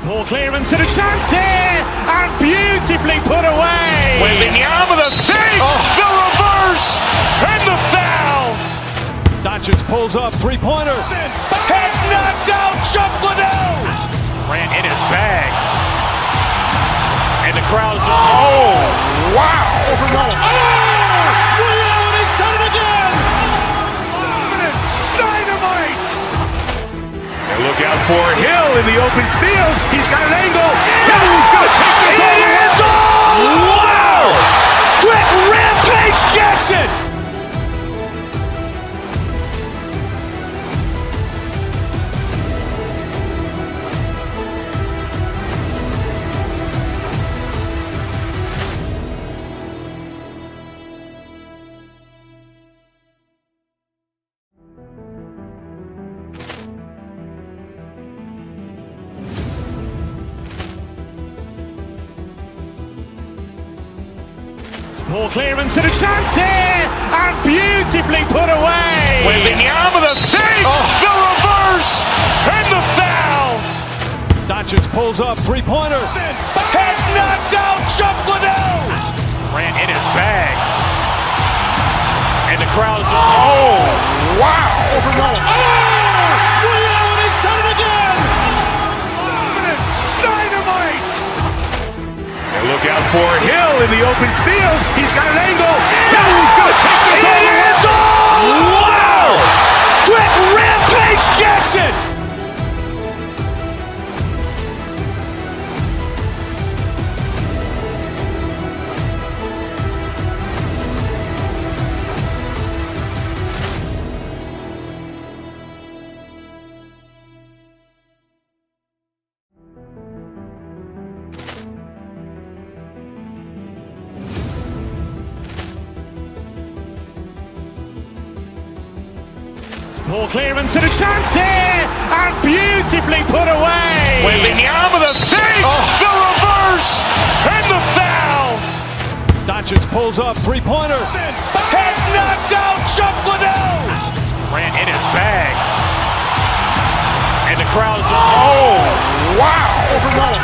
Ball clearance and a chance here, and beautifully put away. Wembanyama the fake, the reverse, and the foul. Doncic pulls up, three-pointer. Has knocked out Chuck Liddell. Ran in his bag. And the crowd is, oh, wow. Liddell, he's done it again. Dynamite. And look out for Hill in the open field. He's got an angle. He's going to take this all the way. Wow. Quick Rampage Jackson. Ball clearance and a chance here, and beautifully put away. Wembanyama the fake, the reverse, and the foul. Doncic pulls up, three-pointer. Has knocked out Chuck Liddell. Ran in his bag. And the crowd is, oh, wow. Liddell, he's done it again. Dynamite. And look out for Hill in the open field. He's got an angle. He's going to take this all the way. Wow. Quick Rampage Jackson. Ball clearance and a chance here, and beautifully put away. Wembanyama the fake, the reverse, and the foul. Doncic pulls up, three-pointer. Has knocked out Chuck Liddell. Ran in his bag. And the crowd is, oh, wow. Liddell,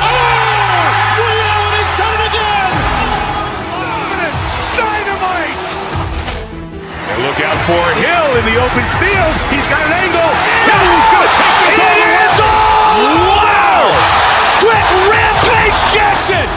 he's done it again. Dynamite. And look out for Hill in the open field. He's got an angle. He's going to take this all the way. Wow. Quick Rampage Jackson.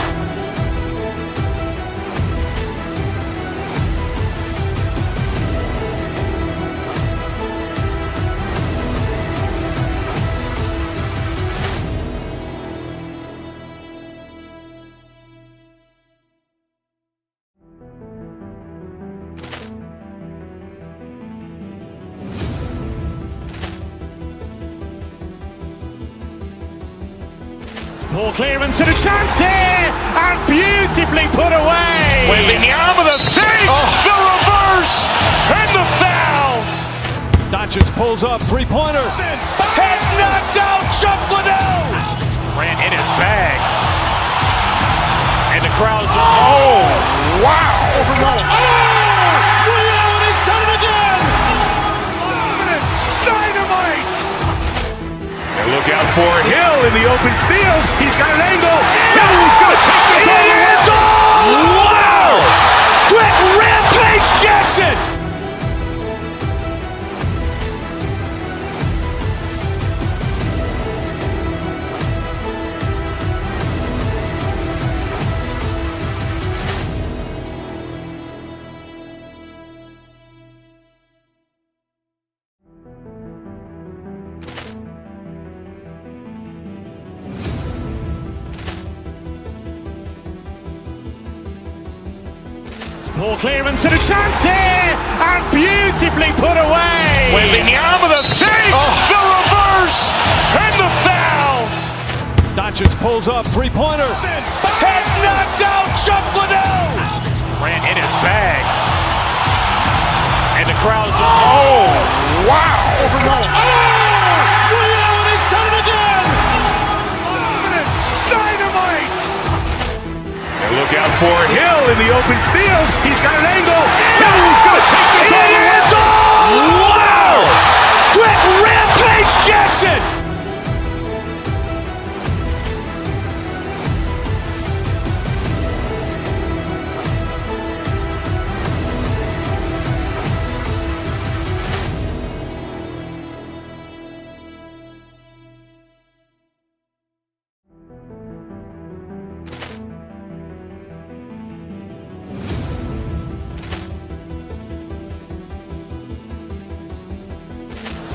Ball clearance and a chance here, and beautifully put away. Wembanyama the fake, the reverse, and the foul. Doncic pulls up, three-pointer. Has knocked out Chuck Liddell. Ran in his bag. And the crowd is, oh, wow. Liddell, he's done it again. Dynamite. And look out for Hill in the open field. He's got an angle. He's going to take this all the way. Wow. Quick Rampage Jackson. Ball clearance and a chance here, and beautifully put away. Wembanyama the fake, the reverse, and the foul. Doncic pulls up, three-pointer. Has knocked out Chuck Liddell. Ran in his bag. And the crowd is, oh, wow. Liddell, he's done it again. Dynamite. And look out for Hill in the open field. He's got an angle. He's going to take this all the way. Wow. Quick Rampage Jackson.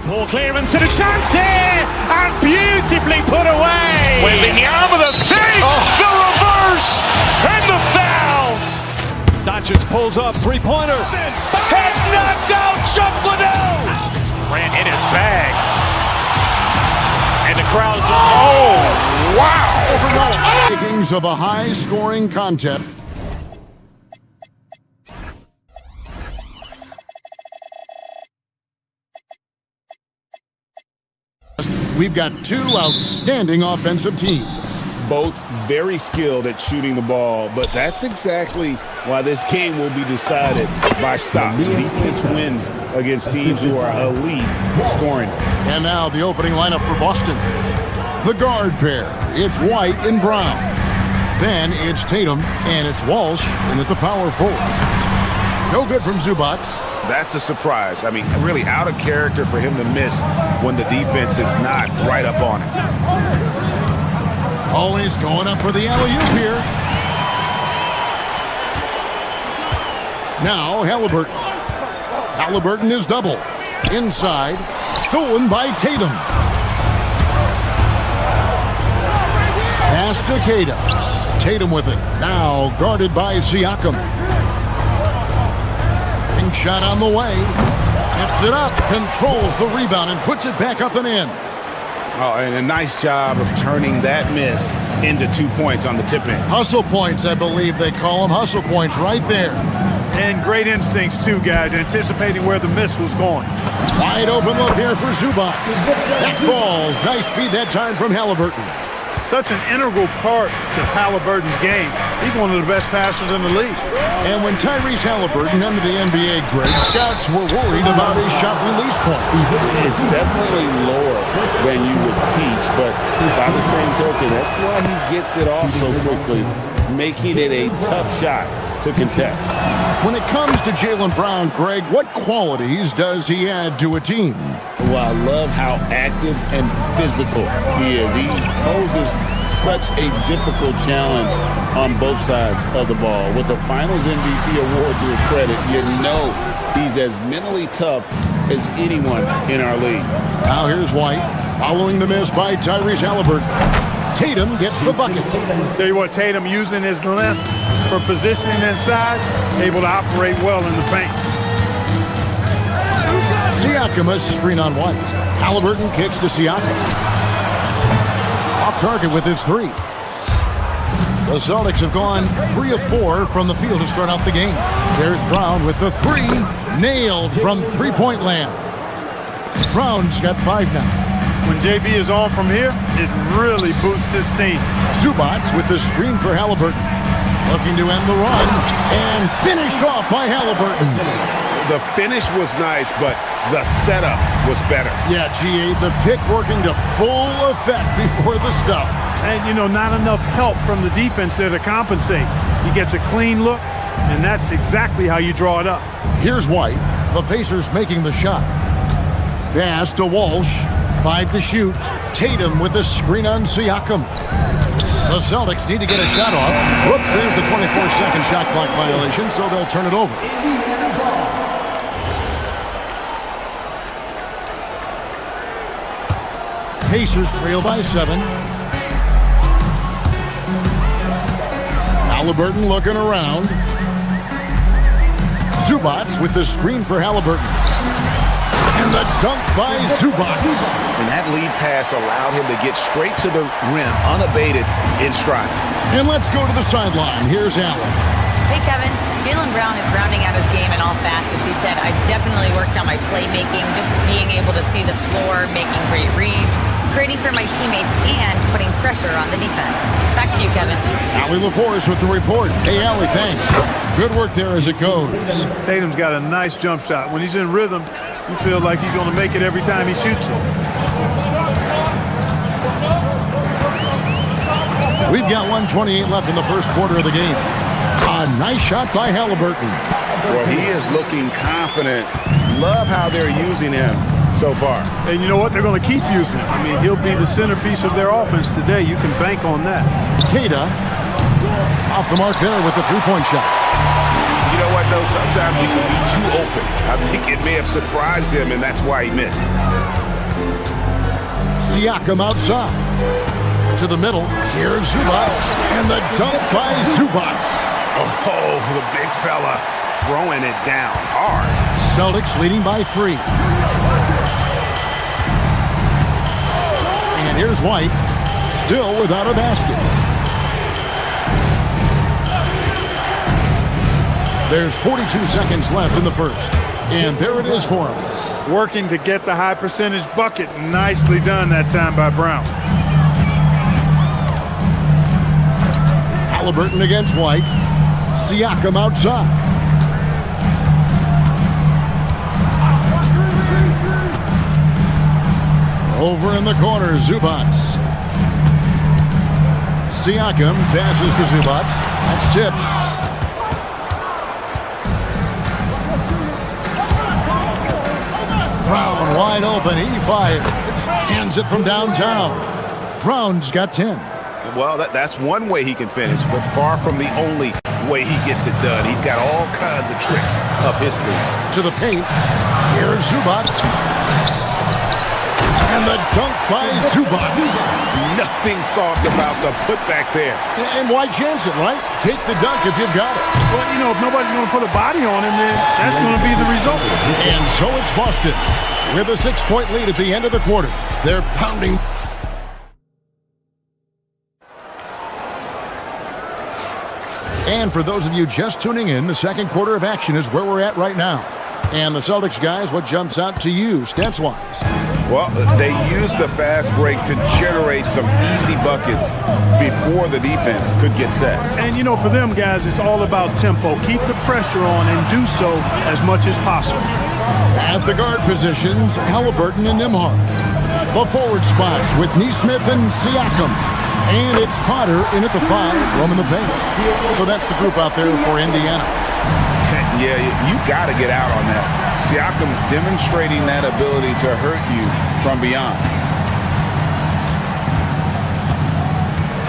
Poor clearance and a chance here, and beautifully put away. Wembanyama the fake, the reverse, and the foul. Doncic pulls up, three-pointer. Has knocked out Chuck Liddell. Ran in his bag. And the crowd's wow. Makings of a high-scoring contest. We've got two outstanding offensive teams. Both very skilled at shooting the ball, but that's exactly why this game will be decided by stops. Defense wins against teams who are elite scoring. And now the opening lineup for Boston. The guard pair, it's White and Brown. Then it's Tatum and it's Walsh in at the power forward. No good from Zubac. That's a surprise. I mean, really out of character for him to miss when the defense is not right up on him. Always going up for the alley-oop here. Now Halliburton. Halliburton is double. Inside. Stolen by Tatum. Pass to Keita. Tatum with it. Now guarded by Siakam. Pink shot on the way. Tips it up. Controls the rebound and puts it back up and in. Oh, and a nice job of turning that miss into 2 points on the tip-in. Hustle points, I believe they call them. Hustle points right there. And great instincts, too, guys, anticipating where the miss was going. Wide open look here for Zubac. That falls. Nice feed that time from Halliburton. Such an integral part to Halliburton's game. He's one of the best passers in the league. And when Tyrese Halliburton entered the NBA, Greg, scouts were worried about his shot release point. It's definitely lower than you would teach, but by the same token, that's why he gets it off so quickly, making it a tough shot to contest. When it comes to Jaylen Brown, Greg, what qualities does he add to a team? Well, I love how active and physical he is. He poses such a difficult challenge on both sides of the ball. With a Finals MVP award to his credit, you know he's as mentally tough as anyone in our league. Now here's White, following the miss by Tyrese Halliburton. Tatum gets the bucket. Tell you what, Tatum using his length for positioning inside, able to operate well in the paint. Siakam a screen on White. Halliburton kicks to Siakam. Off target with his three. The Celtics have gone 3 of 4 from the field to start out the game. There's Brown with the three. Nailed from three-point land. Brown's got 5 now. When JB is on from here, it really boosts his team. Zubac with the screen for Halliburton. Looking to end the run. And finished off by Halliburton. The finish was nice, but the setup was better. Yeah, GA, the pick working to full effect before the stuff. And, you know, not enough help from the defense there to compensate. He gets a clean look, and that's exactly how you draw it up. Here's White. The Pacers making the shot. Pass to Walsh. 5 to shoot. Tatum with the screen on Siakam. The Celtics need to get a shot off. Whoops, there's the 24-second shot clock violation, so they'll turn it over. Pacers trail by 7. Halliburton looking around. Zubac with the screen for Halliburton. And the dunk by Zubac. And that lead pass allowed him to get straight to the rim, unabated, in stride. And let's go to the sideline. Here's Allen. Hey, Kevin. Jaylen Brown is rounding out his game in all facets. He said, I definitely worked on my playmaking, just being able to see the floor, making great reads, creating for my teammates, and putting pressure on the defense. Back to you, Kevin. Allie LaForest with the report. Hey, Allie, thanks. Good work there as it goes. Tatum's got a nice jump shot. When he's in rhythm, you feel like he's going to make it every time he shoots it. We've got 1:28 left in the first quarter of the game. A nice shot by Halliburton. Well, he is looking confident. Love how they're using him so far. And you know what? They're going to keep using him. I mean, he'll be the centerpiece of their offense today. You can bank on that. Keita off the mark there with the three-point shot. You know what, though? Sometimes you can be too open. I think it may have surprised him, and that's why he missed. Siakam outside. To the middle. Here's Zubac. And the dunk by Zubac. Oh, the big fella throwing it down hard. Celtics leading by 3. And here's White. Still without a basket. There's 42 seconds left in the first. And there it is for him. Working to get the high percentage bucket. Nicely done that time by Brown. Halliburton against White. Siakam outside. Over in the corner, Zubac. Siakam passes to Zubac. That's tipped. Brown wide open. He fired. Hands it from downtown. Brown's got 10. Well, that's one way he can finish, but far from the only way he gets it done. He's got all kinds of tricks up his sleeve. To the paint. Here's Zubac. And the dunk by Zubac. Nothing soft about the putback there. And why chance it, right? Take the dunk if you've got it. Well, you know, if nobody's going to put a body on him, then that's going to be the result. And so it's Boston with a 6-point lead at the end of the quarter. They're pounding. And for those of you just tuning in, the second quarter of action is where we're at right now. And the Celtics guys, what jumps out to you stats-wise? Well, they used the fast break to generate some easy buckets before the defense could get set. And, you know, for them guys, it's all about tempo. Keep the pressure on and do so as much as possible. At the guard positions, Halliburton and Nembhard. The forward spots with Nesmith and Siakam. And it's Potter in at the 5, roaming the paint. So that's the group out there for Indiana. Yeah, you got to get out on that. Siakam demonstrating that ability to hurt you from beyond.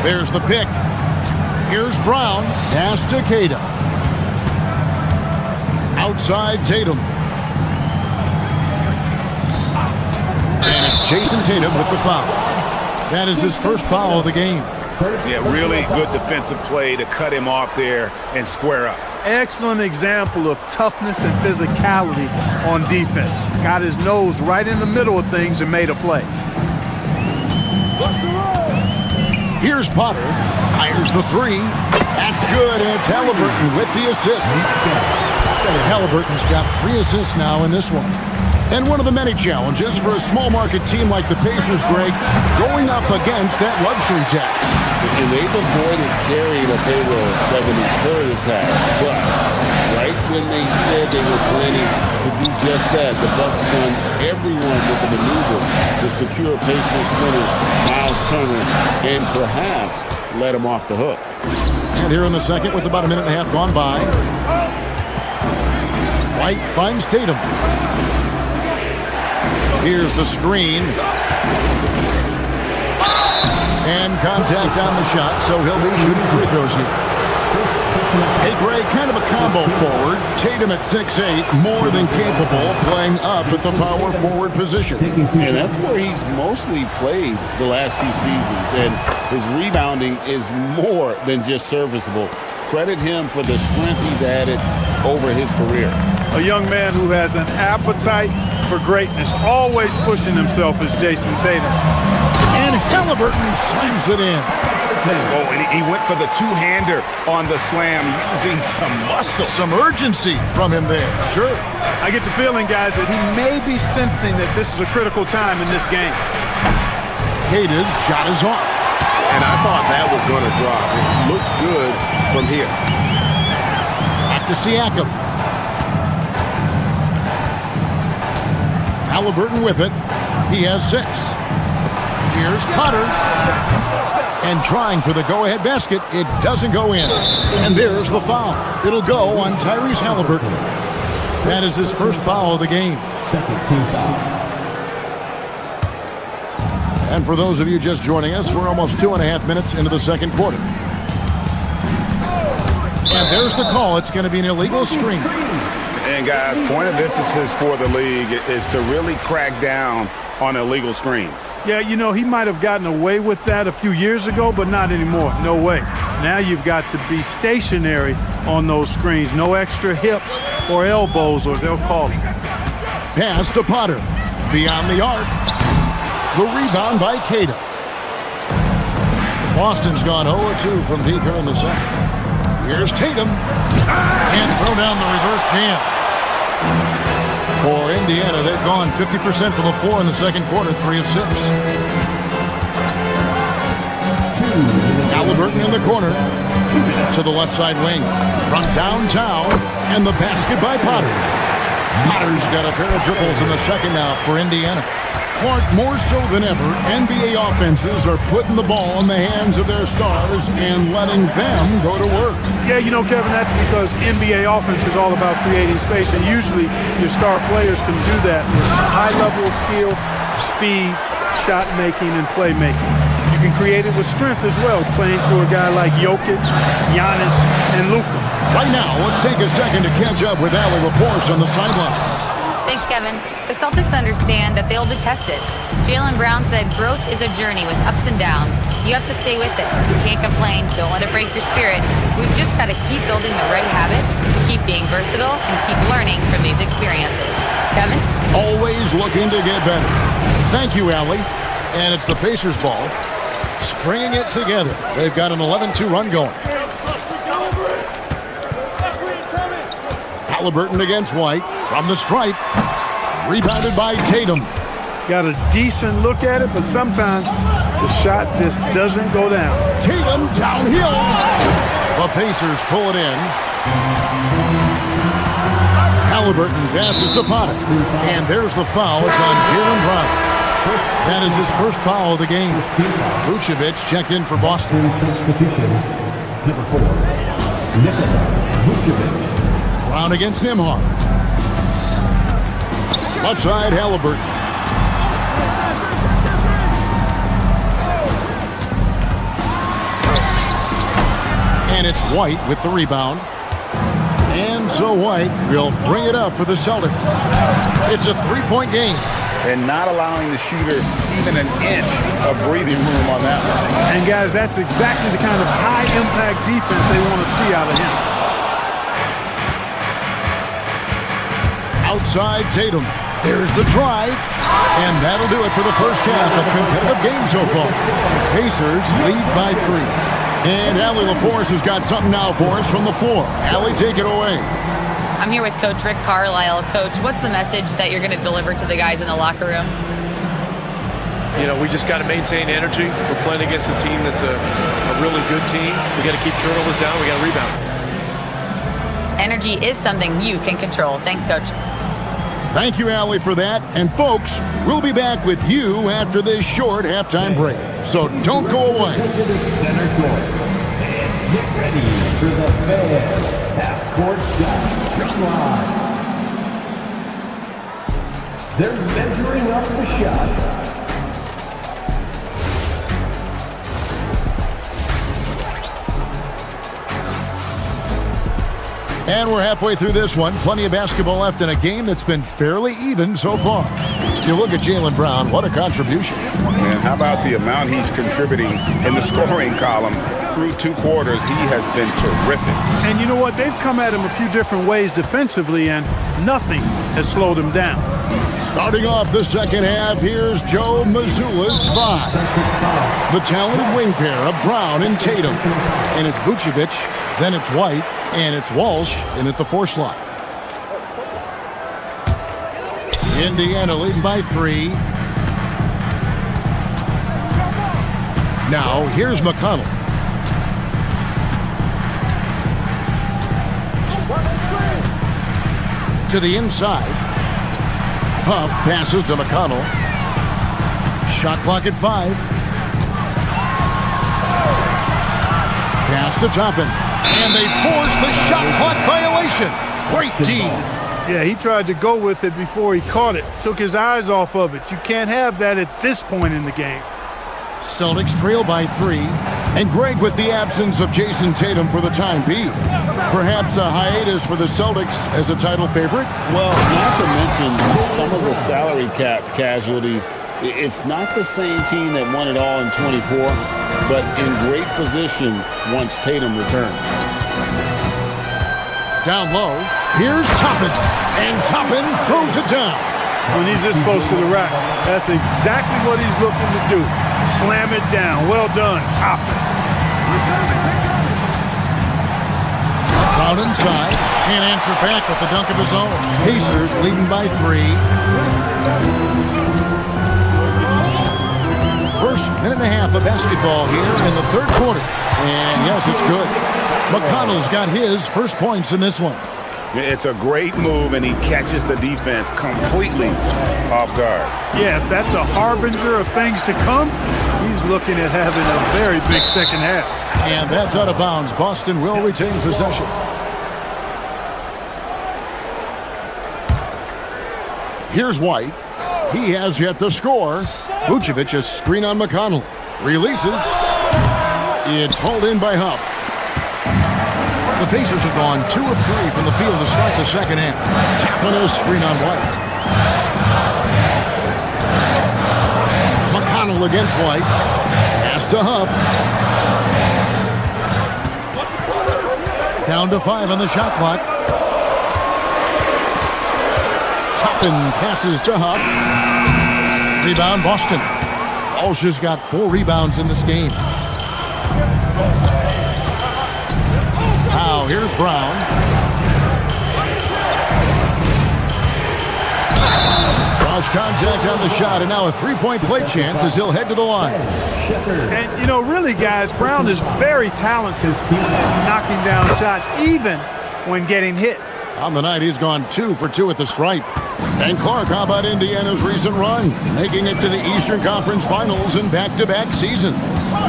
There's the pick. Here's Brown. Pass to Tatum. Outside Tatum. And it's Jason Tatum with the foul. That is his first foul of the game. Yeah, really good defensive play to cut him off there and square up. Excellent example of toughness and physicality on defense. Got his nose right in the middle of things and made a play. Here's Potter. Fires the 3. That's good, and it's Halliburton with the assist. Halliburton's got 3 assists now in this one. And one of the many challenges for a small market team like the Pacers, Greg, going up against that luxury tax. And they've avoided carrying a payroll that would incur the tax. But right when they said they were planning to do just that, the Bucks done everyone with the maneuver to secure Pacers center Miles Turner and perhaps let him off the hook. And here in the second with about a minute and a half gone by. White finds Tatum. Here's the screen. And contact on the shot, so he'll be shooting free throws here. Hey, Greg, kind of a combo forward. Tatum at 6'8", more than capable, playing up at the power forward position. And that's where he's mostly played the last few seasons. And his rebounding is more than just serviceable. Credit him for the strength he's added over his career. A young man who has an appetite for greatness, always pushing himself as Jason Tatum. And Halliburton slams it in. Oh, and he went for the two-hander on the slam, using some muscle. Some urgency from him there, sure. I get the feeling, guys, that he may be sensing that this is a critical time in this game. Kata's shot is off. And I thought that was going to drop. It looked good from here. Back to Siakam. Halliburton with it. He has 6. Here's Potter. And trying for the go-ahead basket. It doesn't go in. And there's the foul. It'll go on Tyrese Halliburton. That is his first foul of the game. Second team foul. And for those of you just joining us, we're almost 2.5 minutes into the second quarter. And there's the call. It's going to be an illegal screen. And, guys, point of emphasis for the league is to really crack down on illegal screens. Yeah, you know, he might have gotten away with that a few years ago, but not anymore. No way. Now you've got to be stationary on those screens. No extra hips or elbows, or they'll call it. Pass to Potter. Beyond the arc. The rebound by Cato. Boston's gone 0-2 from deep here in the second. Here's Tatum. And throw down the reverse jam. For Indiana, they've gone 50% from the floor in the second quarter, 3 of 6. Halliburton in the corner. To the left side wing. From downtown. And the basket by Potter. Potter's got a pair of triples in the second now for Indiana. Clark, more so than ever, NBA offenses are putting the ball in the hands of their stars and letting them go to work. Yeah, you know, Kevin, that's because NBA offense is all about creating space, and usually your star players can do that with a high level of skill, speed, shot making, and playmaking. You can create it with strength as well, playing for a guy like Jokic, Giannis, and Luka. Right now, let's take a second to catch up with Allie LaForce on the sidelines. Thanks, Kevin. The Celtics understand that they'll be tested. Jaylen Brown said growth is a journey with ups and downs. You have to stay with it. You can't complain. Don't let it break your spirit. We've just got to keep building the right habits, keep being versatile, and keep learning from these experiences. Kevin? Always looking to get better. Thank you, Allie. And it's the Pacers ball. Stringing it together. They've got an 11-2 run going. Halliburton against White from the stripe. Rebounded by Tatum. Got a decent look at it, but sometimes the shot just doesn't go down. Tatum downhill. The Pacers pull it in. Halliburton passes to Potter. And there's the foul. It's on Jaylen Brown. That is his first foul of the game. Vucevic checked in for Boston. Number 4, Nikola Vucevic. Brown against Nembhard. Left side, Halliburton. And it's White with the rebound. And so White will bring it up for the Celtics. It's a 3-point game. And not allowing the shooter even an inch of breathing room on that one. And, guys, that's exactly the kind of high-impact defense they want to see out of him. Outside Tatum. There's the drive. And that'll do it for the first half. A competitive game so far. Pacers lead by 3. And Allie LaForce has got something now for us from the floor. Allie, take it away. I'm here with Coach Rick Carlisle. Coach, what's the message that you're going to deliver to the guys in the locker room? You know, we just got to maintain energy. We're playing against a team that's a really good team. We got to keep turnovers down. We got to rebound. Energy is something you can control. Thanks, Coach. Thank you, Allie, for that. And, folks, we'll be back with you after this short halftime break. So don't go away. To the center court. And get ready for the fair half-court shot line. They're measuring up the shot. And we're halfway through this one. Plenty of basketball left in a game that's been fairly even so far. If you look at Jaylen Brown, what a contribution. And how about the amount he's contributing in the scoring column? Through 2 quarters, he has been terrific. And you know what? They've come at him a few different ways defensively, and nothing has slowed him down. Starting off the second half, here's Joe Mazzulla's 5. The talented wing pair of Brown and Tatum. And it's Vucevic, then it's White, and it's Walsh in at the 4 slot. Indiana leading by 3. Now, here's McConnell. To the inside. Huff passes to McConnell. Shot clock at 5. Pass to Toppin. And they force the shot clock violation. Great D. Yeah, he tried to go with it before he caught it. Took his eyes off of it. You can't have that at this point in the game. Celtics trail by 3. And Greg, with the absence of Jason Tatum for the time being, perhaps a hiatus for the Celtics as a title favorite? Well, not to mention some of the salary cap casualties. It's not the same team that won it all in 24, but in great position once Tatum returns. Down low, here's Toppin, and Toppin throws it down. When he's this close to the rack, that's exactly what he's looking to do. Slam it down. Well done, Toppin. Brown inside, can't answer back with the dunk of his own. Pacers leading by 3. First minute and a half of basketball here in the third quarter. And yes, it's good. McConnell's got his first points in this one. It's a great move, and he catches the defense completely off guard. Yeah, if that's a harbinger of things to come, he's looking at having a very big second half. And that's out of bounds. Boston will retain possession. Here's White. He has yet to score. Vucevic, a screen on McConnell. Releases. It's pulled in by Huff. The Pacers have gone 2 of 3 from the field to start the second half. Kaplan a screen on White. McConnell against White. Pass to Huff. Down to 5 on the shot clock. Toppin passes to Huff. Rebound Boston. Walsh has got 4 rebounds in this game. Now here's Brown. Cross contact on the shot, and now a 3-point play chance as he'll head to the line. And, you know, really, guys, Brown is very talented knocking down shots, even when getting hit. On the night, he's gone 2 for 2 at the stripe. And Clark, how about Indiana's recent run? Making it to the Eastern Conference Finals in back-to-back seasons.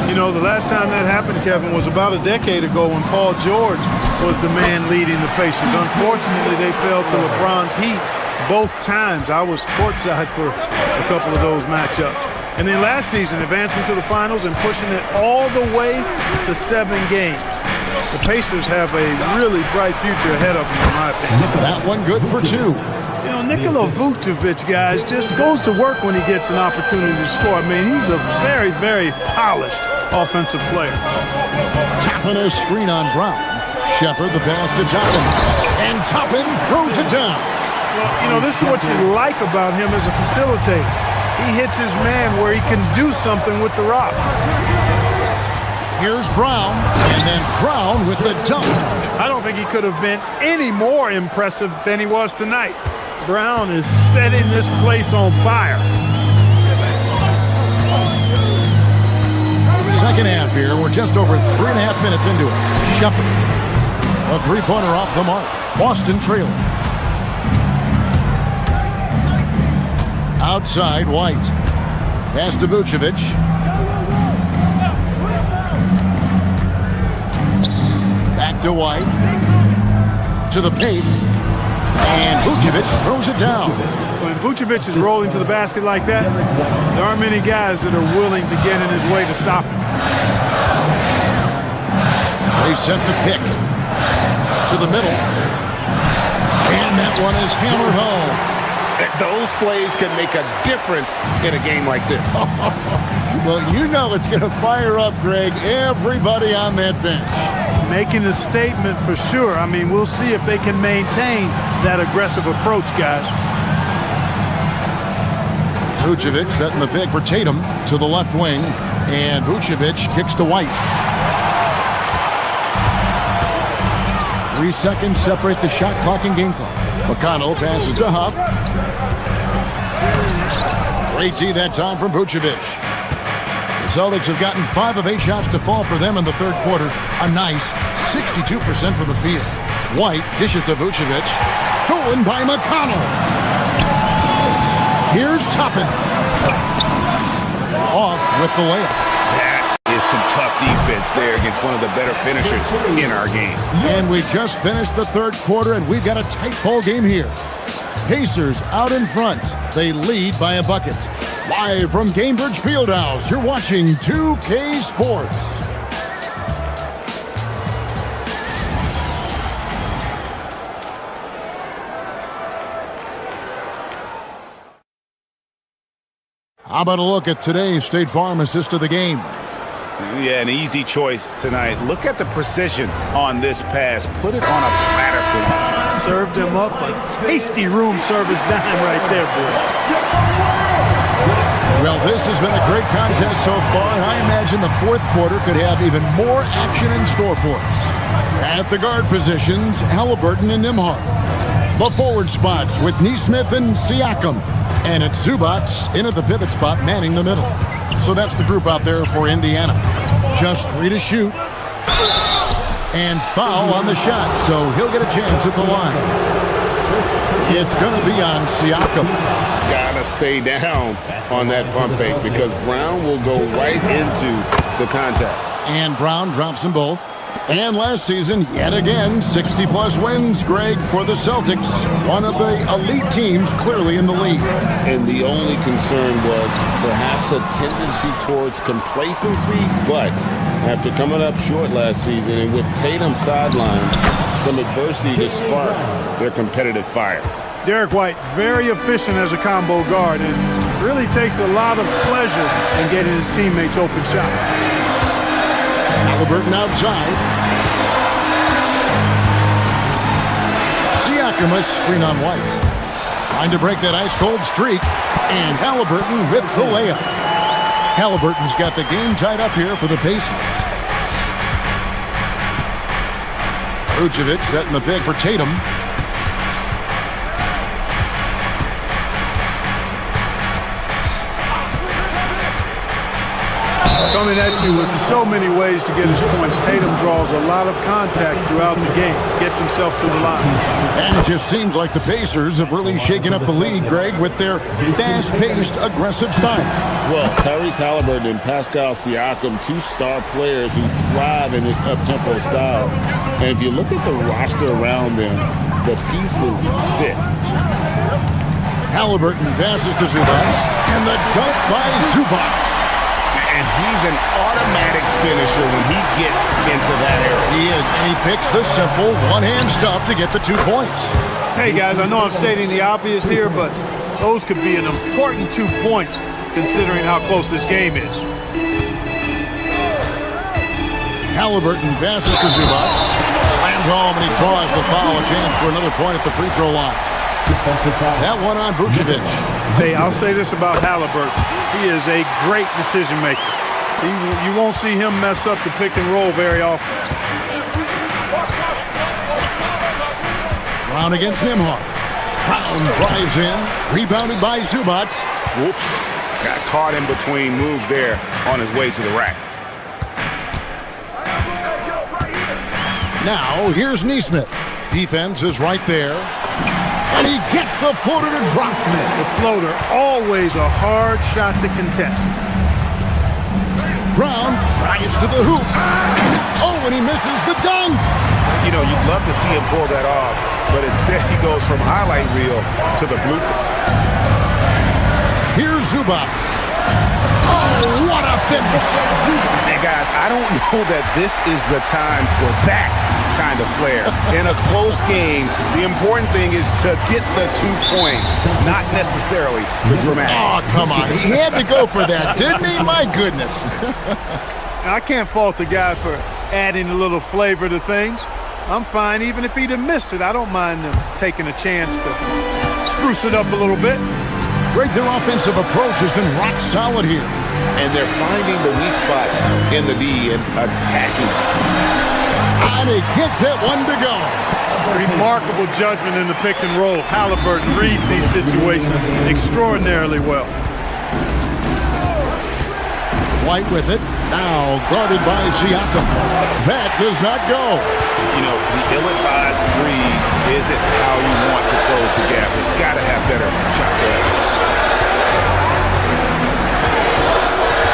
You know, the last time that happened, Kevin, was about a decade ago when Paul George was the man leading the Pacers. Unfortunately, they fell to LeBron's Heat both times. I was courtside for a couple of those matchups. And then last season, advancing to the finals and pushing it all the way to 7 games. The Pacers have a really bright future ahead of them, in my opinion. That one good for 2. You know, Nikola Vucevic, guys, just goes to work when he gets an opportunity to score. I mean, he's a very, very polished offensive player. Toppin a screen on Brown. Shepard the pass to Toppin. And Toppin throws it down. Well, you know, this is what you like about him as a facilitator. He hits his man where he can do something with the rock. Here's Brown, and then Brown with the dunk. I don't think he could have been any more impressive than he was tonight. Brown is setting this place on fire. Second half here. We're just over 3.5 minutes into it. Shepard. A 3-pointer off the mark. Boston trailing. Outside, White. Pass to Vucevic. Back to White. To the paint. And Vucevic throws it down. When Vucevic is rolling to the basket like that, there aren't many guys that are willing to get in his way to stop him. They set the pick. To the middle. And that one is hammered home. Those plays can make a difference in a game like this. Well, you know it's going to fire up, Greg, everybody on that bench. Making a statement for sure. I mean, we'll see if they can maintain that aggressive approach, guys. Vucevic setting the pick for Tatum to the left wing. And Vucevic kicks to White. 3 seconds separate the shot clock and game clock. McConnell passes to Huff. Great D that time from Vucevic. The Celtics have gotten 5 of 8 shots to fall for them in the third quarter. A nice 62% from the field. White dishes to Vucevic. Stolen by McConnell. Here's Toppin. Off with the layup. That is some tough defense there against one of the better finishers in our game. And we just finished the third quarter, and we've got a tight ball game here. Pacers out in front. They lead by a bucket. Live from Cambridge Fieldhouse, you're watching 2K Sports. How about a look at today's State Farm assist of the game? Yeah, an easy choice tonight. Look at the precision on this pass. Put it on a platter for him. Served him up a tasty room service dime right there, boy. Well, this has been a great contest so far, and I imagine the fourth quarter could have even more action in store for us. At the guard positions, Halliburton and Nembhard. The forward spots with Nesmith and Siakam. And it's Zubats in at the pivot spot, manning the middle. So that's the group out there for Indiana. Just 3 to shoot. And foul on the shot, so he'll get a chance at the line. It's going to be on Siakam. Gotta stay down on that pump fake because Brown will go right into the contact. And Brown drops them both. And last season, yet again, 60-plus wins, Greg, for the Celtics. One of the elite teams clearly in the league. And the only concern was perhaps a tendency towards complacency, but after coming up short last season and with Tatum sidelined, some adversity to spark their competitive fire. Derek White, very efficient as a combo guard and really takes a lot of pleasure in getting his teammates open shots. Halliburton outside. Siakam a screen on White. Trying to break that ice-cold streak. And Halliburton with the layup. Halliburton's got the game tied up here for the Pacers. Vucevic setting the pick for Tatum. Coming at you with so many ways to get his points. Tatum draws a lot of contact throughout the game. Gets himself to the line. And it just seems like the Pacers have really shaken up the league, Greg, with their fast-paced, aggressive style. Well, Tyrese Halliburton and Pascal Siakam, 2 star players who thrive in this up-tempo style. And if you look at the roster around them, the pieces fit. Halliburton passes to Zubats. And the dunk by Zubats. And he's an automatic finisher when he gets into that area. He is, and he picks the simple one-hand stuff to get the 2 points. Hey, guys, I know I'm stating the obvious here, but those could be an important 2 points considering how close this game is. Halliburton passes to Zubats. Slammed home, and he draws the foul. A chance for another point at the free throw line. That one on Vucevic. Hey, I'll say this about Halliburton. He is a great decision maker. You won't see him mess up the pick and roll very often. Brown against Nembhard. Brown drives in. Rebounded by Zubats. Whoops. Got caught in between moves there on his way to the rack. Now, here's Nesmith. Defense is right there. And he gets the floater to drop it. The floater, always a hard shot to contest. Brown drives to the hoop. Oh, and he misses the dunk. You know, you'd love to see him pull that off, but instead he goes from highlight reel to the bloopers. Here's Zubats. Oh, what a finish. And guys, I don't know that this is the time for that kind of flair. In a close game, the important thing is to get the 2 points, not necessarily the dramatics. Oh, come on. He had to go for that, didn't he? My goodness. Now, I can't fault the guy for adding a little flavor to things. I'm fine even if he'd have missed it. I don't mind them taking a chance to spruce it up a little bit. Greg, their offensive approach has been rock solid here. And they're finding the weak spots in the D and attacking. And he gets that one to go. Remarkable judgment in the pick and roll. Halliburton reads these situations extraordinarily well. White with it. Now guarded by Siakam. That does not go. You know, the ill-advised threes isn't how you want to close the gap. You've got to have better shot selection.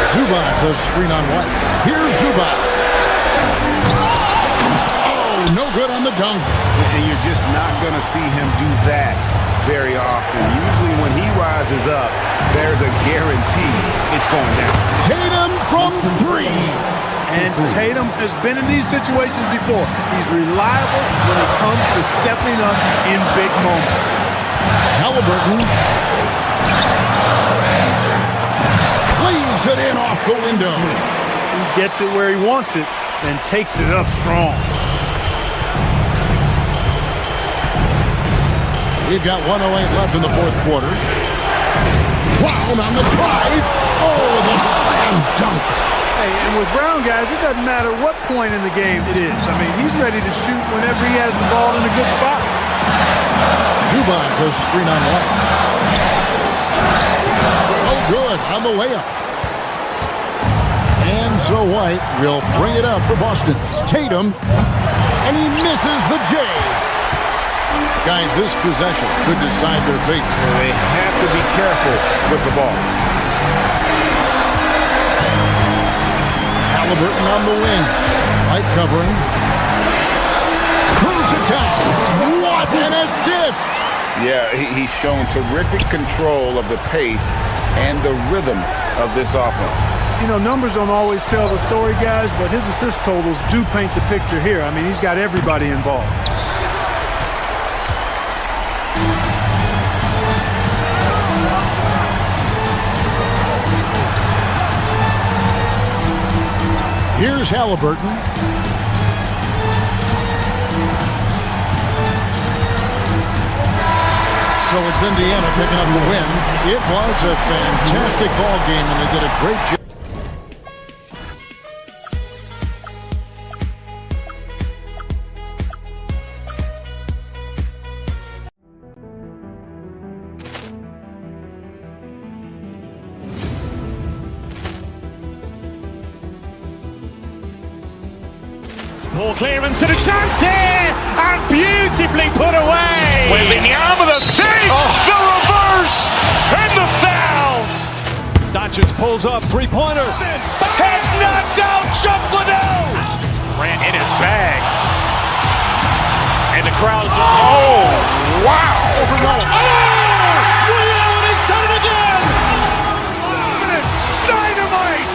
Zubats a screen on White. Here's Zubats. Oh, no good on the dunk. And you're just not going to see him do that very often. Usually when he rises up, there's a guarantee it's going down. Tatum from 3. And Tatum has been in these situations before. He's reliable when it comes to stepping up in big moments. Halliburton. Lays it in off the window. He gets it where he wants it, then takes it up strong. We've got 1:08 left in the fourth quarter. Brown on the drive. Oh, the slam dunk. Hey, and with Brown, guys, it doesn't matter what point in the game it is. I mean, he's ready to shoot whenever he has the ball in a good spot. Zubac goes screen on White. Oh, good on the layup. And so White will bring it up for Boston. Tatum, and he misses the J. Guys, this possession could decide their fate. They have to be careful with the ball. Halliburton on the wing. White covering. Cruise it down. What an assist! Yeah, he's shown terrific control of the pace and the rhythm of this offense. You know, numbers don't always tell the story, guys, but his assist totals do paint the picture here. I mean, he's got everybody involved. Here's Halliburton. So it's Indiana picking up the win. It was a fantastic ball game, and they did a great job. Ball clearance and a chance here, and beautifully put away. Wembanyama the fake, the reverse, and the foul. Doncic pulls up, three-pointer. Has knocked out Chuck Liddell. Grant in his bag. And the crowd's oh, wow. He's done it again. Dynamite.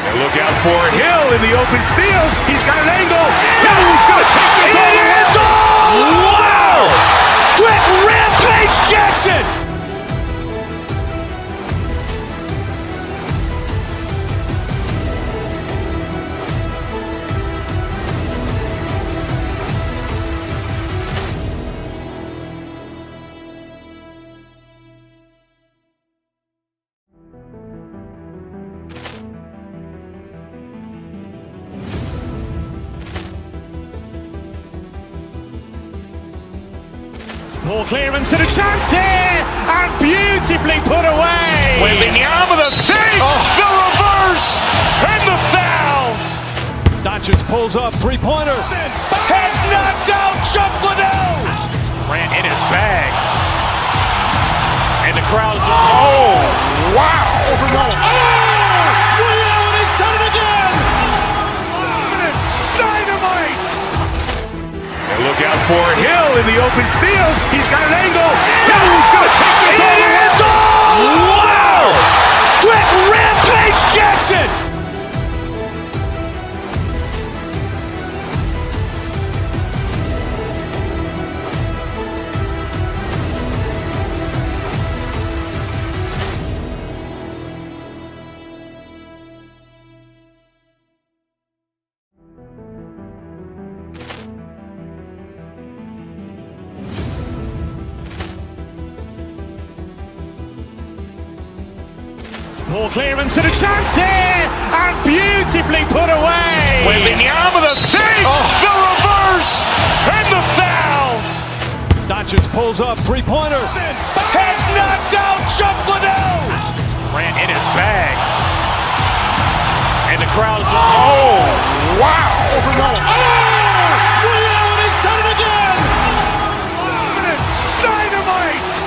And look out for Hill in the open field. He's got an angle. Hill's going to take this all the way. Wow! Quick Rampage Jackson. Ball clearance and a chance here, and beautifully put away. Wembanyama the fake, the reverse, and the foul. Doncic pulls up, three-pointer. Has knocked out Chuck Liddell. Grant in his bag. And the crowd's oh, wow. He's done it again. Dynamite. And look out for Hill in the open field. He's got an angle. Hill's going to take this all the way. Wow! Quick Rampage Jackson. Ball clearance and a chance here, and beautifully put away. Wembanyama the fake, the reverse, and the foul. Doncic pulls up, three-pointer. Has knocked out Chuck Liddell. Grant in his bag. And the crowd's oh, wow. He's done it again. Dynamite.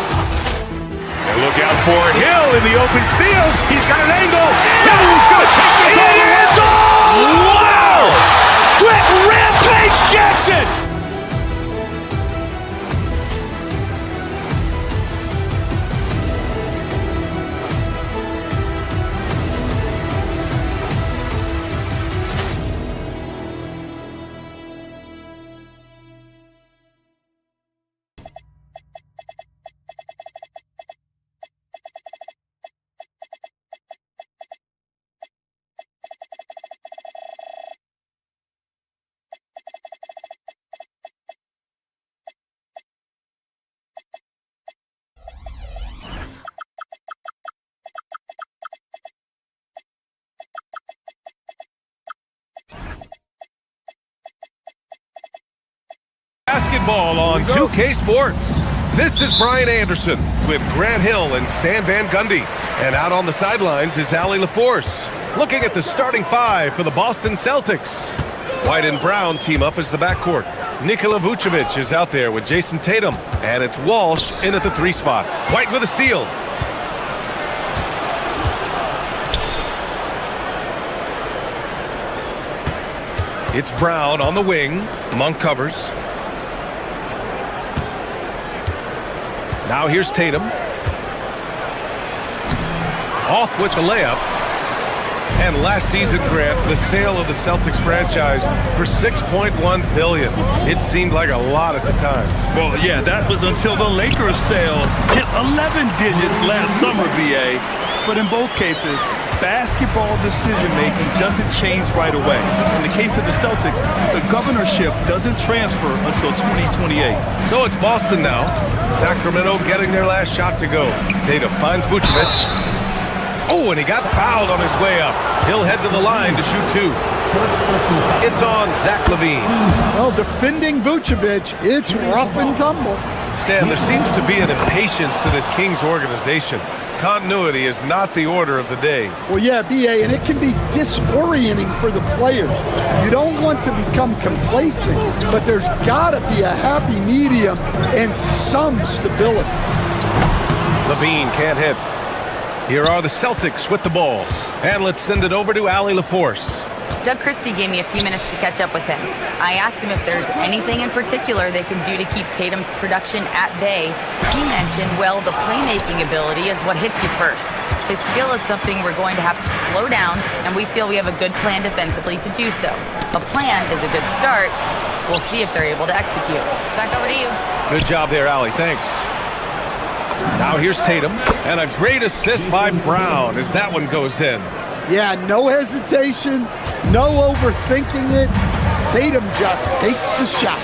And look out for Hill in the open field. He's got an angle. Hill's going to take this all the way. Wow! Quick Rampage Jackson. Basketball on 2K Sports. This is Brian Anderson with Grant Hill and Stan Van Gundy. And out on the sidelines is Allie LaForce. Looking at the starting five for the Boston Celtics. White and Brown team up as the backcourt. Nikola Vucevic is out there with Jason Tatum. And it's Walsh in at the 3 spot. White with a steal. It's Brown on the wing. Monk covers. Now here's Tatum. Off with the layup. And last season, Grant, the sale of the Celtics franchise for $6.1 billion. It seemed like a lot at the time. Well, yeah, that was until the Lakers sale hit 11 digits last summer, BA. But in both cases, basketball decision-making doesn't change right away. In the case of the Celtics, the governorship doesn't transfer until 2028. So it's Boston now. Sacramento getting their last shot to go. Tatum finds Vucevic. Oh, and he got fouled on his way up. He'll head to the line to shoot 2. It's on Zach LaVine. Well, defending Vucevic, it's rough and tumble. Stan, there seems to be an impatience to this Kings organization. Continuity is not the order of the day. Well, yeah, BA, and it can be disorienting for the players. You don't want to become complacent, but there's got to be a happy medium and some stability. LaVine can't hit. Here are the Celtics with the ball. And let's send it over to Allie LaForce. Doug Christie gave me a few minutes to catch up with him. I asked him if there's anything in particular they can do to keep Tatum's production at bay. He mentioned, well, the playmaking ability is what hits you first. His skill is something we're going to have to slow down, and we feel we have a good plan defensively to do so. A plan is a good start. We'll see if they're able to execute. Back over to you. Good job there, Allie. Thanks. Now here's Tatum, and a great assist by Brown as that one goes in. Yeah, no hesitation, no overthinking it. Tatum just takes the shot.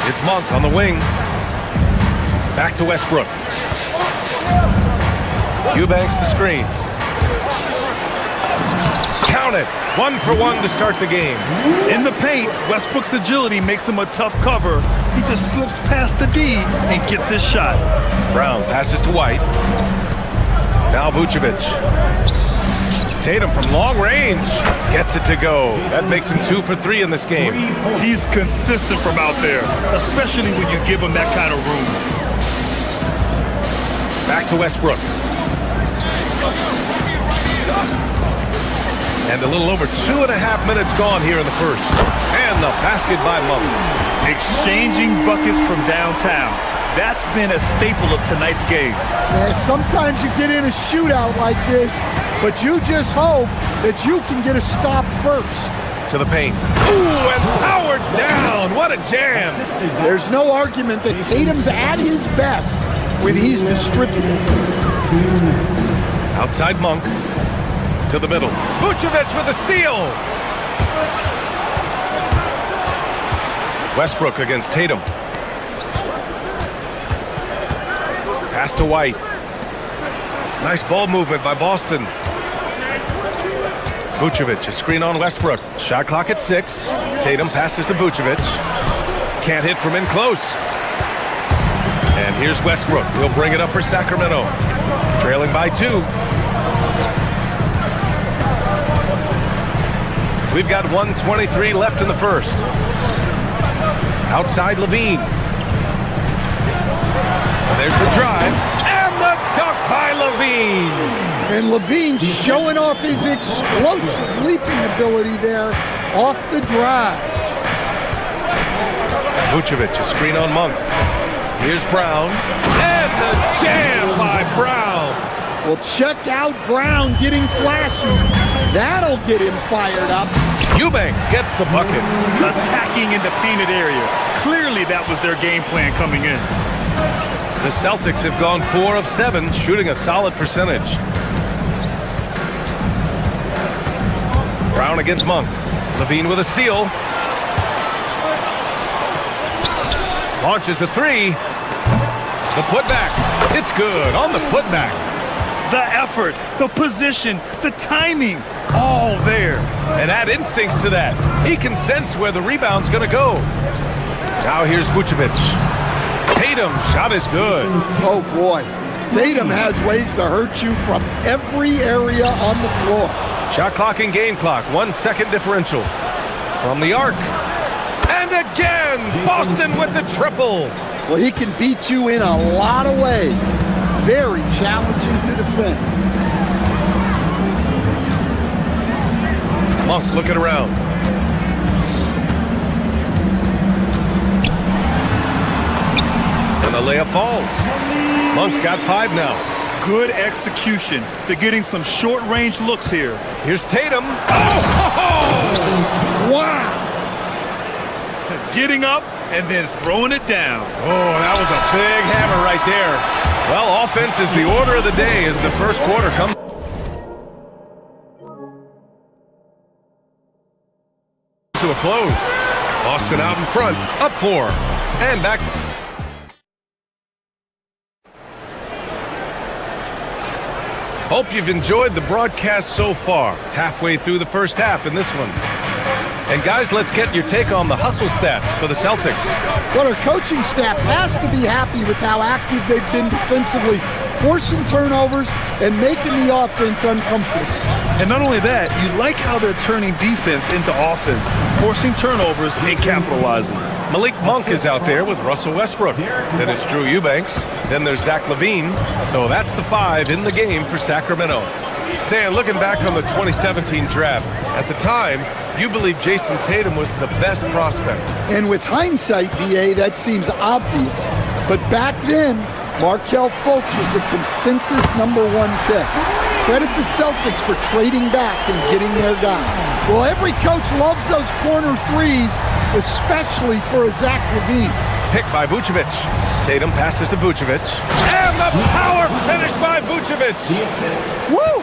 It's Monk on the wing. Back to Westbrook. Eubanks the screen. Count it. 1 for 1 to start the game. In the paint, Westbrook's agility makes him a tough cover. He just slips past the D and gets his shot. Brown passes to White. Now Vucevic. Tatum from long range gets it to go. That makes him 2 for 3 in this game. He's consistent from out there, especially when you give him that kind of room. Back to Westbrook. And a little over 2.5 minutes gone here in the first. And the basket by Monk. Exchanging buckets from downtown. That's been a staple of tonight's game. Yeah, sometimes you get in a shootout like this, but you just hope that you can get a stop first. To the paint. Ooh, and powered down. What a jam. There's no argument that Tatum's at his best when he's distributed. Outside Monk. To the middle. Vucevic with a steal. Westbrook against Tatum. Pass to White. Nice ball movement by Boston. Vucevic, a screen on Westbrook. Shot clock at 6. Tatum passes to Vucevic. Can't hit from in close. And here's Westbrook. He'll bring it up for Sacramento. Trailing by 2. We've got 1:23 left in the first. Outside LaVine. And there's the drive. And the dunk by LaVine. And LaVine showing off his explosive leaping ability there off the drive. Vucevic, a screen on Monk. Here's Brown. And the jam by Brown. Well, check out Brown getting flashy. That'll get him fired up. Eubanks gets the bucket. Attacking in the painted area. Clearly that was their game plan coming in. The Celtics have gone 4 of 7, shooting a solid percentage. Brown against Monk. LaVine with a steal. Launches a 3. The putback. It's good on the putback. The effort, the position, the timing, all there. And add instincts to that. He can sense where the rebound's going to go. Now here's Vucevic. Tatum, shot is good. Oh, boy. Tatum has ways to hurt you from every area on the floor. Shot clock and game clock, 1 second differential. From the arc. And again, Boston with the triple. Well, he can beat you in a lot of ways. Very challenging to defend. Monk looking around. And the layup falls. Monk's got 5 now. Good execution. They're getting some short-range looks here. Here's Tatum. Wow! Getting up and then throwing it down. Oh, that was a big hammer right there. Well, offense is the order of the day as the first quarter comes to a close. Boston out in front, up 4, and back. Hope you've enjoyed the broadcast so far. Halfway through the first half in this one. And guys, let's get your take on the hustle stats for the Celtics. Well, our coaching staff has to be happy with how active they've been defensively, forcing turnovers and making the offense uncomfortable. And not only that, you like how they're turning defense into offense, forcing turnovers and capitalizing. Malik Monk is out there with Russell Westbrook. Then it's Drew Eubanks. Then there's Zach LaVine. So that's the 5 in the game for Sacramento. Stan, looking back on the 2017 draft, at the time, you believe Jason Tatum was the best prospect. And with hindsight, BA, that seems obvious. But back then, Markelle Fultz was the consensus #1 pick. Credit the Celtics for trading back and getting their guy. Well, every coach loves those corner threes, especially for a Zach LaVine. Pick by Vucevic. Tatum passes to Vucevic. And the power finish by Vucevic. Woo!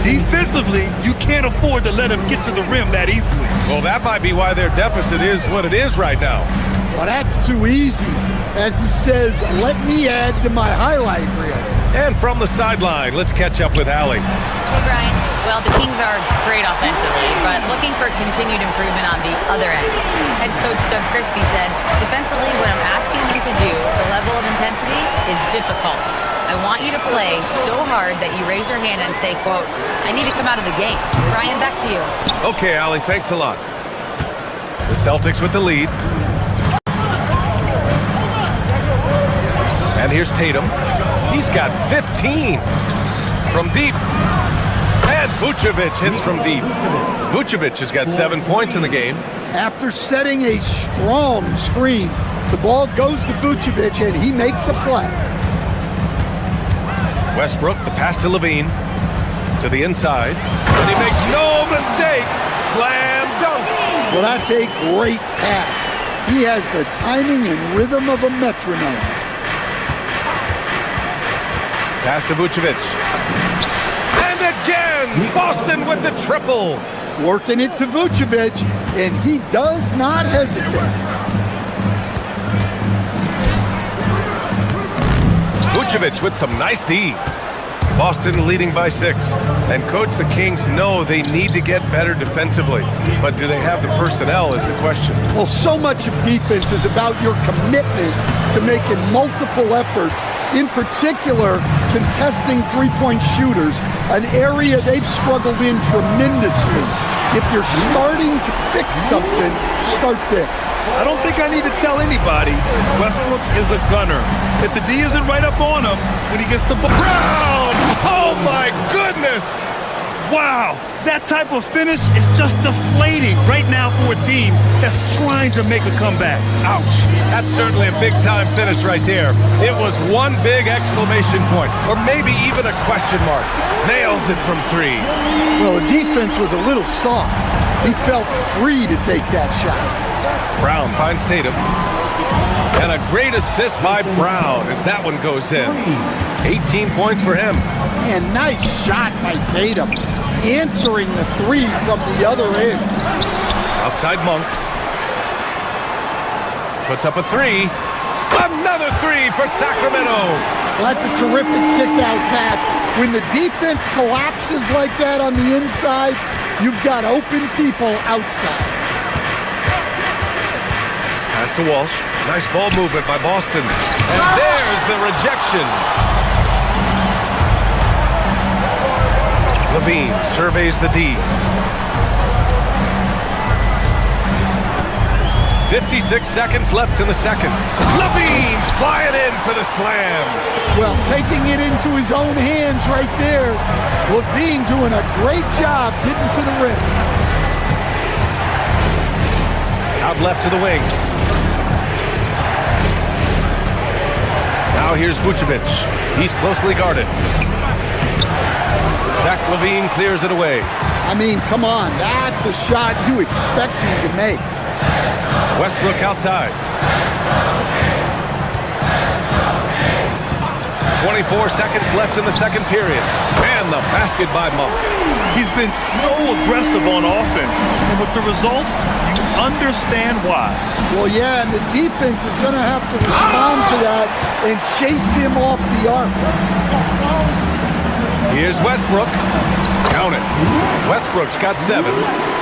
Defensively, you can't afford to let him get to the rim that easily. Well, that might be why their deficit is what it is right now. Well, that's too easy. As he says, let me add to my highlight reel. And from the sideline, let's catch up with Allie. Hey, Brian. Well, the Kings are great offensively, but looking for continued improvement on the other end. Head coach Doug Christie said, defensively, what I'm asking you to do, the level of intensity, is difficult. I want you to play so hard that you raise your hand and say, quote, I need to come out of the game. Brian, back to you. Okay, Allie, thanks a lot. The Celtics with the lead. And here's Tatum. He's got 15 from deep. And Vucevic hits from deep. Vucevic has got 7 points in the game. After setting a strong screen, the ball goes to Vucevic and he makes a play. Westbrook, the pass to LaVine. To the inside. And he makes no mistake. Slam dunk. Well, that's a great pass. He has the timing and rhythm of a metronome. Pass to Vucevic. And again, Boston with the triple. Working it to Vucevic, and he does not hesitate. Vucevic with some nice D. Boston leading by 6. And coach, the Kings know they need to get better defensively. But do they have the personnel is the question. Well, so much of defense is about your commitment to making multiple efforts, in particular, contesting three-point shooters, an area they've struggled in tremendously. If you're starting to fix something, start there. I don't think I need to tell anybody Westbrook is a gunner. If the D isn't right up on him when he gets the ball. Brown! Oh my goodness! Wow, that type of finish is just deflating right now for a team that's trying to make a comeback. Ouch! That's certainly a big-time finish right there. It was one big exclamation point, or maybe even a question mark. Nails it from 3. Well, the defense was a little soft. He felt free to take that shot. Brown finds Tatum. And a great assist by Brown as that one goes in. 18 points for him. And nice shot by Tatum, answering the 3 from the other end. Outside Monk. Puts up a 3. Another 3 for Sacramento. Well, that's a terrific kick-out pass. When the defense collapses like that on the inside, you've got open people outside. Pass to Walsh. Nice ball movement by Boston. And there's the rejection. Levine surveys the D. 56 seconds left in the second. Levine flying in for the slam. Well, taking it into his own hands right there. Levine doing a great job getting to the rim. Out left to the wing. Now here's Vucevic. He's closely guarded. Zach LaVine clears it away. I mean, come on. That's a shot you expect him to make. Westbrook outside. 24 seconds left in the second period. And the basket by Monk. He's been so aggressive on offense, and with the results, you understand why. Well, yeah, and the defense is going to have to respond to that and chase him off the arc. Here's Westbrook. Count it. Westbrook's got 7.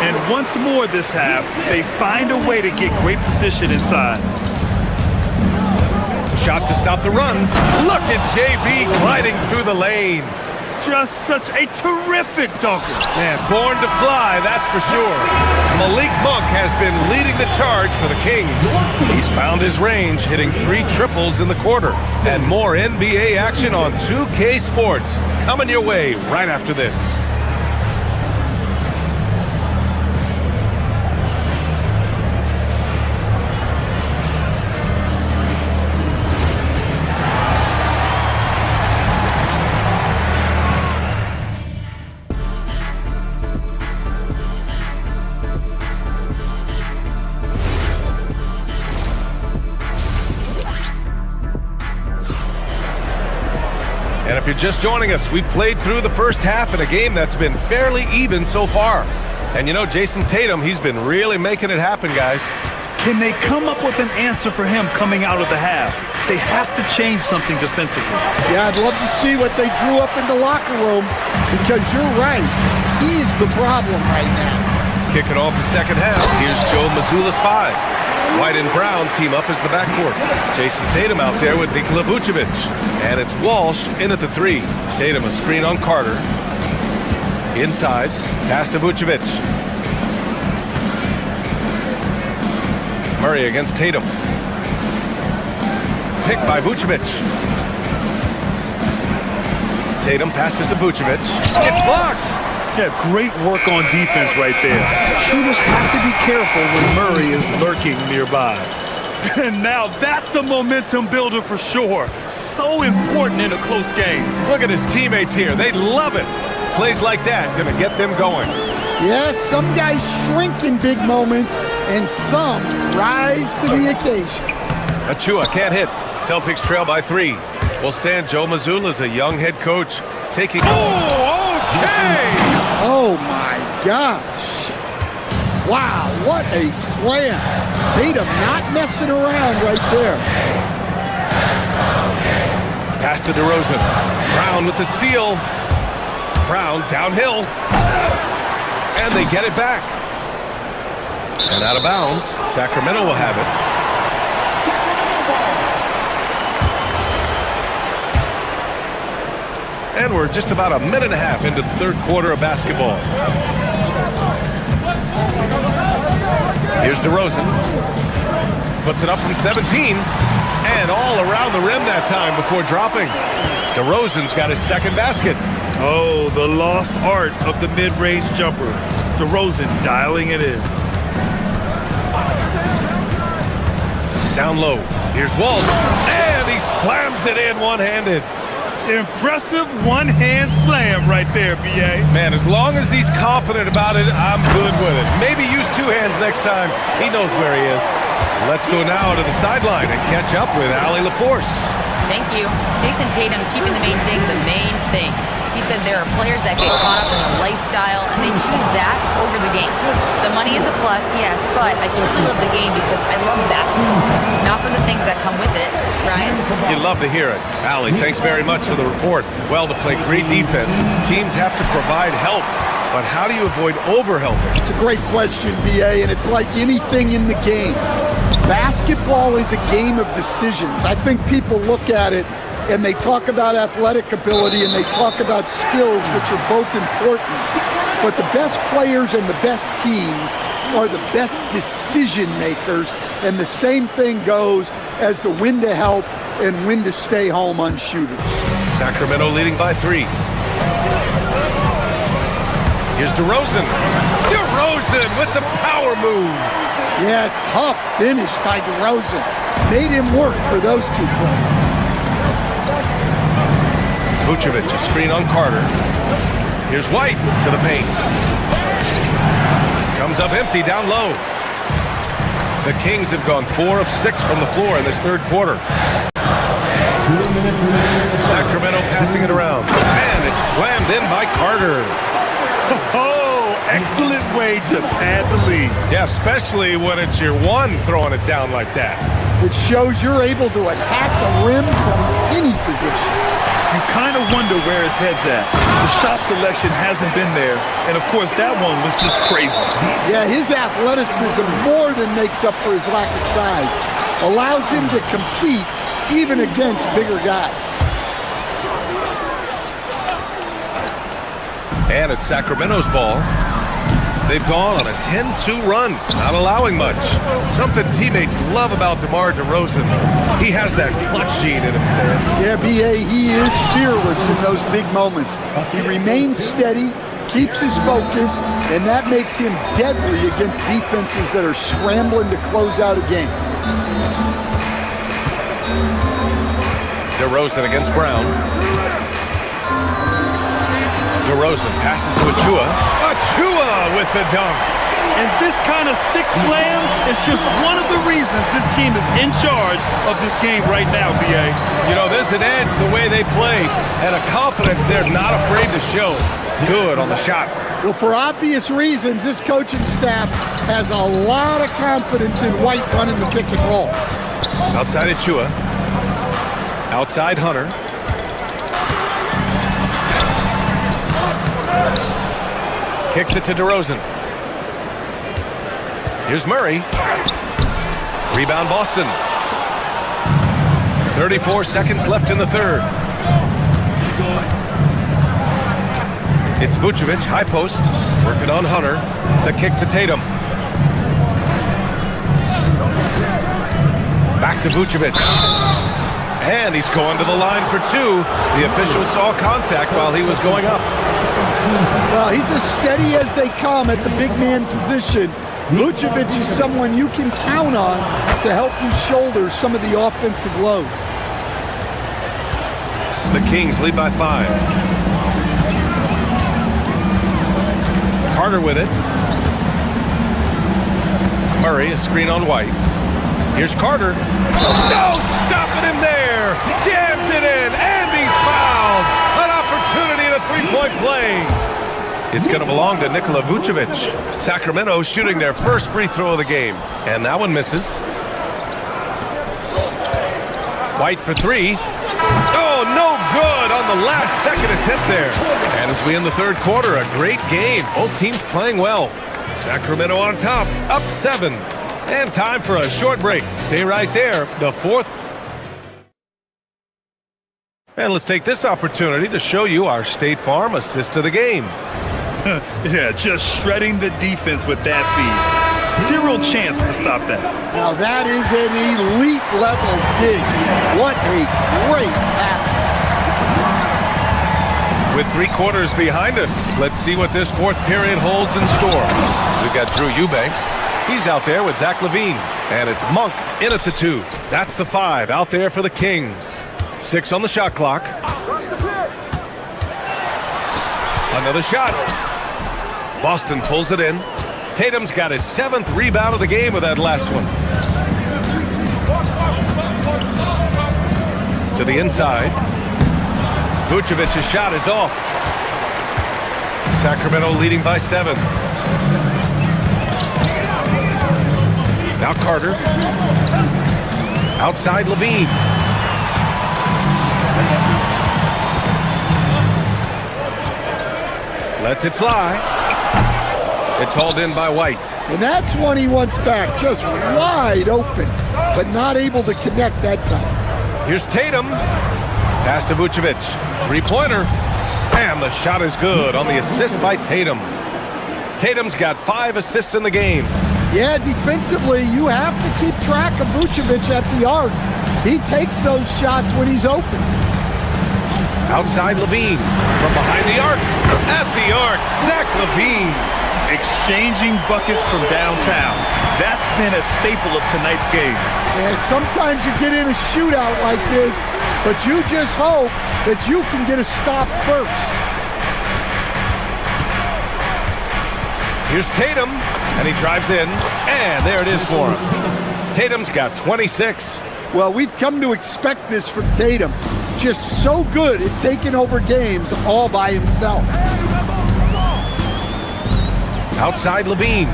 And once more this half, they find a way to get great position inside. Shot to stop the run. Look at JB gliding through the lane. Just such a terrific dunker. Man, born to fly, that's for sure. Malik Monk has been leading the charge for the Kings. He's found his range, hitting 3 triples in the quarter. And more NBA action on 2K Sports. Coming your way right after this. And if you're just joining us, we've played through the first half in a game that's been fairly even so far. And you know, Jason Tatum, he's been really making it happen, guys. Can they come up with an answer for him coming out of the half? They have to change something defensively. Yeah, I'd love to see what they drew up in the locker room, because you're right. He's the problem right now. Kicking off the second half, here's Joe Mazzulla's 5. White and Brown team up as the backcourt. Jason Tatum out there with Nikola Vucevic. And it's Walsh in at the 3. Tatum a screen on Carter. Inside, pass to Vucevic. Murray against Tatum. Pick by Vucevic. Tatum passes to Vucevic. It's blocked! Yeah, great work on defense right there. Shooters have to be careful when Murray is lurking nearby. And now that's a momentum builder for sure. So important in a close game. Look at his teammates here. They love it. Plays like that gonna get them going. Yes, some guys shrink in big moments, and some rise to the occasion. Achua can't hit. Celtics trail by 3. Will stand Joe Mazzulla's a young head coach taking... Oh, okay! Oh, my gosh. Wow, what a slam. Tatum not messing around right there. Pass to DeRozan. Brown with the steal. Brown downhill. And they get it back. And out of bounds. Sacramento will have it. And we're just about a minute and a half into the third quarter of basketball. Here's DeRozan. Puts it up from 17. And all around the rim that time before dropping. DeRozan's got his second basket. Oh, the lost art of the mid-range jumper. DeRozan dialing it in. Down low. Here's Walsh. And he slams it in one-handed. Impressive one-hand slam right there, B.A. Man, as long as he's confident about it, I'm good with it. Maybe use 2 hands next time. He knows where he is. Let's go now to the sideline and catch up with Allie LaForce. Thank you. Jason Tatum keeping the main thing. He said there are players that get caught up in the lifestyle, and they choose that over the game. The money is a plus, yes, but I truly love the game because I love basketball, not for the things that come with it. Ryan? You love to hear it. Allie, thanks very much for the report. Well, to play great defense, teams have to provide help. But how do you avoid overhelping? It's a great question, B.A., and it's like anything in the game. Basketball is a game of decisions. I think people look at it and they talk about athletic ability and they talk about skills, which are both important. But the best players and the best teams are the best decision makers, and the same thing goes as the when to help and when to stay home on shooters. Sacramento leading by 3. Here's DeRozan. DeRozan with the power move. Yeah, tough finish by DeRozan. Made him work for those 2 plays. Vucevic, a screen on Carter. Here's White to the paint. Comes up empty down low. The Kings have gone 4 of 6 from the floor in this third quarter. Sacramento passing it around. And it's slammed in by Carter. Oh, excellent way to pad the lead. Yeah, especially when it's your one throwing it down like that. It shows you're able to attack the rim from any position. You kind of wonder where his head's at. The shot selection hasn't been there, and of course that one was just crazy. Yeah, his athleticism more than makes up for his lack of size. Allows him to compete even against bigger guys. And it's Sacramento's ball. They've gone on a 10-2 run, not allowing much. Something teammates love about DeMar DeRozan. He has that clutch gene in him, Stan. Yeah, B.A., he is fearless in those big moments. He remains steady, keeps his focus, and that makes him deadly against defenses that are scrambling to close out a game. DeRozan against Brown. DeRozan passes to Achua. Achua with the dunk. And this kind of sick slam is just one of the reasons this team is in charge of this game right now, B.A. You know, there's an edge the way they play and a confidence they're not afraid to show. Good on the shot. Well, for obvious reasons, this coaching staff has a lot of confidence in White running the pick and roll. Outside Achua. Outside Hunter. Kicks it to DeRozan. Here's Murray. Rebound Boston. 34 seconds left in the third. It's Vucevic, high post, working on Hunter. The kick to Tatum. Back to Vucevic. And he's going to the line for 2. The official saw contact while he was going up. Well, he's as steady as they come at the big man position. Vucevic is someone you can count on to help you shoulder some of the offensive load. The Kings lead by 5. Carter with it. Murray, a screen on White. Here's Carter. No, stopping him there. Jams it in, and he's fouled. An opportunity at a three-point play. It's going to belong to Nikola Vucevic. Sacramento shooting their first free throw of the game. And that one misses. White for 3. Oh, no good on the last second attempt there. And as we end the third quarter, a great game. Both teams playing well. Sacramento on top, up 7. And time for a short break. Stay right there. The fourth. And let's take this opportunity to show you our State Farm assist of the game. Yeah, just shredding the defense with that feed. Zero chance to stop that. Now that is an elite level dig. What a great pass. With 3 quarters behind us, let's see what this fourth period holds in store. We've got Drew Eubanks. He's out there with Zach LaVine. And it's Monk in at the 2. That's the 5 out there for the Kings. 6 on the shot clock. Another shot. Boston pulls it in. Tatum's got his 7th rebound of the game with that last one. To the inside. Vucevic's shot is off. Sacramento leading by 7. Now Carter. Outside LaVine. Lets it fly. It's hauled in by White. And that's one he wants back, just wide open, but not able to connect that time. Here's Tatum. Pass to Vucevic. Three-pointer. And the shot is good on the assist by Tatum. Tatum's got 5 assists in the game. Yeah, defensively, you have to keep track of Vucevic at the arc. He takes those shots when he's open. Outside Levine. From behind the arc. At the arc, Zach Levine. Exchanging buckets from downtown. That's been a staple of tonight's game. And sometimes you get in a shootout like this, but you just hope that you can get a stop first. Here's Tatum, and he drives in, and there it is for him. Tatum's got 26. Well, we've come to expect this from Tatum. Just so good at taking over games all by himself. Outside Levine.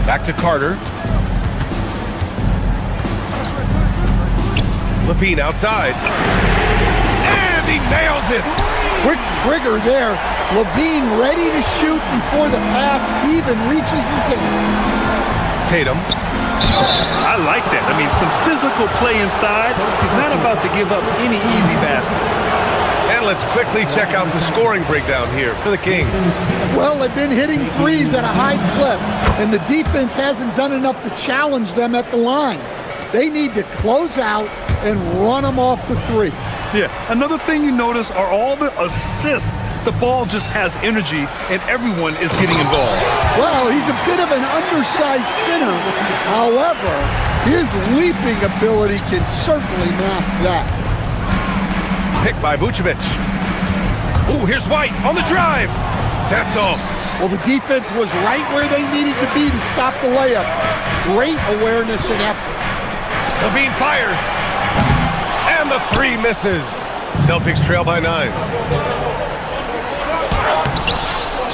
Back to Carter. Levine outside. And he nails it. Quick trigger there. Levine ready to shoot before the pass even reaches his hand. Tatum. I like that. I mean, some physical play inside. He's not about to give up any easy baskets. And let's quickly check out the scoring breakdown here for the Kings. Well, they've been hitting threes at a high clip, and the defense hasn't done enough to challenge them at the line. They need to close out and run them off the three. Yeah, another thing you notice are all the assists. The ball just has energy, and everyone is getting involved. Well, he's a bit of an undersized center. However, his leaping ability can certainly mask that. Pick by Vucevic. Ooh, here's White on the drive. That's off. Well, the defense was right where they needed to be to stop the layup. Great awareness and effort. Levine fires. And the three misses. Celtics trail by 9.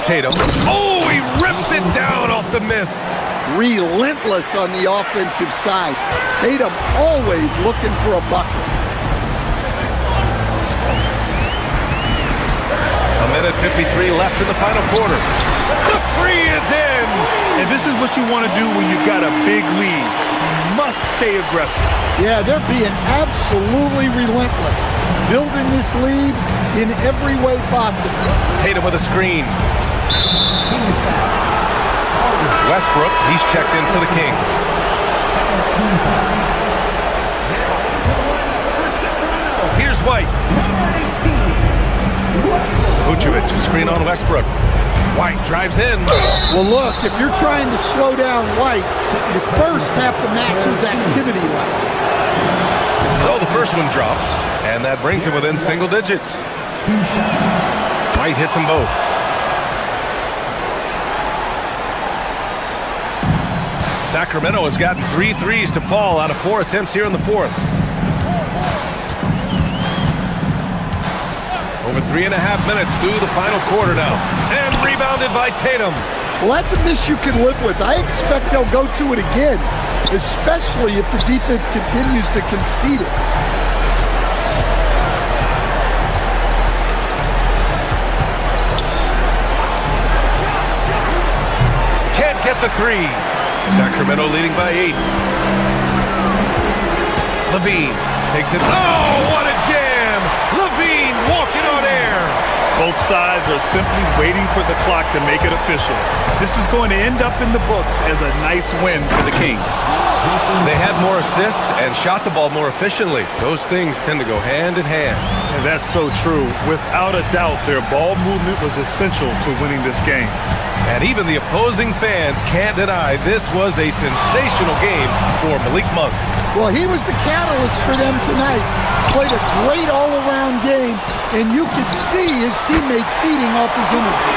Tatum. Oh, he rips it down off the miss. Relentless on the offensive side. Tatum always looking for a bucket. A minute 53 left in the final quarter. The three is in. And this is what you want to do when you've got a big lead. You must stay aggressive. Yeah, they're being absolutely relentless. Building this lead in every way possible. Tatum with a screen. Westbrook, he's checked in for the Kings. Here's White. Vucevic, screen on Westbrook. White drives in. Well, look, if you're trying to slow down White, you first have to match his activity level. So the first one drops, and that brings him within single digits. White hits them both. Sacramento has gotten 3 threes to fall out of 4 attempts here in the fourth. Over 3.5 minutes through the final quarter now. And rebounded by Tatum. Well, that's a miss you can live with. I expect they'll go to it again, especially if the defense continues to concede it. Can't get the three. Sacramento leading by 8. Levine takes it. Oh, what a jam! Levine walking on air. Both sides are simply waiting for the clock to make it official. This is going to end up in the books as a nice win for the Kings. They had more assists and shot the ball more efficiently. Those things tend to go hand in hand. And that's so true. Without a doubt, their ball movement was essential to winning this game. And even the opposing fans can't deny this was a sensational game for Malik Monk. Well, he was the catalyst for them tonight. Played a great all-around game, and you could see his teammates feeding off his energy.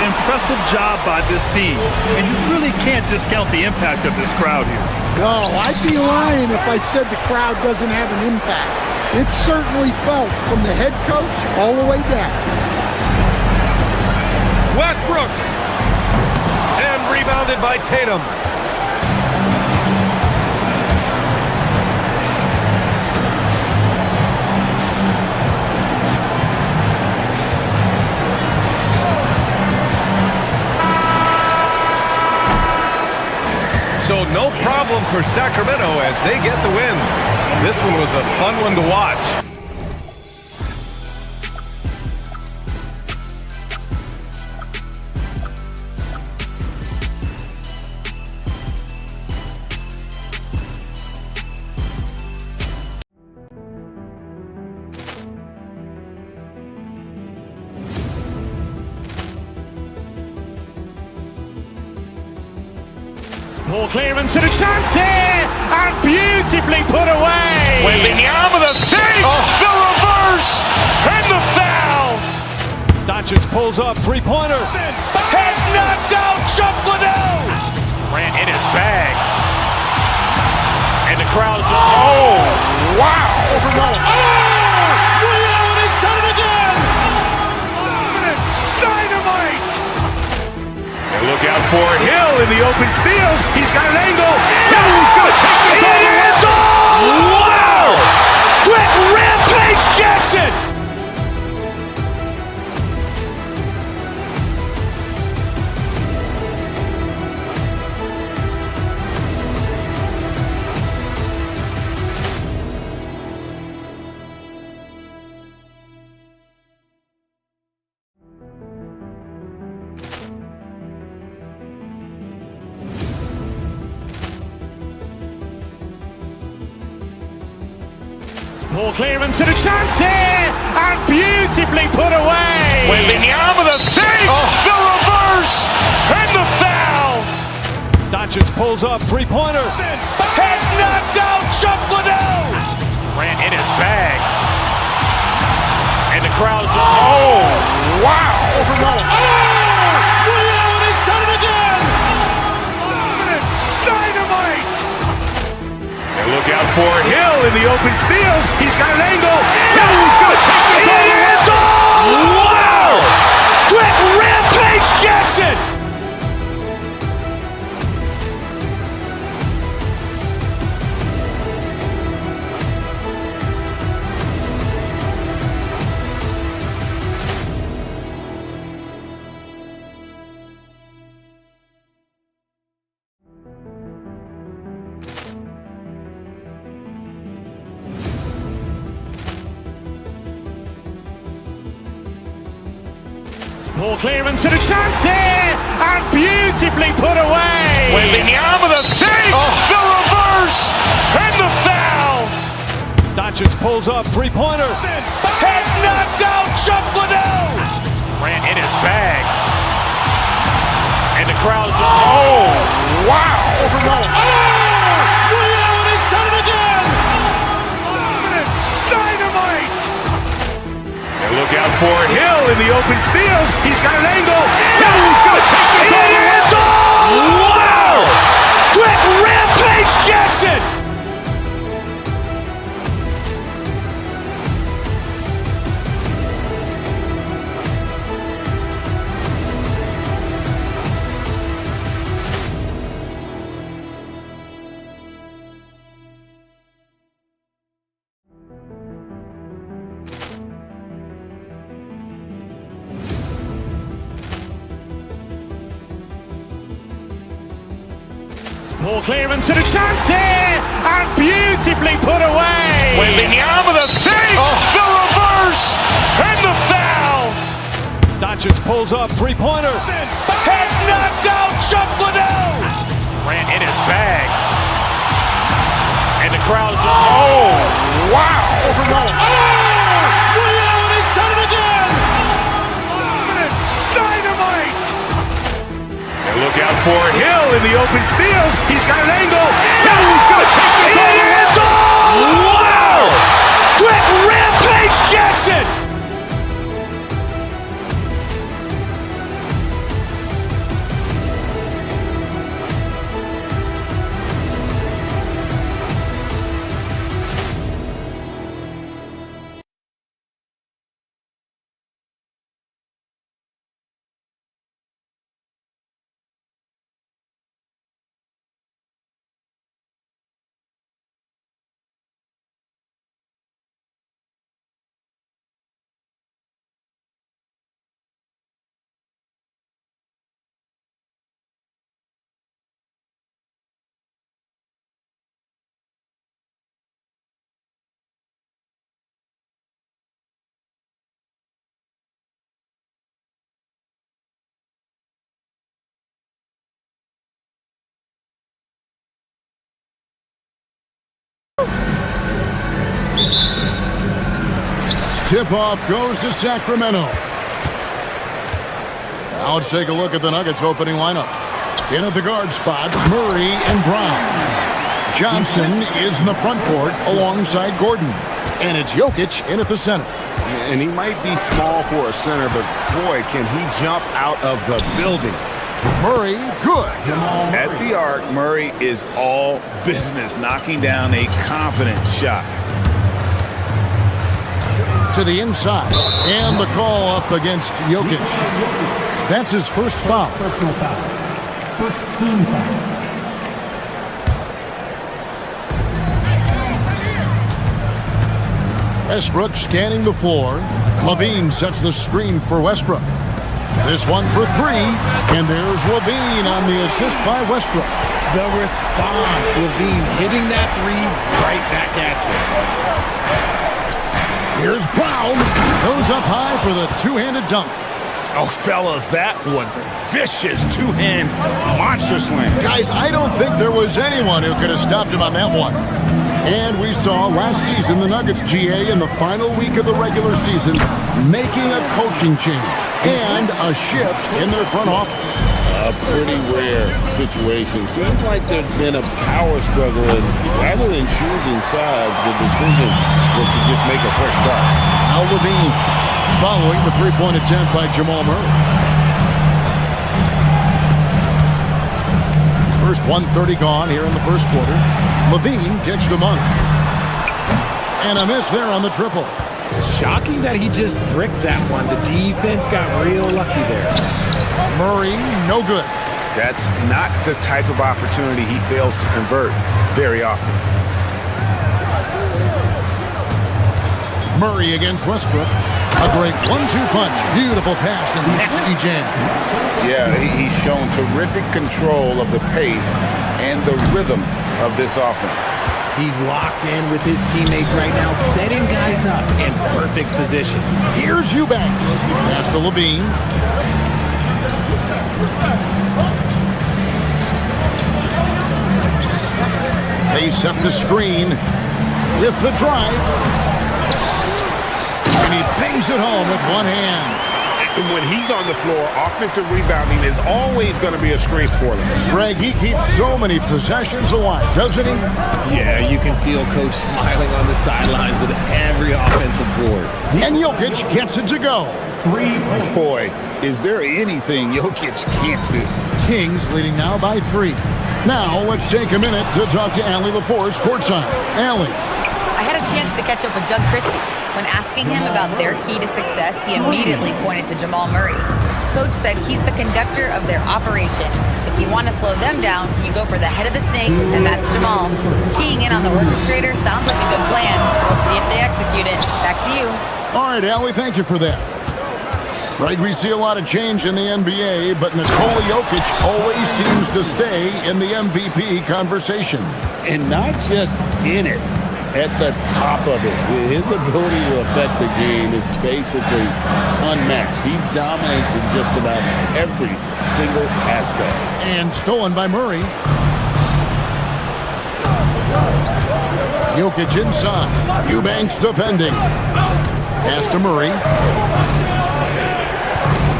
Impressive job by this team, and you really can't discount the impact of this crowd here. No, I'd be lying if I said the crowd doesn't have an impact. It's certainly felt from the head coach all the way down. Westbrook! And rebounded by Tatum. for Sacramento as they get the win. This one was a fun one to watch. Ball clearance and a chance here, and beautifully put away. Wembanyama the save, the reverse, and the foul. Doncic pulls up, three-pointer. Has knocked out Chuck Liddell. Grant in his bag. And the crowd's, oh, wow. Ray Allen has done it again. Dynamite. And look out for Hill in the open field. He's got an angle. He's going to take this all the way. Wow. Quick rampage Jackson. Ball clearance and a chance here, and beautifully put away. Wembanyama the save, the reverse, and the foul. Doncic pulls up, three-pointer. Has knocked out Chuck Liddell. Grant in his bag. And the crowd's, oh, wow. Ray Allen has done it again. Dynamite. And look out for Hill in the open field. He's got an angle. He's going to take this all the way. Wow. Quick rampage Jackson. Ball clearance and a chance here, and beautifully put away. Wembanyama the save, the reverse, and the foul. Doncic pulls up, three-pointer. Has knocked out Chuck Liddell. Grant in his bag. And the crowd's, oh, wow. Ray Allen has done it again. Dynamite. And look out for Hill in the open field. He's got an angle. He's going to take this all the way. Wow. Quick rampage Jackson. Ball clearance and a chance here, and beautifully put away. Wembanyama the save, the reverse, and the foul. Doncic pulls up, three-pointer. Has knocked out Chuck Liddell. Grant in his bag. And the crowd's, oh, wow. Ray Allen has done it again. Dynamite. And look out for Hill in the open field. He's got an angle. He's going to take this all the way. Wow. Quick rampage Jackson. Tip-off goes to Sacramento. Now let's take a look at the Nuggets opening lineup. In at the guard spots, Murray and Brown. Johnson is in the front court alongside Gordon. And it's Jokic in at the center. And he might be small for a center, but boy, can he jump out of the building. Murray, good. At the arc, Murray is all business, knocking down a confident shot. To the inside, and the call up against Jokic. That's his first foul. Personal foul. First team foul. Westbrook scanning the floor. Levine sets the screen for Westbrook. This one for three, and there's Levine on the assist by Westbrook. The response, Levine hitting that three right back at you. Here's Brown, goes up high for the two-handed dunk. Oh, fellas, that was a vicious two-hand monster slam. Guys, I don't think there was anyone who could have stopped him on that one. And we saw last season the Nuggets GA in the final week of the regular season making a coaching change and a shift in their front office. A pretty rare situation. Seems like there'd been a power struggle, and rather than choosing sides, the decision was to just make a fresh start. Now Levine following the three-point attempt by Jamal Murray. First 1:30 gone here in the first quarter. Levine kicks to Monk. And a miss there on the triple. Shocking that he just bricked that one. The defense got real lucky there. Murray, no good. That's not the type of opportunity he fails to convert very often. Murray against Westbrook. A great 1-2 punch. Beautiful pass and NextGen. Yeah, he's shown terrific control of the pace and the rhythm of this offense. He's locked in with his teammates right now, setting guys up in perfect position. Here's Eubanks. Pass to Levine. They set the screen with the drive. And he bangs it home with one hand. And when he's on the floor, offensive rebounding is always going to be a strength for them. Greg, he keeps so many possessions alive, doesn't he? Yeah, you can feel Coach smiling on the sidelines with every offensive board. And Jokic gets it to go. Boy, is there anything Jokic can't do? Kings leading now by 3. Now let's take a minute to talk to Allie LaForce courtside. Allie. I had a chance to catch up with Doug Christie. When asking him about their key to success, he immediately pointed to Jamal Murray. Coach said he's the conductor of their operation. If you want to slow them down, you go for the head of the snake, and that's Jamal. Keying in on the orchestrator sounds like a good plan. We'll see if they execute it. Back to you. All right, Allie, thank you for that. Right, we see a lot of change in the NBA, but Nikola Jokic always seems to stay in the MVP conversation. And not just in it, at the top of it. His ability to affect the game is basically unmatched. He dominates in just about every single aspect. And stolen by Murray. Jokic inside. Eubanks defending. Pass to Murray.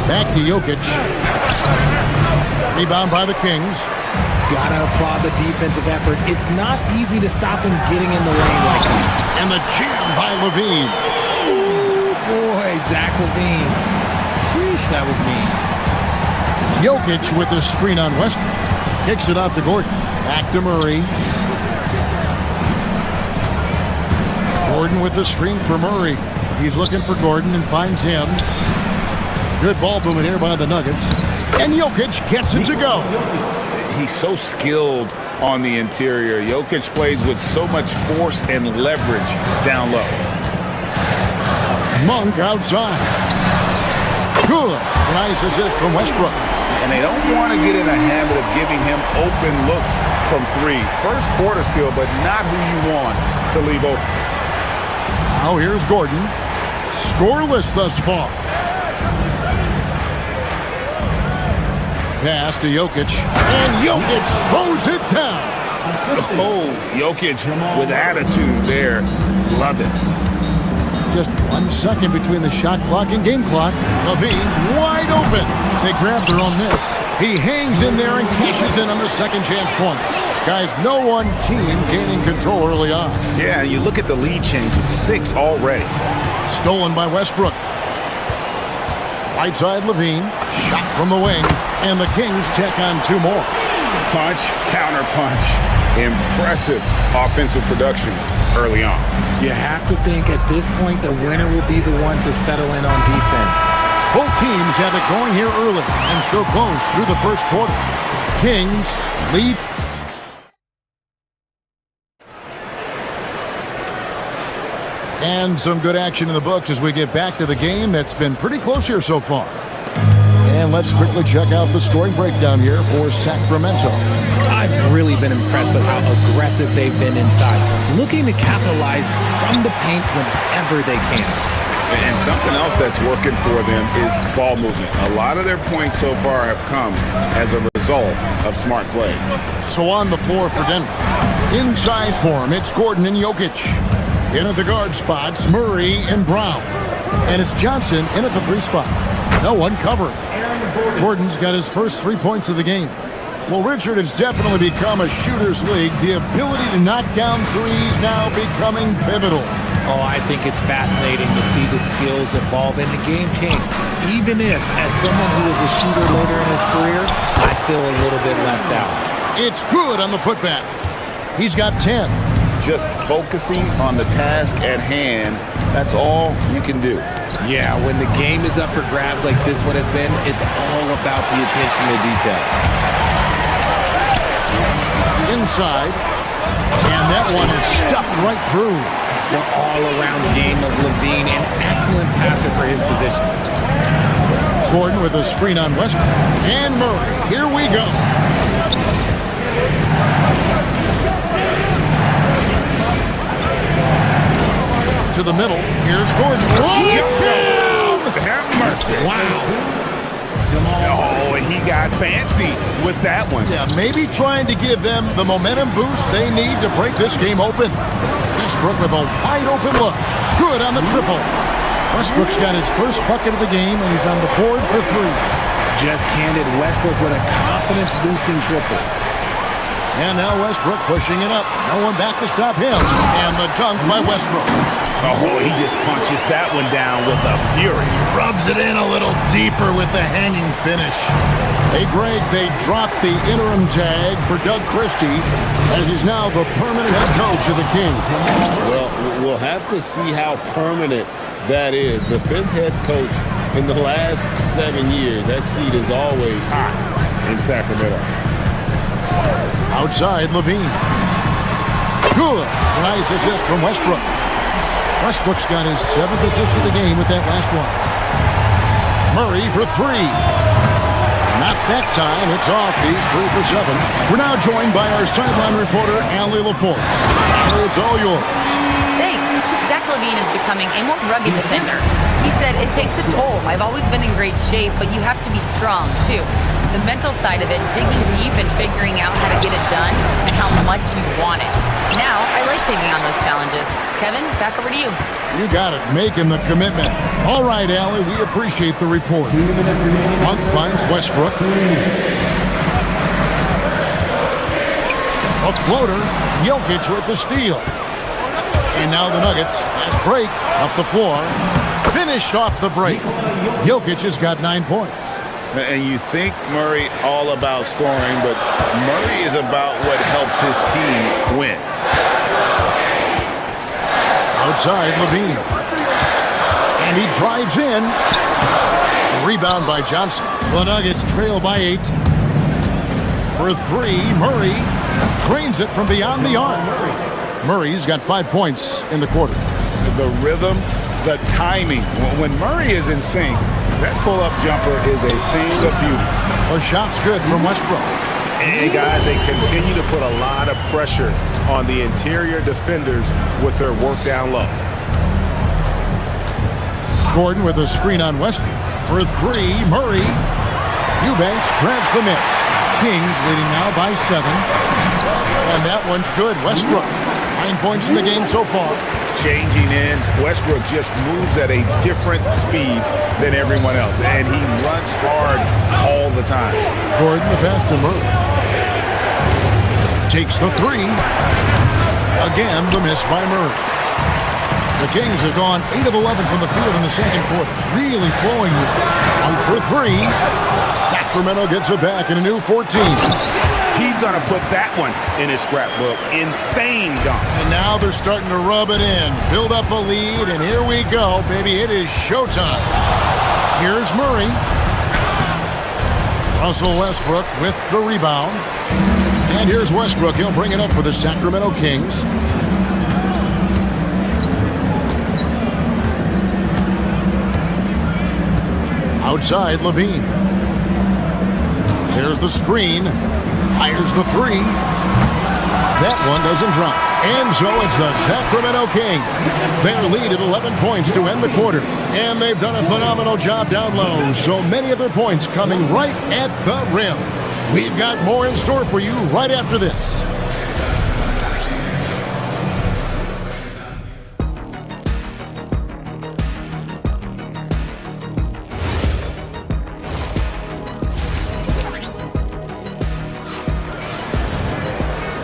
Back to Jokic. Rebound by the Kings. Gotta applaud the defensive effort. It's not easy to stop him getting in the lane like that. And the jam by Levine. Ooh, boy, Zach Levine. Sheesh, that was mean. Jokic with the screen on Westbrook. Kicks it out to Gordon. Back to Murray. Gordon with the screen for Murray. He's looking for Gordon and finds him. Good ball movement here by the Nuggets. And Jokic gets it to go. He's so skilled on the interior. Jokic plays with so much force and leverage down low. Monk outside. Good. Nice assist from Westbrook. And they don't want to get in a habit of giving him open looks from 3. First quarter still, but not who you want to leave open. Now here's Gordon. Scoreless thus far. Pass to Jokic. And Jokic throws it down. Oh, Jokic with attitude there. Love it. just 1 second between the shot clock and game clock. Levine wide open. They grab their own miss. He hangs in there and cashes in on the second chance points. Guys, no one team gaining control early on. Yeah, you look at the lead change. It's 6 already. Stolen by Westbrook. Right side Levine. Shot from the wing. And the Kings tack on 2 more. Punch, counter punch. Impressive offensive production early on. You have to think at this point the winner will be the one to settle in on defense. Both teams have it going here early and still close through the first quarter. Kings lead. And some good action in the books as we get back to the game that's been pretty close here so far. And let's quickly check out the scoring breakdown here for Sacramento. I've really been impressed with how aggressive they've been inside, looking to capitalize from the paint whenever they can. And something else that's working for them is ball movement. A lot of their points so far have come as a result of smart plays. So on the floor for Denver. Inside for him, it's Gordon and Jokic. In at the guard spots, Murray and Brown. And it's Johnson in at the 3 spot. No one covering. Gordon's got his first 3 points of the game. Well, Richard, it's definitely become a shooter's league. The ability to knock down threes now becoming pivotal. Oh, I think it's fascinating to see the skills evolve and the game change. Even if, as someone who was a shooter later in his career, I feel a little bit left out. It's good on the putback. He's got 10. Just focusing on the task at hand, that's all you can do. Yeah, when the game is up for grabs like this one has been, it's all about the attention to detail. Inside, and that one is stuffed right through. The all-around game of Levine, an excellent passer for his position. Gordon with a screen on Westbrook. And Murray, here we go. To the middle, here's Gordon. Have mercy. Wow. Oh, and he got fancy with that one. Yeah, maybe trying to give them the momentum boost they need to break this game open. Westbrook with a wide open look. Good on the triple. Westbrook's got his first bucket of the game, and he's on the board for 3. Just handed Westbrook with a confidence-boosting triple. And now Westbrook pushing it up. No one back to stop him. And the dunk by Westbrook. Oh, he just punches that one down with a fury. Rubs it in a little deeper with the hanging finish. Hey, Greg, they dropped the interim tag for Doug Christie as he's now the permanent head coach of the Kings. Well, we'll have to see how permanent that is. The 5th head coach in the last 7 years. That seat is always hot in Sacramento. Outside, Levine. Good. Nice assist from Westbrook. Westbrook's got his 7th assist of the game with that last one. Murray for 3. Not that time. It's off. He's 3 for 7. We're now joined by our sideline reporter, Allie LaForce. It's all yours. Thanks. Zach LaVine is becoming a more rugged defender. He said, it takes a toll. I've always been in great shape, but you have to be strong, too. The mental side of it, digging deep and figuring out how to get it done and how much you want it. Now, I like taking on those challenges. Kevin, back over to you. You got it. Making the commitment. All right, Allie, we appreciate the report. Monk finds Westbrook. A floater. Jokic with the steal. And now the Nuggets. Fast break. Up the floor. Finished off the break. Jokic has got 9 points. And you think Murray all about scoring, but Murray is about what helps his team win. Outside, Levine. And he drives in. Rebound by Johnson. The Nuggets trail by 8. For 3, Murray drains it from beyond the arc. Murray's got 5 points in the quarter. The rhythm, the timing. When Murray is in sync, that pull-up jumper is a thing of beauty. The shot's good from Westbrook. And guys, they continue to put a lot of pressure on the interior defenders with their work down low. Gordon with a screen on Westbrook. For 3, Murray. Eubanks grabs the miss. Kings leading now by 7. And that one's good. Westbrook. 9 points in the game so far. Changing ends, Westbrook just moves at a different speed than everyone else, and he runs hard all the time. Gordon, the pass to Murray. Takes the three. Again, the miss by Murray. The Kings have gone 8 of 11 from the field in the second quarter. Really flowing here. 1 for 3. Sacramento gets it back in a new 14. He's going to put that one in his scrapbook. Insane dunk. And now they're starting to rub it in. Build up a lead, and here we go, baby. It is showtime. Here's Murray. Russell Westbrook with the rebound. And here's Westbrook. He'll bring it up for the Sacramento Kings. Outside, Levine. There's the screen. Fires the three. That one doesn't drop. And so it's the Sacramento Kings. Their lead at 11 points to end the quarter. And they've done a phenomenal job down low. So many of their points coming right at the rim. We've got more in store for you right after this.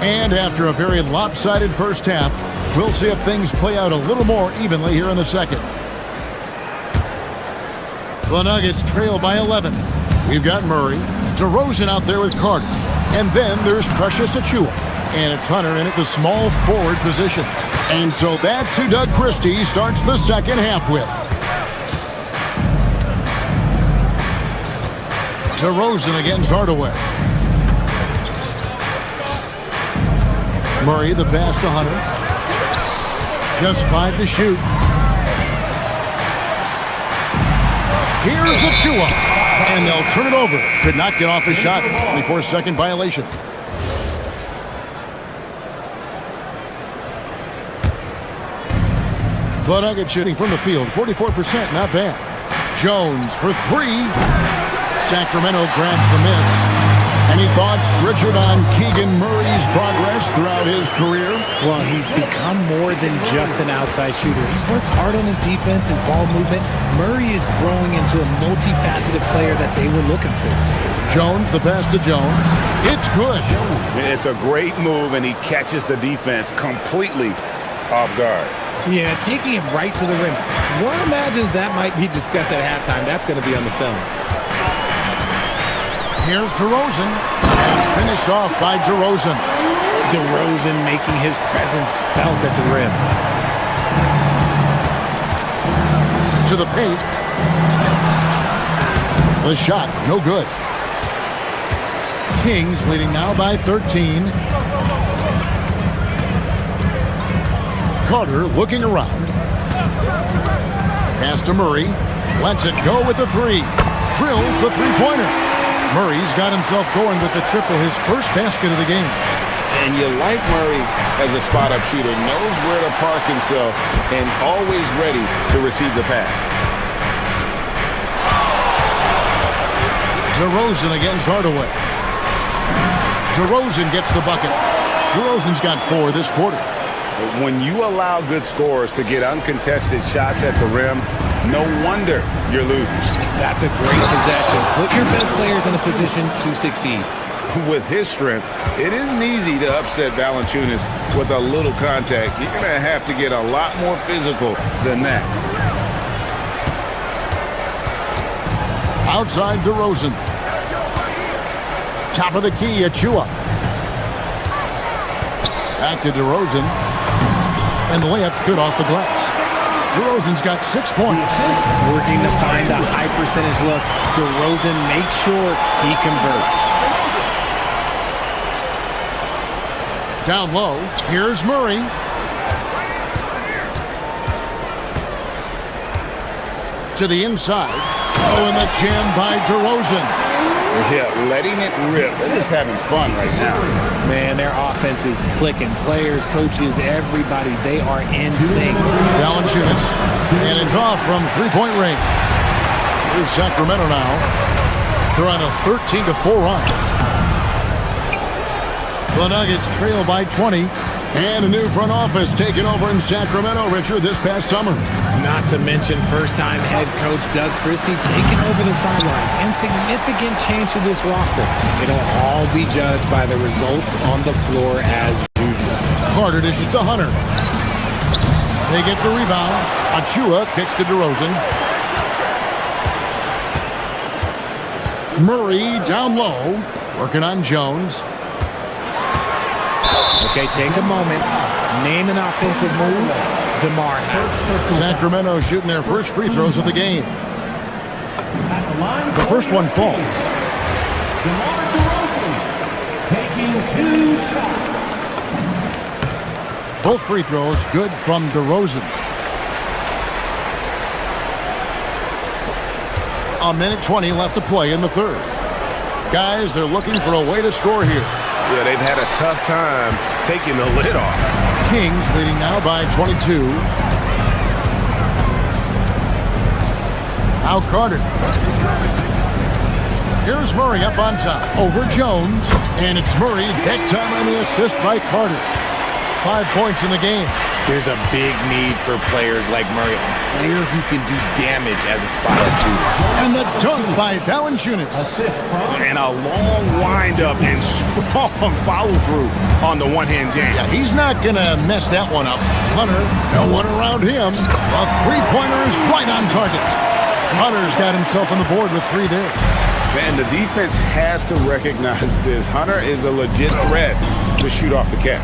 And after a very lopsided first half, we'll see if things play out a little more evenly here in the second. The Nuggets trail by 11. We've got Murray, DeRozan out there with Carter. And then there's Precious Achiuwa. And it's Hunter in at the small forward position. And so that's who Doug Christie starts the second half with. DeRozan against Hardaway. Murray, the pass to Hunter. Just 5 to shoot. Here's Achiuwa. And they'll turn it over. Could not get off his shot. 24-second violation. The Nuggets shooting from the field. 44%, not bad. Jones for 3. Sacramento grabs the miss. Any thoughts, Richard, on Keegan Murray's progress throughout his career? Well, he's become more than just an outside shooter. He's worked hard on his defense, his ball movement. Murray is growing into a multifaceted player that they were looking for. Jones, the pass to Jones. It's good. It's a great move, and he catches the defense completely off guard. Yeah, taking it right to the rim. One imagines that might be discussed at halftime. That's going to be on the film. Here's DeRozan, and finished off by DeRozan. DeRozan making his presence felt at the rim. To the paint. The shot, no good. Kings leading now by 13. Carter looking around. Pass to Murray. Lets it go with the three. Drills the three-pointer. Murray's got himself going with the triple, his first basket of the game. And you like Murray as a spot-up shooter, knows where to park himself, and always ready to receive the pass. DeRozan against Hardaway. DeRozan gets the bucket. DeRozan's got 4 this quarter. When you allow good scorers to get uncontested shots at the rim, no wonder you're losing. That's a great possession. Put your best players in a position to succeed. With his strength, it isn't easy to upset Valanciunas with a little contact. You're going to have to get a lot more physical than that. Outside DeRozan. Top of the key, Achiuwa. Back to DeRozan. And the layup's good off the glass. DeRozan's got 6 points. Working to find a high percentage look. DeRozan makes sure he converts. Down low, here's Murray. To the inside. Oh, and the jam by DeRozan. Yeah, letting it rip. They're just having fun right now. Man, their offense is clicking. Players, coaches, everybody, they are in sync. Valanciunas. And it's off from three-point range. Here's Sacramento now. They're on a 13-4 run. The Nuggets trail by 20. And a new front office taken over in Sacramento, Richard, this past summer. Not to mention first-time head coach Doug Christie taking over the sidelines and significant change to this roster. It'll all be judged by the results on the floor as usual. Carter dishes to Hunter. They get the rebound. Achua kicks to DeRozan. Murray down low, working on Jones. Okay, take a moment. Name an offensive move. DeMar has. Sacramento shooting their first free throws of the game. The first one falls. DeMar DeRozan taking 2 shots. Both free throws good from DeRozan. A minute 20 left to play in the third. Guys, they're looking for a way to score here. Yeah, they've had a tough time taking the lid off. Kings leading now by 22. Now Carter. Here's Murray up on top. Over Jones. And it's Murray. That time on the assist by Carter. 5 points in the game. There's a big need for players like Murray, a player who can do damage as a spot-up shooter. And the dunk by Valanciunas. And a long windup and strong follow-through on the one-hand jam. Yeah, he's not going to mess that one up. Hunter, no one around him. A three-pointer is right on target. Hunter's got himself on the board with 3 there. Man, the defense has to recognize this. Hunter is a legit threat to shoot off the catch.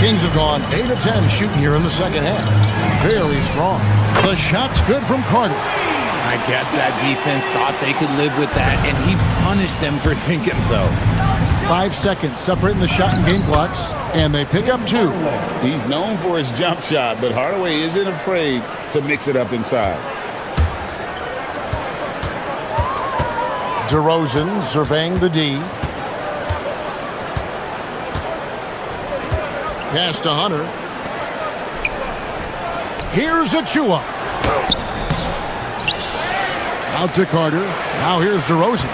Kings have gone 8 of 10 shooting here in the second half. Very strong. The shot's good from Carter. I guess that defense thought they could live with that, and he punished them for thinking so. 5 seconds separating the shot and game clocks, and they pick up 2. He's known for his jump shot, but Hardaway isn't afraid to mix it up inside. DeRozan surveying the D. Pass to Hunter. Here's Achua. Out to Carter. Now here's DeRozan.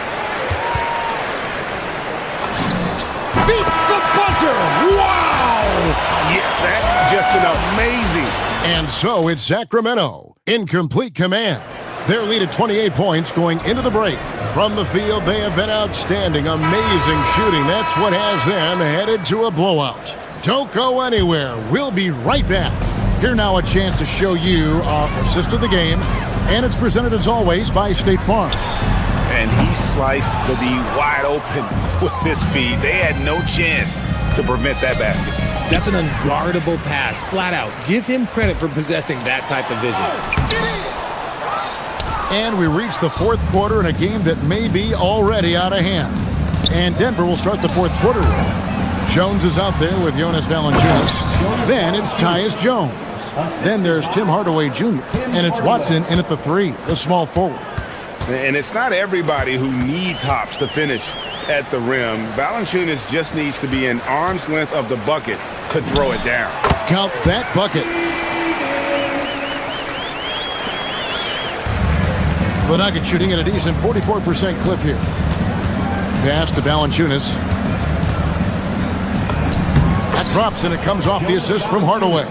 Beats the buzzer! Wow! Yeah, that's just an amazing. And so it's Sacramento in complete command. Their lead at 28 points going into the break. From the field, they have been outstanding. Amazing shooting. That's what has them headed to a blowout. Don't go anywhere. We'll be right back. Here now a chance to show you our assist of the game. And it's presented as always by State Farm. And he sliced the D wide open with his feed. They had no chance to prevent that basket. That's an unguardable pass, flat out. Give him credit for possessing that type of vision. And we reach the fourth quarter in a game that may be already out of hand. And Denver will start the fourth quarter with. Jones is out there with Jonas Valanciunas. Then it's Tyus Jones. Then there's Tim Hardaway Jr. And it's Watson in at the 3, the small forward. And it's not everybody who needs hops to finish at the rim. Valanciunas just needs to be an arm's length of the bucket to throw it down. Count that bucket. The Nuggets shooting at a decent 44% clip here. Pass to Valanciunas. That drops and it comes off the assist from Hardaway.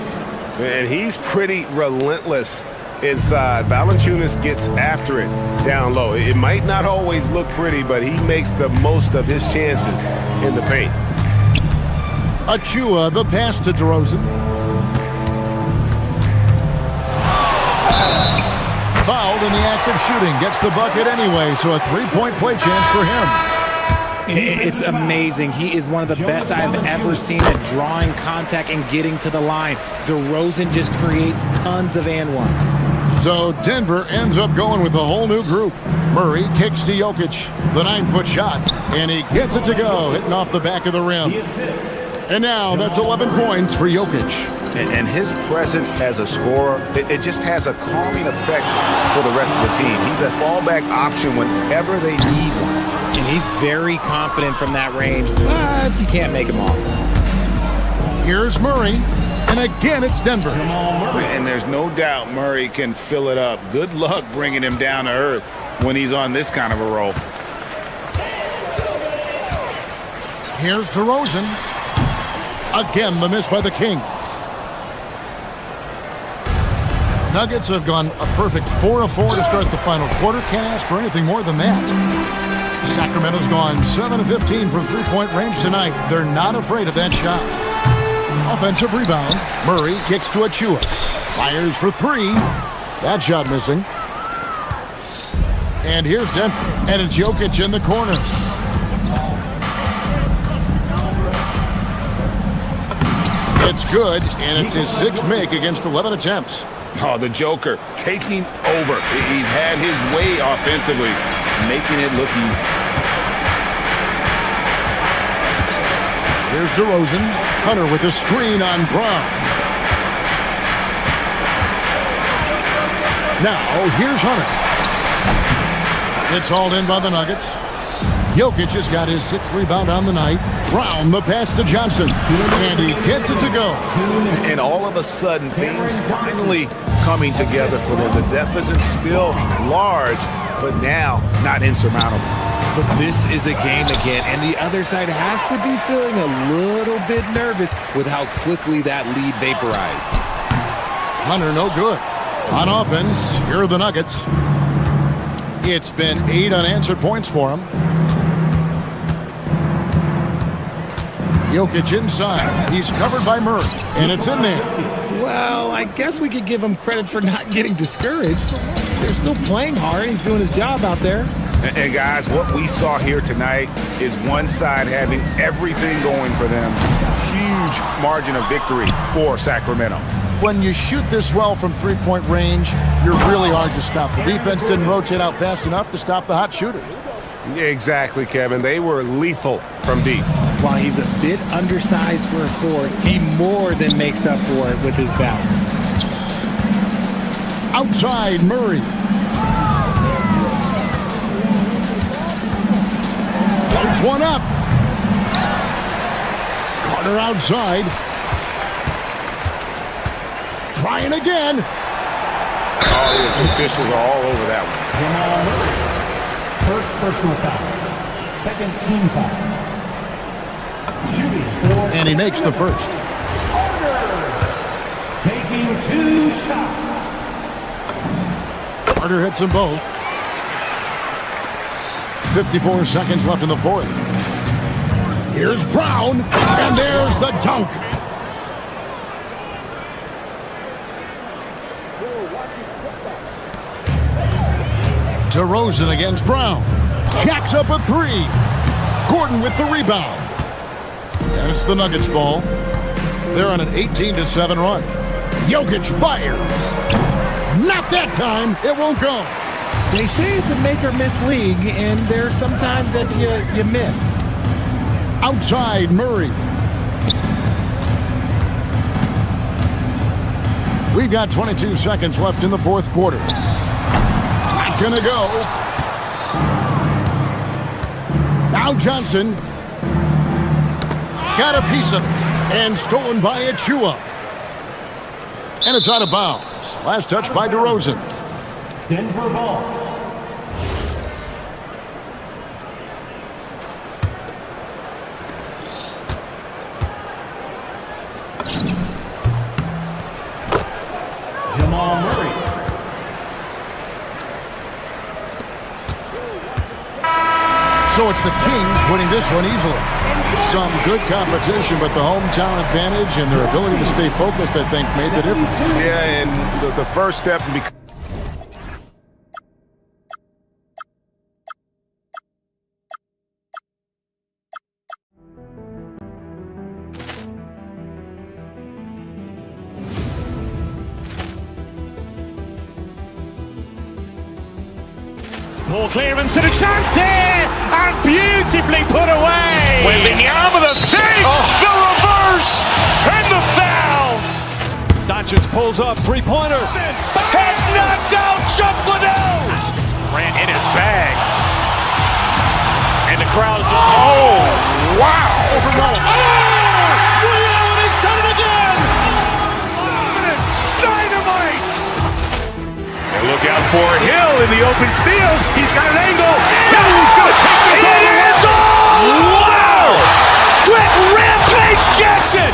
And he's pretty relentless inside. Valanciunas gets after it down low. It might not always look pretty, but he makes the most of his chances in the paint. Achua, the pass to DeRozan. Fouled in the act of shooting. Gets the bucket anyway, so a three-point play chance for him. It's amazing. He is one of the best I've ever seen at drawing contact and getting to the line. DeRozan just creates tons of and ones. So Denver ends up going with a whole new group. Murray kicks to Jokic, the 9-foot shot, and he gets it to go, hitting off the back of the rim. And now that's 11 points for Jokic. And his presence as a scorer, it just has a calming effect for the rest of the team. He's a fallback option whenever they need one. And he's very confident from that range, but you can't make him all. Here's Murray, and again it's Denver. And there's no doubt Murray can fill it up. Good luck bringing him down to earth when he's on this kind of a roll. Here's DeRozan. Again, the miss by the Kings. Nuggets have gone a perfect 4 of 4 to start the final quarter. Can't ask for anything more than that. Sacramento's gone 7 of 15 from three-point range tonight. They're not afraid of that shot. Offensive rebound. Murray kicks to Achua. Fires for three. That shot missing. And here's Denver. And it's Jokic in the corner. It's good, and it's his sixth make against 11 attempts. Oh, the Joker taking over. He's had his way offensively, making it look easy. Here's DeRozan. Hunter with a screen on Brown. Now, here's Hunter. It's hauled in by the Nuggets. Jokic has got his sixth rebound on the night. Brown, the pass to Johnson. And he gets it to go. And all of a sudden, things finally coming together for them. The deficit's still large, but now not insurmountable. But this is a game again, and the other side has to be feeling a little bit nervous with how quickly that lead vaporized. Hunter, no good. On offense, here are the Nuggets. It's been 8 unanswered points for him. Jokic inside. He's covered by Murray, and it's in there. Well, I guess we could give him credit for not getting discouraged. They're still playing hard. He's doing his job out there. And guys, what we saw here tonight is one side having everything going for them. Huge margin of victory for Sacramento. When you shoot this well from three-point range, you're really hard to stop. The defense didn't rotate out fast enough to stop the hot shooters. Exactly, Kevin. They were lethal from deep. While he's a bit undersized for a forward, he more than makes up for it with his bounce. Outside, Murray. Puts one up. Carter outside. Trying again. Oh, the officials are all over that one. First personal foul. Second team foul. And he makes the first. Taking 2 shots. Carter hits them both. 54 seconds left in the fourth. Here's Brown, and there's the dunk. DeRozan against Brown. Jacks up a three. Gordon with the rebound. And it's the Nuggets ball. They're on an 18-7 run. Jokic fires. Not that time. It won't go. They say it's a make-or-miss league, and there's sometimes that you miss. Outside, Murray. We've got 22 seconds left in the fourth quarter. Not gonna go. Now Johnson. Got a piece of it. And stolen by Achua. And it's out of bounds. Last touch by DeRozan. Denver ball. Jamal Murray. So it's the Kings winning this one easily. Some good competition, but the hometown advantage and their ability to stay focused, I think, made the difference. Yeah, and the first step in becoming Ball clearance and a chance here, and beautifully put away. Wembanyama the fake, the reverse, and the foul. Doncic pulls up, three-pointer. Has knocked out Chuck Liddell. Ran in his bag. And the crowd is... Oh, wow. Leon has done it again. Dynamite. And look out for Hill in the open field. He's got an angle. Hill's going to take this all the way. Wow. Jackson!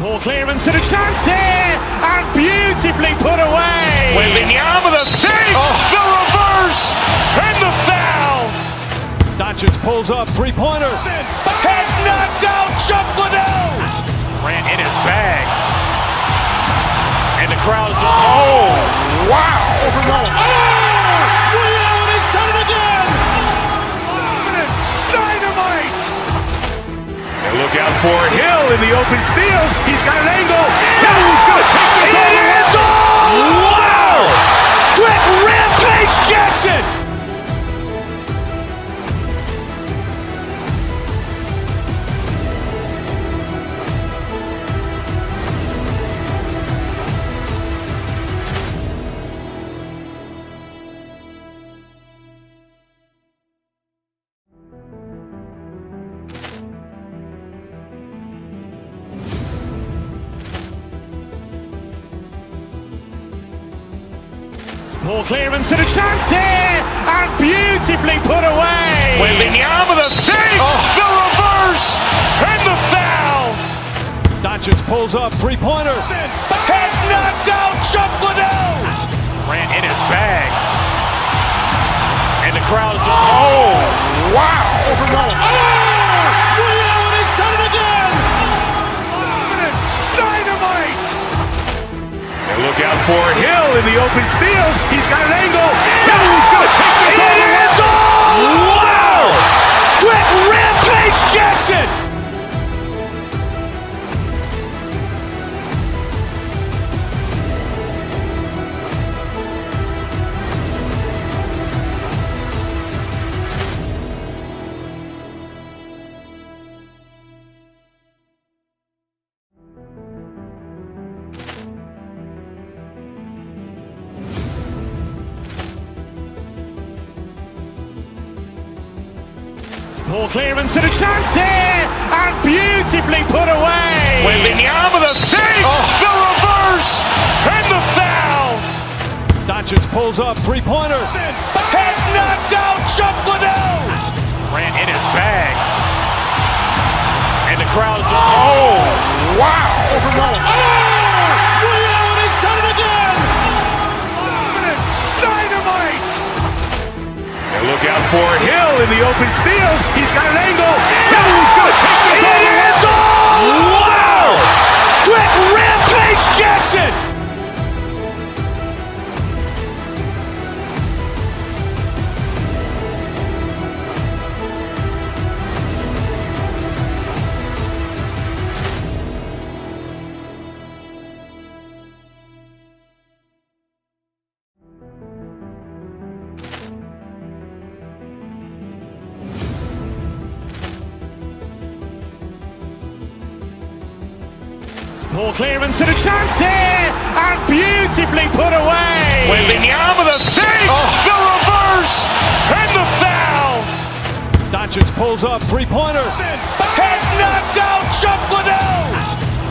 Poor clearance and a chance here, and beautifully put away. Wembanyama the save, the reverse, and the foul. Doncic pulls up, three-pointer. Has knocked out Chuck Liddell. Ran in his bag. And the crowd is, oh, wow. Leon has done it again. Dynamite. And look out for Hill in the open field. He's got an angle. Hill's going to take this all the way. Wow! Quick Rampage Jackson. Poor clearance and a chance here, and beautifully put away. Wembanyama the save, the reverse, and the foul. Doncic pulls up, three-pointer. Has knocked out Chuck Liddell. Ran in his bag. And the crowd is, oh, wow. Leon has done it again. Dynamite. And look out for Hill in the open field. He's got an angle. Hill's going to take this all the way. Wow! Quick Rampage Jackson. Poor clearance and a chance here, and beautifully put away. Wembanyama the save, the reverse, and the foul. Doncic pulls up, three-pointer. Has knocked out Chuck Liddell. Ran in his bag. And the crowd is, oh, wow. Leon has done it again. Dynamite. And look out for Hill in the open field. He's got an angle. Hill's going to take this all the way. Wow! Quick Rampage Jackson. Poor clearance and a chance here, and beautifully put away. Wembanyama the save, the reverse, and the foul. Doncic pulls up, three-pointer. Has knocked out Chuck Liddell.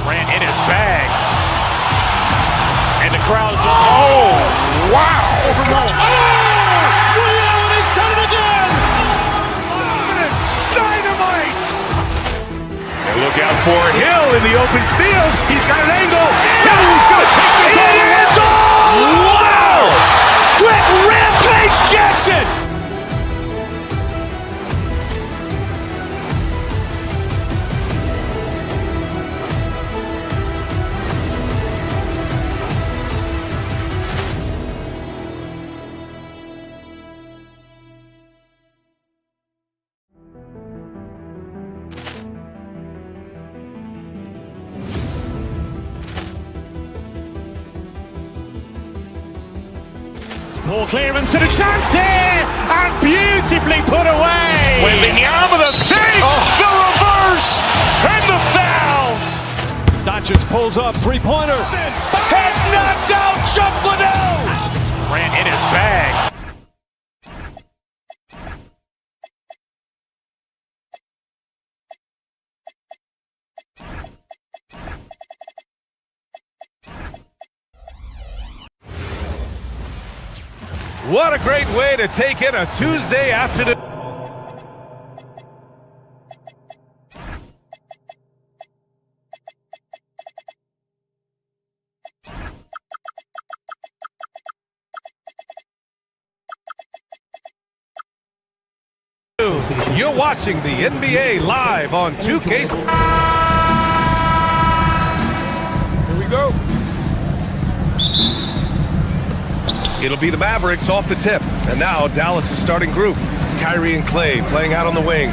Ran in his bag. And the crowd is, oh, wow. Leon has done it again. Dynamite. And look out for Hill in the open field. He's got an angle. Hill's going to take this all the way. Wow! Quick Rampage Jackson. Poor clearance and a chance here, and beautifully put away. Wembanyama the save, the reverse, and the foul. Doncic pulls up, three-pointer. Has knocked out Chuck Liddell. Grant in his bag. What a great way to take in a Tuesday afternoon. You're watching the NBA live on 2K. Here we go. It'll be the Mavericks off the tip. And now Dallas' starting group. Kyrie and Clay playing out on the wing.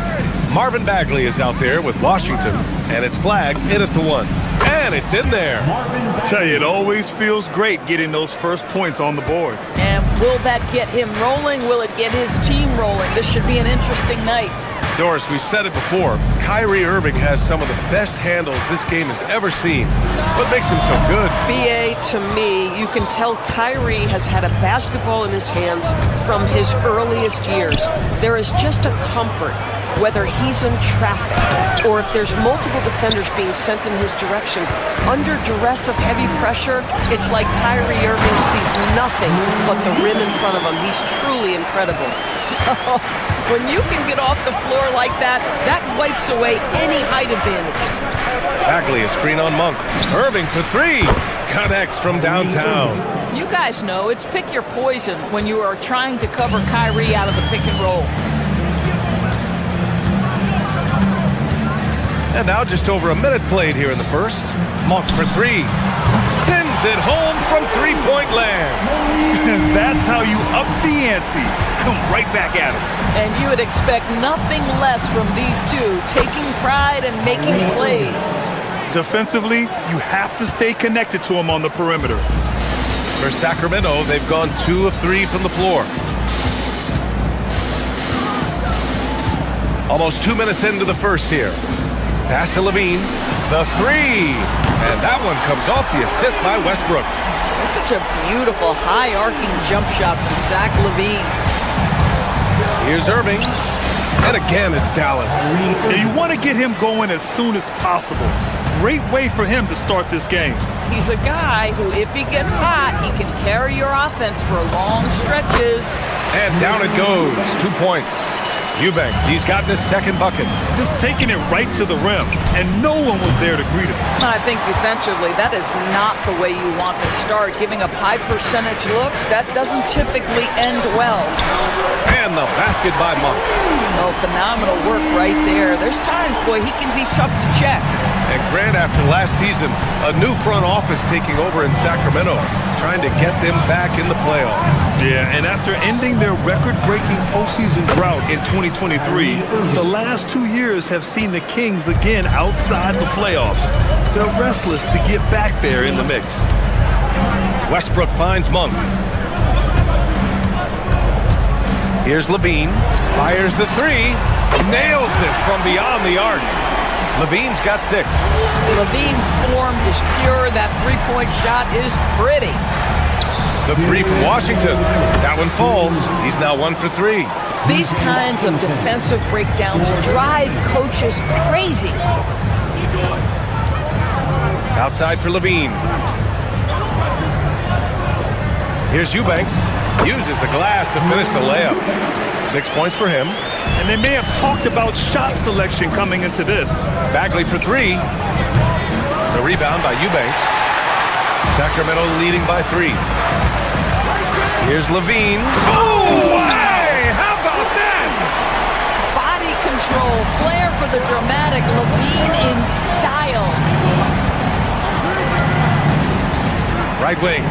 Marvin Bagley is out there with Washington. And it's flagged in at the 1. And it's in there. I tell you, it always feels great getting those first points on the board. And will that get him rolling? Will it get his team rolling? This should be an interesting night. Doris, we've said it before. Kyrie Irving has some of the best handles this game has ever seen. What makes him so good? BA, to me, you can tell Kyrie has had a basketball in his hands from his earliest years. There is just a comfort, whether he's in traffic or if there's multiple defenders being sent in his direction. Under duress of heavy pressure, it's like Kyrie Irving sees nothing but the rim in front of him. He's truly incredible. When you can get off the floor like that, that wipes away any height advantage. Bagley, a screen on Monk. Irving for 3. Connects from downtown. You guys know it's pick your poison when you are trying to cover Kyrie out of the pick and roll. And now just over a minute played here in the first. Monk for 3. Sends it home from three-point land. That's how you up the ante. Come right back at him. And you would expect nothing less from these two, taking pride and making plays. Defensively, you have to stay connected to him on the perimeter. For Sacramento, they've gone 2 of 3 from the floor. Almost 2 minutes into the first here. Pass to Levine. The 3. And that one comes off the assist by Westbrook. That's such a beautiful, high-arcing jump shot from Zach LaVine. Here's Irving. And again, it's Dallas. And you want to get him going as soon as possible. Great way for him to start this game. He's a guy who, if he gets hot, he can carry your offense for long stretches. And down it goes. 2 points. Eubanks, he's gotten his second bucket. Just taking it right to the rim, and no one was there to greet him. I think defensively, that is not the way you want to start. Giving up high percentage looks, that doesn't typically end well. And the basket by Monk. Oh, phenomenal work right there. There's times, boy, he can be tough to check. And Grant, after last season, a new front office taking over in Sacramento, trying to get them back in the playoffs. Yeah, and after ending their record-breaking postseason drought in 2023, the last 2 years have seen the Kings again outside the playoffs. They're restless to get back there in the mix. Westbrook finds Monk. Here's Levine. Fires the 3. Nails it from beyond the arc. Levine's got 6. Levine's form is pure. That three-point shot is pretty. The 3 from Washington. That one falls. He's now 1 for 3. These kinds of defensive breakdowns drive coaches crazy. Outside for Levine. Here's Eubanks. Uses the glass to finish the layup. 6 points for him. And they may have talked about shot selection coming into this. Bagley for 3. The rebound by Eubanks. Sacramento leading by 3. Here's Levine. Oh, hey! How about that? Body control, flair for the dramatic. Levine in style. Right wing.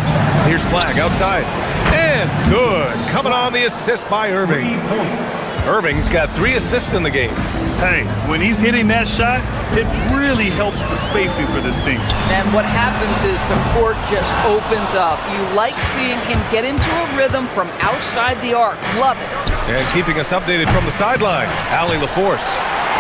Here's Flag outside. And good. Coming on the assist by Irving. Irving's got 3 assists in the game. Hey, when he's hitting that shot, it really helps the spacing for this team. And what happens is the court just opens up. You like seeing him get into a rhythm from outside the arc. Love it. And keeping us updated from the sideline, Allie LaForce.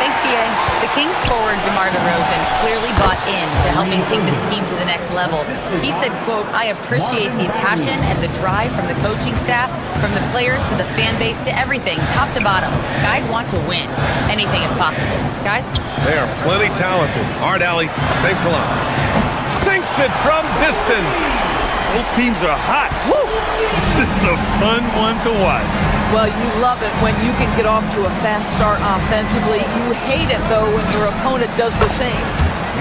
Thanks, BA. The Kings forward DeMar DeRozan clearly bought in to helping take this team to the next level. He said, quote, "I appreciate the passion and the drive from the coaching staff, from the players to the fan base to everything, top to bottom. Guys want to win. Anything is possible." Guys? They are plenty talented. Art Alley, thanks a lot. Sinks it from distance. Both teams are hot. Woo! This is a fun one to watch. Well, you love it when you can get off to a fast start offensively. You hate it, though, when your opponent does the same.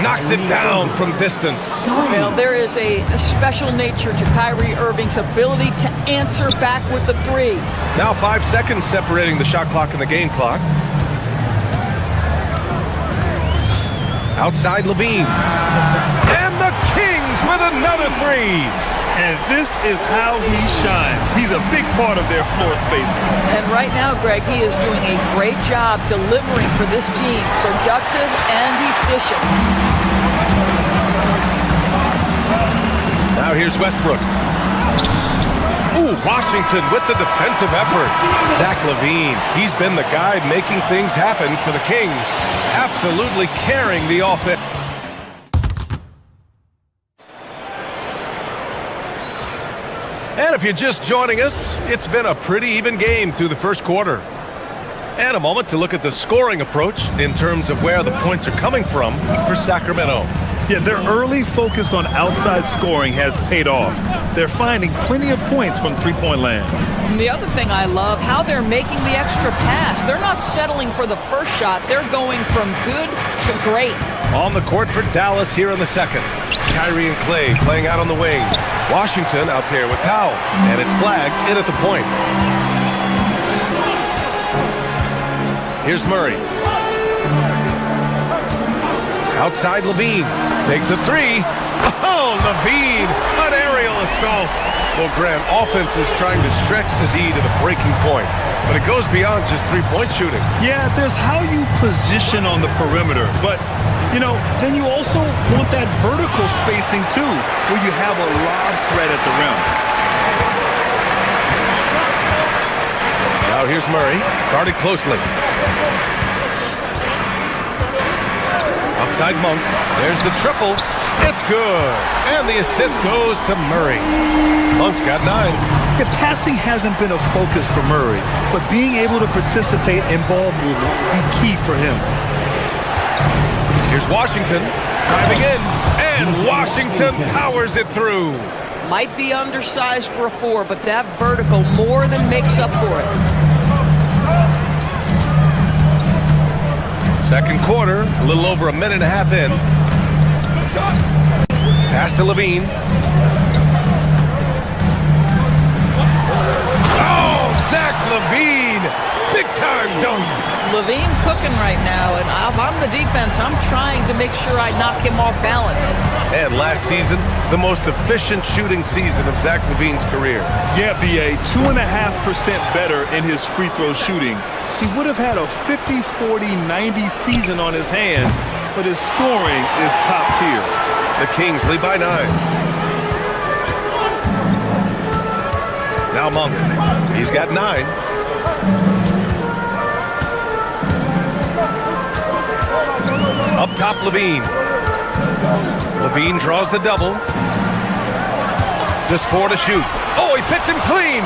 Knocks it down from distance. Well, there is a special nature to Kyrie Irving's ability to answer back with the three. Now 5 seconds separating the shot clock and the game clock. Outside Levine. And the Kings with another three. And this is how he shines. He's a big part of their floor spacing. And right now, Greg, he is doing a great job delivering for this team. Productive and efficient. Now here's Westbrook. Ooh, Washington with the defensive effort. Zach LaVine, he's been the guy making things happen for the Kings. Absolutely carrying the offense. And if you're just joining us, it's been a pretty even game through the first quarter. And a moment to look at the scoring approach in terms of where the points are coming from for Sacramento. Yeah, their early focus on outside scoring has paid off. They're finding plenty of points from three-point land. And the other thing I love, how they're making the extra pass. They're not settling for the first shot. They're going from good to great. On the court for Dallas here in the second. Kyrie and Clay playing out on the wing. Washington out there with Powell. And it's flagged in at the point. Here's Murray. Outside Levine. Takes a three. Oh, Levine! An aerial assault. Well, Graham, offense is trying to stretch the D to the breaking point. But it goes beyond just three-point shooting. Yeah, there's how you position on the perimeter. But, you know, then you also want that vertical spacing, too, where you have a lob threat at the rim. Now here's Murray, guarded closely. Outside Monk, there's the triple. It's good. And the assist goes to Murray. Monk's got 9. The passing hasn't been a focus for Murray, but being able to participate in ball movement will be key for him. Here's Washington, driving in, and Washington powers it through. Might be undersized for a 4, but that vertical more than makes up for it. Second quarter, a little over a minute and a half in. Pass to Levine. Oh, Zach LaVine! Big time dunk! LaVine cooking right now, and if I'm the defense, I'm trying to make sure I knock him off balance. And last season, the most efficient shooting season of Zach LaVine's career. Yeah, BA, 2.5% better in his free throw shooting. He would have had a 50, 40, 90 season on his hands, but his scoring is top tier. The Kings lead by 9. Now Monk. He's got 9. Up top, Levine. Levine draws the double. Just 4 to shoot. Oh, he picked him clean.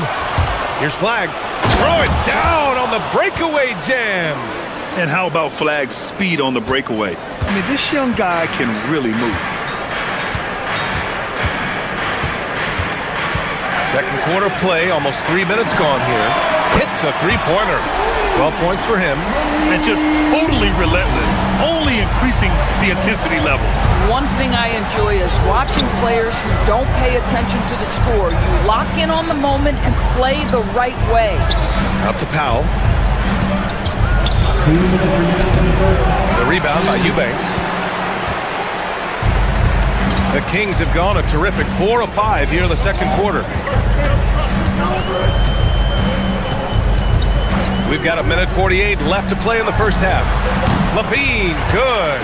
Here's Flag. Throw it down on the breakaway jam. And how about Flag's speed on the breakaway? I mean, this young guy can really move. Second quarter play, almost 3 minutes gone here. Hits a three-pointer. 12 points for him. And just totally relentless, only increasing the intensity level. One thing I enjoy is watching players who don't pay attention to the score. You lock in on the moment and play the right way. Out to Powell. The rebound by Eubanks. The Kings have gone a terrific 4 of 5 here in the second quarter. We've got a minute 48 left to play in the first half. LaVine, good.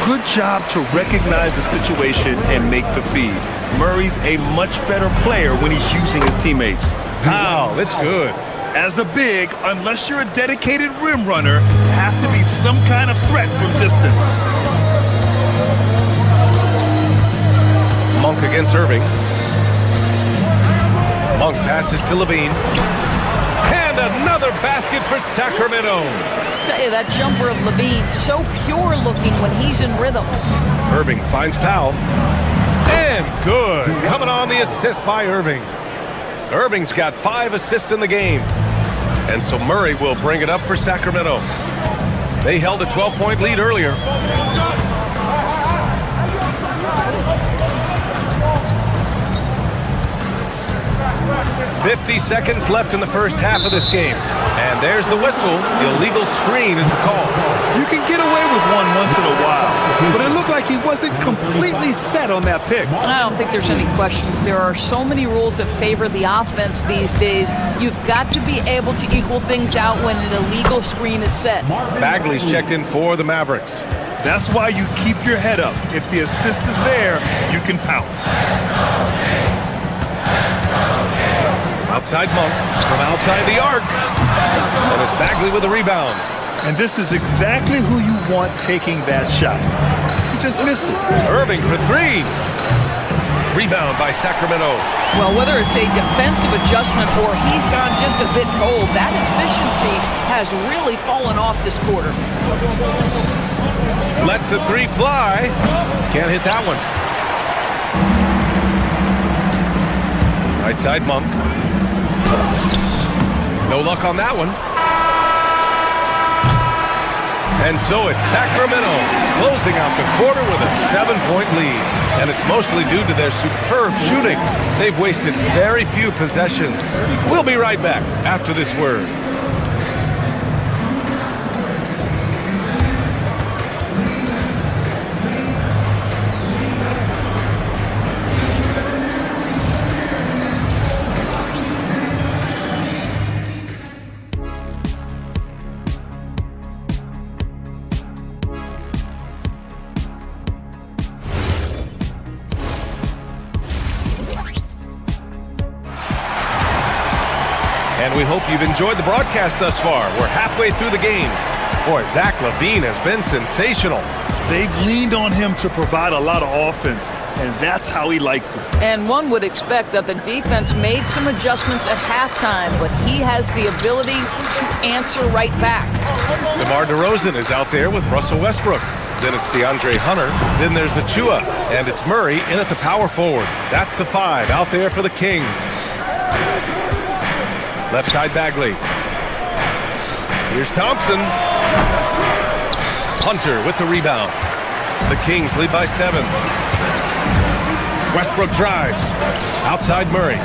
Good job to recognize the situation and make the feed. Murray's a much better player when he's using his teammates. Wow, that's good. As a big, unless you're a dedicated rim runner, have to be some kind of threat from distance. Monk against Irving. Monk passes to Levine. And another basket for Sacramento. Tell you, that jumper of Levine, so pure looking when he's in rhythm. Irving finds Powell. And good. Coming on the assist by Irving. Irving's got 5 assists in the game. And so Murray will bring it up for Sacramento. They held a 12-point lead earlier. 50 seconds left in the first half of this game. And there's the whistle. Illegal screen is the call. You can get away with one once in a while, but it looked like he wasn't completely set on that pick. I don't think there's any question. There are so many rules that favor the offense these days. You've got to be able to equal things out when an illegal screen is set. Bagley's checked in for the Mavericks. That's why you keep your head up. If the assist is there, you can pounce. Outside Monk from outside the arc. And it's Bagley with a rebound. And this is exactly who you want taking that shot. You just missed it. Irving for 3. Rebound by Sacramento. Well, whether it's a defensive adjustment or he's gone just a bit cold, that efficiency has really fallen off this quarter. Lets the 3 fly. Can't hit that one. Right side Monk. No luck on that one. And so it's Sacramento closing out the quarter with a 7-point lead. And it's mostly due to their superb shooting. They've wasted very few possessions. We'll be right back after this word. And we hope you've enjoyed the broadcast thus far. We're halfway through the game. Boy, Zach LaVine has been sensational. They've leaned on him to provide a lot of offense, and that's how he likes it. And one would expect that the defense made some adjustments at halftime, but he has the ability to answer right back. DeMar DeRozan is out there with Russell Westbrook. Then it's DeAndre Hunter. Then there's Achua. And it's Murray in at the power forward. That's the 5 out there for the Kings. Left side Bagley. Here's Thompson. Hunter with the rebound. The Kings lead by 7. Westbrook drives. Outside Murray.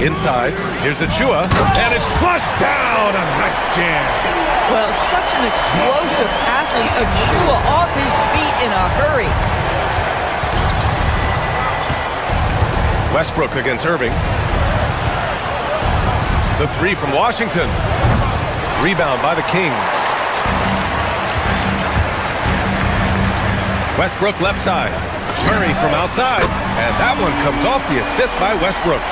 Inside. Here's Achua. And it's flushed down. A nice jam. Well, such an explosive athlete. Achua off his feet in a hurry. Westbrook against Irving. The 3 from Washington. Rebound by the Kings. Westbrook left side. Murray from outside. And that one comes off the assist by Westbrook.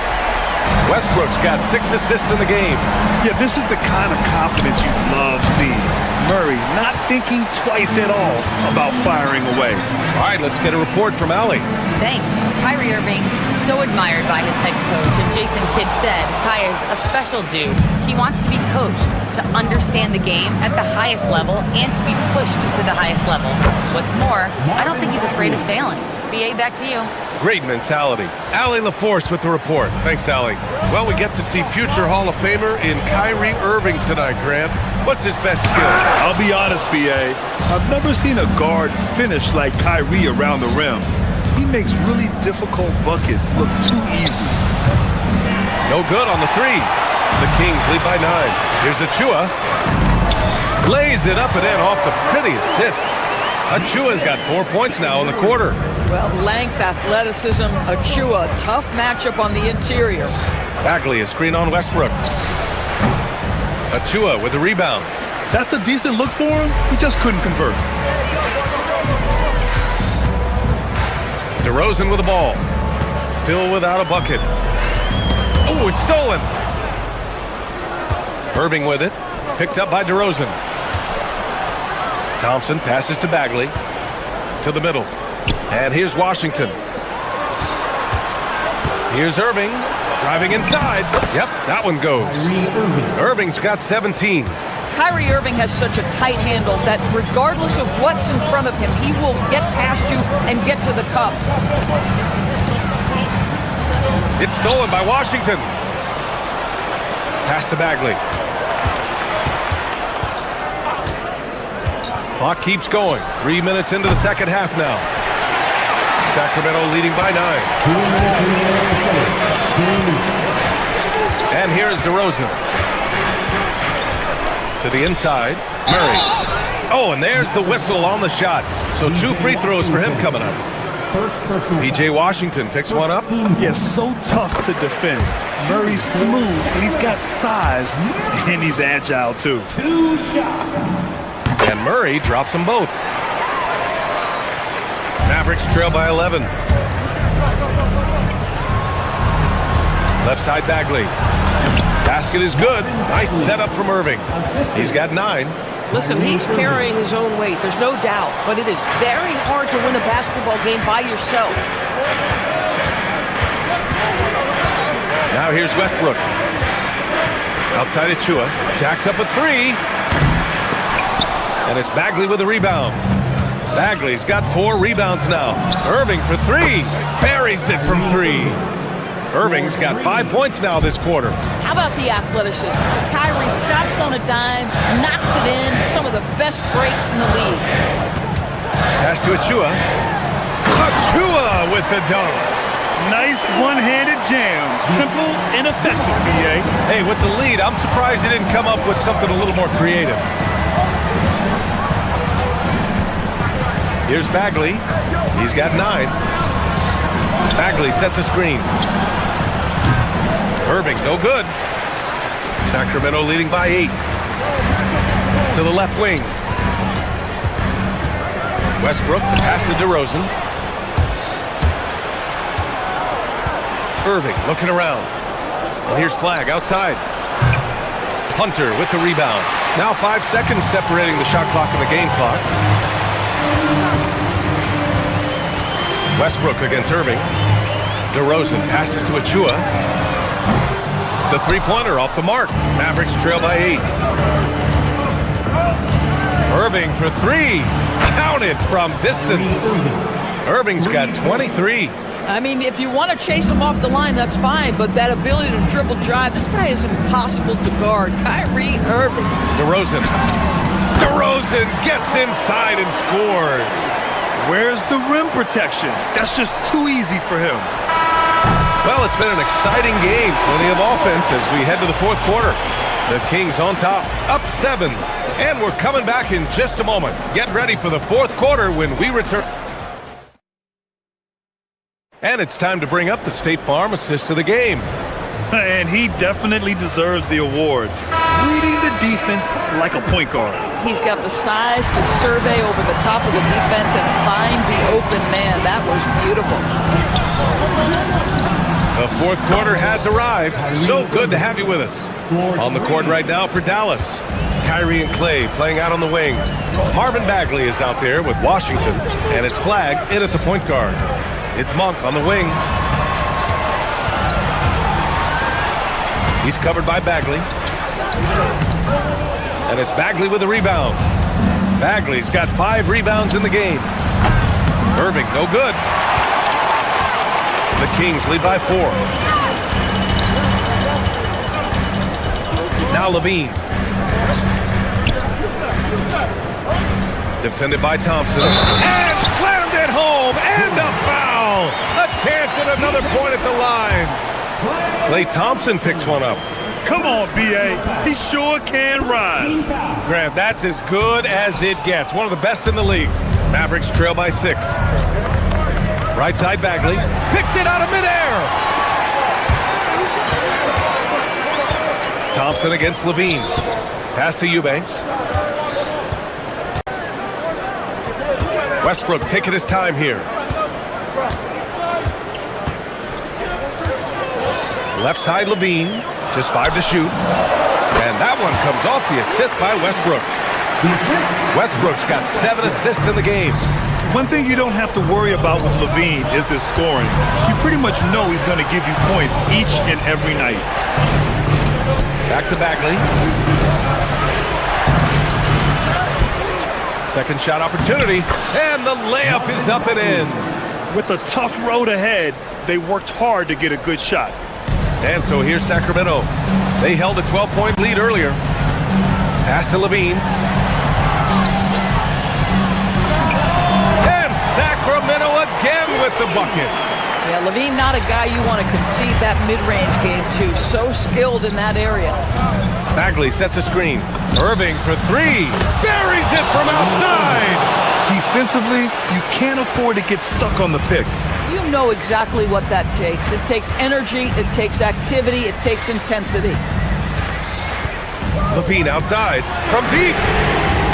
Westbrook's got 6 assists in the game. Yeah, this is the kind of confidence you love seeing. Murray not thinking twice at all about firing away. All right, let's get a report from Allie. Thanks. Kyrie Irving, so admired by his head coach. And Jason Kidd said, Kai is a special dude. He wants to be coached, to understand the game at the highest level, and to be pushed to the highest level. What's more, I don't think he's afraid of failing. BA, back to you. Great mentality. Allie LaForce with the report. Thanks, Allie. Well, we get to see future Hall of Famer in Kyrie Irving tonight, Grant. What's his best skill? I'll be honest, BA. I've never seen a guard finish like Kyrie around the rim. He makes really difficult buckets look too easy. No good on the 3. The Kings lead by 9. Here's Achua. Lays it up and in off the pretty assist. Achua's got 4 points now in the quarter. Well, length, athleticism, Achua, tough matchup on the interior. Bagley a screen on Westbrook. Achua with the rebound. That's a decent look for him. He just couldn't convert. DeRozan with the ball. Still without a bucket. Oh, it's stolen. Irving with it. Picked up by DeRozan. Thompson passes to Bagley. To the middle. And here's Washington. Here's Irving. Driving inside. Yep, that one goes. Irving's got 17. Kyrie Irving has such a tight handle that regardless of what's in front of him, he will get past you and get to the cup. It's stolen by Washington. Pass to Bagley. Clock keeps going. 3 minutes into the second half now. Sacramento leading by 9. 2 minutes remaining. And here's DeRozan. To the inside. Murray. Oh, and there's the whistle on the shot. So 2 free throws for him coming up. P.J. Washington picks one up. Yeah, so tough to defend. Murray's smooth, and he's got size, and he's agile too. 2 shots. And Murray drops them both. Mavericks trail by 11. Left side Bagley. Basket is good. Nice setup from Irving. He's got 9. Listen, he's carrying his own weight, there's no doubt, but it is very hard to win a basketball game by yourself. Now here's Westbrook. Outside of Chua. Jacks up a 3. And it's Bagley with a rebound. Bagley's got 4 rebounds now. Irving for 3. Buries it from 3. Irving's got 5 points now this quarter. How about the athleticism? Kyrie stops on a dime, knocks it in, some of the best breaks in the league. Pass to Achua. Achua with the dunk. Nice one-handed jam. Simple and effective, B.A. Hey, with the lead, I'm surprised he didn't come up with something a little more creative. Here's Bagley. He's got 9. Bagley sets a screen. Irving, no good. Sacramento leading by 8. To the left wing. Westbrook, pass to DeRozan. Irving looking around. And here's Flagg outside. Hunter with the rebound. Now 5 seconds separating the shot clock and the game clock. Westbrook against Irving. DeRozan passes to Achua. The three-pointer off the mark. Mavericks trail by 8. Irving for 3. Counted from distance. Irving's got 23. I mean, if you want to chase him off the line, that's fine, but that ability to dribble drive, this guy is impossible to guard. Kyrie Irving. DeRozan. DeRozan gets inside and scores. Where's the rim protection? That's just too easy for him. Well, it's been an exciting game. Plenty of offense as we head to the fourth quarter. The Kings on top, up 7. And we're coming back in just a moment. Get ready for the fourth quarter when we return. And it's time to bring up the State Farm assist of the game. And he definitely deserves the award. Reading the defense like a point guard. He's got the size to survey over the top of the defense and find the open man. That was beautiful. The fourth quarter has arrived. So good to have you with us. On the court right now for Dallas. Kyrie and Clay playing out on the wing. Marvin Bagley is out there with Washington. And it's Flagg in at the point guard. It's Monk on the wing. He's covered by Bagley. And it's Bagley with a rebound. Bagley's got 5 rebounds in the game. Irving, no good. The Kings lead by 4. Now Levine. Defended by Thompson. And slammed it home. And a foul. A chance at another point at the line. Klay Thompson picks one up. Come on, B.A. He sure can rise. Grant, that's as good as it gets. One of the best in the league. Mavericks trail by 6. Right side Bagley. Picked it out of midair. Thompson against Levine. Pass to Eubanks. Westbrook taking his time here. Left side Levine. Just 5 to shoot. And that one comes off the assist by Westbrook. Westbrook's got 7 assists in the game. One thing you don't have to worry about with Levine is his scoring. You pretty much know he's going to give you points each and every night. Back to Bagley. Second shot opportunity, and the layup is up and in. With a tough road ahead, they worked hard to get a good shot. And so here's Sacramento. They held a 12-point lead earlier. Pass to Levine. And Sacramento again with the bucket. Yeah, Levine, not a guy you want to concede that mid-range game to. So skilled in that area. Bagley sets a screen. Irving for 3. Buries it from outside. Defensively, you can't afford to get stuck on the pick. You know exactly what that takes. It takes energy, it takes activity, it takes intensity. Levine outside from deep.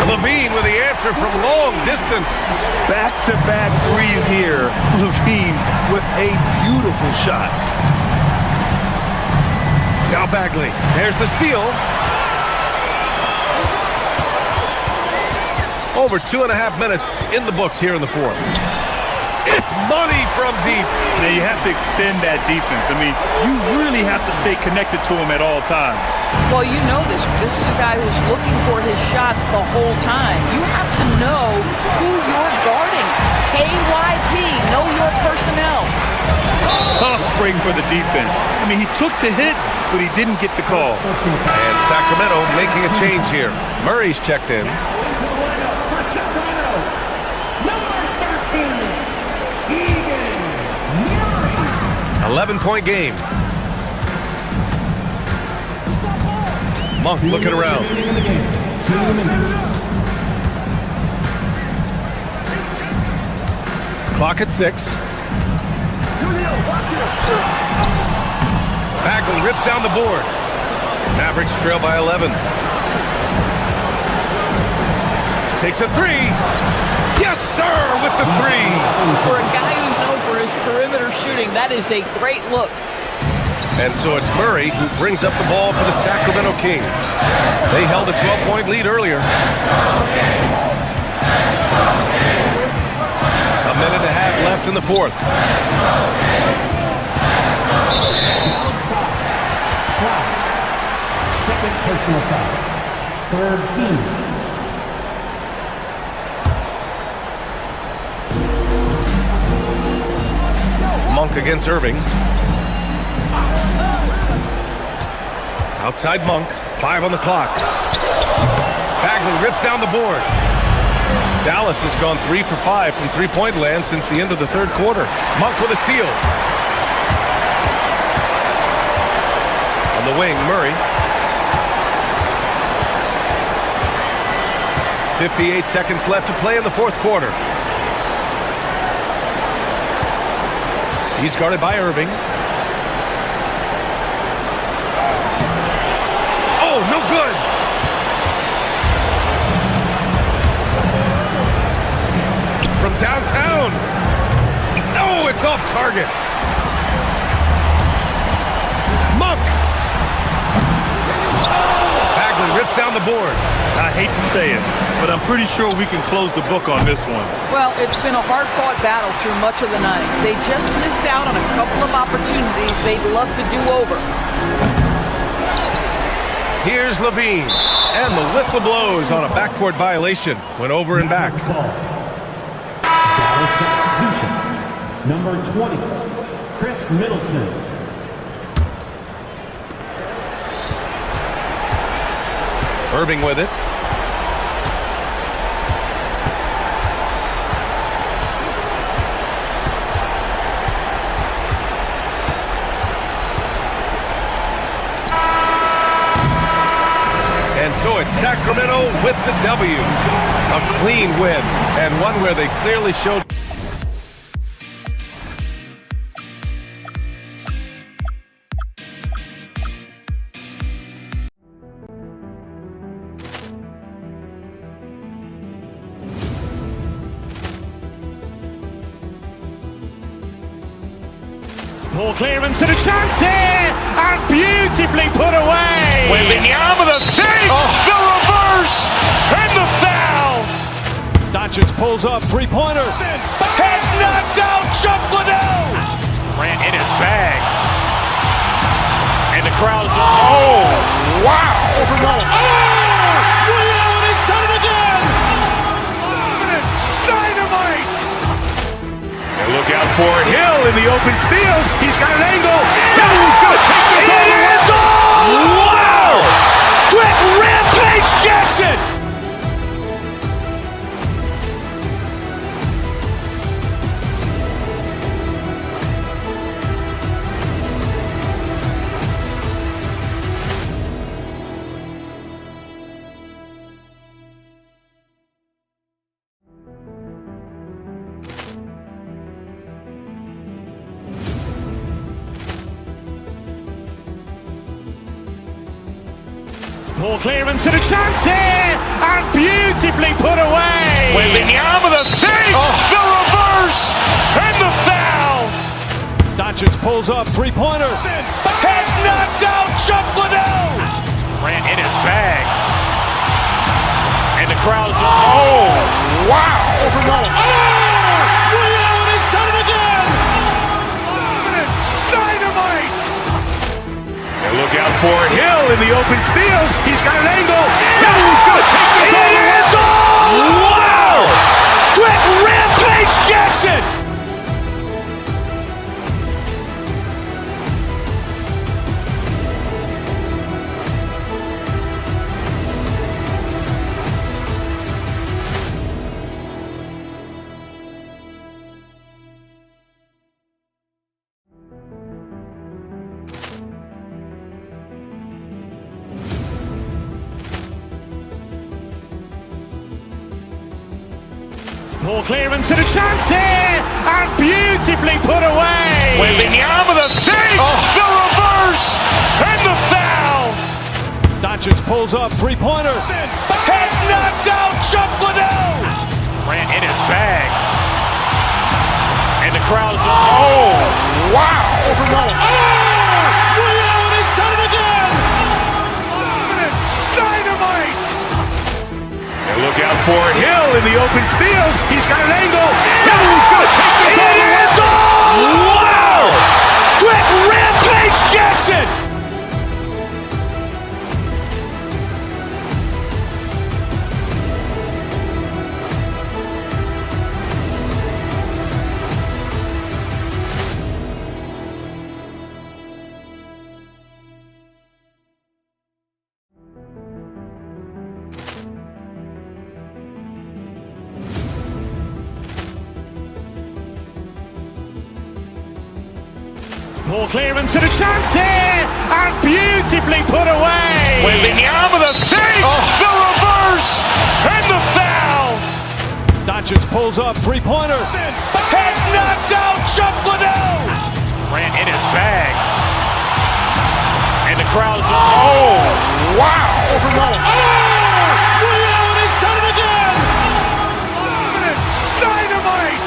Levine with the answer from long distance. Back-to-back threes here. Levine with a beautiful shot. Now Bagley. There's the steal. Over 2.5 minutes in the books here in the fourth. It's money from deep. Now you have to extend that defense. I mean, you really have to stay connected to him at all times. Well, you know this. This is a guy who's looking for his shot the whole time. You have to know who you're guarding. KYP, know your personnel. Tough break for the defense. I mean, he took the hit, but he didn't get the call. And Sacramento making a change here. Murray's checked in. 11-point game. Monk looking around. Clock at 6. Bagley rips down the board. Mavericks trail by 11. Takes a 3. Yes, sir, with the 3. For a guy who's known for his perimeter shooting, that is a great look. And so it's Murray who brings up the ball for the Sacramento Kings. They held a 12-point lead earlier. A minute and a half left in the fourth. Second personal foul. Third team. Monk against Irving. Outside Monk. 5 on the clock. Bagley rips down the board. Dallas has gone 3 for 5 from three-point land since the end of the third quarter. Monk with a steal. On the wing, Murray. 58 seconds left to play in the fourth quarter. He's guarded by Irving. Oh, no good. From downtown. No, it's off target. Monk. Bagley rips down the board. I hate to say it, but I'm pretty sure we can close the book on this one. Well, it's been a hard-fought battle through much of the night. They just missed out on a couple of opportunities they'd love to do over. Here's Levine, and the whistle blows on a backcourt violation. Went over and back. Dallas substitution. Number 20, Chris Middleton. Irving with it. And so it's Sacramento with the W. A clean win, and one where they clearly showed. Ball clearance and a chance here, and beautifully put away. Wembanyama the save, the reverse. reverse, and the foul. Doncic pulls up, three-pointer. Has knocked out Chuck Liddell. Grant in his bag. And the crowd's oh, wow. Overrun. Ray Allen has done it again. Dynamite. And look out for Hill in the open field. He's got an angle. Hill's going to take this all the way. Wow. Quick Rampage Jackson. Poor clearance and a chance here, and beautifully put away. Wembanyama the fake, the reverse, and the foul. Doncic pulls up, three-pointer. Has knocked out Chuck Liddell. Grant in his bag. And the crowd's oh, wow. Overrun. Ray Allen has done it again. Dynamite. And look out for Hill in the open field. He's got an angle. Hill's going to take this all the way. Wow. Quick Rampage Jackson. Poor clearance and a chance here, and beautifully put away. Wembanyama the fake, the reverse, and the foul. Doncic pulls up, three-pointer. Has knocked out Chuck Liddell. Grant in his bag. And the crowd's oh, wow. Overrun. Ray Allen has done it again. Dynamite. And look out for Hill in the open field. He's got an angle. Hill's going to take this all the way. Wow. Quick Rampage Jackson. Poor clearance and a chance here, and beautifully put away. Wembanyama the fake, the reverse, and the foul. Doncic pulls up, three-pointer. Has knocked out Chuck Liddell. Grant in his bag. And the crowd's oh, wow. Overrun. Ray Allen has done it again. Dynamite.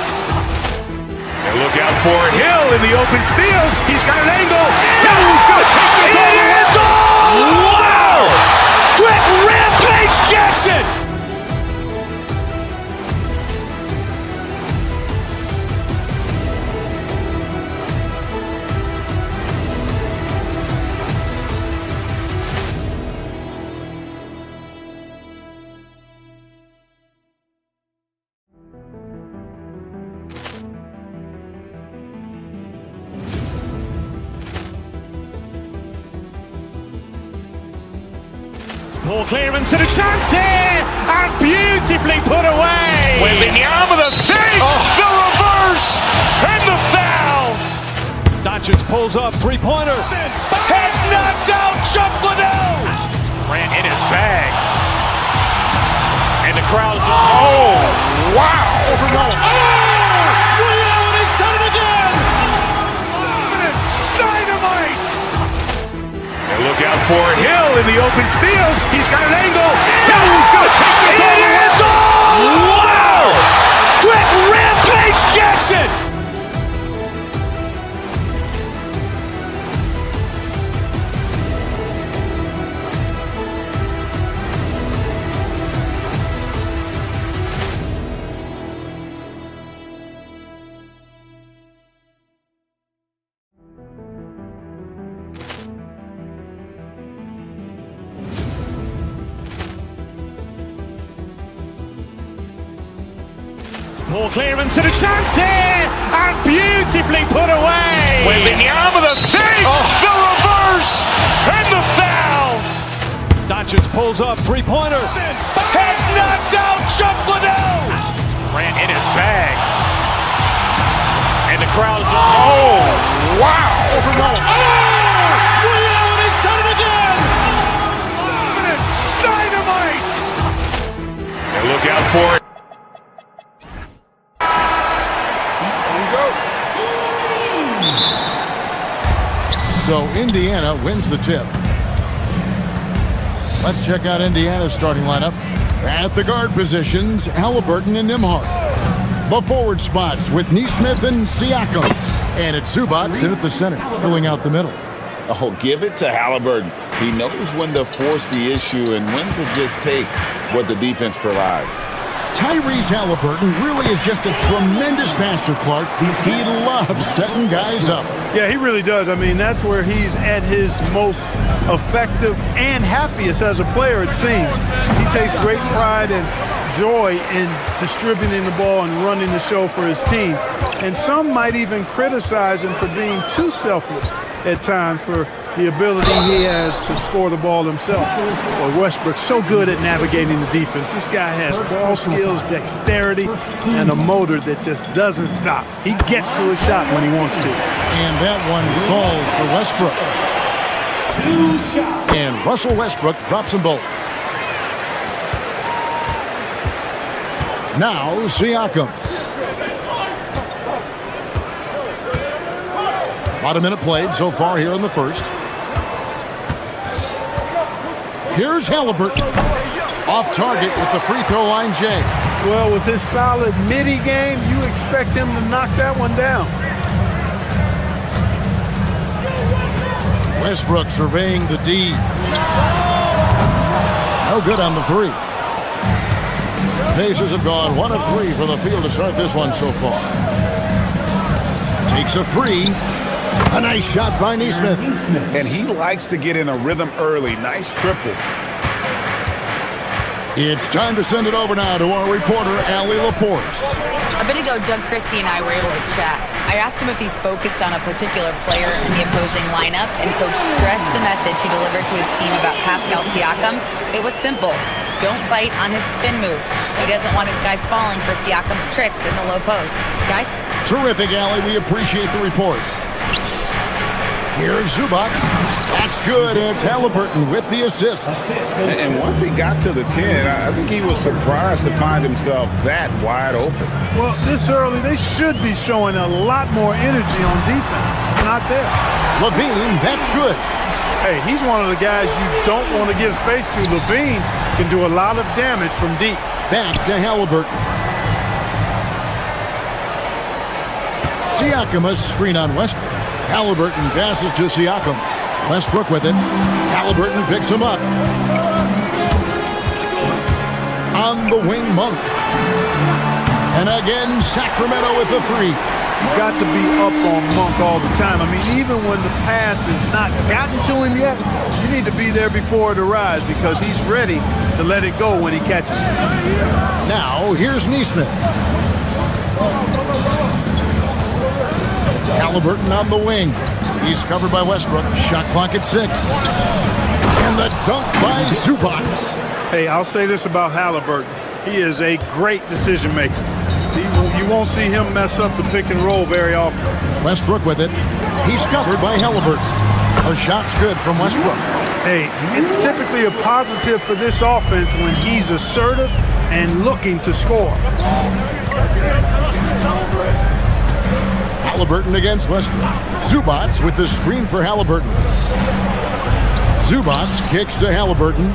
And look out for Hill in the open field. He's got an angle. Hill's going to take this all the way. Wow. Quick Rampage Jackson. Poor clearance and a chance here, and beautifully put away. Wembanyama the fake, the reverse, and the foul. Doncic pulls up, three-pointer. Has knocked out Chuck Liddell. Grant in his bag. And the crowd's oh, wow. Overrun. Ray Allen has done it again. Dynamite. And look out for Hill in the open field. He's got an angle. Hill's going to take this all the way. Wow. Quick Rampage Jackson. Poor clearance and a chance here, and beautifully put away. Wembanyama with a save, the reverse, and the foul. Doncic pulls up, three-pointer. Has knocked out Chuck Liddell. Ran in his bag. And the crowd is, oh, wow. And he's done it again. Dynamite. And look out for it. So Indiana wins the tip. Let's check out Indiana's starting lineup. At the guard positions, Halliburton and Nembhard. The forward spots with Nesmith and Siakam. And it's Zubac in at the center, filling out the middle. Oh, give it to Halliburton. He knows when to force the issue and when to just take what the defense provides. Tyrese Halliburton really is just a tremendous passer, Clark. He loves setting guys up. Yeah, he really does. I mean, that's where he's at his most effective and happiest as a player, it seems. He takes great pride and joy in distributing the ball and running the show for his team. And some might even criticize him for being too selfless at times for the ability he has to score the ball himself. Well, Westbrook's so good at navigating the defense. This guy has ball skills, dexterity, and a motor that just doesn't stop. He gets to a shot when he wants to. And that one falls for Westbrook. And Russell Westbrook drops them both. Now Siakam. About a minute played so far here in the first. Here's Halliburton. Off target with the free throw line, Jay. Well, with his solid midi game, you expect him to knock that one down. Westbrook surveying the D. No good on the three. Pacers have gone 1 of 3 from the field to start this one so far. Takes a three. A nice shot by Nesmith. And he likes to get in a rhythm early. Nice triple. It's time to send it over now to our reporter, Allie LaForce. A bit ago, Doug Christie and I were able to chat. I asked him if he's focused on a particular player in the opposing lineup, and Coach stressed the message he delivered to his team about Pascal Siakam. It was simple. Don't bite on his spin move. He doesn't want his guys falling for Siakam's tricks in the low post. Guys? Terrific, Allie. We appreciate the report. Here's Zubac. That's good. It's Halliburton with the assist. And once he got to the 10, I think he was surprised to find himself that wide open. Well, this early, they should be showing a lot more energy on defense. It's not there. Levine, that's good. Hey, he's one of the guys you don't want to give space to. Levine can do a lot of damage from deep. Back to Halliburton. Siakam a screen on Westbrook. Halliburton passes to Siakam. Westbrook with it. Halliburton picks him up. On the wing, Monk. And again, Sacramento with the three. You've got to be up on Monk all the time. I mean, even when the pass has not gotten to him yet, you need to be there before it arrives because he's ready to let it go when he catches it. Now, here's Nesmith. Halliburton on the wing. He's covered by Westbrook. Shot clock at 6. And the dunk by Zubac. Hey, I'll say this about Halliburton. He is a great decision maker. You won't see him mess up the pick and roll very often. Westbrook with it. He's covered by Halliburton. The shot's good from Westbrook. Hey, it's typically a positive for this offense when he's assertive and looking to score. Halliburton against Westbrook. Zubac with the screen for Halliburton. Zubac kicks to Halliburton.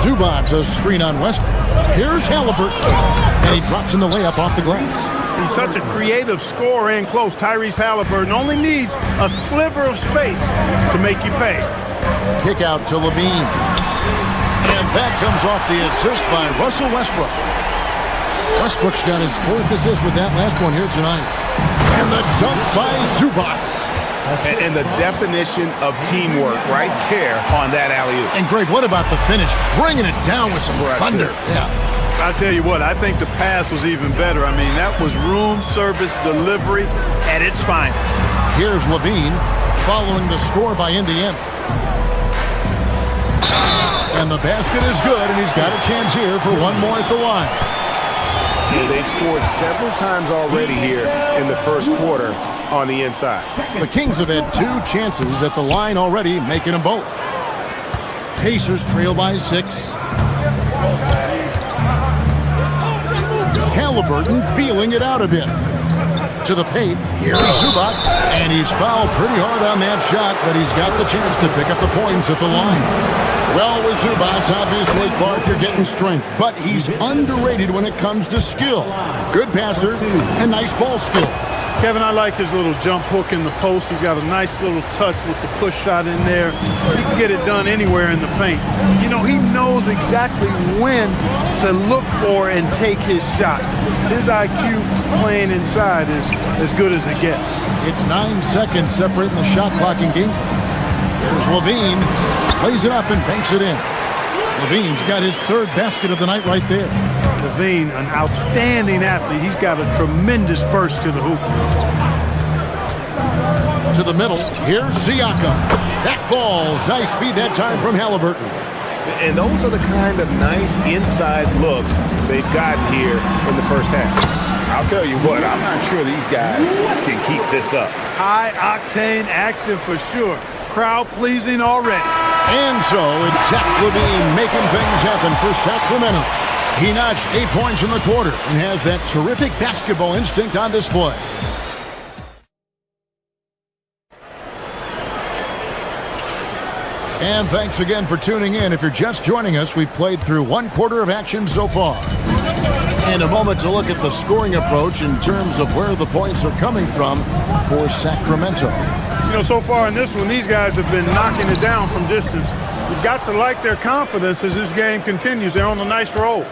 Zubac a screen on Westbrook. Here's Halliburton. And he drops in the layup off the glass. He's such a creative scorer in close. Tyrese Halliburton only needs a sliver of space to make you pay. Kick out to Levine. And that comes off the assist by Russell Westbrook. Westbrook's got his 4th assist with that last one here tonight. And the dunk by Zubac. And the definition of teamwork right there on that alley-oop. And Greg, what about the finish? Bringing it down with some thunder. Yeah. I tell you what, I think the pass was even better. I mean, that was room service delivery at its finest. Here's Levine following the score by Indiana. And the basket is good, and he's got a chance here for one more at the line. Yeah, they've scored several times already here in the first quarter on the inside. The Kings have had 2 chances at the line already, making them both. Pacers trail by 6. Halliburton feeling it out a bit. To the paint, here's Zubac, and he's fouled pretty hard on that shot, but he's got the chance to pick up the points at the line. Well, with Zubac, obviously, Clark, you're getting strength, but he's underrated when it comes to skill. Good passer and nice ball skill. Kevin, I like his little jump hook in the post. He's got a nice little touch with the push shot in there. He can get it done anywhere in the paint. You know, he knows exactly when to look for and take his shots. His IQ playing inside is as good as it gets. It's 9 seconds separating the shot clock in game. There's Levine. Plays it up and banks it in. Levine's got his 3rd basket of the night right there. Levine, an outstanding athlete. He's got a tremendous burst to the hoop. To the middle. Here's Siakam. That falls. Nice feed that time from Halliburton. And those are the kind of nice inside looks they've gotten here in the first half. I'll tell you what, I'm not sure these guys can keep this up. High-octane action for sure. Crowd pleasing already. And so it's Zach LaVine making things happen for Sacramento. He notched 8 points in the quarter and has that terrific basketball instinct on display. And thanks again for tuning in. If you're just joining us, we've played through 1 quarter of action so far. In a moment to look at the scoring approach in terms of where the points are coming from for Sacramento. You know, so far in this one, these guys have been knocking it down from distance. You've got to like their confidence as this game continues. They're on a nice roll.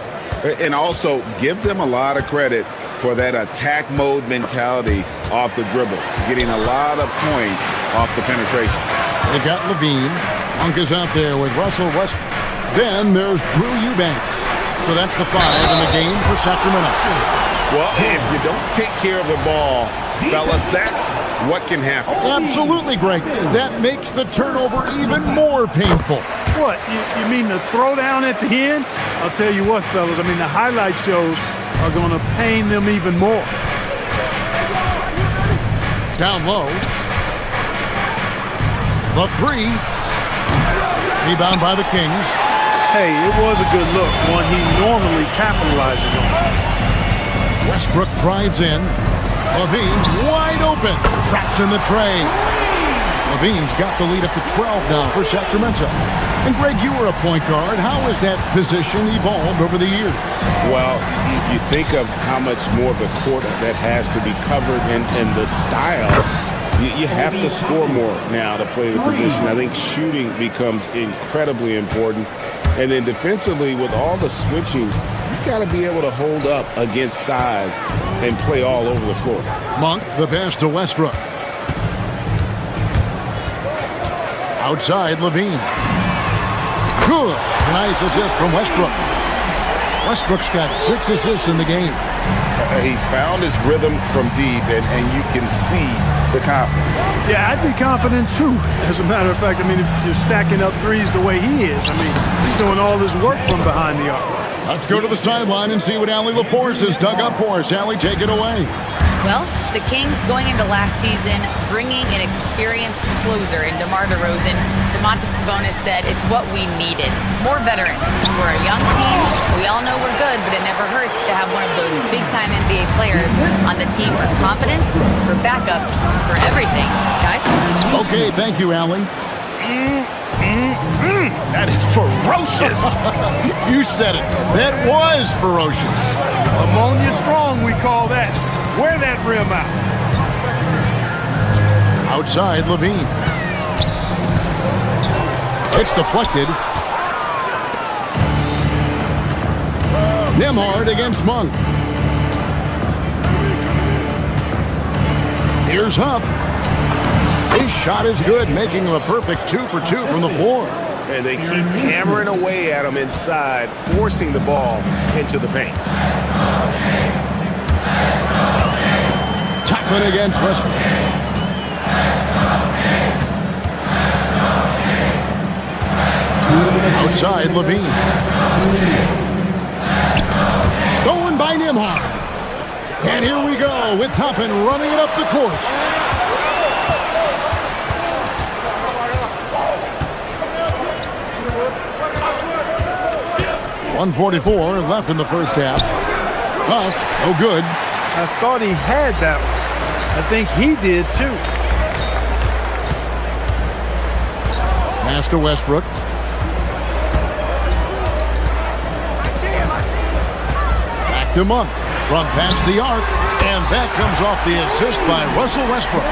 And also give them a lot of credit for that attack mode mentality off the dribble, getting a lot of points off the penetration. They've got Levine. Monk is out there with Russell Westbrook. Then there's Drew Eubanks. So that's the 5 in the game for Sacramento. Well, if you don't take care of the ball, fellas, that's what can happen. Absolutely, Greg. That makes the turnover even more painful. What? You mean the throwdown at the end? I'll tell you what, fellas. I mean, the highlight shows are going to pain them even more. Down low. The 3. Rebound by the Kings. Hey, it was a good look, one he normally capitalizes on. Westbrook drives in. Levine wide open. Traps in the tray. Levine's got the lead up to 12 now for Sacramento. And Greg, you were a point guard. How has that position evolved over the years? Well, if you think of how much more of the court that has to be covered and the style, you have to score more now to play the position. I think shooting becomes incredibly important. And then defensively, with all the switching, you got to be able to hold up against size and play all over the floor. Monk, the pass to Westbrook. Outside, Levine. Good. Nice assist from Westbrook. Westbrook's got 6 assists in the game. He's found his rhythm from deep, and you can see the confidence. Yeah, I'd be confident too. As a matter of fact, I mean, if you're stacking up threes the way he is, I mean, he's doing all his work from behind the arc. Let's go to the sideline and see what Allie LaForce has dug up for us. Allie, take it away. Well, the Kings going into last season, bringing an experienced closer in DeMar DeRozan. Domantas Sabonis said it's what we needed. More veterans. We're a young team. We all know we're good, but it never hurts to have one of those big-time NBA players on the team for confidence, for backup, for everything. Guys? Okay, thank you, Allie. That is ferocious. You said it. That was ferocious. Ammonia strong, we call that. Wear that rim out. Outside, Levine. It's deflected. Nembhard against Monk. Here's Huff. His shot is good, making him a perfect 2 for 2 from the floor. And they keep hammering away at him inside, forcing the ball into the paint. Toppin against Westbrook. Outside, Levine. Stolen by Nembhard. And here we go with Toppin running it up the court. .144 left in the first half. Huff, no good. I thought he had that one. I think he did too. Pass to Westbrook. Back to Monk. From past the arc. And that comes off the assist by Russell Westbrook.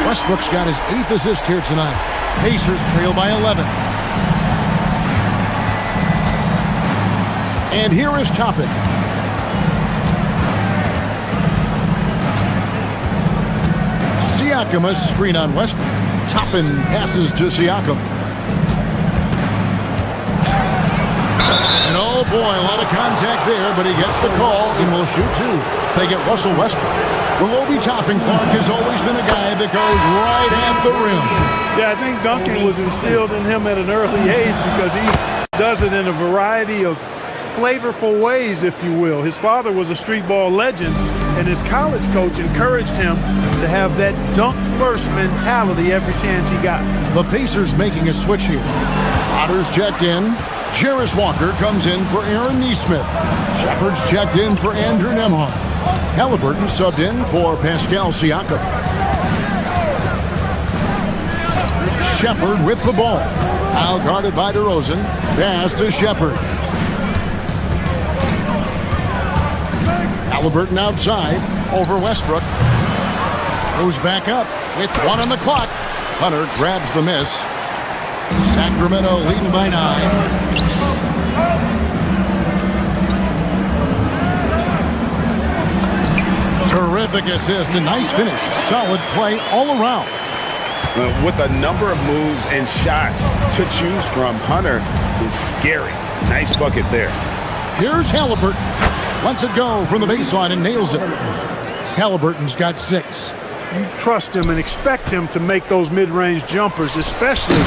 Westbrook's got his 8th assist here tonight. Pacers trail by 11. And here is Toppin. Siakam, a screen on Westbrook. Toppin passes to Siakam. And oh boy, a lot of contact there, but he gets the call and will shoot two. They get Russell Westbrook. Well, Obi Toppin, Clark, has always been a guy that goes right at the rim. Yeah, I think dunking was instilled in him at an early age because he does it in a variety of flavorful ways, if you will. His father was a street ball legend, and his college coach encouraged him to have that dunk-first mentality every chance he got. The Pacers making a switch here. Potter's checked in. Jarris Walker comes in for Aaron Nesmith. Shepard's checked in for Andrew Nembhard. Halliburton subbed in for Pascal Siakam. Shepard with the ball. Now guarded by DeRozan. Pass to Shepard. Halliburton outside over Westbrook. Goes back up with 1 on the clock. Hunter grabs the miss. Sacramento leading by 9. Terrific assist, a nice finish. Solid play all around. With a number of moves and shots to choose from, Hunter is scary. Nice bucket there. Here's Halliburton. Lets it go from the baseline and nails it. Halliburton's got 6. You trust him and expect him to make those mid-range jumpers, especially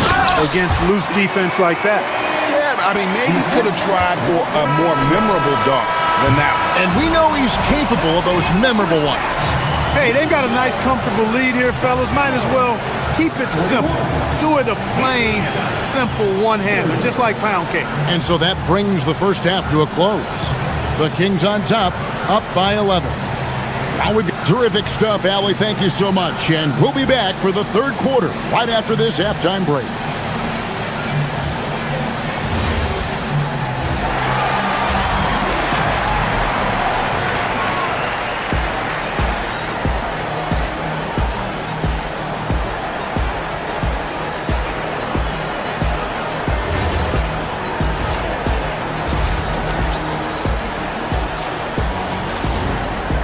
against loose defense like that. Yeah, I mean, maybe he could have tried for a more memorable dunk than that one. And we know he's capable of those memorable ones. Hey, they've got a nice, comfortable lead here, fellas. Might as well keep it simple. Do it a plain, simple one-hander, just like pound cake. And so that brings the first half to a close. The Kings on top, up by 11. Now we got terrific stuff, Allie. Thank you so much. And we'll be back for the third quarter right after this halftime break.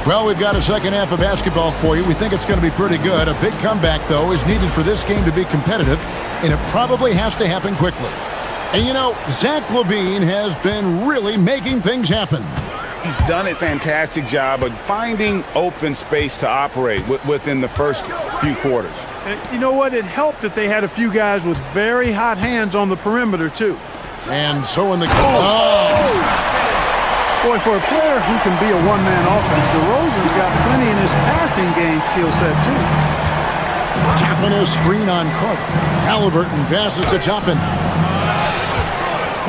Well, we've got a second half of basketball for you. We think it's going to be pretty good. A big comeback, though, is needed for this game to be competitive, and it probably has to happen quickly. And, you know, Zach LaVine has been really making things happen. He's done a fantastic job of finding open space to operate within the first few quarters. And you know what? It helped that they had a few guys with very hot hands on the perimeter, too. And so in the... Oh! Boy, for a player who can be a one-man offense, DeRozan's got plenty in his passing game skill set, too. Toppin a screen on Carter. Halliburton passes to Toppin.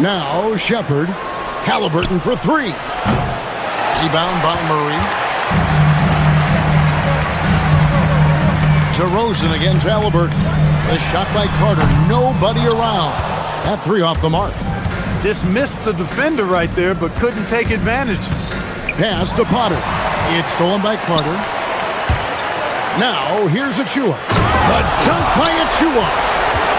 Now Shepard. Halliburton for 3. Rebound by Murray. DeRozan against Halliburton. The shot by Carter. Nobody around. That 3 off the mark. Dismissed the defender right there, but couldn't take advantage. Pass to Potter. It's stolen by Carter. Now, here's Achua. The dunk by Achua.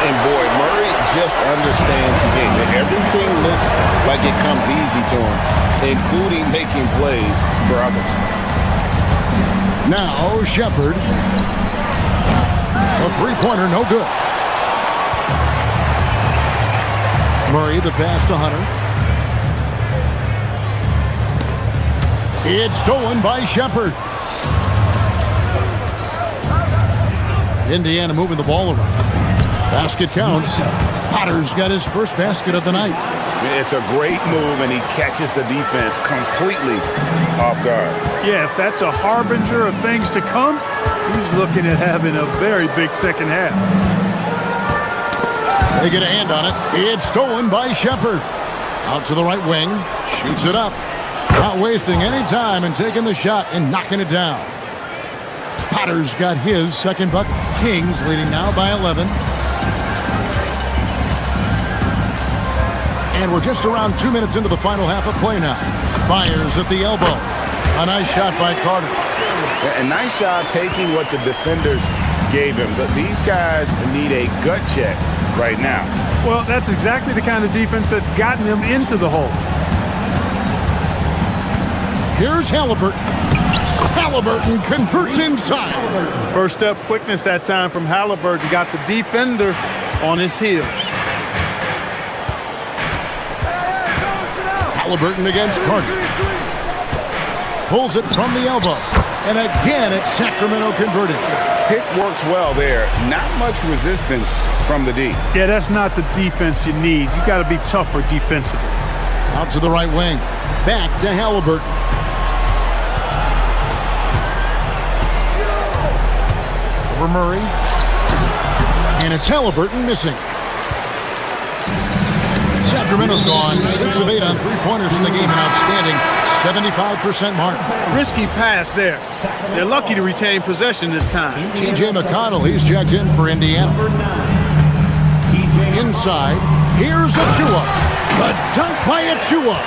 And boy, Murray just understands the game. Everything looks like it comes easy to him, including making plays for others. Now, Shepard. The three-pointer, no good. Murray, the pass to Hunter. It's stolen by Shepard. Indiana moving the ball around. Basket counts. Potter's got his first basket of the night. It's a great move, and he catches the defense completely off guard. Yeah, if that's a harbinger of things to come, he's looking at having a very big second half. They get a hand on it. It's stolen by Shepard. Out to the right wing. Shoots it up. Not wasting any time and taking the shot and knocking it down. Potter's got his second bucket. Kings leading now by 11. And we're just around 2 minutes into the final half of play now. Fires at the elbow. A nice shot by Carter. A nice shot taking what the defenders gave him. But these guys need a gut check right now. Well, that's exactly the kind of defense that's gotten them into the hole. Here's Halliburton. Halliburton converts inside. First step quickness that time from Halliburton. Got the defender on his heels. Halliburton against Carter. Pulls it from the elbow. And again, it's Sacramento converting. Pick works well there. Not much resistance from the D. Yeah, that's not the defense you need. You got to be tougher defensively. Out to the right wing. Back to Halliburton. Over Murray. And it's Halliburton missing. Sacramento's gone 6 of 8 on three-pointers in the game. An outstanding 75% mark. Risky pass there. They're lucky to retain possession this time. T.J. McConnell, he's checked in for Indiana. Inside, here's Achua. The dunk by Achua.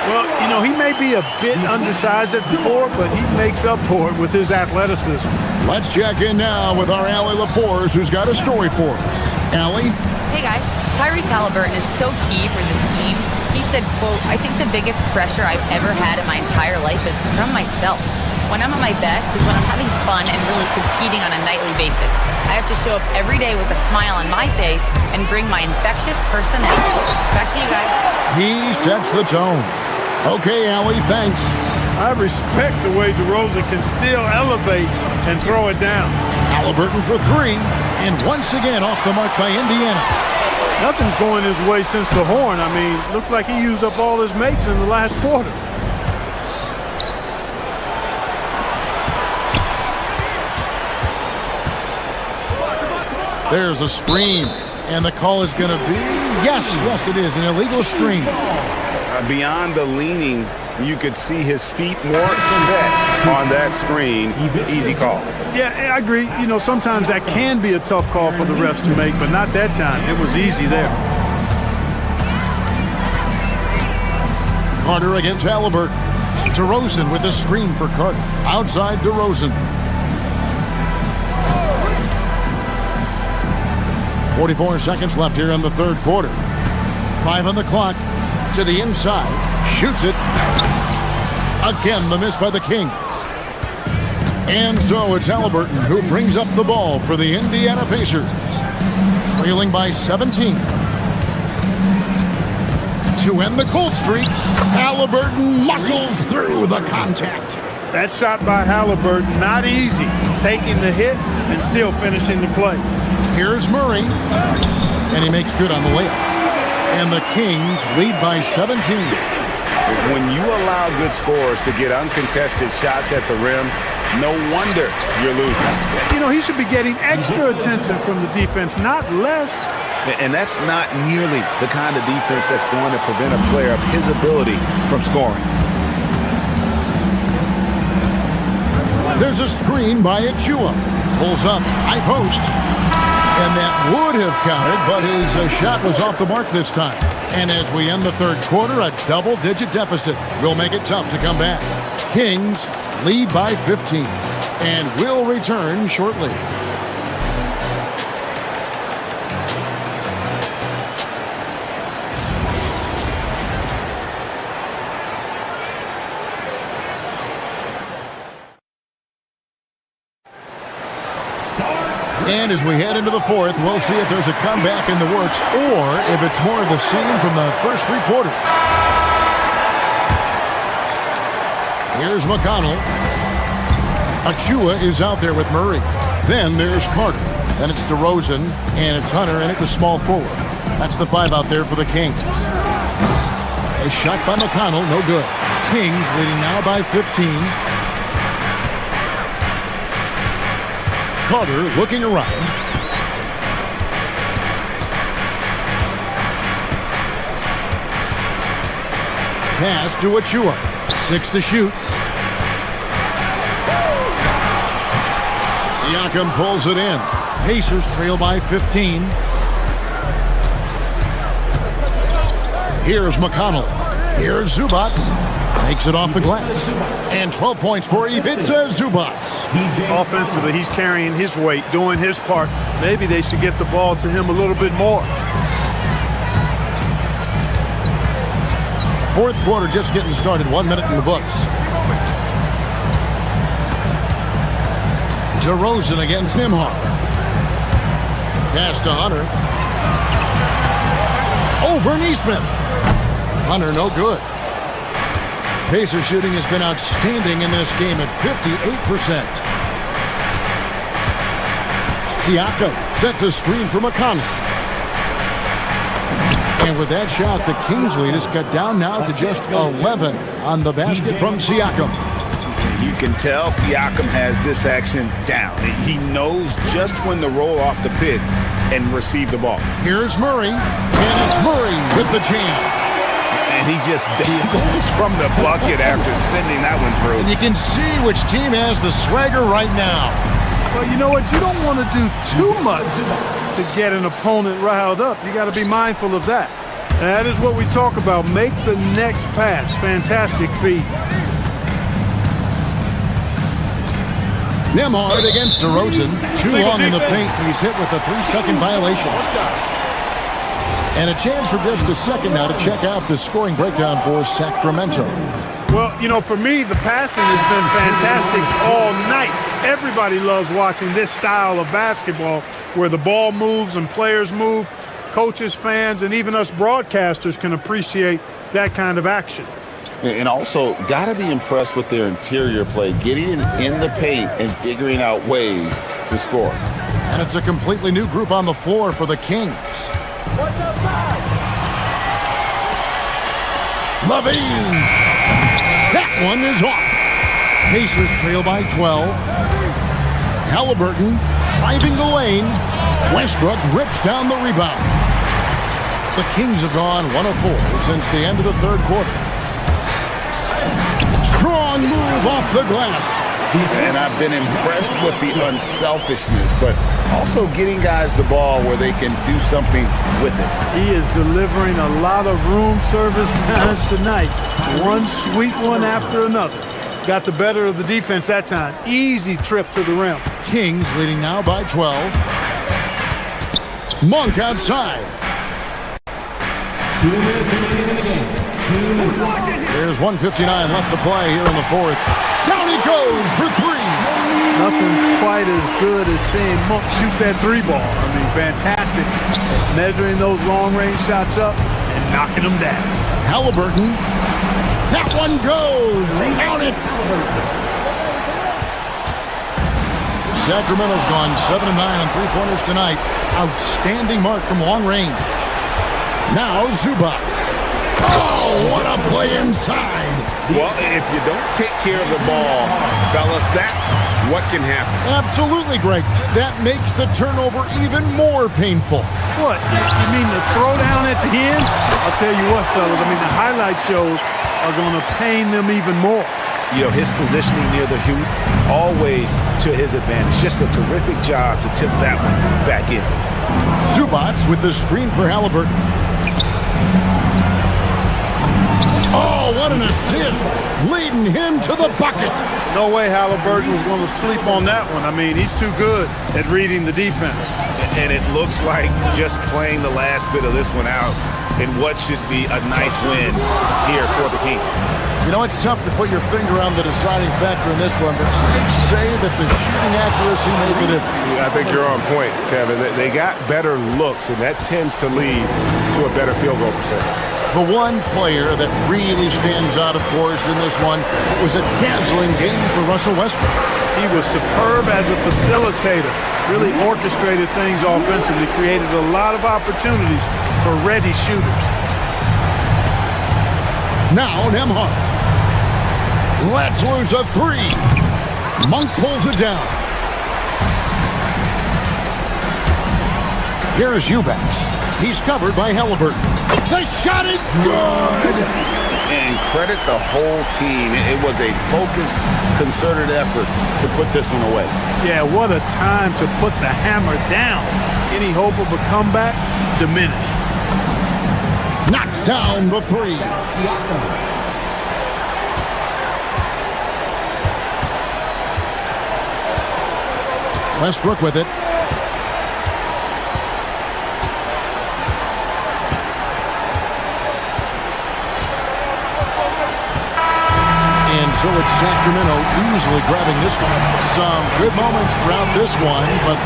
Well, you know, he may be a bit undersized at the 4, but he makes up for it with his athleticism. Let's check in now with our Allie LaForce, who's got a story for us. Allie? Hey guys, Tyrese Halliburton is so key for this team. He said, quote, "I think the biggest pressure I've ever had in my entire life is from myself. When I'm at my best is when I'm having fun and really competing on a nightly basis. I have to show up every day with a smile on my face and bring my infectious personality." Back to you guys. He sets the tone. Okay, Allie, thanks. I respect the way DeRozan can still elevate and throw it down. Halliburton for 3, and once again off the mark by Indiana. Nothing's going his way since the horn. I mean, looks like he used up all his makes in the last quarter. There's a screen, and the call is going to be, yes, it is, an illegal screen. Beyond the leaning, you could see his feet more set on that screen. Easy call. Yeah, I agree. You know, sometimes that can be a tough call for the refs to make, but not that time. It was easy there. Carter against Halliburton. DeRozan with a screen for Carter. Outside DeRozan. 44 seconds left here in the third quarter. 5 on the clock. To the inside. Shoots it. Again, the miss by the Kings. And so it's Halliburton who brings up the ball for the Indiana Pacers. Trailing by 17. To end the cold streak, Halliburton muscles through the contact. That shot by Halliburton, not easy. Taking the hit and still finishing the play. Here's Murray. And he makes good on the layup. And the Kings lead by 17. When you allow good scorers to get uncontested shots at the rim, no wonder you're losing. You know, he should be getting extra attention from the defense, not less. And that's not nearly the kind of defense that's going to prevent a player of his ability from scoring. There's a screen by Achua. Pulls up, high post. And that would have counted, but his shot was off the mark this time. And as we end the third quarter, a double-digit deficit will make it tough to come back. Kings lead by 15, and will return shortly. And as we head into the fourth, we'll see if there's a comeback in the works or if it's more of the same from the first three quarters. Here's McConnell. Achua is out there with Murray. Then there's Carter. Then it's DeRozan, and it's Hunter, and it's a small forward. That's the 5 out there for the Kings. A shot by McConnell, no good. Kings leading now by 15. Carter looking around. Pass to Achua. 6 to shoot. Siakam pulls it in. Pacers trail by 15. Here's McConnell. Here's Zubats. Makes it off the glass. And 12 points for Ivica Zubats. Offensively, he's carrying his weight, doing his part. Maybe they should get the ball to him a little bit more. Fourth quarter just getting started. 1 minute in the books. DeRozan against Nembhard. Pass to Hunter. Over Neesmith. Hunter no good. Pacer shooting has been outstanding in this game at 58%. Siakam sets a screen for McConnell. And with that shot, the Kings lead is cut down now to just 11 on the basket from Siakam. You can tell Siakam has this action down. He knows just when to roll off the pick and receive the ball. Here's Murray, and it's Murray with the jam. And he just goes from the bucket after sending that one through. And you can see which team has the swagger right now. Well, you know what? You don't want to do too much to get an opponent riled up. You got to be mindful of that. And that is what we talk about. Make the next pass. Fantastic feed. Nembhard against DeRozan. Too long in the paint. He's hit with a 3-second violation. And a chance for just a second now to check out the scoring breakdown for Sacramento. Well, you know, for me, the passing has been fantastic all night. Everybody loves watching this style of basketball where the ball moves and players move. Coaches, fans, and even us broadcasters can appreciate that kind of action. And also, got to be impressed with their interior play, getting in the paint and figuring out ways to score. And it's a completely new group on the floor for the Kings. Watch outside. Levine. That one is off. Pacers trail by 12. Halliburton driving the lane. Westbrook rips down the rebound. The Kings have gone 1 of 4 since the end of the third quarter. Strong move off the glass. And I've been impressed with the unselfishness, but also getting guys the ball where they can do something with it. He is delivering a lot of room service times tonight. One sweet one after another. Got the better of the defense that time. Easy trip to the rim. Kings leading now by 12. Monk outside. 2 minutes remaining in the game. 2 minutes. There's 1:59 left to play here in the fourth. Down he goes for 3. Nothing quite as good as seeing Monk shoot that 3 ball. I mean, fantastic. Measuring those long-range shots up and knocking them down. Halliburton. That one goes. Count it. Sacramento's gone 7 of 9 on 3-pointers tonight. Outstanding mark from long range. Now Zubats. Oh, what a play inside. Well, if you don't take care of the ball, fellas, that's what can happen. Absolutely, Greg. That makes the turnover even more painful. What? You mean the throwdown at the end? I'll tell you what, fellas. I mean, the highlight shows are going to pain them even more. You know, his positioning near the hoop, always to his advantage. Just a terrific job to tip that one back in. Zubats with the screen for Halliburton. Oh, what an assist, leading him to the bucket. No way Halliburton was going to sleep on that one. I mean, he's too good at reading the defense. And it looks like just playing the last bit of this one out in what should be a nice win here for the Kings. You know, it's tough to put your finger on the deciding factor in this one, but I'd say that the shooting accuracy made the difference. Yeah, I think you're on point, Kevin. They got better looks, and that tends to lead to a better field goal percentage. The one player that really stands out, of course, in this one, it was a dazzling game for Russell Westbrook. He was superb as a facilitator, really orchestrated things offensively, created a lot of opportunities for ready shooters. Now Nembhard. Let's lose a three. Monk pulls it down. Here's Eubanks. He's covered by Halliburton. The shot is good. And credit the whole team. It was a focused, concerted effort to put this one away. Yeah, what a time to put the hammer down. Any hope of a comeback diminished. Knocks down the three. Westbrook with it. And so it's Sacramento easily grabbing this one. Some good moments throughout this one, but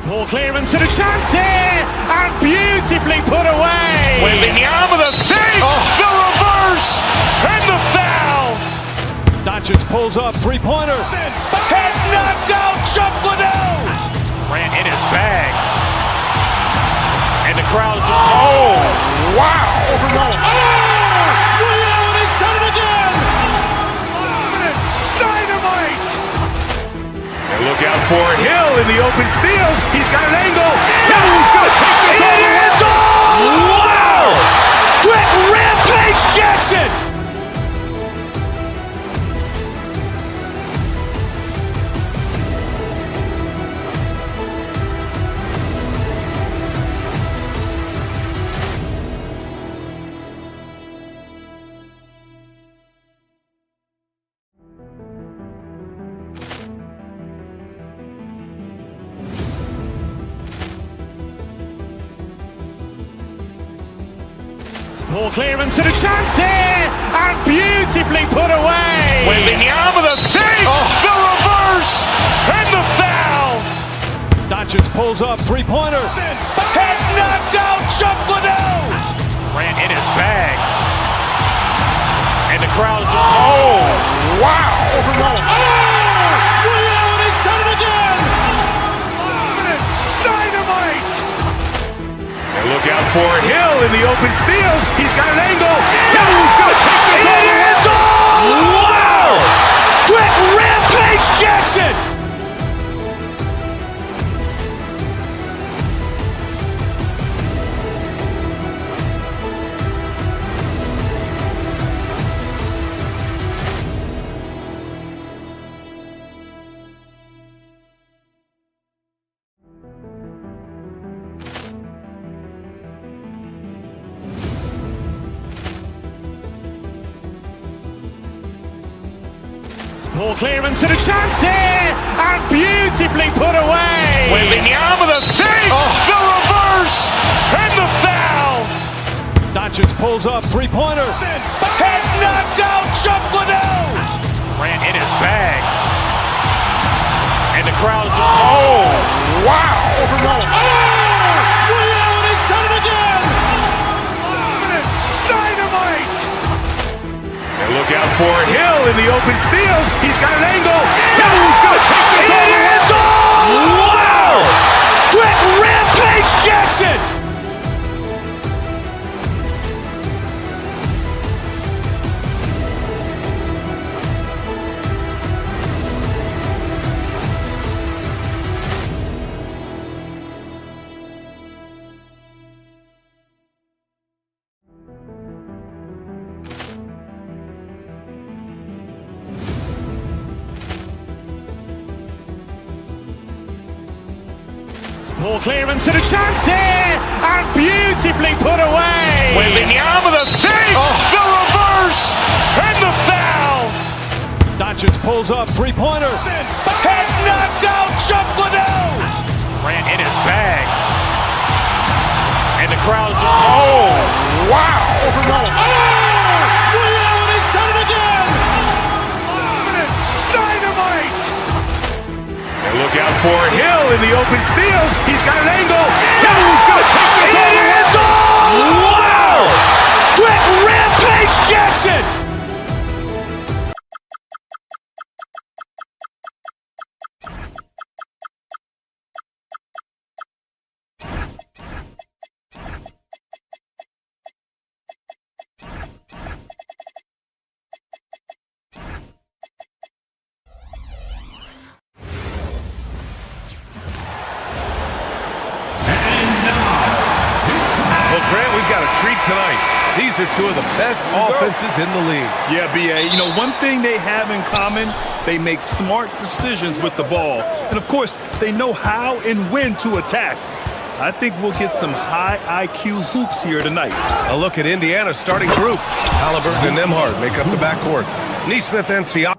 Poor clearance and a chance here, and beautifully put away. Wembanyama the save, the reverse, and the foul. Doncic pulls up, three-pointer. Has knocked out Chuck Liddell. Grant in his bag. And the crowd is... Oh, wow. He's done it again. Dynamite. And look out for Hill in the open field. He's got an angle. Hill's going to take this all the way. It is all. Wow. Quick Rampage Jackson. Poor clearance and a chance here, and beautifully put away. Wembanyama the save, the reverse, and the foul. Doncic pulls up, three-pointer. Has knocked out Chuck Liddell. Grant in his bag. And the crowd is... Oh, wow. He's done it again. Dynamite. And look out for Hill in the open field. He's got an angle. Hill's going to take this all the way. It is all. Wow. Quick Rampage Jackson. Poor clearance and a chance here, and beautifully put away. Wembanyama the save, the reverse, and the foul. Doncic pulls up, three-pointer. Has knocked out Chuck Liddell. Grant in his bag. And the crowd is... Oh, wow. He's done it again. Dynamite. And look out for Hill in the open field. He's got an angle. Hill's going to take this all the way. It is all. Wow. Quick Rampage Jackson. Ball clearance and a chance here, and beautifully put away. Wembanyama with a fake, the reverse, and the foul. Doncic pulls up, three-pointer. Has knocked out Chuck Liddell. Grant in his bag. And the crowd's, oh, wow. He's done it again. Dynamite. And look out for Hill in the open field. He's got an angle. He's going to take this all the way. Wow. Quick Rampage Jackson. Grant, we've got a treat tonight. These are two of the best offenses in the league. Yeah, B.A., one thing they have in common, they make smart decisions with the ball. And, of course, they know how and when to attack. I think we'll get some high IQ hoops here tonight. A look at Indiana's starting group. Halliburton and Nembhard make up the backcourt. Nesmith and Siakam.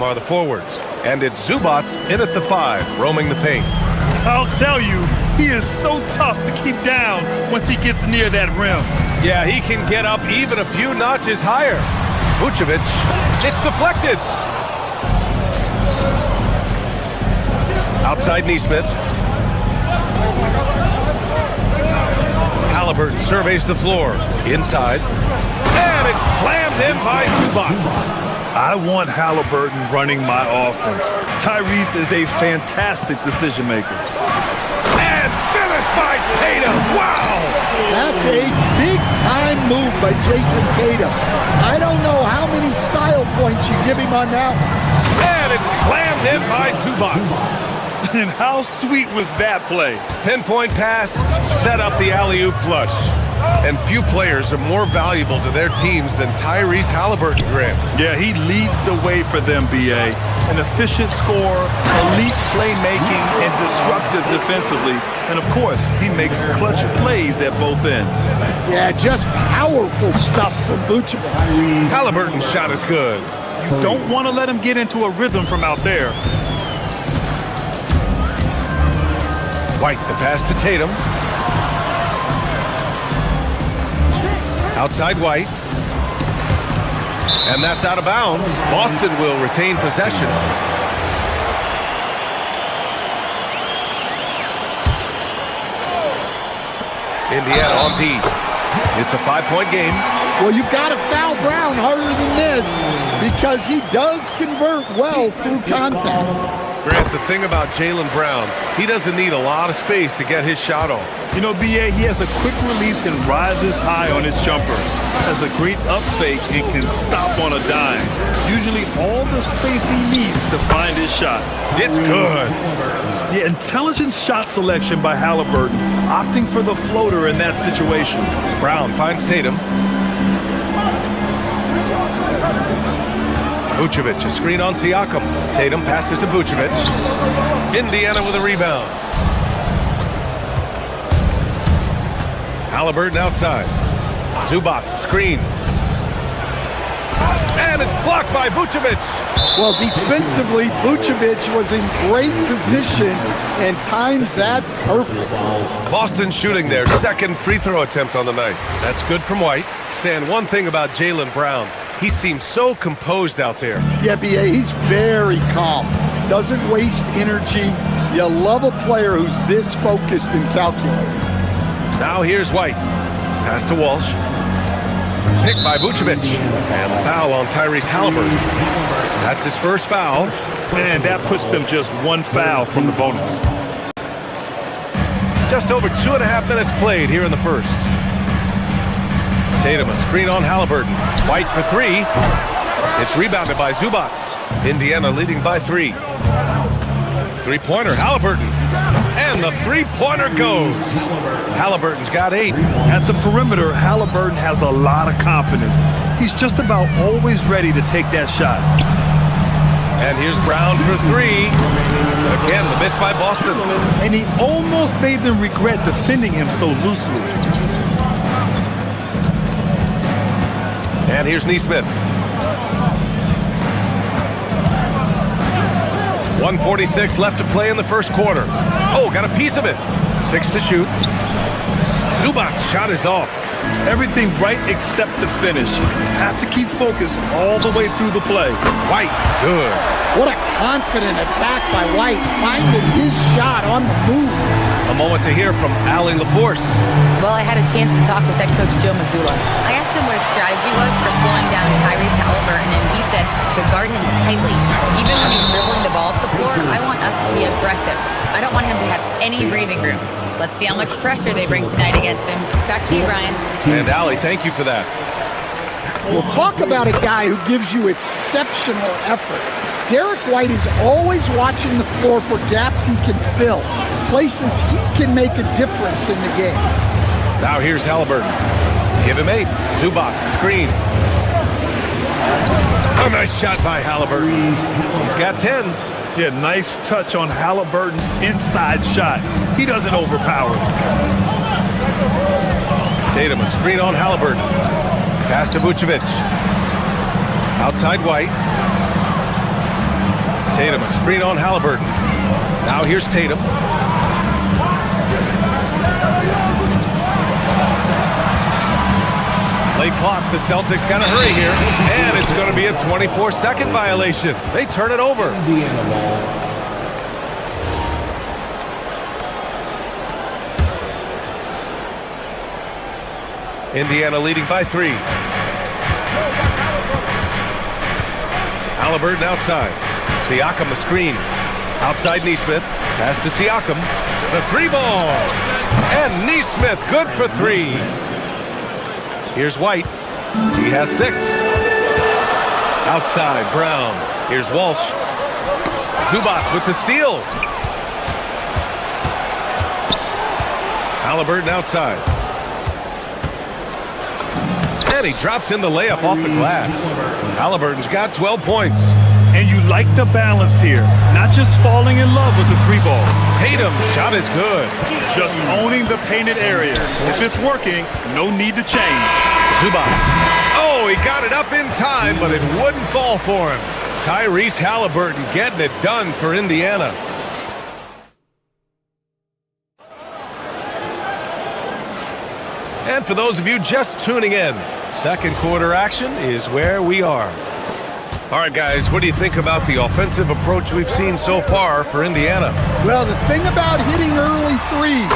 Are the forwards, and it's Zubats in at the 5, roaming the paint. I'll tell you, he is so tough to keep down once he gets near that rim. Yeah, he can get up even a few notches higher. Vucevic, it's deflected. Outside Nesmith. Halliburton surveys the floor. Inside. And it's slammed in by Zubats. I want Halliburton running my offense. Tyrese is a fantastic decision maker. And finished by Tatum. Wow! That's a big-time move by Jason Tatum. I don't know how many style points you give him on that one. And it's slammed in by Zubats. And how sweet was that play? Pinpoint pass, set up the alley-oop flush. And few players are more valuable to their teams than Tyrese Halliburton, Grant. Yeah, he leads the way for them, B.A. An efficient scorer, elite playmaking, and disruptive defensively. And, of course, he makes clutch plays at both ends. Yeah, just powerful stuff from Vucevic. Halliburton's shot is good. You don't want to let him get into a rhythm from out there. White, the pass to Tatum. Outside White. And that's out of bounds. Boston will retain possession. Indiana on D. It's a 5-point game. Well, you got to foul Brown harder than this because he does convert well through contact. Grant, the thing about Jaylen Brown, he doesn't need a lot of space to get his shot off. B.A., he has a quick release and rises high on his jumper. Has a great up fake and can stop on a dime. Usually all the space he needs to find his shot. It's good. Yeah, intelligent shot selection by Halliburton, opting for the floater in that situation. Brown finds Tatum. Vucevic, a screen on Siakam. Tatum passes to Vucevic. Indiana with a rebound. Halliburton outside. Zubats, screen. And it's blocked by Vucevic. Well, defensively, Vucevic was in great position and times that perfectly. Boston shooting their second free throw attempt on the night. That's good from White. Stan, one thing about Jaylen Brown, he seems so composed out there. Yeah, B.A., he's very calm. Doesn't waste energy. You love a player who's this focused and calculated. Now here's White. Pass to Walsh. Picked by Vucevic. And foul on Tyrese Halliburton. That's his first foul. Man, that puts them just one foul from the bonus. Just over 2.5 minutes played here in the first. Tatum, a screen on Halliburton. White for 3. It's rebounded by Zubats. Indiana leading by 3. Three-pointer, Halliburton. And the three-pointer goes. Halliburton's got 8. At the perimeter, Halliburton has a lot of confidence. He's just about always ready to take that shot. And here's Brown for 3. Again, the miss by Boston. And he almost made them regret defending him so loosely. And here's Neesmith. 1:46 left to play in the first quarter. Oh, got a piece of it. 6 to shoot. Zubac's shot is off. Everything right except the finish. Have to keep focused all the way through the play. White, good. What a confident attack by White, finding his shot on the move. A moment to hear from Allie LaForce. Well, I had a chance to talk with head coach Joe Mazzulla. I asked him what his strategy was for slowing down Tyrese Halliburton, and he said to guard him tightly. Even when he's dribbling the ball up the floor, I want us to be aggressive. I don't want him to have any breathing room. Let's see how much pressure they bring tonight against him. Back to you, Brian. And Allie, thank you for that. We'll talk about a guy who gives you exceptional effort. Derek White is always watching the floor for gaps he can fill, places he can make a difference in the game. Now here's Halliburton. Give him 8. Zubac, screen. A nice shot by Halliburton. He's got 10. Yeah, nice touch on Halliburton's inside shot. He doesn't overpower. Tatum, a screen on Halliburton. Pass to Vucevic. Outside White. Tatum, a screen on Halliburton. Now here's Tatum. Late clock, the Celtics got to hurry here. And it's going to be a 24-second violation. They turn it over. Indiana leading by 3. Halliburton outside. Siakam the screen. Outside Neesmith. Pass to Siakam. The 3-ball. And Neesmith good for 3. Here's White. He has 6. Outside, Brown. Here's Walsh. Zubac with the steal. Halliburton outside. And he drops in the layup off the glass. Halliburton's got 12 points. And you like the balance here. Not just falling in love with the 3-ball. Tatum, shot is good. Just owning the painted area. If it's working, no need to change. Zubac. Oh, he got it up in time, but it wouldn't fall for him. Tyrese Halliburton getting it done for Indiana. And for those of you just tuning in, second quarter action is where we are. All right, guys, what do you think about the offensive approach we've seen so far for Indiana? Well, the thing about hitting early threes,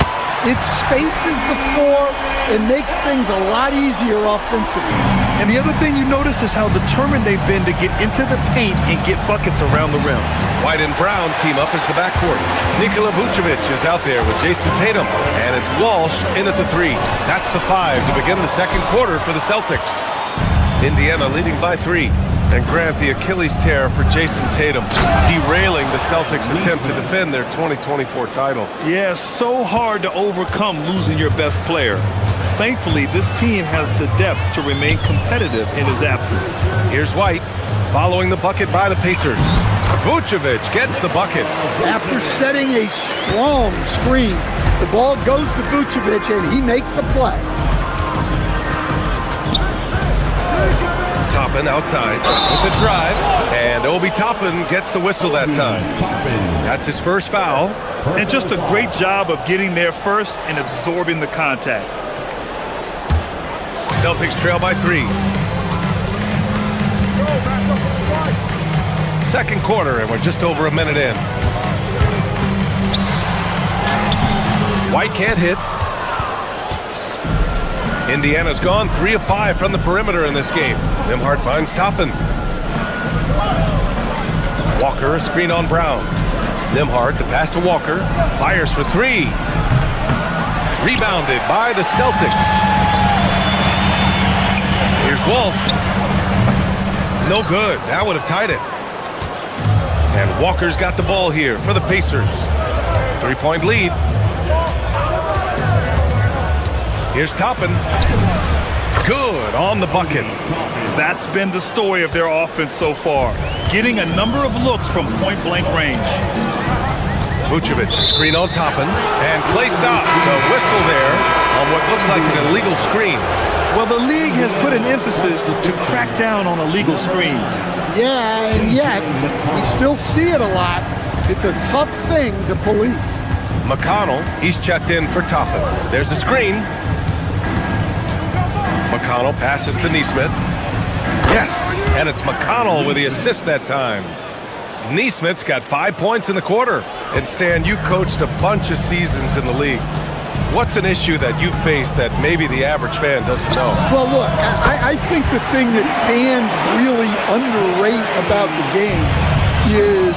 it spaces the floor and makes things a lot easier offensively. And the other thing you notice is how determined they've been to get into the paint and get buckets around the rim. White and Brown team up as the backcourt. Nikola Vucevic is out there with Jason Tatum, and it's Walsh in at the 3. That's the 5 to begin the second quarter for the Celtics. Indiana leading by 3. And Grant, the Achilles tear for Jason Tatum, derailing the Celtics' attempt to defend their 2024 title. Yeah, so hard to overcome losing your best player. Thankfully, this team has the depth to remain competitive in his absence. Here's White, following the bucket by the Pacers. Vucevic gets the bucket. After setting a strong screen, the ball goes to Vucevic and he makes a play. Toppin outside with the drive, and Obi Toppin gets the whistle that time. That's his first foul. And just a great job of getting there first and absorbing the contact. Celtics trail by 3. Second quarter, and we're just over a minute in. White can't hit. Indiana's gone 3 of 5 from the perimeter in this game. Nembhard finds Toppin. Walker, a screen on Brown. Nembhard, the pass to Walker. Fires for 3. Rebounded by the Celtics. Here's Walsh. No good. That would have tied it. And Walker's got the ball here for the Pacers. 3-point lead. Here's Toppin. Good on the bucket. That's been the story of their offense so far, getting a number of looks from point-blank range. Vucevic, screen on Toppin, and play stops. A whistle there on what looks like an illegal screen. Well, the league has put an emphasis to crack down on illegal screens. Yeah, and yet we still see it a lot. It's a tough thing to police. McConnell, he's checked in for Toppin. There's a screen. McConnell passes to Nesmith. Yes, and it's McConnell with the assist that time. Nesmith's got 5 points in the quarter. And Stan, you coached a bunch of seasons in the league. What's an issue that you face that maybe the average fan doesn't know? Well, look, I think the thing that fans really underrate about the game is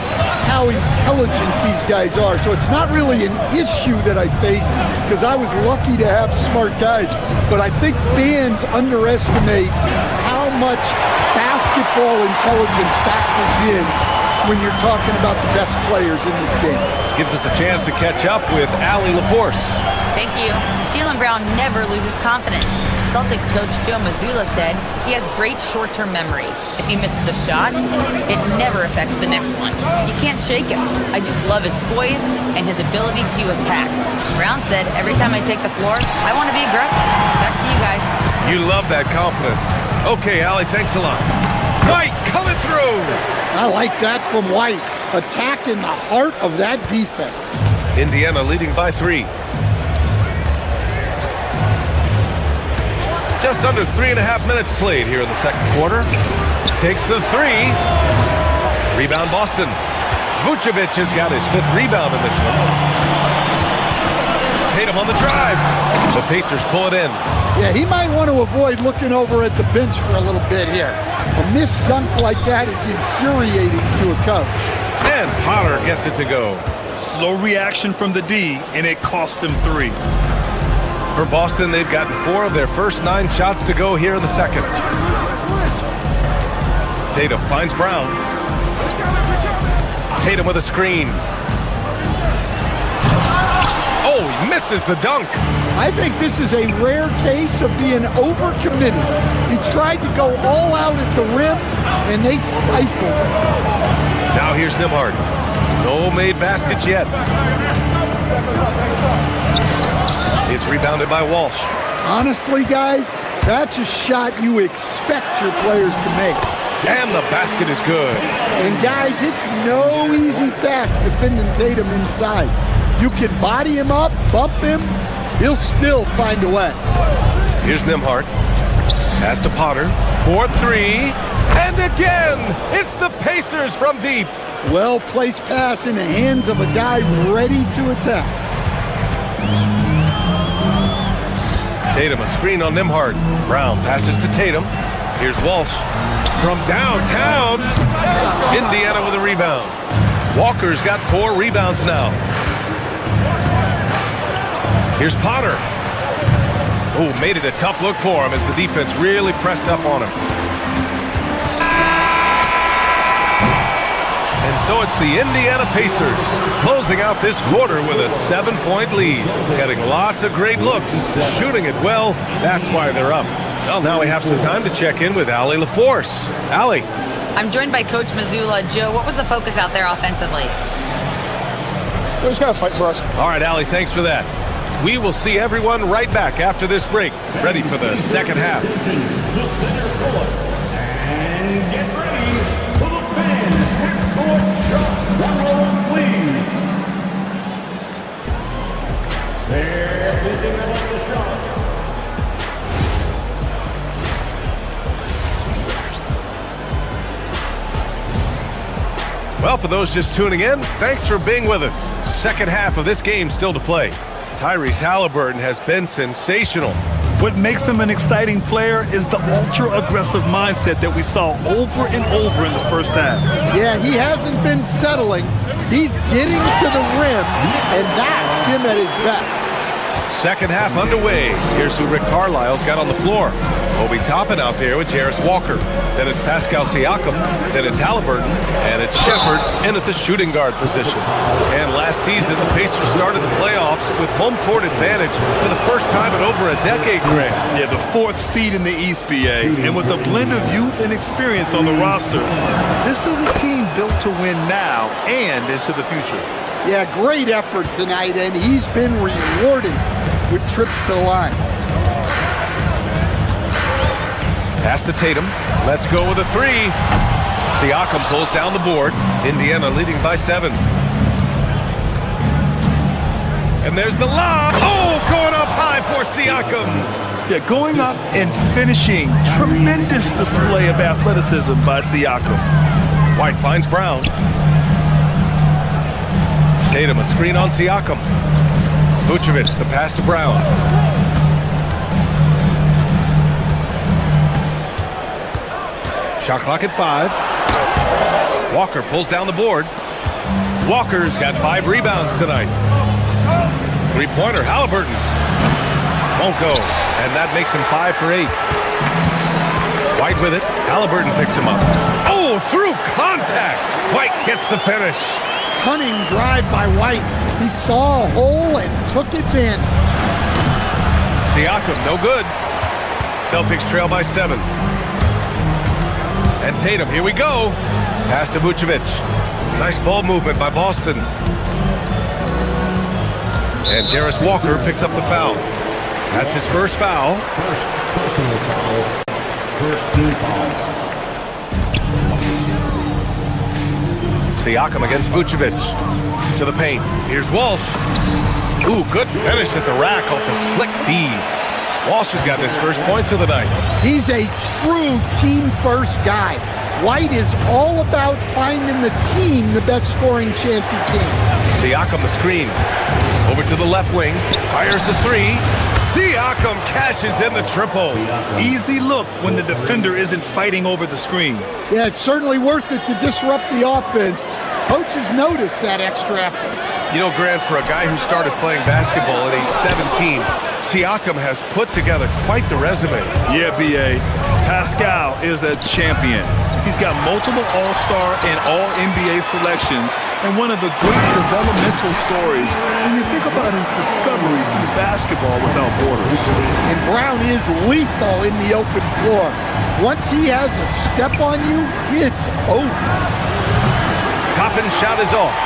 how intelligent these guys are. So it's not really an issue that I face because I was lucky to have smart guys. But I think fans underestimate how much basketball intelligence factors in when you're talking about the best players in this game. Gives us a chance to catch up with Allie LaForce. Thank you. Jaylen Brown never loses confidence. Celtics coach Joe Mazzulla said he has great short-term memory. If he misses a shot, it never affects the next one. You can't shake him. I just love his poise and his ability to attack. Brown said, every time I take the floor, I want to be aggressive. Back to you guys. You love that confidence. Okay, Allie, thanks a lot. White coming through. I like that from White. Attack in the heart of that defense. Indiana leading by 3. Just under 3.5 minutes played here in the second quarter. Takes the 3. Rebound Boston. Vucevic has got his 5th rebound in this one. Tatum on the drive. The Pacers pull it in. Yeah, he might want to avoid looking over at the bench for a little bit here. A missed dunk like that is infuriating to a coach. And Potter gets it to go. Slow reaction from the D, and it cost them 3. For Boston, they've gotten 4 of their first 9 shots to go here in the second. Tatum finds Brown. Tatum with a screen. Oh, he misses the dunk. I think this is a rare case of being overcommitted. He tried to go all out at the rim, and they stifled him. Now here's Nembhard. No made baskets yet. It's rebounded by Walsh. Honestly, guys, that's a shot you expect your players to make. And the basket is good. And guys, it's no easy task defending Tatum inside. You can body him up, bump him, he'll still find a way. Here's Nembhard. Pass to Potter. 4-3. And again, it's the Pacers from deep. Well-placed pass in the hands of a guy ready to attack. Tatum, a screen on Nembhard. Brown passes to Tatum. Here's Walsh. From downtown, Indiana with a rebound. Walker's got 4 rebounds now. Here's Potter. Oh, made it a tough look for him as the defense really pressed up on him. And so it's the Indiana Pacers closing out this quarter with a 7-point lead. Getting lots of great looks, shooting it well. That's why they're up. Well, now we have some time to check in with Allie LaForce. Allie. I'm joined by Coach Mazzulla. Joe, what was the focus out there offensively? They just got to fight for us. All right, Allie, thanks for that. We will see everyone right back after this break, ready for the second half. And get ready for the fan half-court shot. Please. They're picking up the shot. Well, for those just tuning in, thanks for being with us. Second half of this game still to play. Tyrese Halliburton has been sensational. What makes him an exciting player is the ultra-aggressive mindset that we saw over and over in the first half. Yeah, he hasn't been settling. He's getting to the rim, and that's him at his best. Second half underway. Here's who Rick Carlisle's got on the floor. Obi Toppin out there with Jarris Walker. Then it's Pascal Siakam. Then it's Halliburton. And it's Shepherd in at the shooting guard position. And last season, the Pacers started the playoffs with home court advantage for the first time in over a decade, Grant. Yeah, the 4th seed in the East, BA. And with a blend of youth and experience on the roster, this is a team built to win now and into the future. Yeah, great effort tonight, and he's been rewarded with trips to the line. Pass to Tatum. Let's go with a 3. Siakam pulls down the board. Indiana leading by 7. And there's the lob. Oh, going up high for Siakam. Yeah, going up and finishing. Tremendous display of athleticism by Siakam. White finds Brown. Tatum, a screen on Siakam. Vucevic, the pass to Brown. Shot clock at 5. Walker pulls down the board. Walker's got 5 rebounds tonight. Three-pointer, Halliburton. Won't go, and that makes him 5 for 8. White with it. Halliburton picks him up. Oh, through contact. White gets the finish. Cunning drive by White. He saw a hole and took advantage. Siakam, no good. Celtics trail by 7. And Tatum, here we go. Pass to Vucevic. Nice ball movement by Boston. And Jarris Walker picks up the foul. That's his first foul. Personal foul. First team foul. Siakam against Vucevic. To the paint. Here's Walsh. Ooh, good finish at the rack off the slick feed. Walsh has got his first points of the night. He's a true team-first guy. White is all about finding the team the best scoring chance he can. Siakam the screen. Over to the left wing. Fires the 3. Siakam cashes in the triple. Easy look when the defender isn't fighting over the screen. Yeah, it's certainly worth it to disrupt the offense. Coaches notice that extra effort. You know, Grant, for a guy who started playing basketball at age 17, Siakam has put together quite the resume. Yeah, BA. Pascal is a champion. He's got multiple All-Star and All-NBA selections, and one of the great developmental stories when you think about his discovery through basketball without borders. And Brown is lethal in the open floor. Once he has a step on you, it's over. Toppin's shot is off.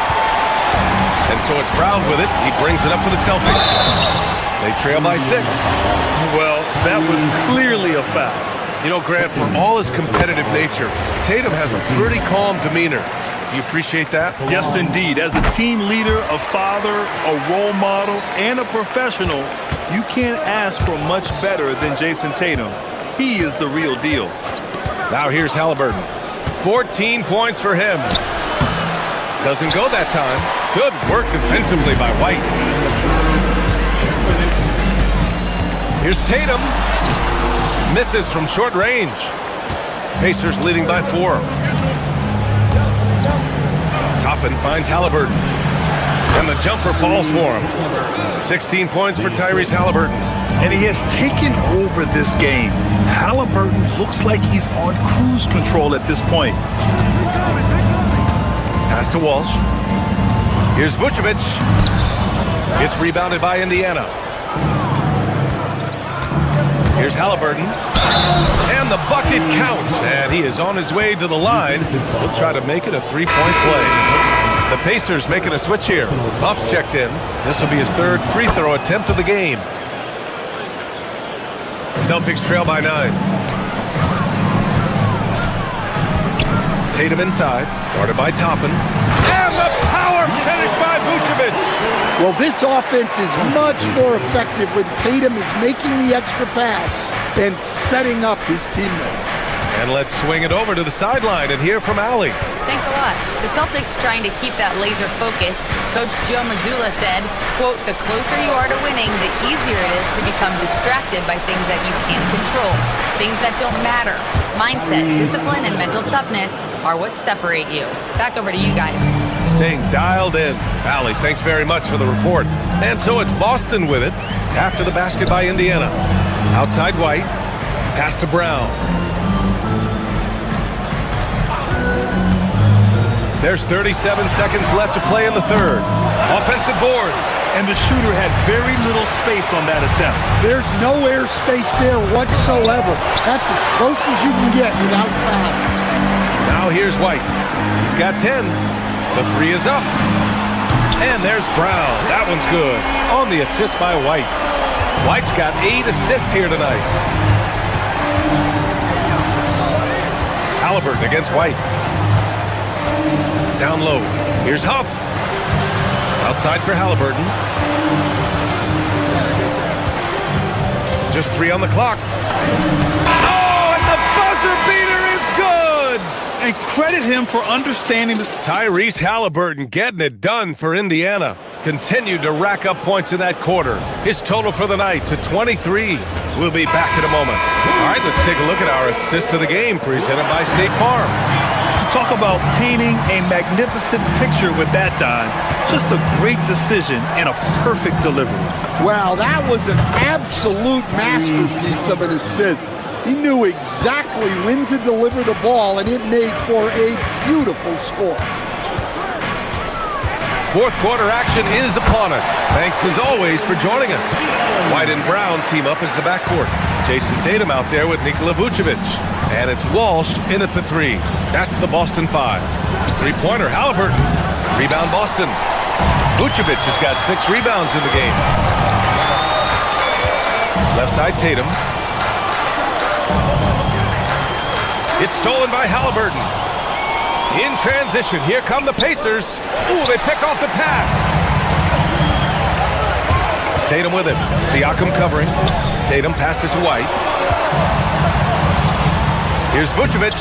And so it's Brown with it. He brings it up for the Celtics. They trail by 6. Well, that was clearly a foul. You know, Grant, for all his competitive nature, Tatum has a pretty calm demeanor. Do you appreciate that? Yes, indeed. As a team leader, a father, a role model, and a professional, you can't ask for much better than Jason Tatum. He is the real deal. Now here's Halliburton. 14 points for him. Doesn't go that time. Good work defensively by White. Here's Tatum. Misses from short range. Pacers leading by 4. Toppin finds Halliburton. And the jumper falls for him. 16 points for Tyrese Halliburton. And he has taken over this game. Halliburton looks like he's on cruise control at this point. Pass to Walsh. Here's Vucevic. It's rebounded by Indiana. Here's Halliburton. And the bucket counts. And he is on his way to the line. He'll try to make it a 3-point play. The Pacers making a switch here. Buff's checked in. This will be his 3rd free throw attempt of the game. Celtics trail by 9. Tatum inside, guarded by Toppin. And the power finish by Vucevic. Well, this offense is much more effective when Tatum is making the extra pass and setting up his teammates. And let's swing it over to the sideline and hear from Allie. Thanks a lot. The Celtics trying to keep that laser focus. Coach Joe Mazzulla said, quote, "The closer you are to winning, the easier it is to become distracted by things that you can't control, things that don't matter. Mindset, discipline, and mental toughness are what separate you." Back over to you guys. staying dialed in. Allie, thanks very much for the report. And so it's Boston with it after the basket by Indiana. Outside White, pass to Brown. There's 37 seconds left to play in the third. Offensive board. And the shooter had very little space on that attempt. There's no air space there whatsoever. That's as close as you can get without foul. Now here's White. He's got 10. The three is up. And there's Brown. That one's good. On the assist by White. White's got 8 assists here tonight. Halliburton against White. Down low. Here's Huff. Outside for Halliburton. Just 3 on the clock. Oh, and the buzzer beater is good! And credit him for understanding this. Tyrese Halliburton getting it done for Indiana. Continued to rack up points in that quarter. His total for the night to 23. We'll be back in a moment. All right, let's take a look at our assist of the game presented by State Farm. Talk about painting a magnificent picture with that, Don. Just a great decision and a perfect delivery. Wow, that was an absolute masterpiece of an assist. He knew exactly when to deliver the ball, and it made for a beautiful score. Fourth quarter action is upon us. Thanks as always for joining us. White and Brown team up as the backcourt. Jason Tatum out there with Nikola Vucevic. And it's Walsh in at the 3. That's the Boston 5. Three-pointer, Halliburton. Rebound, Boston. Vucevic has got 6 rebounds in the game. Left side, Tatum. It's stolen by Halliburton. In transition, here come the Pacers. Ooh, they pick off the pass. Tatum with it. Siakam covering. Tatum passes to White. Here's Vucevic.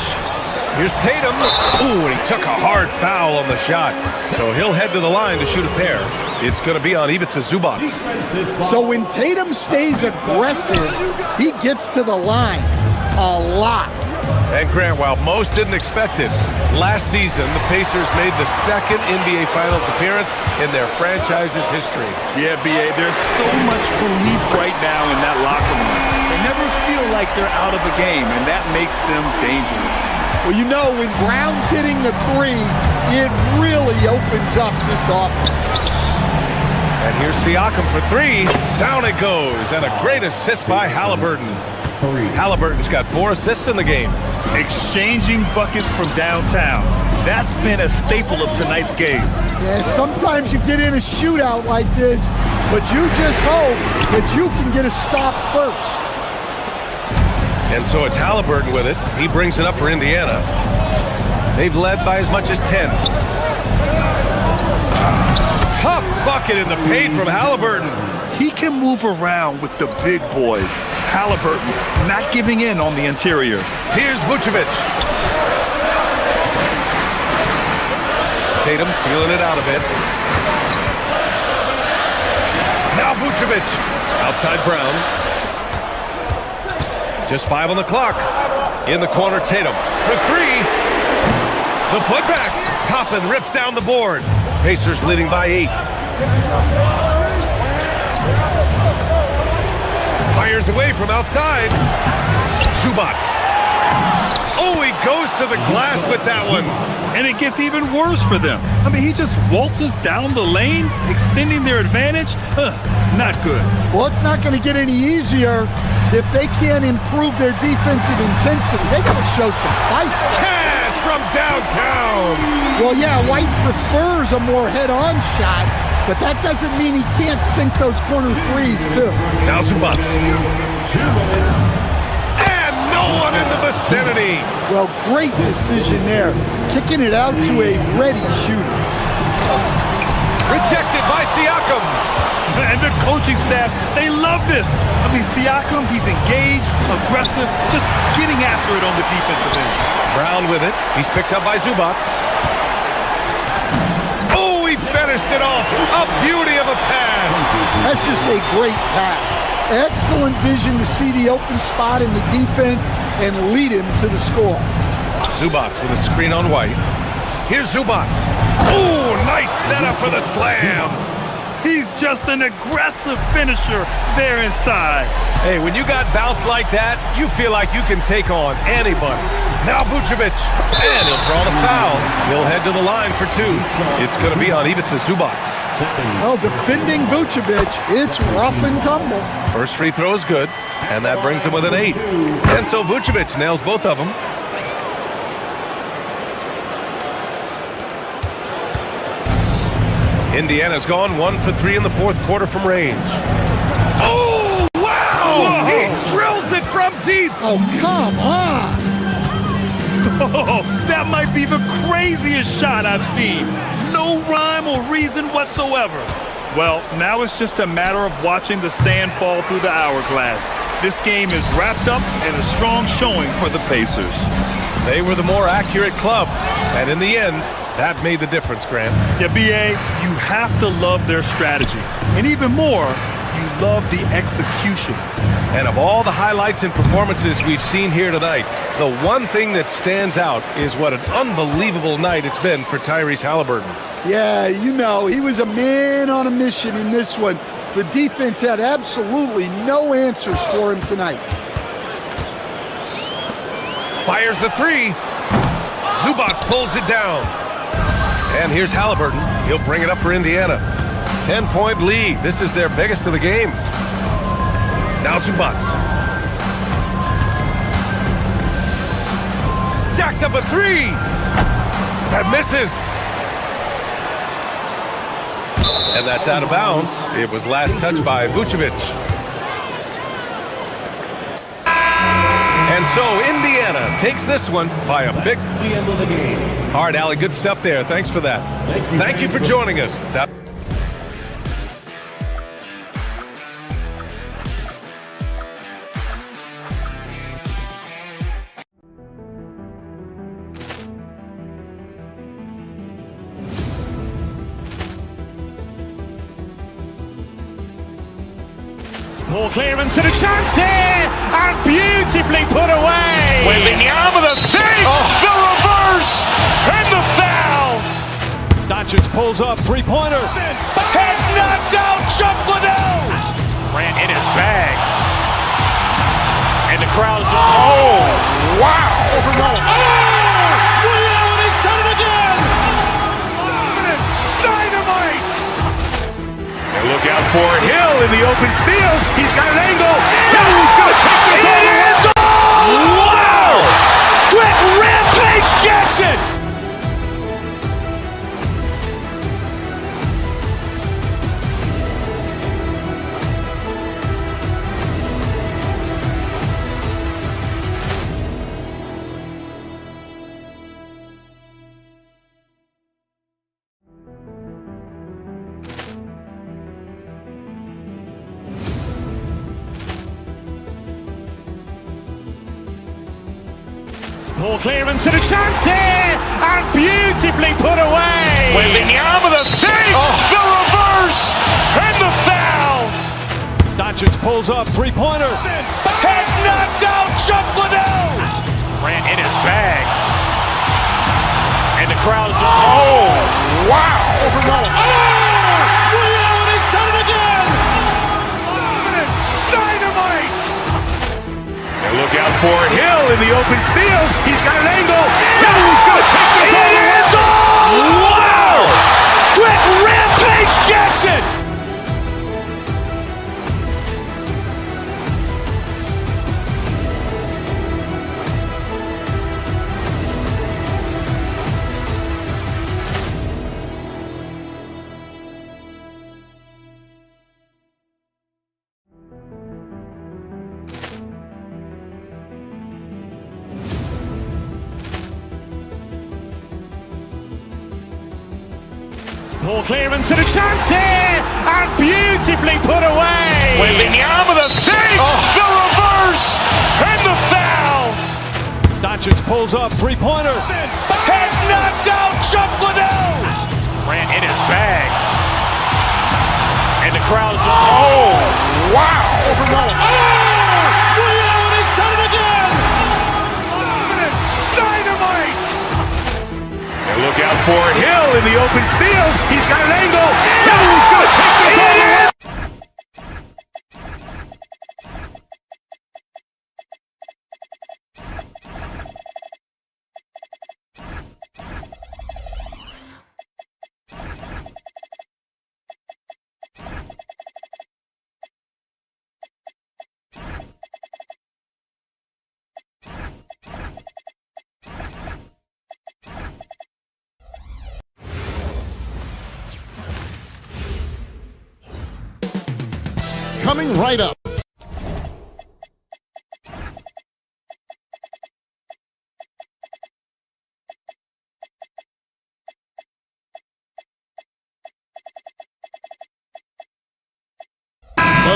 Here's Tatum. Ooh, and he took a hard foul on the shot. So he'll head to the line to shoot a pair. It's going to be on Ivica Zubac. So when Tatum stays aggressive, he gets to the line a lot. And Grant, while most didn't expect it, last season the Pacers made the second NBA Finals appearance in their franchise's history. Yeah, B.A., there's so much belief right now in that locker room. They never feel like they're out of a game, and that makes them dangerous. Well, you know, when Brown's hitting the 3, it really opens up this offense. And here's Siakam for 3. Down it goes, and a great assist by Halliburton. Halliburton's got 4 assists in the game. Exchanging buckets from downtown. That's been a staple of tonight's game. Yeah, sometimes you get in a shootout like this, but you just hope that you can get a stop first. And so it's Halliburton with it. He brings it up for Indiana. They've led by as much as 10. Tough bucket in the paint from Halliburton. He can move around with the big boys. Halliburton not giving in on the interior. Here's Vucevic. Tatum feeling it out a bit. Now Vucevic. Outside Brown. Just 5 on the clock. In the corner, Tatum for 3. The putback. Toppin rips down the board. Pacers leading by 8. Fires away from outside. Zubac. Oh, he goes to the glass with that one. And it gets even worse for them. I mean, he just waltzes down the lane, extending their advantage. Not good. Well, it's not going to get any easier if they can't improve their defensive intensity. They got to show some fight. Cash from downtown. Well, yeah, White prefers a more head-on shot, but that doesn't mean he can't sink those corner 3s, too. Now Zubac. And no one in the vicinity. Well, great decision there. Kicking it out to a ready shooter. Rejected by Siakam. And the coaching staff, they love this. I mean, Siakam, he's engaged, aggressive, just getting after it on the defensive end. Brown with it. He's picked up by Zubac. Oh, he finished it off. A beauty of a pass. That's just a great pass. Excellent vision to see the open spot in the defense and lead him to the score. Zubac with a screen on White. Here's Zubac. Ooh, nice setup for the slam. He's just an aggressive finisher there inside. Hey, when you got bounce like that, you feel like you can take on anybody. Now Vucevic, and he'll draw the foul. He'll head to the line for two. It's going to be on Ivica Zubac. Well, defending Vucevic, it's rough and tumble. First free throw is good, and that brings him with an 8. And so Vucevic nails both of them. Indiana's gone 1 for 3 in the fourth quarter from range. Oh, wow! He drills it from deep. Oh, come on. Oh, that might be the craziest shot I've seen. No rhyme or reason whatsoever. Well, now it's just a matter of watching the sand fall through the hourglass. This game is wrapped up in a strong showing for the Pacers. They were the more accurate club, and in the end, that made the difference, Grant. Yeah, B.A., you have to love their strategy. And even more, you love the execution. And of all the highlights and performances we've seen here tonight, the one thing that stands out is what an unbelievable night it's been for Tyrese Halliburton. Yeah, you know, he was a man on a mission in this one. The defense had absolutely no answers for him tonight. Fires the three. Zubac pulls it down. And here's Halliburton. He'll bring it up for Indiana. 10-point lead. This is their biggest of the game. Now Zubac. Jacks up a three. That misses. And that's out of bounds. It was last touched by Vucevic. And so Indiana takes this one by a big... The end of the game. All right, Allie, good stuff there. Thanks for that. Thank you for joining us. Ball clearance and a chance here, and beautifully put away. Wembanyama with a fake, the reverse, and the foul. Doncic pulls up, three-pointer. Has knocked out Chuck Liddell. Ran in his bag. And the crowd is... Oh, wow. He's done it again. Dynamite. And look out for Hill in the open field. He's got an angle. He's going to take this all the way. Wow! Quick rampage Jackson. Ball clearance and a chance here, and beautifully put away. Wembanyama with a fake, the reverse, and the foul. Doncic pulls up, three-pointer. Has knocked out Chuck Liddell. Ran in his bag. And the crowd is... Oh, wow. He's done it again. Dynamite. And look out for Hill in the open field. He's got an angle. He's going to take this all the way. Wow! Quick rampage Jackson. Ball clearance and a chance here, and beautifully put away. Wembanyama with a fake, the reverse, and the foul. Doncic pulls up, three-pointer. Has knocked out Chuck Liddell. Ran in his bag. And the crowd is... Oh, wow. He's done it again. Dynamite. And look look out for Hill in the open field. He's got an angle. Hill's going to take this all the way. Coming right up. The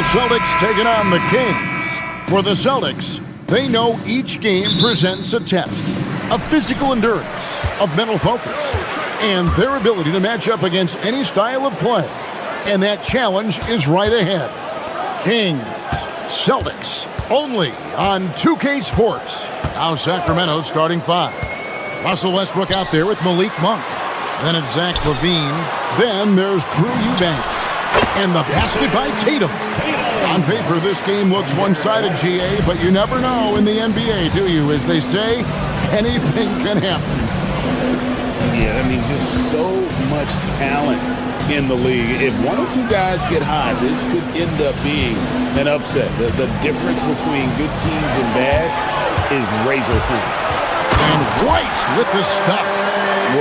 Celtics taking on the Kings. For the Celtics, they know each game presents a test of physical endurance, of mental focus, and their ability to match up against any style of play. And that challenge is right ahead. Kings, Celtics, only on 2K Sports. Now Sacramento starting 5. Russell Westbrook out there with Malik Monk. Then it's Zach LaVine. Then there's Drew Eubanks. And the basket by Tatum. On paper, this game looks one-sided, GA, but you never know in the NBA, do you? As they say, anything can happen. Yeah, I mean, just so much talent in the league. If one or two guys get hot, this could end up being an upset. The difference between good teams and bad is razor thin. And White with the stuff.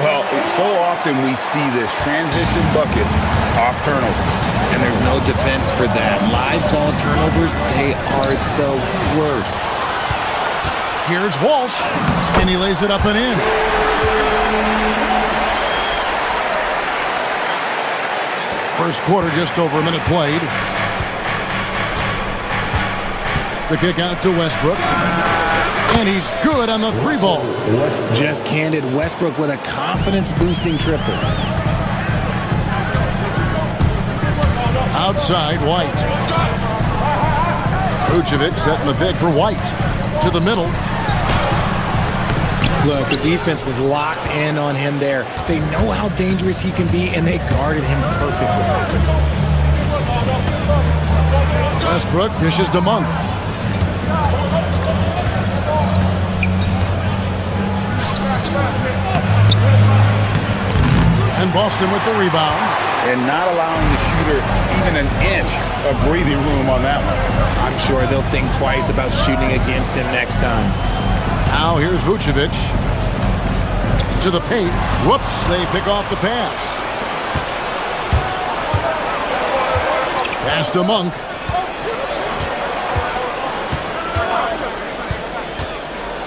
Well, so often we see this transition buckets off turnover. And there's no defense for that. Live ball turnovers, they are the worst. Here's Walsh, and he lays it up and in. First quarter, just over a minute played. The kick out to Westbrook. And he's good on the 3-ball. Just candid Westbrook with a confidence-boosting triple. Outside, White. Vucevic setting the pick for White. To the middle. Look, the defense was locked in on him there. They know how dangerous he can be, and they guarded him perfectly. Westbrook dishes to Monk. And Boston with the rebound. And not allowing the shooter even an inch of breathing room on that one. I'm sure they'll think twice about shooting against him next time. Now here's Vucevic. To the paint. Whoops, they pick off the pass. Pass to Monk.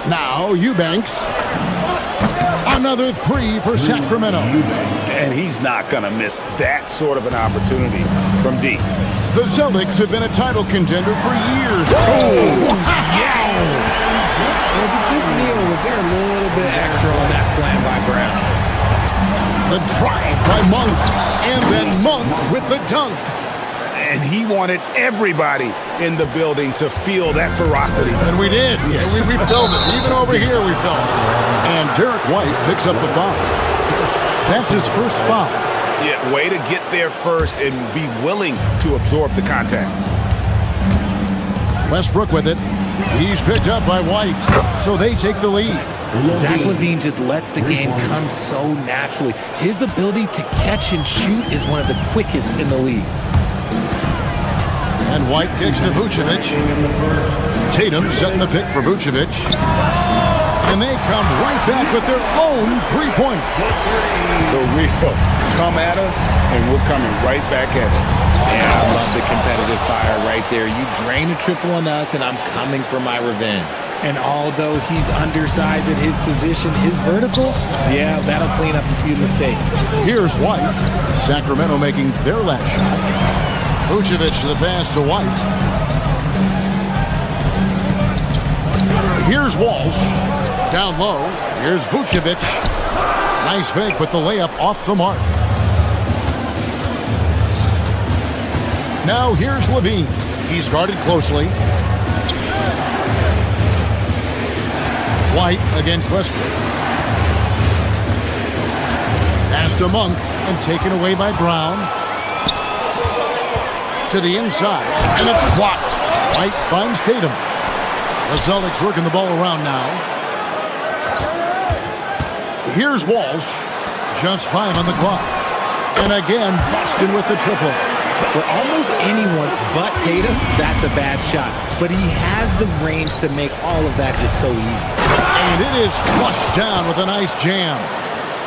Now Eubanks. Another 3 for Sacramento. And he's not going to miss that sort of an opportunity from deep. The Celtics have been a title contender for years. Oh, yes! Was it just me, or was there a little bit extra on that slam by Brown? The drive by Monk, and then Monk with the dunk. And he wanted everybody in the building to feel that ferocity. And we did. Yeah. And we felt it. Even over here we felt it. And Derek White picks up the foul. That's his first foul. Yeah, way to get there first and be willing to absorb the contact. Westbrook with it. He's picked up by White, so they take the lead. Zach LaVine just lets the game come so naturally. His ability to catch and shoot is one of the quickest in the league. And White kicks to Vucevic. Tatum setting the pick for Vucevic. And they come right back with their own three-pointer. The real come at us, and we're coming right back at you. Yeah, I love the competitive fire right there. You drain a triple on us, and I'm coming for my revenge. And although he's undersized at his position, his vertical, yeah, that'll clean up a few mistakes. Here's White. Sacramento making their last shot. Vucevic to the pass to White. Here's Walsh. Down low. Here's Vucevic. Nice fake with the layup off the mark. Now here's LaVine. He's guarded closely. White against Westbrook. Pass to Monk and taken away by Brown. To the inside, and it's blocked. White finds Tatum. The Celtics working the ball around now. Here's Walsh. Just 5 on the clock. And again, Boston with the triple. For almost anyone but Tatum, that's a bad shot. But he has the range to make all of that just so easy. And it is flushed down with a nice jam.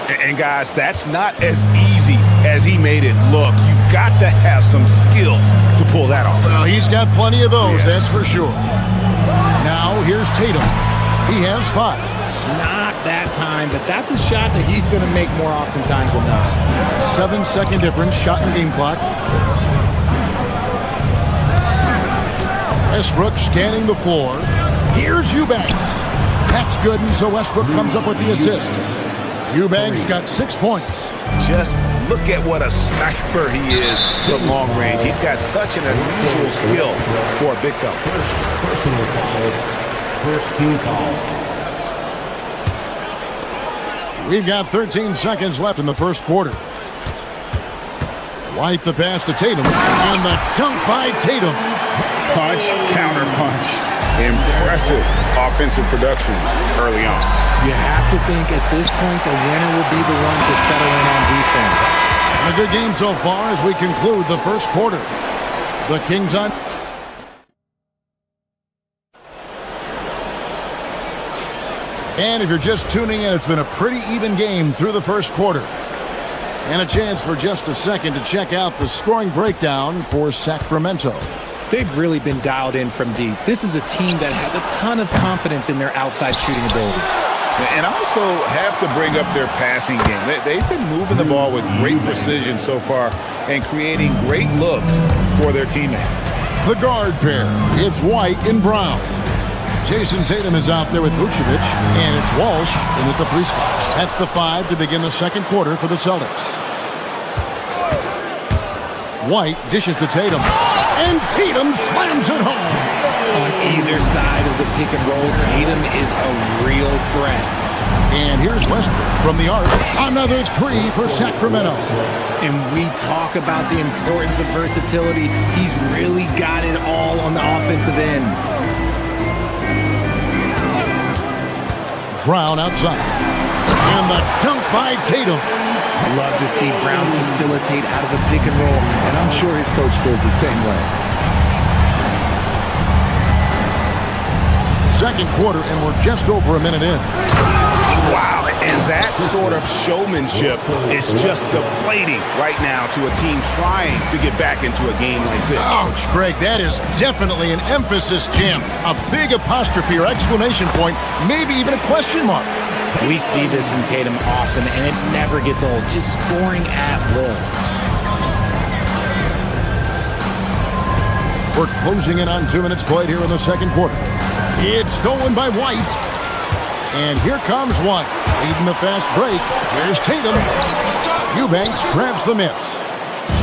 And guys, that's not as easy as he made it look. You've got to have some skills to pull that off. Well, he's got plenty of those, that's for sure. Now, here's Tatum. He has 5. Not that time, but that's a shot that he's going to make more oftentimes than not. 7-second difference, shot and game clock. Westbrook scanning the floor. Here's Eubanks. That's good, and so Westbrook comes up with the assist. Eubanks got 6 points. Just look at what a sniper he is from long range. He's got such an unusual skill for a big fella. First team foul. We've got 13 seconds left in the first quarter. White the pass to Tatum, and the dunk by Tatum. Punch, counter punch. Impressive offensive production early on. You have to think at this point the winner will be the one to settle in on defense. And a good game so far as we conclude the first quarter. The Kings on. And if you're just tuning in, it's been a pretty even game through the first quarter. And a chance for just a second to check out the scoring breakdown for Sacramento. They've really been dialed in from deep. This is a team that has a ton of confidence in their outside shooting ability. And also have to bring up their passing game. They've been moving the ball with great precision so far and creating great looks for their teammates. The guard pair, it's White and Brown. Jason Tatum is out there with Vucevic, and it's Walsh in at the 3 spot. That's the 5 to begin the second quarter for the Celtics. White dishes to Tatum, and Tatum slams it home. On either side of the pick and roll, Tatum is a real threat. And here's Westbrook from the arc. Another 3 for Sacramento. And we talk about the importance of versatility. He's really got it all on the offensive end. Brown outside. And the dunk by Tatum. Love to see Brown facilitate out of the pick and roll, and I'm sure his coach feels the same way. Second quarter, and we're just over a minute in. Wow, and that sort of showmanship is just deflating right now to a team trying to get back into a game like this. Ouch, Greg, that is definitely an emphasis jam. A big apostrophe or exclamation point, maybe even a question mark. We see this from Tatum often, and it never gets old. Just scoring at will. We're closing in on 2 minutes played here in the second quarter. It's stolen by White. And here comes White, leading the fast break. Here's Tatum. Eubanks grabs the miss.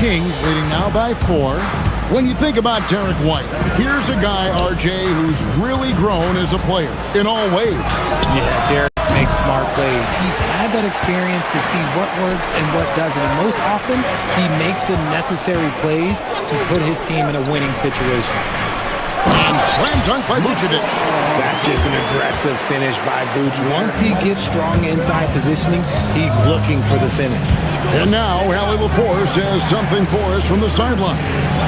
Kings leading now by 4. When you think about Derek White, here's a guy, RJ, who's really grown as a player in all ways. Yeah, Derek makes smart plays. He's had that experience to see what works and what doesn't. And most often, he makes the necessary plays to put his team in a winning situation. And slam dunk by Vucevic. That's just an aggressive finish by Vuce. Once he gets strong inside positioning, he's looking for the finish. And now, Allie LaForce has something for us from the sideline.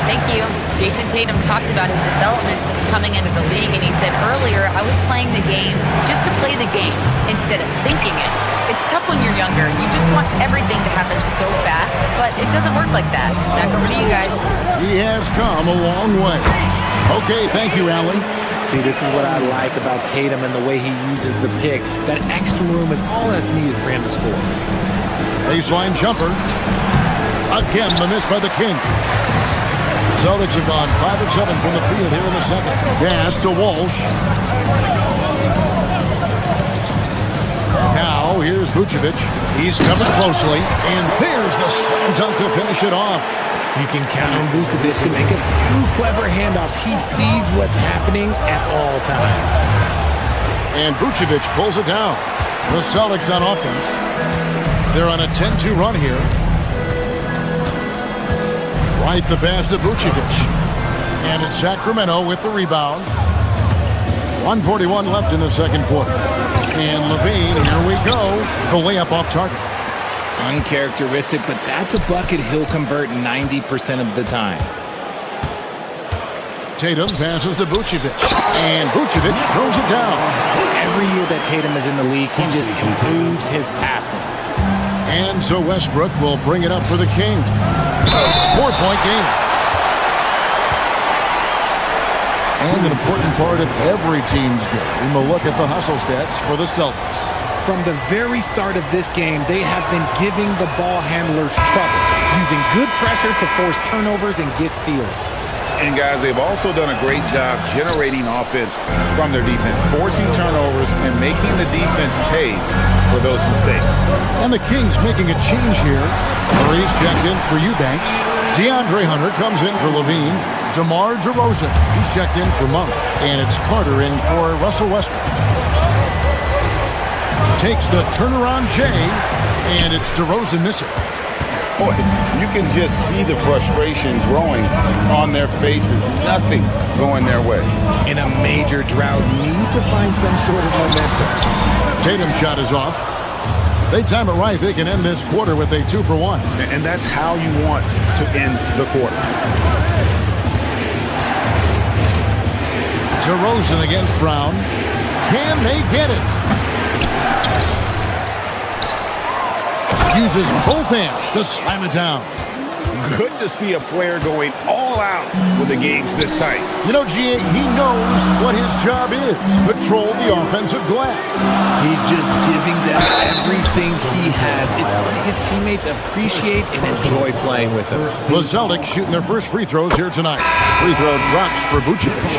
Thank you. Jason Tatum talked about his development since coming into the league, and he said earlier, I was playing the game just to play the game instead of thinking it. It's tough when you're younger. You just want everything to happen so fast, but it doesn't work like that. Back over to you guys. He has come a long way. Okay, thank you, Allen. See, this is what I like about Tatum and the way he uses the pick. That extra room is all that's needed for him to score. Baseline jumper. Again, the miss by the King. Celtics have gone 5 of 7 from the field here in the second. Pass to Walsh. Now, here's Vucevic. He's coming closely, and there's the slam dunk to finish it off. You can count on Vucevic to make a few clever handoffs. He sees what's happening at all times. And Vucevic pulls it down. The Celtics on offense. They're on a 10-2 run here. Right the pass to Vucevic. And it's Sacramento with the rebound. 1:41 left in the second quarter. And Levine, here we go. The layup off target. Uncharacteristic, but that's a bucket he'll convert 90% of the time. Tatum passes to Vucevic. And Vucevic throws it down. Every year that Tatum is in the league, he just improves his passing. And so Westbrook will bring it up for the Kings. 4-point game. And an important part of every team's game, we'll look at the hustle stats for the Celtics. From the very start of this game, they have been giving the ball handlers trouble, using good pressure to force turnovers and get steals. And guys, they've also done a great job generating offense from their defense, forcing turnovers and making the defense pay for those mistakes. And the Kings making a change here. Murray's checked in for Eubanks. DeAndre Hunter comes in for Levine. DeMar DeRozan, he's checked in for Monk. And it's Carter in for Russell Westbrook. Takes the turnaround Jay, and it's DeRozan missing. Boy, you can just see the frustration growing on their faces. Nothing going their way. In a major drought, need to find some sort of momentum. Tatum's shot is off. They time it right. They can end this quarter with a 2-for-1. And that's how you want to end the quarter. DeRozan against Brown. Can they get it? Uses both hands to slam it down. Good to see a player going all out when the game's this tight. You know, G.A., he knows what his job is. Control the offensive glass. He's just giving them everything he has. It's what his teammates appreciate and enjoy playing with him. The Celtics shooting their first free throws here tonight. Free throw drops for Vucevic.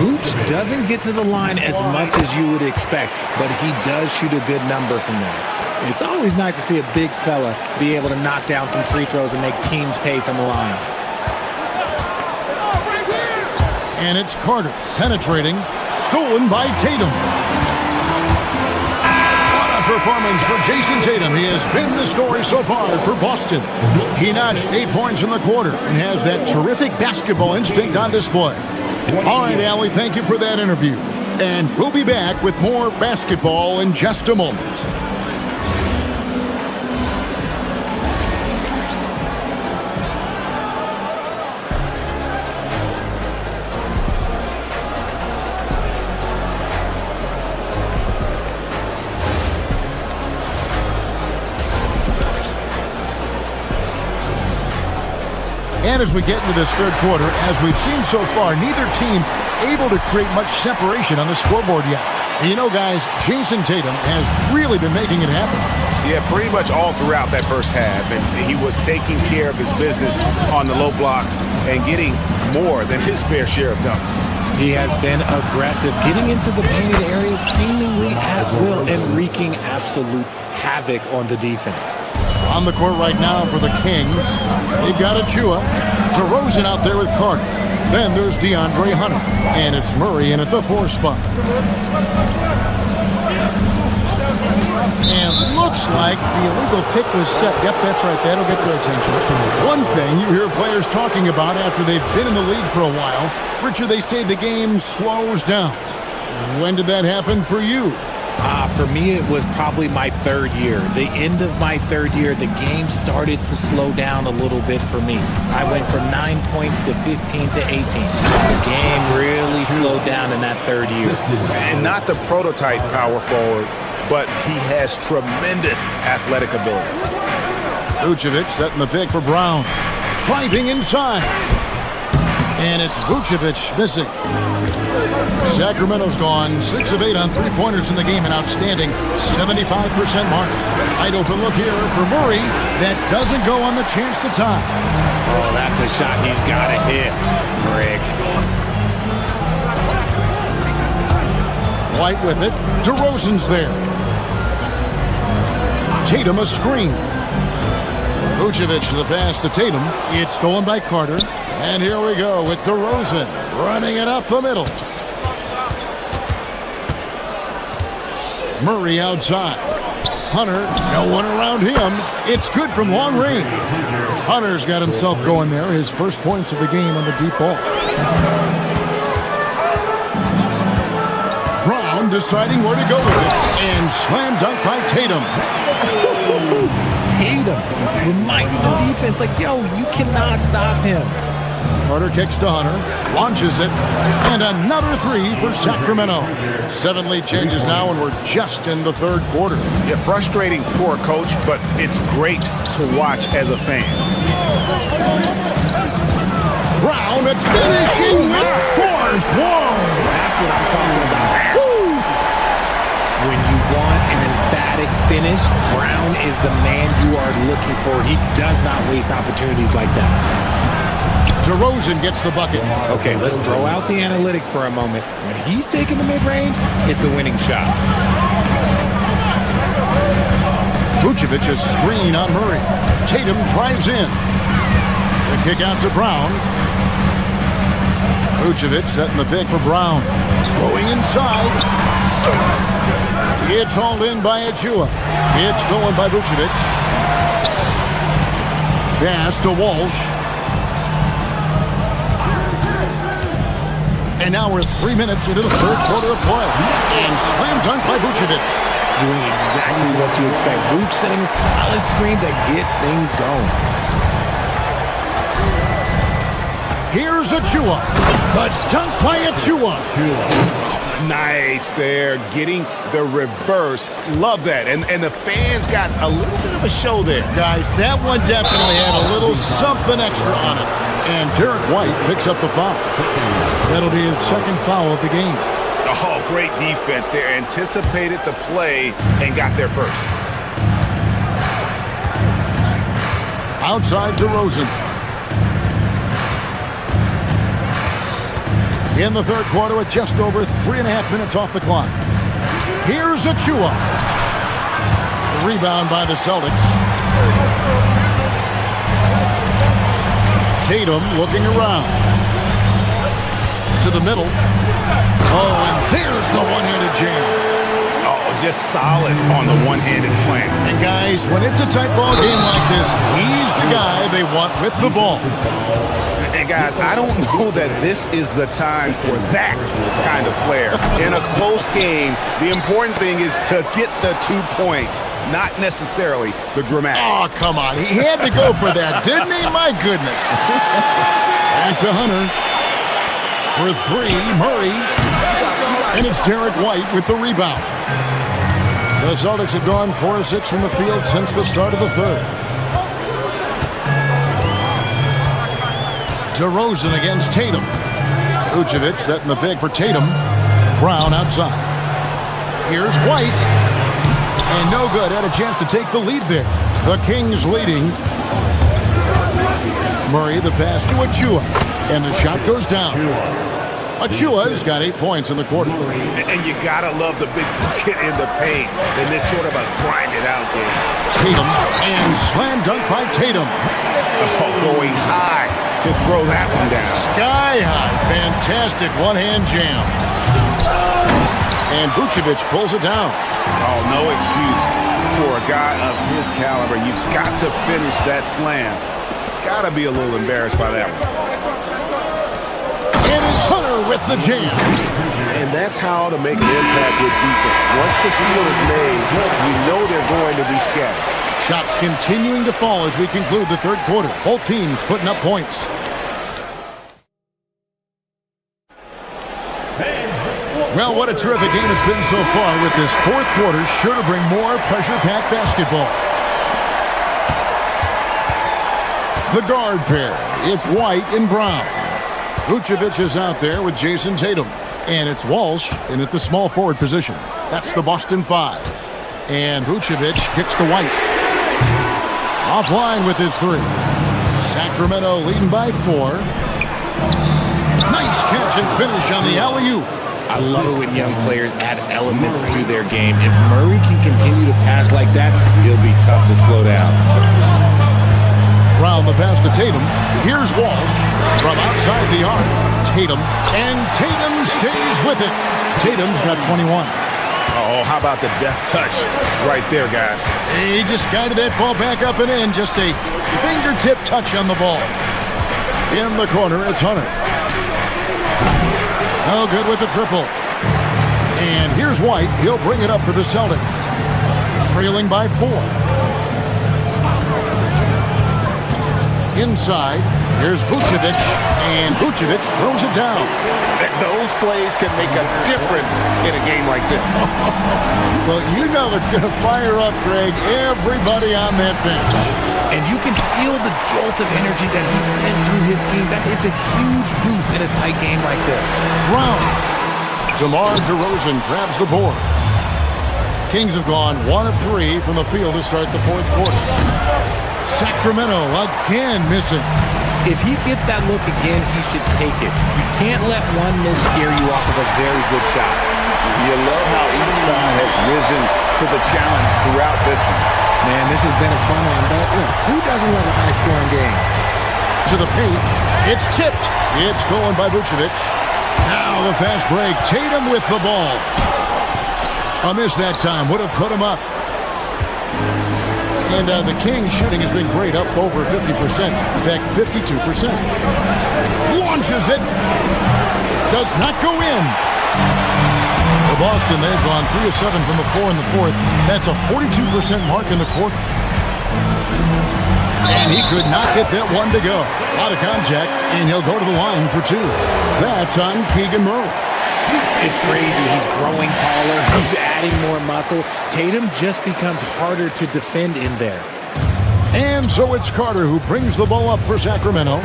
Vuce doesn't get to the line as much as you would expect, but he does shoot a good number from there. It's always nice to see a big fella be able to knock down some free throws and make teams pay from the line. And it's Carter penetrating, stolen by Tatum. What a performance for Jason Tatum. He has been the story so far for Boston. He notched 8 points in the quarter and has that terrific basketball instinct on display. All right, Allie, thank you for that interview. And we'll be back with more basketball in just a moment. And as we get into this third quarter, as we've seen so far, neither team able to create much separation on the scoreboard yet. And you know, guys, Jason Tatum has really been making it happen. Yeah, pretty much all throughout that first half. And he was taking care of his business on the low blocks and getting more than his fair share of dunks. He has been aggressive, getting into the painted areas seemingly at will and wreaking absolute havoc on the defense. On the court right now for the Kings, they've got Achua. DeRozan out there with Carter. Then there's DeAndre Hunter. And it's Murray in at the 4 spot. And looks like the illegal pick was set. Yep, that's right. That'll get their attention. One thing you hear players talking about after they've been in the league for a while, Richard, they say the game slows down. When did that happen for you? For me, it was probably my third year. The end of my third year, the game started to slow down a little bit for me. I went from 9 points to 15 to 18. The game really slowed down in that third year. And not the prototype power forward, but he has tremendous athletic ability. Vucevic setting the pick for Brown. Driving inside. And it's Vucevic missing. Sacramento's gone 6 of 8 on three-pointers in the game, an outstanding 75% mark. Wide open look here for Murray. That doesn't go on the chance to tie. Oh, that's a shot he's got to hit, Rick. White with it. DeRozan's there. Tatum a screen. Vucevic the pass to Tatum. It's stolen by Carter. And here we go with DeRozan running it up the middle. Murray outside. Hunter, no one around him. It's good from long range. Hunter's got himself going there. His first points of the game on the deep ball. Brown deciding where to go with it. And slam dunk by Tatum. Tatum reminding the defense, like, yo, you cannot stop him. Carter kicks to Hunter, launches it, and another three for Sacramento. 7 lead changes now, and we're just in the third quarter. Yeah, frustrating for a coach, but it's great to watch as a fan. Brown, it's finishing with force. Whoa! That's what I'm talking about. Woo! When you want an emphatic finish, Brown is the man you are looking for. He does not waste opportunities like that. DeRozan gets the bucket. Okay, let's throw out the analytics for a moment. When he's taking the mid-range, it's a winning shot. Vucevic a screen on Murray. Tatum drives in. The kick out to Brown. Vucevic setting the pick for Brown. Going inside. It's hauled in by Achua. It's stolen by Vucevic. Pass to Walsh. And now we're 3 minutes into the third quarter of play. And slam dunk by Vucevic. Doing exactly what you expect. Vuce setting a solid screen that gets things going. Here's Achua. The dunk by Achua. Nice there, getting the reverse. Love that. And the fans got a little bit of a show there. Guys, that one definitely had a little something extra on it. And Derek White picks up the foul. That'll be his second foul of the game. Oh, great defense there. Anticipated the play and got there first. Outside DeRozan. In the third quarter with just over 3.5 minutes off the clock. Here's Achua. Rebound by the Celtics. Tatum looking around. To the middle. Oh, and there's the one-handed jam. Oh, just solid on the one-handed slam. And guys, when it's a tight ball game like this, he's the guy they want with the ball. And guys, I don't know that this is the time for that kind of flair. In a close game, the important thing is to get the 2 points, not necessarily the dramatics. Oh, come on. He had to go for that, didn't he? My goodness. Back to Hunter. For three, Murray. And it's Derek White with the rebound. The Celtics have gone 4 of 6 from the field since the start of the third. DeRozan against Tatum. Vucevic setting the pick for Tatum. Brown outside. Here's White. And no good. Had a chance to take the lead there. The Kings leading. Murray the pass to Achua. And the shot goes down. Achua's got 8 points in the quarter. And you gotta love the big bucket in the paint in this sort of a grinded out game. Tatum and slam dunk by Tatum. Oh, going high to throw that one down. Sky high. Fantastic one-hand jam. And Vucevic pulls it down. Oh, no excuse for a guy of his caliber. You've got to finish that slam. Gotta be a little embarrassed by that one. And it's Hunter with the jam. And that's how to make an impact with defense. Once the steal is made, you know they're going to be scattered. Shots continuing to fall as we conclude the third quarter. Both teams putting up points. Well, what a terrific game it's been so far, with this fourth quarter sure to bring more pressure-packed basketball. The guard pair, it's White and Brown. Vucevic is out there with Jason Tatum. And it's Walsh in at the small forward position. That's the Boston Five. And Vucevic kicks to White. Offline with his three. Sacramento leading by 4. Nice catch and finish on the alley-oop. I love it when young players add elements to their game. If Murray can continue to pass like that, he'll be tough to slow down. Brown the pass to Tatum. Here's Walsh from outside the arc. Tatum. And Tatum stays with it. Tatum's got 21. Oh, Oh, how about the deft touch right there, guys? He just guided that ball back up and in. Just a fingertip touch on the ball. In the corner, it's Hunter. No good with the triple. And here's White. He'll bring it up for the Celtics. Trailing by 4. Inside, here's Vucevic, and Vucevic throws it down. Those plays can make a difference in a game like this. Well, you know it's going to fire up, Greg, everybody on that bench. And you can feel the jolt of energy that he sent through his team. That is a huge boost in a tight game like this. Brown. DeMar DeRozan grabs the board. Kings have gone 1 of 3 from the field to start the fourth quarter. Sacramento again missing. If he gets that look again, he should take it. You can't let one miss scare you off of a very good shot. You love how each side has risen to the challenge throughout this one. Man, this has been a fun one, but look, who doesn't love a high-scoring game? To the paint. It's tipped. It's stolen by Vucevic. Now the fast break. Tatum with the ball. A miss that time. Would have put him up. And the Kings shooting has been great, up over 50%. In fact, 52%. Launches it. Does not go in. For Boston, they've gone 3 of 7 from the floor in the fourth. That's a 42% mark in the quarter. And he could not get that one to go. Out of contact, and he'll go to the line for 2. That's on Keegan Murray. It's crazy. He's growing taller. He's adding more muscle. Tatum just becomes harder to defend in there. And so it's Carter who brings the ball up for Sacramento.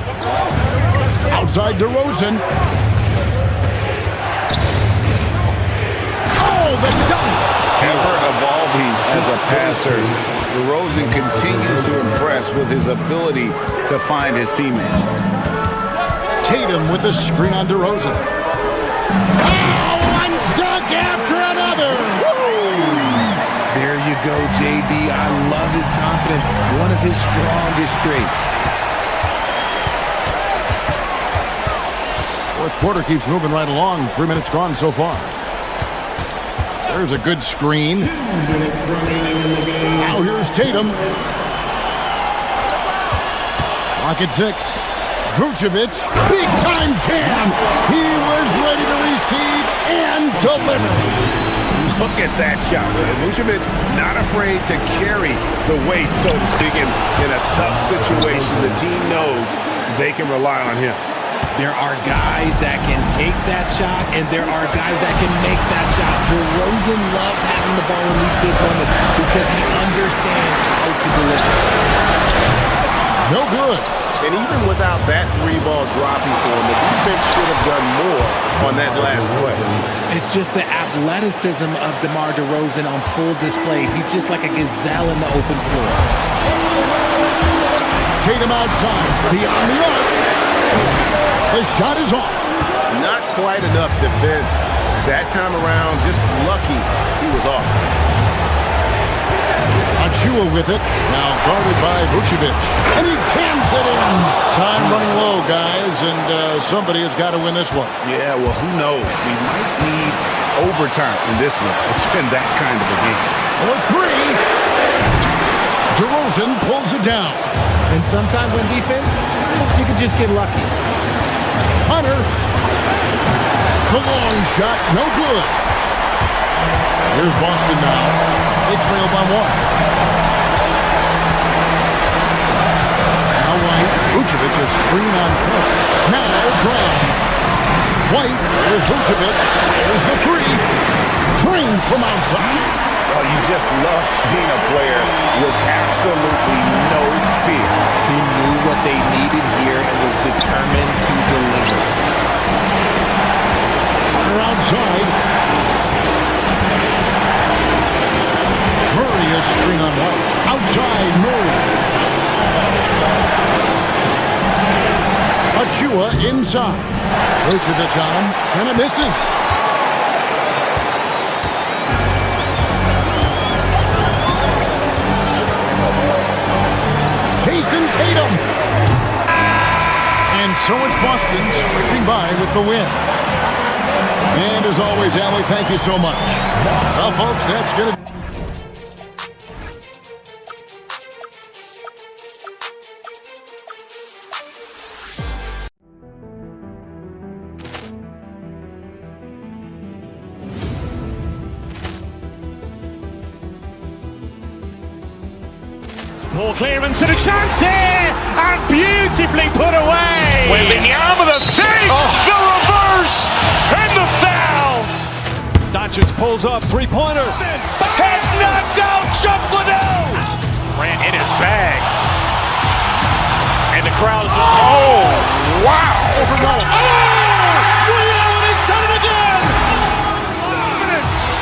Outside DeRozan. Oh, the dunk! Ever evolving as a passer, DeRozan continues to impress with his ability to find his teammates. Tatum with the screen on DeRozan. One dunk after another. There you go, JB. I love his confidence. One of his strongest traits. Fourth quarter keeps moving right along. 3 minutes gone so far. There's a good screen. Now here's Tatum. Clock at 6. Vucevic, big time jam. He was ready to receive and deliver. Look at that shot. Vucevic not afraid to carry the weight, so to speak, in a tough situation. The team knows they can rely on him. There are guys that can take that shot, and there are guys that can make that shot. DeRozan loves having the ball in these big moments because he understands how to deliver. No good. And even without that 3-ball dropping for him, the defense should have done more on that last play. It's just the athleticism of DeMar DeRozan on full display. He's just like a gazelle in the open floor. Tatum outside. Beyond the arc. The shot is off. Not quite enough defense that time around. Just lucky he was off. Achua with it. Now guarded by Vucevic. And he jams it in. Time running low, guys, and somebody has got to win this one. Yeah, well, who knows? We might need overtime in this one. It's been that kind of a game. For 3. DeRozan pulls it down. And sometimes on defense, you can just get lucky. Hunter. The long shot, no good. Here's Boston now. They trail by 1. Now White. Vucevic is screen on court. Now Brown. White. There's Vucevic. There's the 3. Drained from outside. Oh, you just love seeing a player with absolutely no fear. He knew what they needed here and was determined to deliver. Hunter outside. Murray is screen on White. Outside, Murray. Achua inside. Vucevic on him, and it misses. Jason Tatum. And so it's Boston scraping by with the win. And as always, Allie, thank you so much. Well, folks, that's going to... Ball clearance and a chance here, and beautifully put away. Wembanyama with a fake, the reverse, and the foul. Doncic pulls up, three-pointer. Has knocked out Chuck Liddell. Grant in his bag. And the crowd is, oh, wow. Ray Allen has done it again.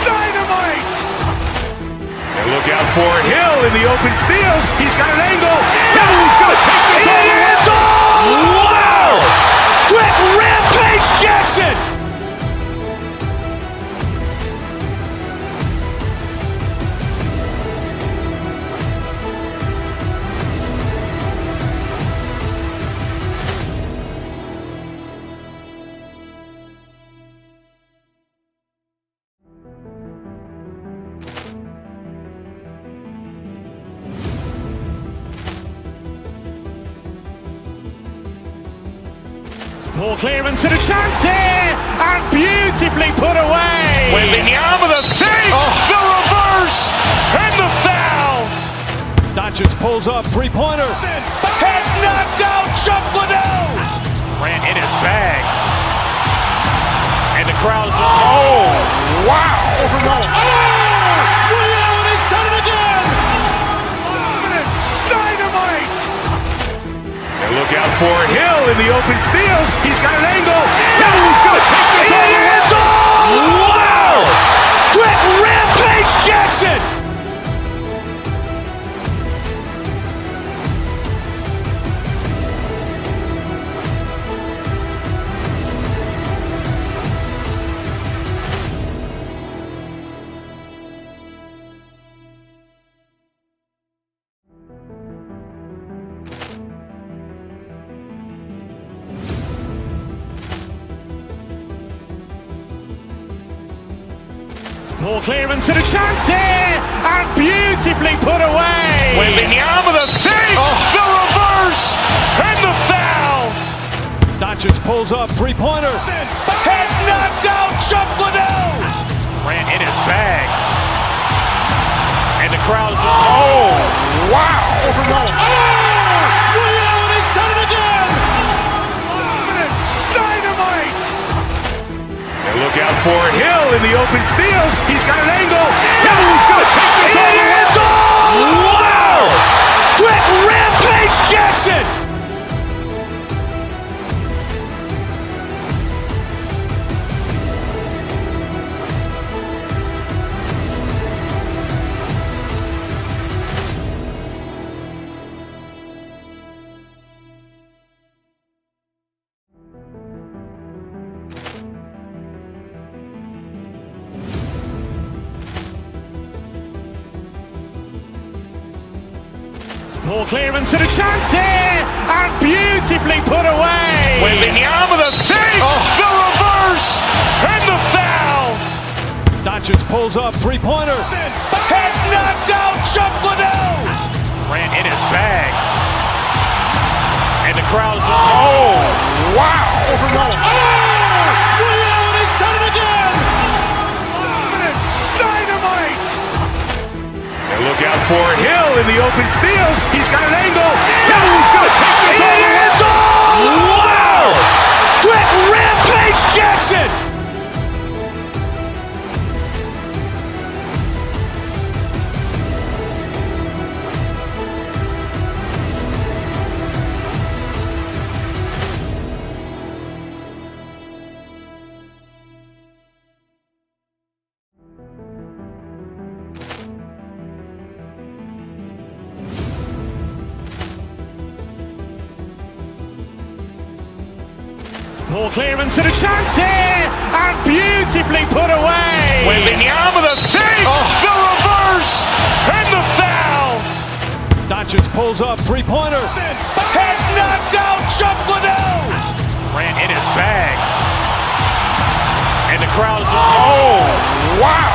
Dynamite. And look out for Hill in the open field. He's got an angle. He's going to take this all the way. Wow. Quick rampage Jackson. Ball clearance and a chance here, and beautifully put away. Wembanyama with a fake, the reverse, and the foul. Doncic pulls up, three-pointer. Has knocked out Chuck Liddell. Grant in his bag. And the crowd is, oh, wow. Ray Allen has done it again. Dynamite. And look out for Hill in the open field. He's got an angle. He's going to take this all the way. Wow. Quick rampage Jackson. Ball clearance and a chance here, and beautifully put away. Wembanyama with a fake, the reverse, and the foul. Doncic pulls up, three-pointer. Has knocked out Chuck Liddell. Grant in his bag. And the crowd is, oh, wow. Ray Allen has done it again. Dynamite. And look out for Hill in the open field. He's got an angle. He's going to take this all the way. Wow. Quick rampage Jackson. Ball clearance and a chance here, and beautifully put away. Wembanyama with a fake, the reverse, and the foul. Doncic pulls up, three-pointer. Has knocked out Chuck Liddell. Grant in his bag. And the crowd is, oh, wow. Ray Allen has done it again. Dynamite. And look out for Hill in the open field. He's got an angle. He's going to take this all the way. Wow. Quick rampage Jackson. Ball clearance and a chance here, and beautifully put away. Wembanyama with a fake, the reverse, and the foul. Doncic pulls up, three-pointer. Has knocked out Chuck Liddell. Grant in his bag. And the crowd is oh, wow.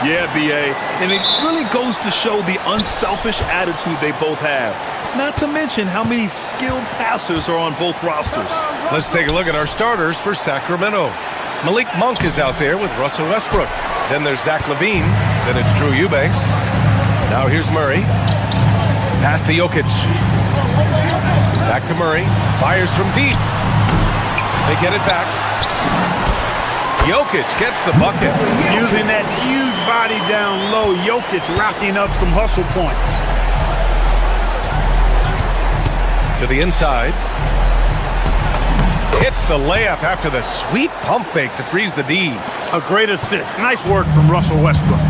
Yeah, B.A., and it really goes to show the unselfish attitude they both have. Not to mention how many skilled passers are on both rosters. Let's take a look at our starters for Sacramento. Malik Monk is out there with Russell Westbrook. Then there's Zach LaVine. Then it's Drew Eubanks. Now here's Murray. Pass to Jokic. Back to Murray. Fires from deep. They get it back. Jokic gets the bucket. Using that huge body down low, Jokic rocking up some hustle points. To the inside. Hits the layup after the sweet pump fake to freeze the D. A great assist. Nice work from Russell Westbrook.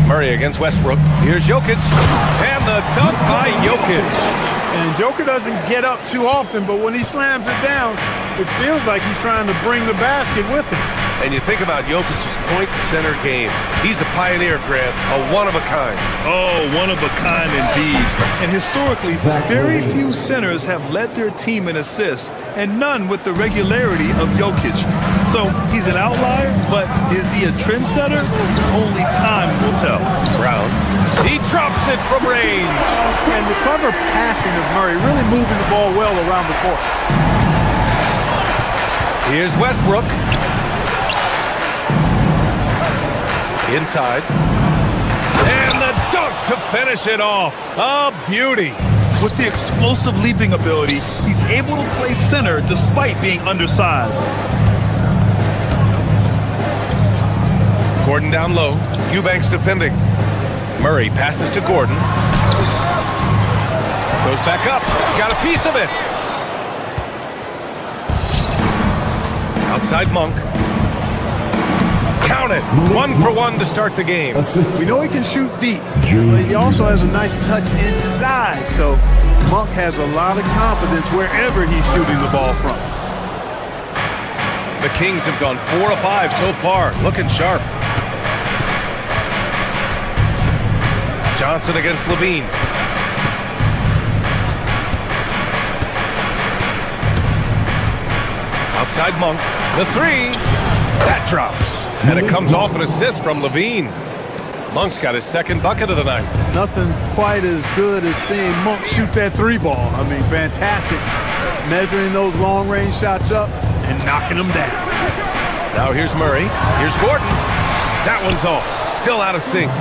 Murray against Westbrook. Here's Jokic. And the dunk by Jokic. And Joker doesn't get up too often, but when he slams it down, it feels like he's trying to bring the basket with him. And you think about Jokic's point center game. He's a pioneer, Grant, a one-of-a-kind. Oh, one-of-a-kind indeed. And historically, very few centers have led their team in assists, and none with the regularity of Jokic. So he's an outlier, but is he a trendsetter? Only time will tell. Brown. He drops it from range. And the clever passing of Murray, really moving the ball well around the court. Here's Westbrook. Inside. And the dunk to finish it off. A beauty. With the explosive leaping ability, he's able to play center despite being undersized. Gordon down low. Eubanks defending. Murray passes to Gordon. Goes back up. Got a piece of it. Outside Monk. Count it. 1 for 1 to start the game. We know he can shoot deep, but he also has a nice touch inside. So Monk has a lot of confidence wherever he's shooting the ball from. The Kings have gone 4 of 5 so far. Looking sharp. Johnson against LaVine. Outside Monk. The 3. That drops. And it comes off an assist from LaVine. Monk's got his second bucket of the night. Nothing quite as good as seeing Monk shoot that 3 ball. I mean, fantastic. Measuring those long-range shots up and knocking them down. Now here's Murray. Here's Gordon. That one's off. Still out of sync.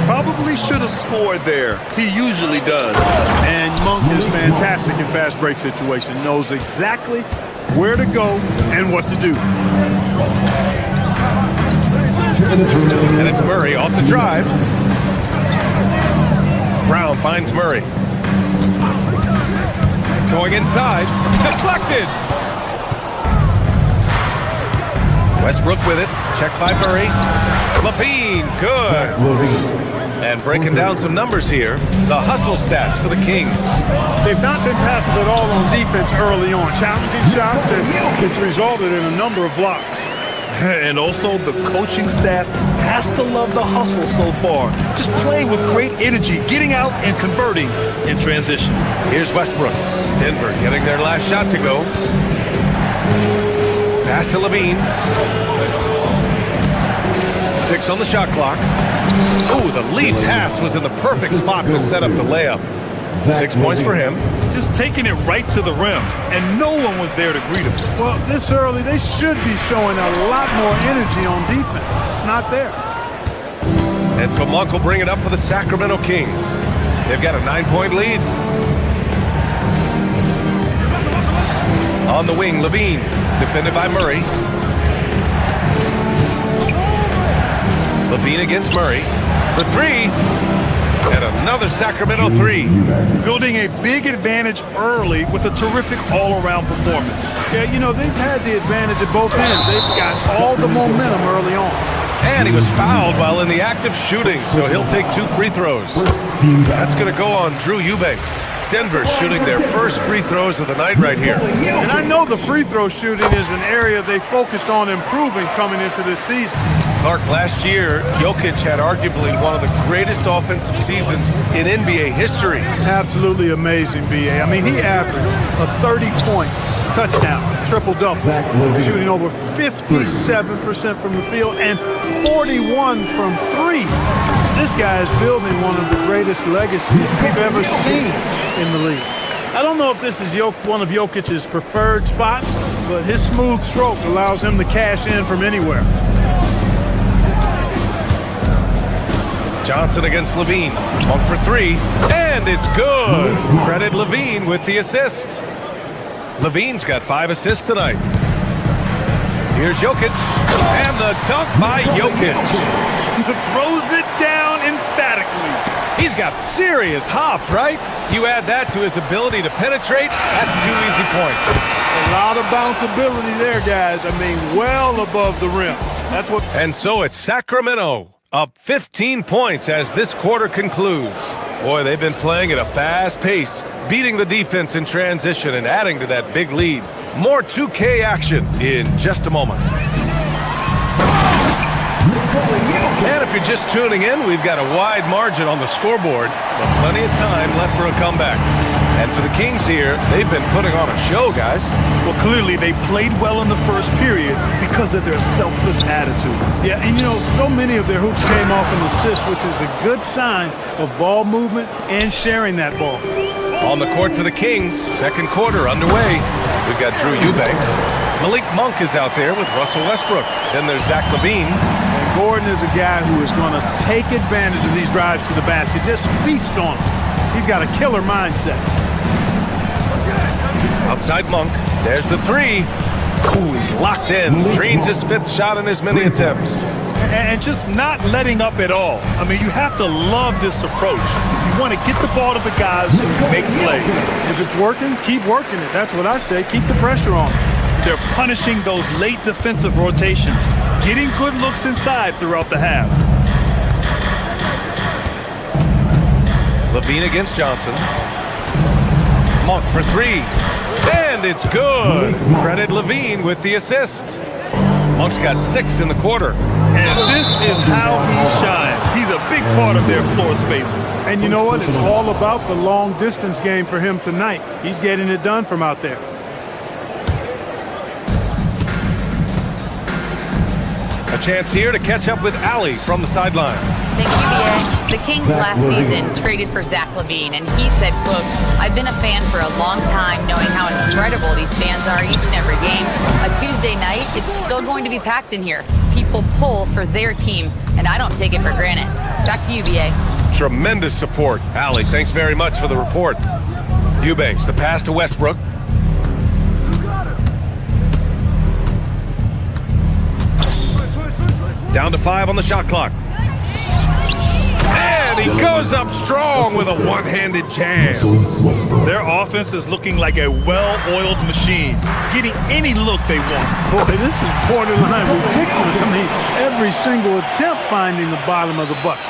Probably should have scored there. He usually does. And Monk is fantastic in fast break situations. Knows exactly where to go and what to do. And it's Murray off the drive. Brown finds Murray. Going inside. Deflected. Westbrook with it. Checked by Murray. LaVine. Good. And breaking down some numbers here. The hustle stats for the Kings. They've not been passive at all on defense early on. Challenging shots, and it's resulted in a number of blocks. And also, the coaching staff has to love the hustle so far. Just playing with great energy, getting out and converting in transition. Here's Westbrook. Denver getting their last shot to go. Pass to LaVine. 6 on the shot clock. Ooh, the lead pass was in the perfect spot to set up the layup. 6 points for him. Just taking it right to the rim, and no one was there to greet him. Well, this early, they should be showing a lot more energy on defense. It's not there. And so Monk will bring it up for the Sacramento Kings. They've got a 9-point lead. On the wing, LaVine, defended by Murray. LaVine against Murray for 3. And Another Sacramento three. Building a big advantage early with a terrific all-around performance. Yeah, you know, they've had the advantage at both ends. They've got all the momentum early on. And he was fouled while in the act of shooting, so he'll take 2 free throws. That's going to go on Drew Eubanks. Denver shooting their first free throws of the night right here. And I know the free throw shooting is an area they focused on improving coming into this season. Clark, last year, Jokic had arguably one of the greatest offensive seasons in NBA history. Absolutely amazing, B.A. I mean, he averaged a 30-point touchdown, triple-double, shooting over 57% from the field and 41 from 3. This guy is building one of the greatest legacies we've ever seen in the league. I don't know if this is one of Jokic's preferred spots, but his smooth stroke allows him to cash in from anywhere. Johnson against Levine. 1 for 3, and it's good. Credit Levine with the assist. Levine's got 5 assists tonight. Here's Jokic, and the dunk by Jokic. Throws it down emphatically. He's got serious hops, right? You add that to his ability to penetrate, that's 2 easy points. A lot of bounceability there, guys. I mean, well above the rim. That's what. And so it's Sacramento up 15 points as this quarter concludes. Boy, they've been playing at a fast pace, beating the defense in transition and adding to that big lead. More 2K action in just a moment. And if you're just tuning in, we've got a wide margin on the scoreboard, but plenty of time left for a comeback. And for the Kings here, they've been putting on a show, guys. Well, clearly they played well in the first period because of their selfless attitude. Yeah, and you know, so many of their hoops came off an assist, which is a good sign of ball movement and sharing that ball. On the court for the Kings, second quarter underway. We've got Drew Eubanks. Malik Monk is out there with Russell Westbrook. Then there's Zach LaVine. And Gordon is a guy who is going to take advantage of these drives to the basket. Just feast on them. He's got a killer mindset. Outside Monk. There's the 3. Ooh, he's locked in. Drains his 5th shot in as many attempts. And just not letting up at all. I mean, you have to love this approach. You want to get the ball to the guys who make plays. If it's working, keep working it. That's what I say. Keep the pressure on. They're punishing those late defensive rotations, getting good looks inside throughout the half. LaVine against Johnson. Monk for 3. And it's good. Credit LaVine with the assist. Monk's got 6 in the quarter. And this is how he shines. He's a big part of their floor spacing. And you know what? It's all about the long distance game for him tonight. He's getting it done from out there. A chance here to catch up with Allie from the sideline. Thank you, B.A. The Kings last season traded for Zach LaVine, and he said, quote, "I've been a fan for a long time, knowing how incredible these fans are each and every game. A Tuesday night, it's still going to be packed in here. People pull for their team, and I don't take it for granted." Back to you, B.A. Tremendous support. Allie, thanks very much for the report. Eubanks, the pass to Westbrook. Down to 5 on the shot clock. And he goes up strong with a one-handed jam. Their offense is looking like a well-oiled machine, getting any look they want. Boy, this is borderline ridiculous. I mean, every single attempt finding the bottom of the bucket.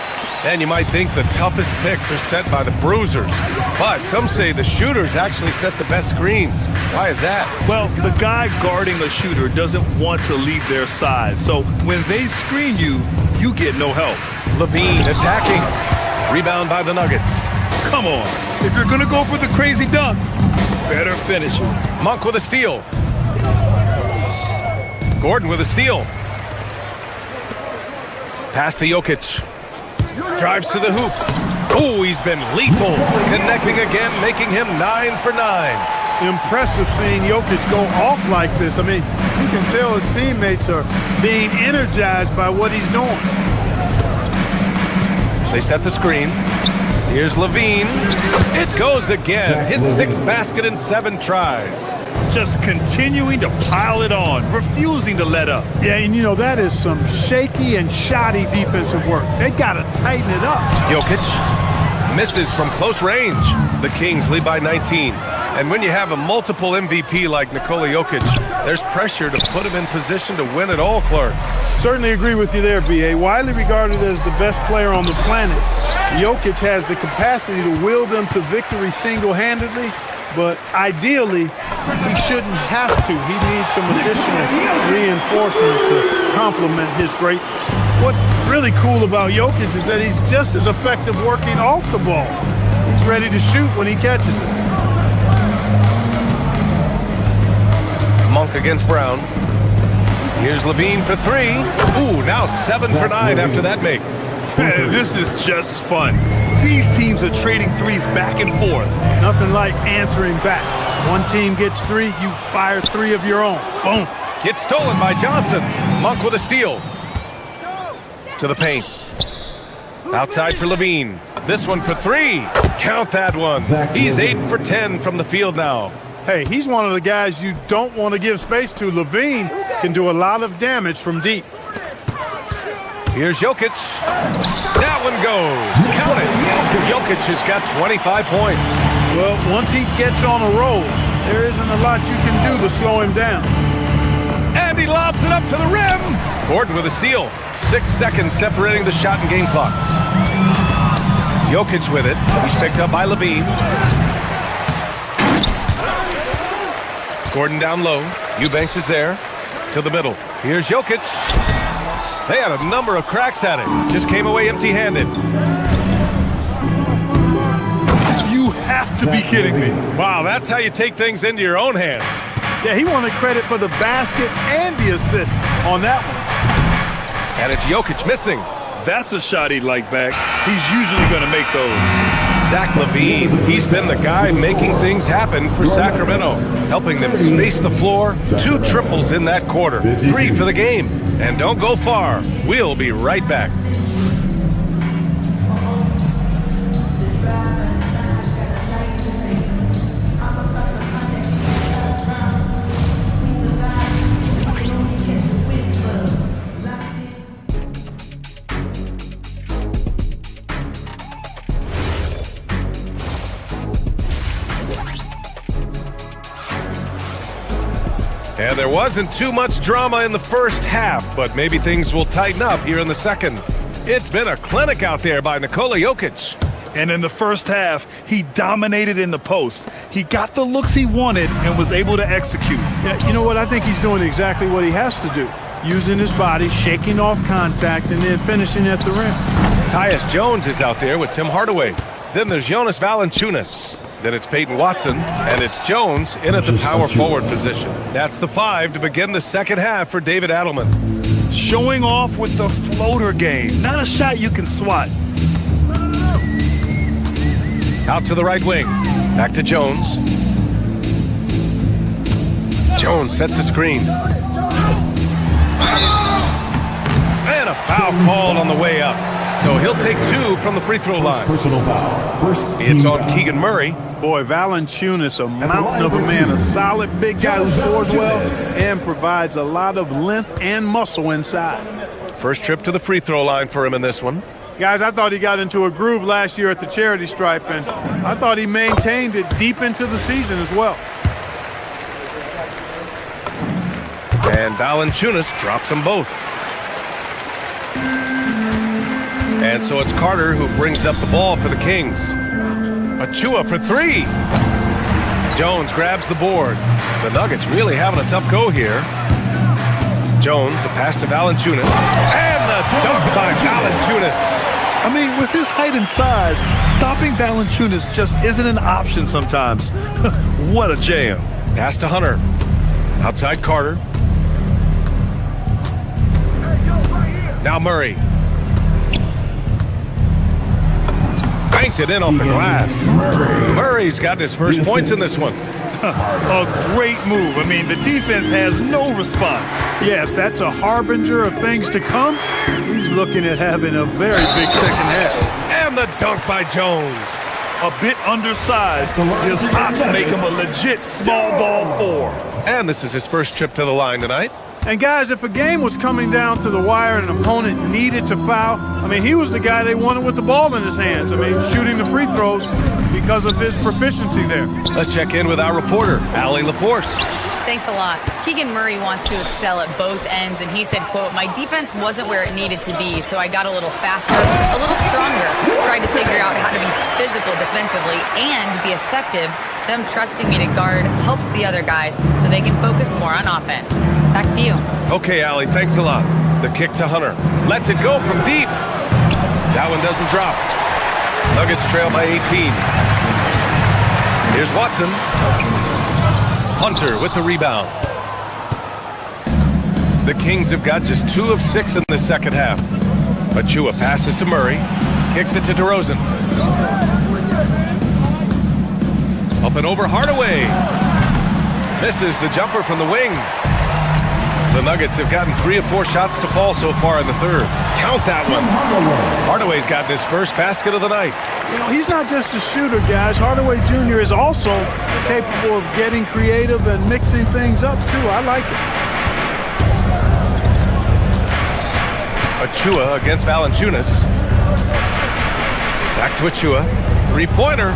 And you might think the toughest picks are set by the bruisers, but some say the shooters actually set the best screens. Why is that? Well, the guy guarding a shooter doesn't want to leave their side, so when they screen you, you get no help. LaVine attacking. Rebound by the Nuggets. Come on. If you're going to go for the crazy dunk, better finish it. Monk with a steal. Gordon with a steal. Pass to Jokic. Drives to the hoop. Oh, he's been lethal. Connecting again, making him 9 for 9. Impressive seeing Jokic go off like this. I mean, you can tell his teammates are being energized by what he's doing. They set the screen. Here's LaVine. It goes again. His 6th basket in 7 tries. Just continuing to pile it on, refusing to let up. Yeah, and you know, that is some shaky and shoddy defensive work. They got to tighten it up. Jokic Misses from close range. The Kings lead by 19. And when you have a multiple MVP like Nikola Jokic, there's pressure to put him in position to win it all, Clark. Certainly agree with you there, B.A. Widely regarded as the best player on the planet, Jokic has the capacity to will them to victory single-handedly, but ideally, he shouldn't have to. He needs some additional reinforcement to complement his greatness. What's really cool about Jokic is that he's just as effective working off the ball. He's ready to shoot when he catches it. Monk against Brown. Here's Levine for three. Ooh, now 7 for 9 after that make. This is just fun. These teams are trading threes back and forth. Nothing like answering back. One team gets 3, you fire 3 of your own. Boom. It's stolen by Johnson. Monk with a steal. To the paint. Outside for Levine. This one for 3. Count that one. He's 8 for 10 from the field now. Hey, he's one of the guys you don't want to give space to. Levine can do a lot of damage from deep. Here's Jokic. That one goes. Count it. Jokic has got 25 points. Well, once he gets on a roll, there isn't a lot you can do to slow him down. And he lobs it up to the rim. Gordon with a steal. 6 seconds separating the shot and game clocks. Jokic with it. He's picked up by Levine. Gordon down low. Eubanks is there. To the middle. Here's Jokic. They had a number of cracks at it. Just came away empty-handed. You have to be kidding me. Wow, that's how you take things into your own hands. Yeah, he wanted credit for the basket and the assist on that one. And it's Jokic missing. That's a shot he'd like back. He's usually going to make those. Zach LaVine, he's been the guy making things happen for Sacramento, helping them space the floor. 2 triples in that quarter, 3 for the game. And don't go far. We'll be right back. And there wasn't too much drama in the first half, but maybe things will tighten up here in the second. It's been a clinic out there by Nikola Jokic. And in the first half, he dominated in the post. He got the looks he wanted and was able to execute. Yeah, you know what? I think he's doing exactly what he has to do. Using his body, shaking off contact, and then finishing at the rim. Tyus Jones is out there with Tim Hardaway. Then there's Jonas Valanciunas. Then it's Peyton Watson, and it's Jones in at the power forward position. That's the 5 to begin the second half for David Adelman. Showing off with the floater game. Not a shot you can swat. Out to the right wing. Back to Jones. Jones sets a screen. And a foul called on the way up. So he'll take 2 from the free throw line. It's on Keegan Murray. Boy, Valanciunas, a mountain of a man, a solid big guy who scores well and provides a lot of length and muscle inside. First trip to the free throw line for him in this one. Guys, I thought he got into a groove last year at the charity stripe, and I thought he maintained it deep into the season as well. And Valanciunas drops them both. And so it's Carter who brings up the ball for the Kings. Achua for 3. Jones grabs the board. The Nuggets really having a tough go here. Jones, the pass to Valanciunas. And the dunk by Valanciunas. I mean, with his height and size, stopping Valanciunas just isn't an option sometimes. What a jam. Pass to Hunter. Outside Carter. Now Murray. Banked it in off the glass. Murray's got his first points in this one. A great move. I mean, the defense has no response. Yeah, if that's a harbinger of things to come, he's looking at having a very big second half. And the dunk by Jones. A bit undersized. His hops make him a legit small ball 4. And this is his first trip to the line tonight. And guys, if a game was coming down to the wire and an opponent needed to foul, I mean, he was the guy they wanted with the ball in his hands. I mean, shooting the free throws because of his proficiency there. Let's check in with our reporter, Allie LaForce. Thanks a lot. Keegan Murray wants to excel at both ends, and he said, quote, "My defense wasn't where it needed to be, so I got a little faster, a little stronger, tried to figure out how to be physical defensively and be effective. Them trusting me to guard helps the other guys so they can focus more on offense." Back to you. Okay, Allie, thanks a lot. The kick to Hunter. Lets it go from deep. That one doesn't drop. Nuggets trail by 18. Here's Watson. Hunter with the rebound. The Kings have got just 2 of 6 in the second half. Achua passes to Murray. Kicks it to DeRozan. Up and over Hardaway. Misses the jumper from the wing. The Nuggets have gotten 3 of 4 shots to fall so far in the third. Count that one. Hardaway's gotten his first basket of the night. You know, he's not just a shooter, guys. Hardaway Jr. is also capable of getting creative and mixing things up, too. I like it. Achua against Valanciunas. Back to Achua. 3-pointer.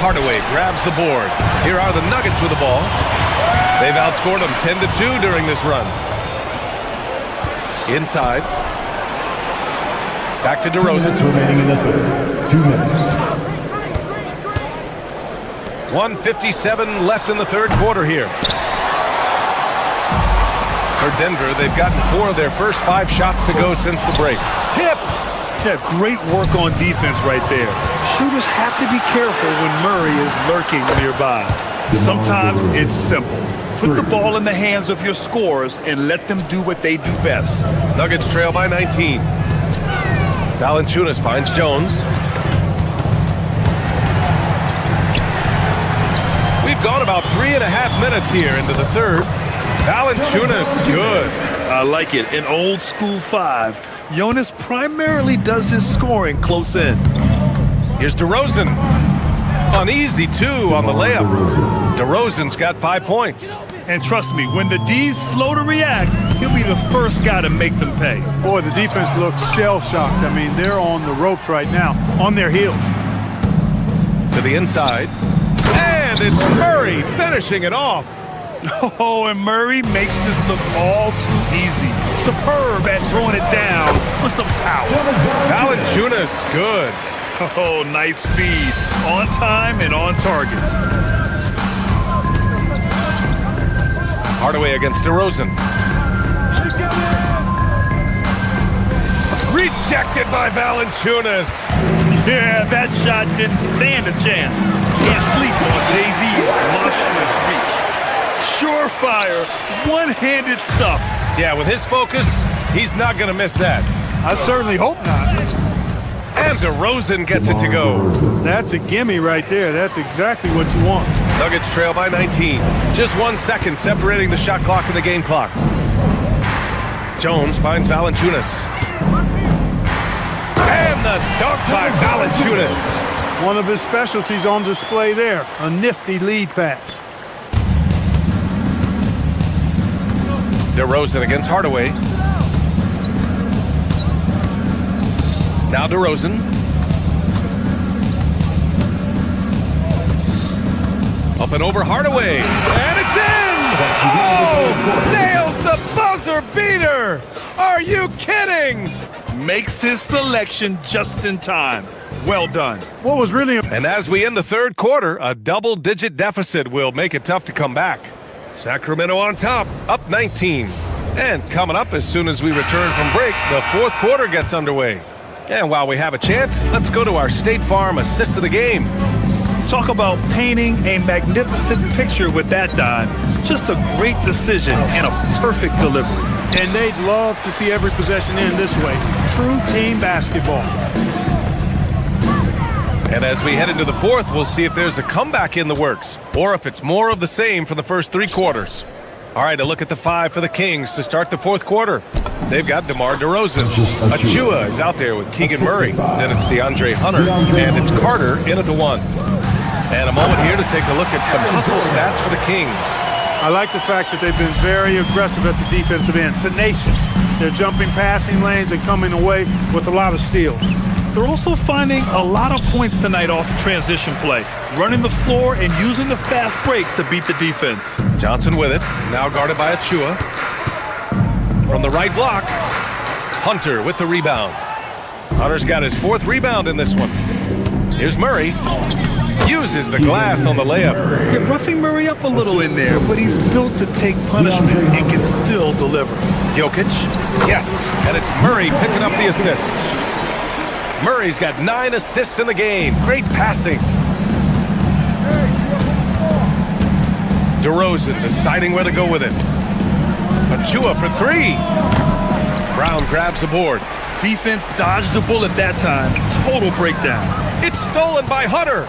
Hardaway grabs the board. Here are the Nuggets with the ball. They've outscored them 10-2 during this run. Inside. Back to DeRozan. 2 minutes remaining in the third. 2 minutes. 1:57 left in the third quarter here. For Denver, they've gotten 4 of their first 5 shots to go since the break. Tipped! Yeah, great work on defense right there. Shooters have to be careful when Murray is lurking nearby. Sometimes it's simple. Put the ball in the hands of your scorers and let them do what they do best. Nuggets trail by 19. Valanciunas finds Jones. We've gone about 3.5 minutes here into the third. Valanciunas, good. I like it. In old school 5, Jonas primarily does his scoring close in. Here's DeRozan. Uneasy, too, on the layup. DeRozan's got 5 points. And trust me, when the D's slow to react, he'll be the first guy to make them pay. Boy, the defense looks shell-shocked. I mean, they're on the ropes right now, on their heels. To the inside. And it's Murray finishing it off. Oh, and Murray makes this look all too easy. Superb at throwing it down with some power. Valanciunas, good. Oh, nice speed. On time and on target. Hardaway against DeRozan. Rejected by Valanciunas. Yeah, that shot didn't stand a chance. Can't sleep on JV's monstrous reach. Surefire, one-handed stuff. Yeah, with his focus, he's not going to miss that. I certainly hope not. And DeRozan gets it to go. That's a gimme right there. That's exactly what you want. Nuggets trail by 19. Just 1 second separating the shot clock and the game clock. Jones finds Valanciunas. And the dunk by Valanciunas. One of his specialties on display there. A nifty lead pass. DeRozan against Hardaway. Now DeRozan. Up and over Hardaway. And it's in! Oh! Nails the buzzer beater! Are you kidding? Makes his selection just in time. Well done. What was really... And as we end the third quarter, a double-digit deficit will make it tough to come back. Sacramento on top, up 19. And coming up as soon as we return from break, the fourth quarter gets underway. And while we have a chance, let's go to our State Farm assist of the game. Talk about painting a magnificent picture with that dime. Just a great decision and a perfect delivery. And they'd love to see every possession end this way. True team basketball. And as we head into the fourth, we'll see if there's a comeback in the works or if it's more of the same for the first 3 quarters. All right, a look at the 5 for the Kings to start the fourth quarter. They've got DeMar DeRozan. Achua is out there with Keegan Murray. Then it's DeAndre Hunter, and it's Carter in at the 1. And a moment here to take a look at some hustle stats for the Kings. I like the fact that they've been very aggressive at the defensive end, tenacious. They're jumping passing lanes and coming away with a lot of steals. They're also finding a lot of points tonight off transition play, running the floor and using the fast break to beat the defense. Johnson with it, now guarded by Achua. From the right block, Hunter with the rebound. Hunter's got his 4th rebound in this one. Here's Murray. Uses the glass on the layup. Yeah, roughing Murray up a little in there, but he's built to take punishment and can still deliver. Jokic, yes, and it's Murray picking up the assist. Murray's got 9 assists in the game. Great passing. DeRozan deciding where to go with it. Achua for 3. Brown grabs the board. Defense dodged the bullet that time. Total breakdown. It's stolen by Hunter.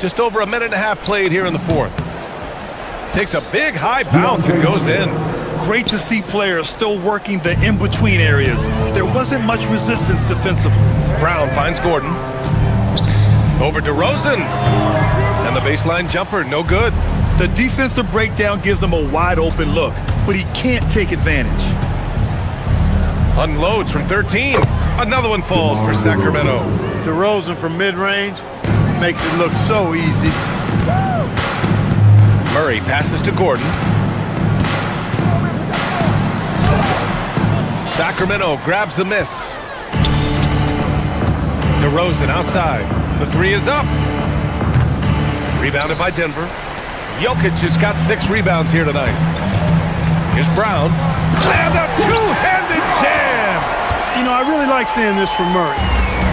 Just over a minute and a half played here in the 4th. Takes a big high bounce and goes in. Great to see players still working the in-between areas. There wasn't much resistance defensively. Brown finds Gordon. Over DeRozan. And the baseline jumper, no good. The defensive breakdown gives him a wide open look, but he can't take advantage. Unloads from 13. Another one falls for Sacramento. DeRozan from mid-range makes it look so easy. Murray passes to Gordon. Sacramento grabs the miss. DeRozan outside. The 3 is up. Rebounded by Denver. Jokic has got 6 rebounds here tonight. Here's Brown. And a two-handed jam! You know, I really like seeing this from Murray.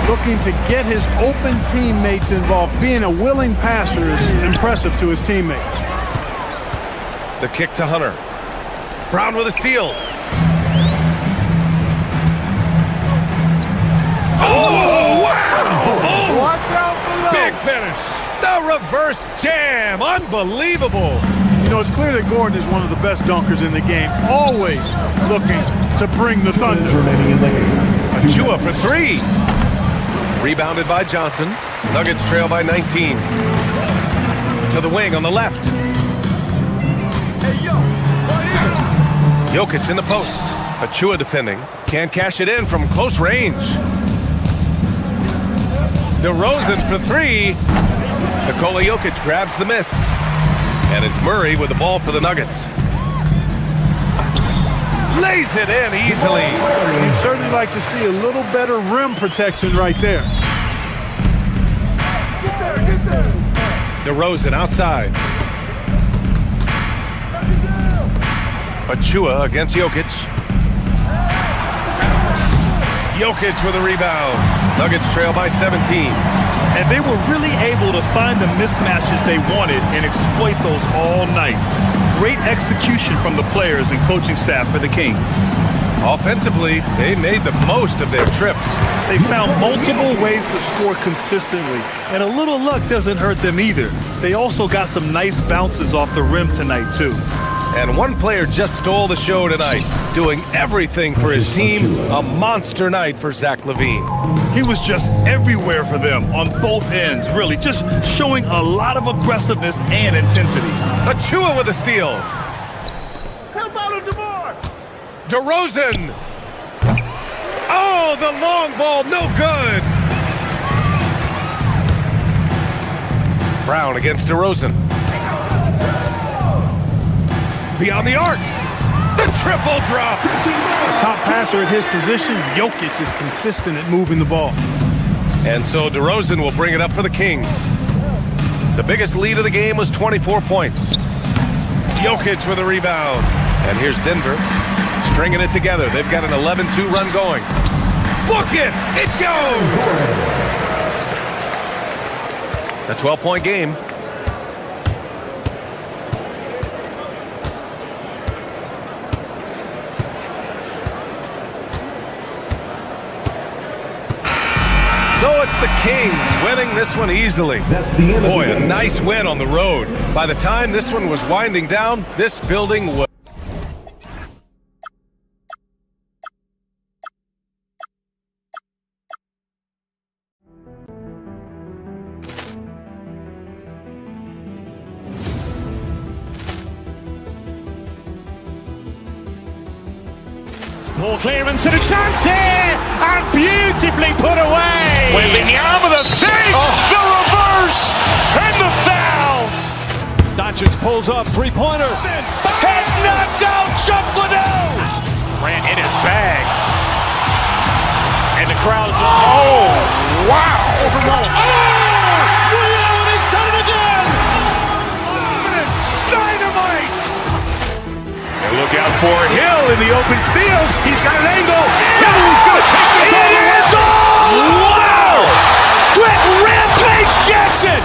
Looking to get his open teammates involved. Being a willing passer is impressive to his teammates. The kick to Hunter. Brown with a steal. Oh, wow! Watch out below. Big finish. The reverse jam. Unbelievable. You know, it's clear that Gordon is one of the best dunkers in the game. Always looking to bring the thunder. Achua for 3. Rebounded by Johnson. Nuggets trail by 19. To the wing on the left. Jokic in the post. Achua defending. Can't cash it in from close range. DeRozan for 3. Nikola Jokic grabs the miss. And it's Murray with the ball for the Nuggets. Lays it in easily. You'd certainly like to see a little better rim protection right there. Get there. DeRozan outside. Achua against Jokic. Jokic with a rebound. Nuggets trail by 17. And they were really able to find the mismatches they wanted and exploit those all night. Great execution from the players and coaching staff for the Kings. Offensively, they made the most of their trips. They found multiple ways to score consistently, and a little luck doesn't hurt them either. They also got some nice bounces off the rim tonight, too. And one player just stole the show tonight, doing everything for his team. A monster night for Zach LaVine. He was just everywhere for them on both ends, really, just showing a lot of aggressiveness and intensity. Achua with a steal. How about him, DeMar? DeRozan. Oh, the long ball, no good. Brown against DeRozan. Beyond the arc. The triple drop. A top passer at his position, Jokic is consistent at moving the ball. And so DeRozan will bring it up for the Kings. The biggest lead of the game was 24 points. Jokic with a rebound. And here's Denver stringing it together. They've got an 11-2 run going. Book it! It goes! A 12-point game. So it's the Kings winning this one easily. Boy, a nice win on the road. By the time this one was winding down, this building was... Ball clearance and a chance here, and beautifully put away. Wembanyama the fake, the reverse, and the foul. Doncic pulls up, three-pointer. Has knocked out Chuck Liddell. Grant in his bag. And the crowd is, oh, wow. He's done it again. Dynamite. And look out for Hill in the open field. He's got an angle. Hill's going to take this all the way. Wow. Quick rampage Jackson.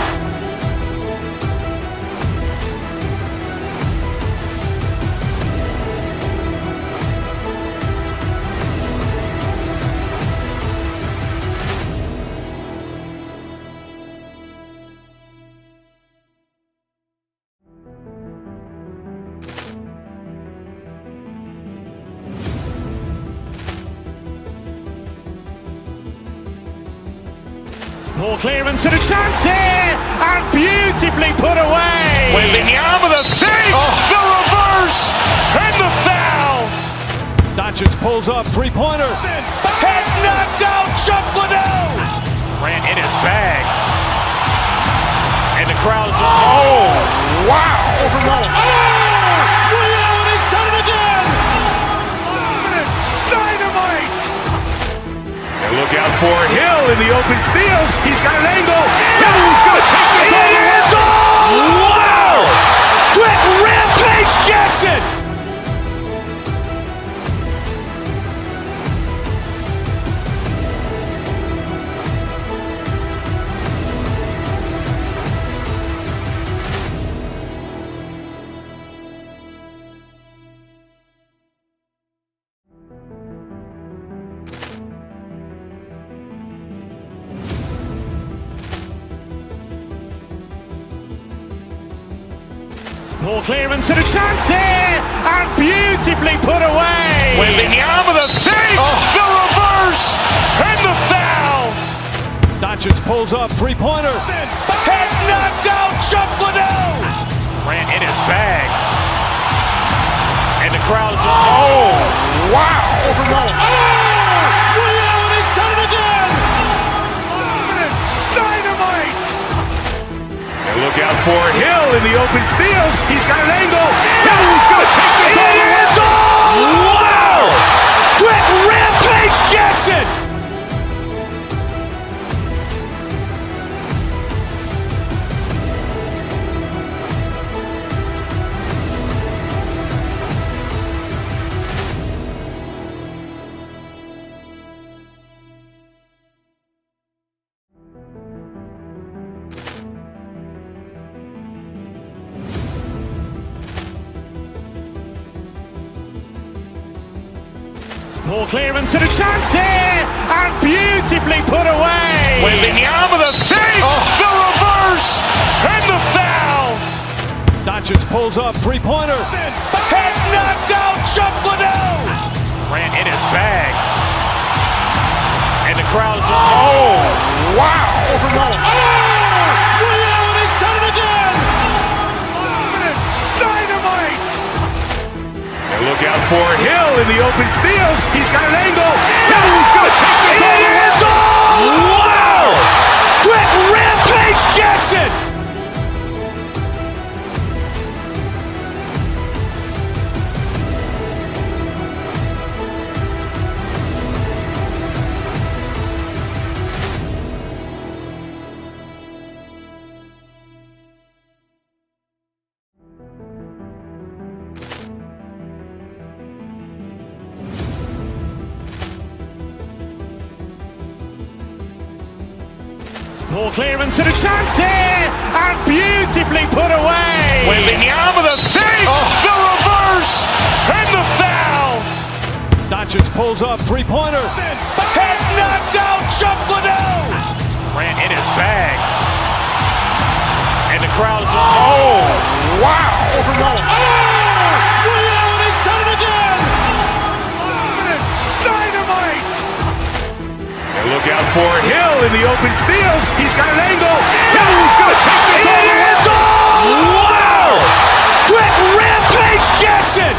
Ball clearance and a chance here, and beautifully put away. Wembanyama the fake, the reverse, and the foul. Doncic pulls up, three-pointer. Has knocked out Chuck Liddell. Grant in his bag. And the crowd is, oh, wow. He's done it again. Dynamite. And look out for Hill in the open field. He's got an angle. Hill's going to take this all the way. Wow. Quick rampage Jackson. Ball clearance and a chance here, and beautifully put away. Wembanyama the fake, the reverse, and the foul. Doncic pulls up, three-pointer. Has knocked out Chuck Liddell. Grant in his bag. And the crowd is, oh, wow. He's done it again. Dynamite. And look out for Hill in the open field. He's got an angle. Hill's going to take this all the way. Wow. Quick rampage Jackson. Ball clearance and a chance here, and beautifully put away. Wembanyama the fake, the reverse, and the foul. Doncic pulls up, three-pointer. Has knocked out Chuck Liddell. Grant in his bag. And the crowd is, oh, wow. He's done it again. Dynamite. And look out for Hill in the open field. He's got an angle. Hill's going to take this all the way. Wow. Quick rampage Jackson. Ball clearance and a chance here, and beautifully put away. Wembanyama the fake, the reverse, and the foul. Doncic pulls up, three-pointer. Has knocked out Chuck Liddell. Grant in his bag. And the crowd is, oh, wow. He's done it again. Dynamite. And look out for Hill in the open field. He's got an angle. Hill's going to take this all the way. Wow. Quick rampage Jackson.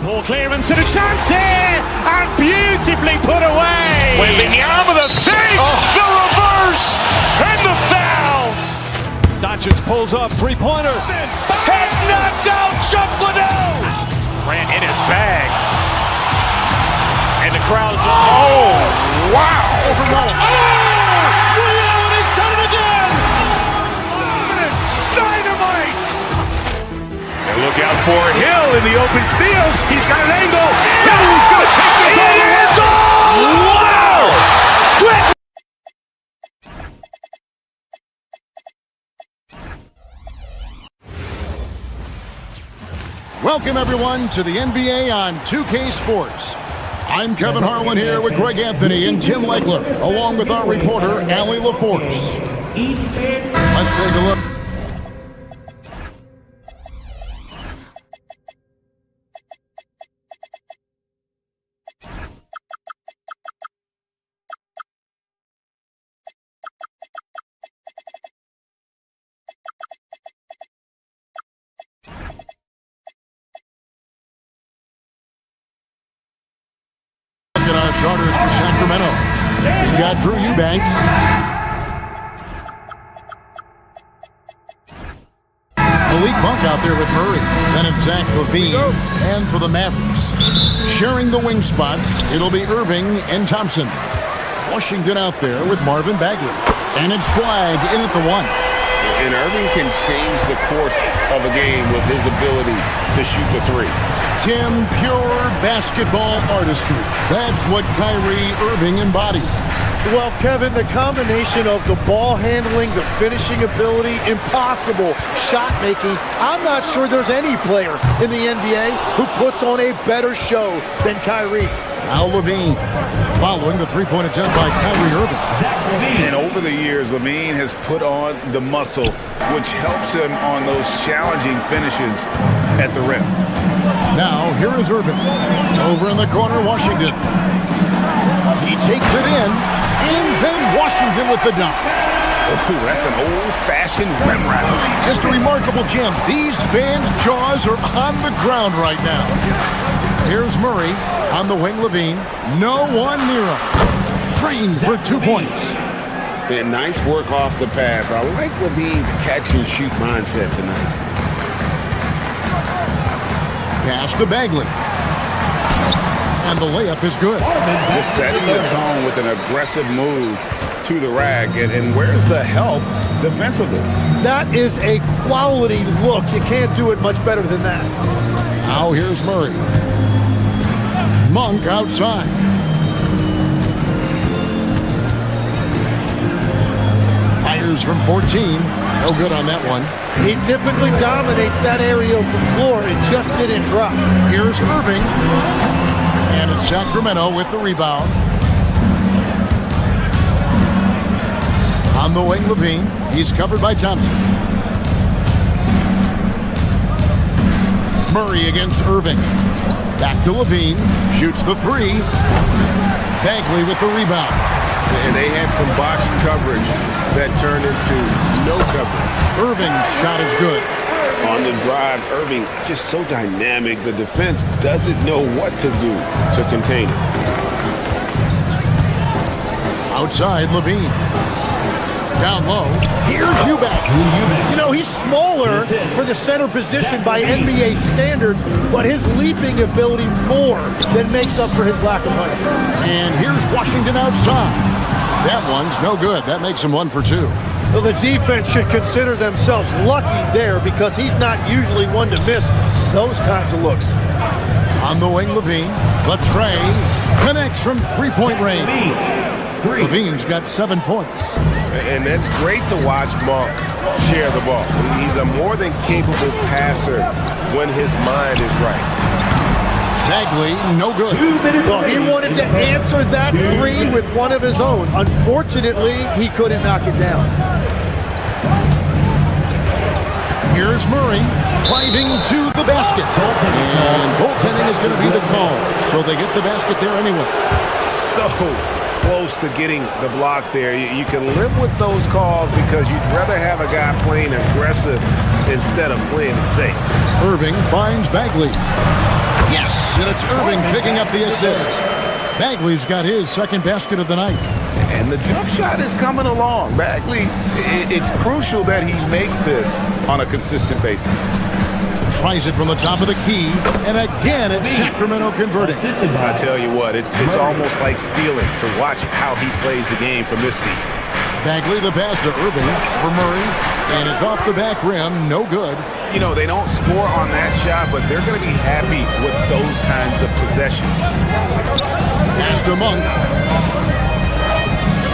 Ball clearance and a chance here, and beautifully put away. Wembanyama the fake, the reverse, and the foul. Doncic pulls up, three-pointer. Has knocked out Chuck Liddell. Ran in his bag. And the crowd is... Oh, wow. And he's done it again. Dynamite. And look out for Hill in the open field. He's got an angle. He's going to take this all the way. Wow. Quick. Welcome, everyone, to the NBA on 2K Sports. I'm Kevin Harlan here with Greg Anthony and Tim Legler, along with our reporter, Allie LaForce. Let's take a look. At our starters for Sacramento. We got Drew Eubanks. Malik Monk out there with Murray. Then it's Zach LaVine. And for the Mavericks, sharing the wing spots, it'll be Irving and Thompson. Washington out there with Marvin Bagley. And it's Flag in at the 1. And Irving can change the course of a game with his ability to shoot the 3. Tim, pure basketball artistry. That's what Kyrie Irving embodied. Well, Kevin, the combination of the ball handling, the finishing ability, impossible shot making. I'm not sure there's any player in the NBA who puts on a better show than Kyrie. Now LaVine, following the three-point attempt by Kyrie Irving. And over the years, LaVine has put on the muscle, which helps him on those challenging finishes at the rim. Now, here is Irving. Over in the corner, Washington. He takes it in, and then Washington with the dunk. Oh, that's an old-fashioned rim rattle. Just a remarkable gem. These fans' jaws are on the ground right now. Here's Murray on the wing, LaVine. No one near him. Trained for 2 points. And nice work off the pass. I like LaVine's catch-and-shoot mindset tonight. Pass to Bagley. And the layup is good. Just setting the tone with an aggressive move to the rack. And where's the help defensively? That is a quality look. You can't do it much better than that. Now here's Murray. Monk outside. Fires from 14. No good on that one. He typically dominates that area of the floor. It just didn't drop. Here's Irving. And it's Sacramento with the rebound. On the wing, LaVine. He's covered by Thompson. Murray against Irving. Back to LaVine. Shoots the 3. Bagley with the rebound. And they had some botched coverage that turned into no coverage. Irving's shot is good. On the drive, Irving just so dynamic. The defense doesn't know what to do to contain it. Outside, LaVine. Down low. Here's Eubanks. You know, he's smaller for the center position by NBA standards, but his leaping ability more than makes up for his lack of height. And here's Washington outside. That one's no good. That makes him 1 for 2. Well, the defense should consider themselves lucky there because he's not usually one to miss those kinds of looks. On the wing, LaVine. Latre connects from three-point range. LaVine's got 7 points. And that's great to watch Monk share the ball. He's a more than capable passer when his mind is right. Bagley, no good. Well, he wanted to answer that 3 with one of his own. Unfortunately, he couldn't knock it down. Here's Murray driving to the basket. And goaltending is going to be the call. So they get the basket there anyway. So close to getting the block there. You can live with those calls because you'd rather have a guy playing aggressive instead of playing it safe. Irving finds Bagley. Yes, and it's Irving picking up the assist. Bagley's got his second basket of the night. And the jump shot is coming along. Bagley, it's crucial that he makes this on a consistent basis. Tries it from the top of the key, and again it's Sacramento converting. I tell you what, it's almost like stealing to watch how he plays the game from this seat. Bagley the pass to Irving for Murray, and it's off the back rim, no good. You know, they don't score on that shot, but they're going to be happy with those kinds of possessions. Pass to Monk.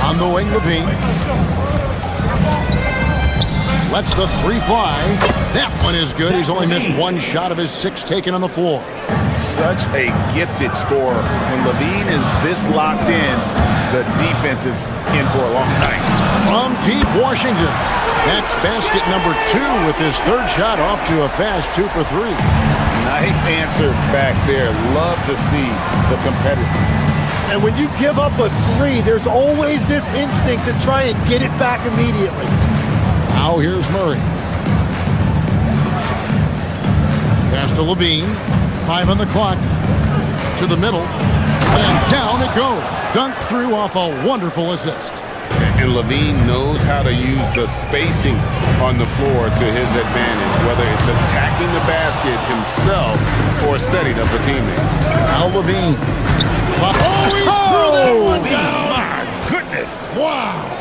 On the wing, Levine. Lets the three fly. That one is good. He's only missed one shot of his 6 taken on the floor. Such a gifted scorer. When Levine is this locked in, the defense is in for a long night. From deep Washington. That's basket number 2 with his third shot off to a fast 2 for 3. Nice answer back there. Love to see the competitiveness. And when you give up a 3, there's always this instinct to try and get it back immediately. Now here's Murray. Pass to Levine. 5 on the clock. To the middle. And down it goes. Dunked through off a wonderful assist. And Levine knows how to use the spacing on the floor to his advantage, whether it's attacking the basket himself or setting up a teammate. Now Levine. Oh, my goodness. Wow.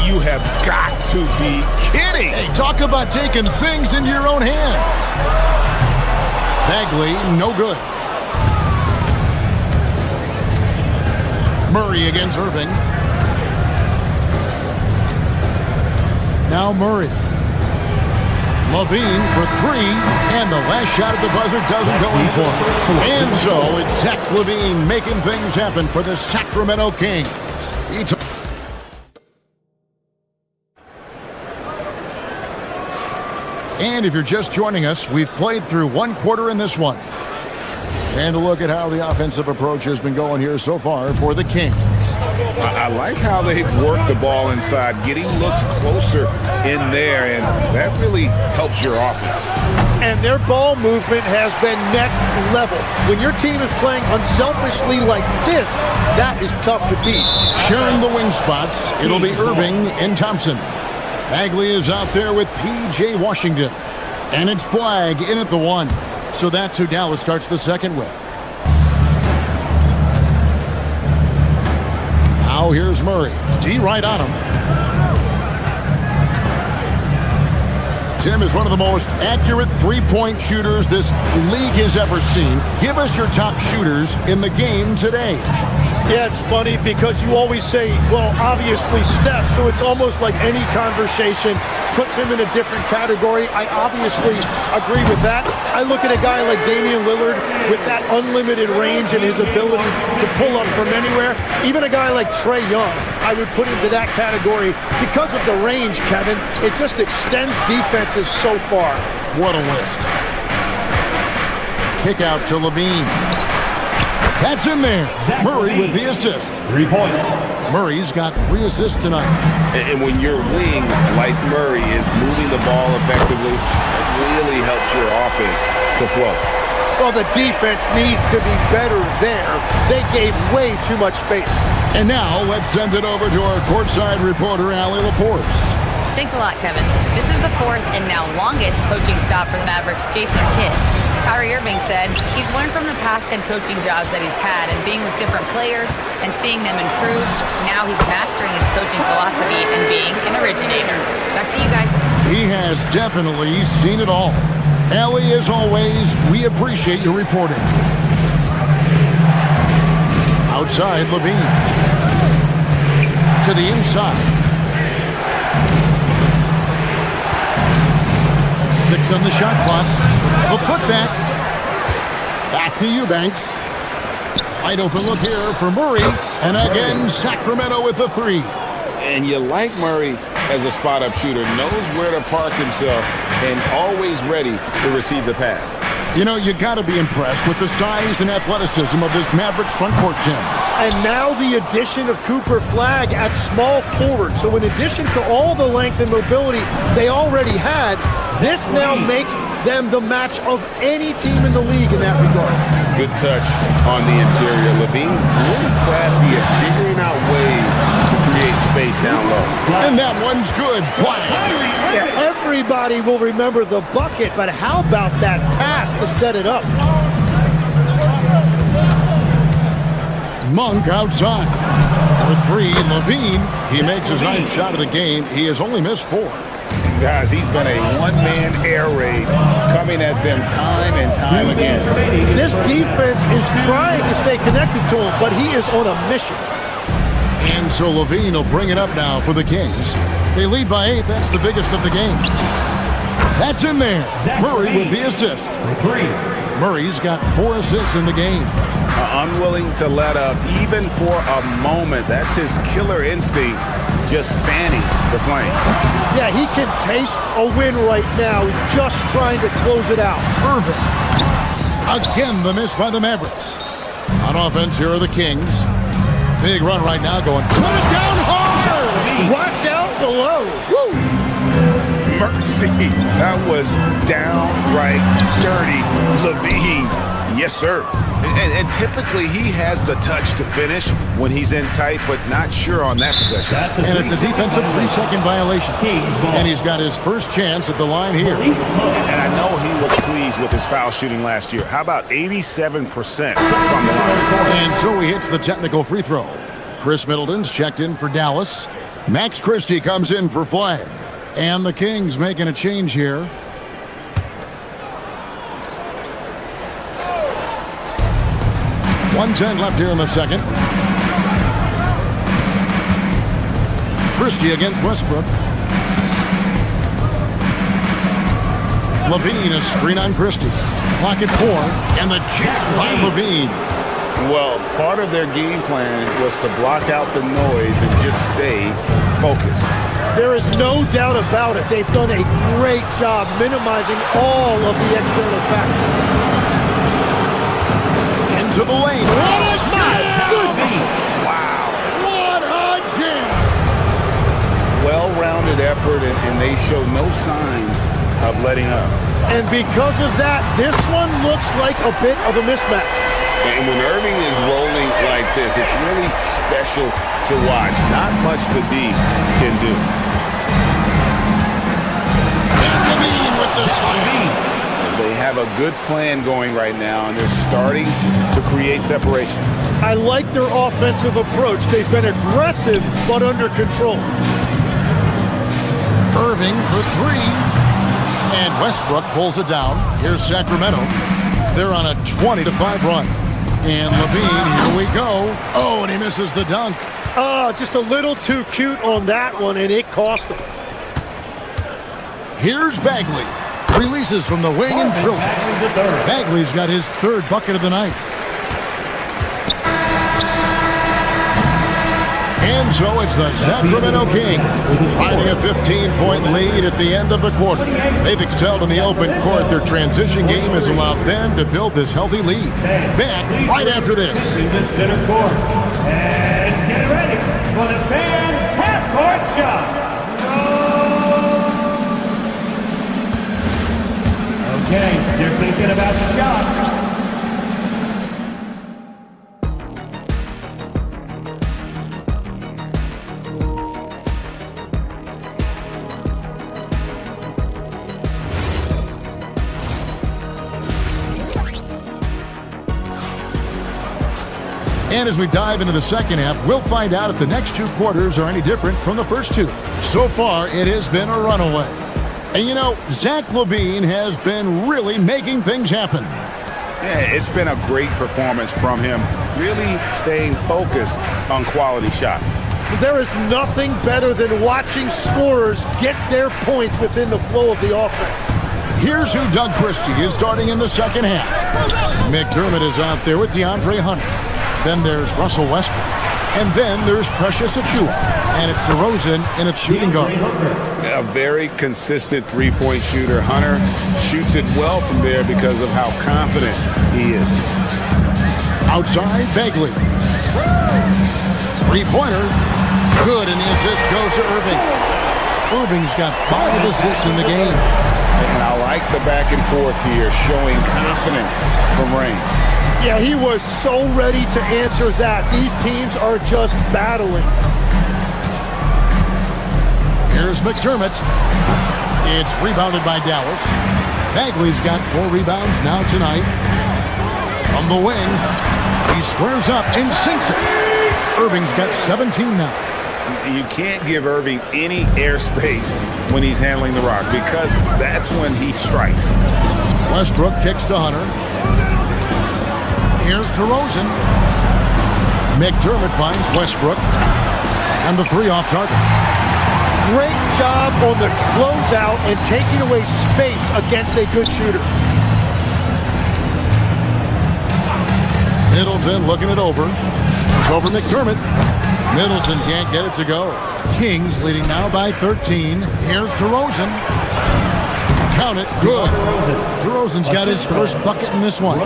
You have got to be kidding. Hey, talk about taking things into your own hands. Bagley, no good. Murray against Irving. Now Murray. Levine for 3, and the last shot at the buzzer doesn't go in for him. And so it's Zach Levine making things happen for the Sacramento Kings. And if you're just joining us, we've played through 1 quarter in this one. And a look at how the offensive approach has been going here so far for the Kings. I like how they've worked the ball inside, getting looks closer in there, and that really helps your offense. And their ball movement has been next level. When your team is playing unselfishly like this, that is tough to beat. Sharing the wing spots, it'll be Irving and Thompson. Bagley is out there with P.J. Washington. And it's Flag in at the 1. So that's who Dallas starts the second with. Now here's Murray. D right on him. Tim is one of the most accurate three-point shooters this league has ever seen. Give us your top shooters in the game today. Yeah, it's funny because you always say, well, obviously Steph, so it's almost like any conversation puts him in a different category. I obviously agree with that. I look at a guy like Damian Lillard with that unlimited range and his ability to pull up from anywhere. Even a guy like Trae Young, I would put into that category because of the range, Kevin. It just extends defenses so far. What a list. Kick out to Levine. That's in there. Murray with the assist. 3 points. Murray's got 3 assists tonight. And when your wing, like Murray, is moving the ball effectively, it really helps your offense to flow. Well, the defense needs to be better there. They gave way too much space. And now let's send it over to our courtside reporter, Allie LaForce. Thanks a lot, Kevin. This is the 4th and now longest coaching stop for the Mavericks' Jason Kidd. Kyrie Irving said he's learned from the past 10 coaching jobs that he's had and being with different players and seeing them improve. Now he's mastering his coaching philosophy and being an originator. Back to you guys. He has definitely seen it all. Allie, as always, we appreciate your reporting. Outside, Levine. To the inside. 6 on the shot clock. The putback. Back to Eubanks. Wide open look here for Murray. And again, Sacramento with the 3. And you like Murray as a spot-up shooter, knows where to park himself, and always ready to receive the pass. You know, you got to be impressed with the size and athleticism of this Mavericks front court, Tim. And now the addition of Cooper Flag at small forward. So in addition to all the length and mobility they already had, This now makes them the match of any team in the league in that regard. Good touch on the interior. Levine really crafty at figuring out ways to create space down low. And that one's good. Yeah, everybody will remember the bucket, but how about that pass to set it up? Monk outside. For three, Levine. He makes his 9th shot of the game. He has only missed 4. Guys, he's been a one-man air raid coming at them time and time again. This defense is trying to stay connected to him, but he is on a mission. And so Levine will bring it up now for the Kings. They lead by 8. That's the biggest of the game. That's in there. Murray with the assist. Murray's got 4 assists in the game. Unwilling to let up even for a moment. That's his killer instinct, just fanning the flame. Yeah, he can taste a win right now. He's just trying to close it out. Irving. Again, the miss by the Mavericks. On offense, here are the Kings. Big run right now going. Put it down hard! Watch out below. Woo! Mercy. That was downright dirty. Levine. Yes, sir. And typically he has the touch to finish when he's in tight, but not sure on that possession. And it's a defensive 3-second violation. And he's got his first chance at the line here. And I know he was pleased with his foul shooting last year. How about 87% from the line? And so he hits the technical free throw. Chris Middleton's checked in for Dallas. Max Christie comes in for Flag. And the Kings making a change here. .110 left here in the second. Christie against Westbrook. Levine, a screen on Christie. Clock at 4, and the jam by Levine. Well, part of their game plan was to block out the noise and just stay focused. There is no doubt about it. They've done a great job minimizing all of the external factors. To the lane. What a jam! Wow. What a jam! Well-rounded effort, and they show no signs of letting up. And because of that, this one looks like a bit of a mismatch. And when Irving is rolling like this, it's really special to watch. Not much the D can do. Levine with the slam. They have a good plan going right now, and they're starting to create separation. I like their offensive approach. They've been aggressive, but under control. Irving for 3. And Westbrook pulls it down. Here's Sacramento. They're on a 20-5 run. And Levine, here we go. Oh, and he misses the dunk. Oh, just a little too cute on that one, and it cost him. Here's Bagley. Releases from the wing and drills it. Bagley's got his 3rd bucket of the night. And so it's the Sacramento Kings finding a 15-point lead at the end of the quarter. They've excelled in the open court. Their transition game has allowed them to build this healthy lead. Back right after this. To the center court. And get ready for the fan half-court shot. Okay, they're thinking about the shot. And as we dive into the second half, we'll find out if the next 2 quarters are any different from the first 2. So far, it has been a runaway. And you know, Zach LaVine has been really making things happen. Yeah, it's been a great performance from him, really staying focused on quality shots. There is nothing better than watching scorers get their points within the flow of the offense. Here's who Doug Christie is starting in the second half. McDermott is out there with DeAndre Hunter. Then there's Russell Westbrook. And then there's Precious Achiuwa. And it's DeRozan in a shooting guard. A very consistent three-point shooter. Hunter shoots it well from there because of how confident he is. Outside, Bagley. Three-pointer. Good, and the assist goes to Irving. Irving's got 5 assists in the game. And I like the back and forth here, showing confidence from Rain. Yeah, he was so ready to answer that. These teams are just battling. Here's McDermott. It's rebounded by Dallas. Bagley's got 4 rebounds now tonight. From the wing, he squares up and sinks it. Irving's got 17 now. You can't give Irving any airspace when he's handling the rock, because that's when he strikes. Westbrook kicks to Hunter. Here's DeRozan. McDermott finds Westbrook. And the 3 off target. Great job on the closeout and taking away space against a good shooter. Middleton looking it over. It's over McDermott. Middleton can't get it to go. Kings leading now by 13. Here's DeRozan. Count it. Good. DeRozan's got his first bucket in this one.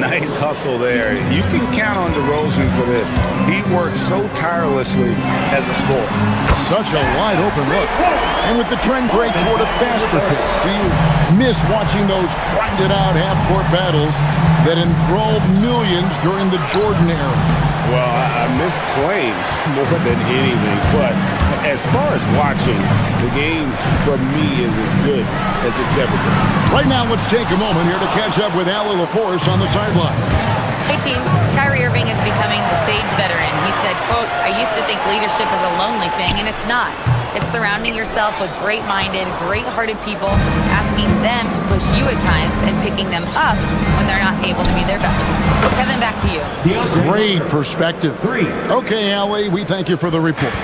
Nice hustle there. You can count on DeRozan for this. He works so tirelessly as a scorer. Such a wide open look. And with the trend break toward a faster pace, do you miss watching those grinded out half-court battles that enthralled millions during the Jordan era? Well, I miss playing more than anything, but as far as watching, the game for me is as good as it's ever been. Right now, let's take a moment here to catch up with Allie LaForce on the sideline. Hey team, Kyrie Irving is becoming the sage veteran. He said, quote, "I used to think leadership is a lonely thing, and it's not. It's surrounding yourself with great-minded, great-hearted people, asking them to push you at times and picking them up when they're not able to be their best." Kevin, back to you. Great perspective. Okay, Allie, we thank you for the report.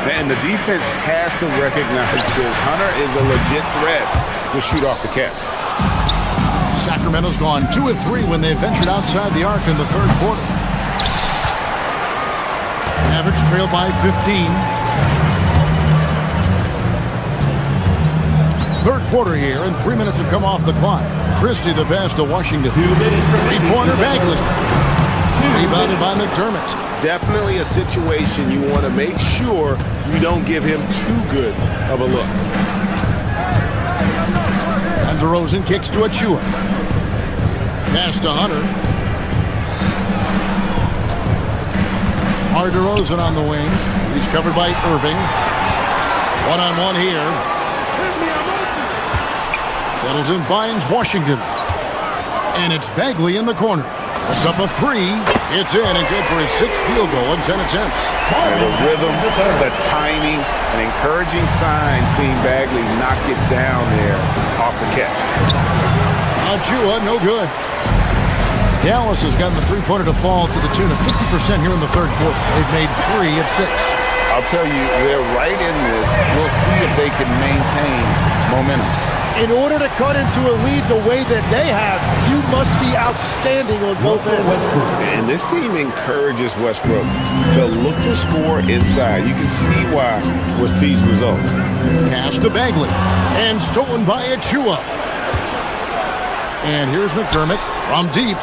And the defense has to recognize this. Hunter is a legit threat to shoot off the catch. Sacramento's gone 2 of 3 when they ventured outside the arc in the third quarter. Mavericks trail by 15. Third quarter here, and 3 minutes have come off the clock. Christie the pass to Washington. 3-pointer Bagley. Rebounded by McDermott. Definitely a situation you want to make sure you don't give him too good of a look. And DeRozan kicks to Achua. Pass to Hunter. DeRozan on the wing. He's covered by Irving. One-on-one here. Middleton finds Washington. And it's Bagley in the corner. It's up a 3. It's in and good for his 6th field goal in 10 attempts. And the rhythm, the timing, an encouraging sign seeing Bagley knock it down there off the catch. Achua, no good. Dallas has gotten the 3-pointer to fall to the tune of 50% here in the third quarter. They've made 3 at 6. I'll tell you, they're right in this. We'll see if they can maintain momentum. In order to cut into a lead the way that they have, you must be outstanding on both ends. And this team encourages Westbrook to look to score inside. You can see why with these results. Pass to Bagley. And stolen by Achua. And here's McDermott from deep.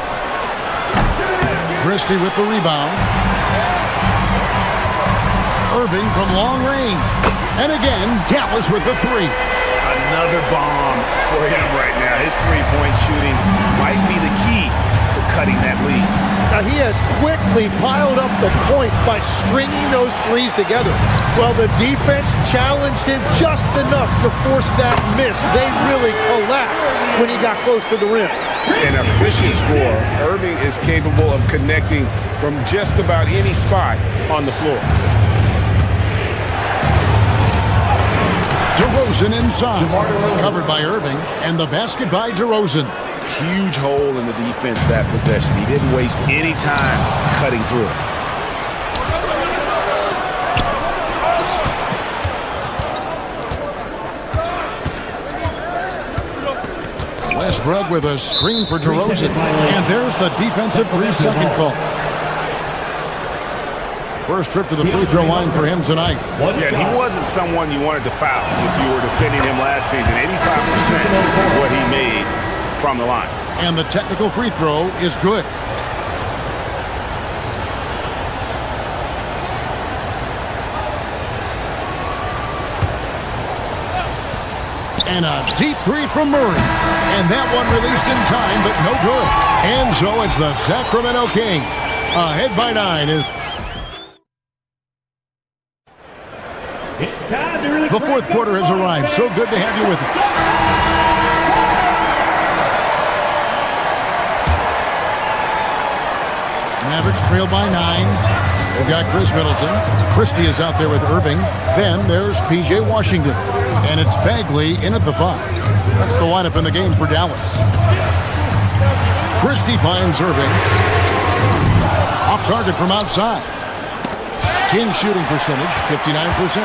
Christie with the rebound. Irving from long range. And again, Dallas with the 3. Another bomb for him right now. His three-point shooting might be the key to cutting that lead. Now he has quickly piled up the points by stringing those threes together. Well, the defense challenged him just enough to force that miss. They really collapsed when he got close to the rim. An efficient scorer, Irving is capable of connecting from just about any spot on the floor. DeRozan inside. Covered by Irving. And the basket by DeRozan. Huge hole in the defense that possession. He didn't waste any time cutting through it. Westbrook with a screen for DeRozan. And there's the defensive 3-second call. First trip to the free throw line for him tonight. Yeah, he wasn't someone you wanted to foul if you were defending him last season. 85% is what he made from the line. And the technical free throw is good. And a deep three from Murray. And that one released in time, but no good. And so it's the Sacramento Kings. Ahead by 9 is... The fourth quarter has arrived. So good to have you with us. Mavericks trail by 9. They've got Chris Middleton. Christie is out there with Irving. Then there's P.J. Washington. And it's Bagley in at the 5. That's the lineup in the game for Dallas. Christie finds Irving. Off target from outside. King's shooting percentage, 59%.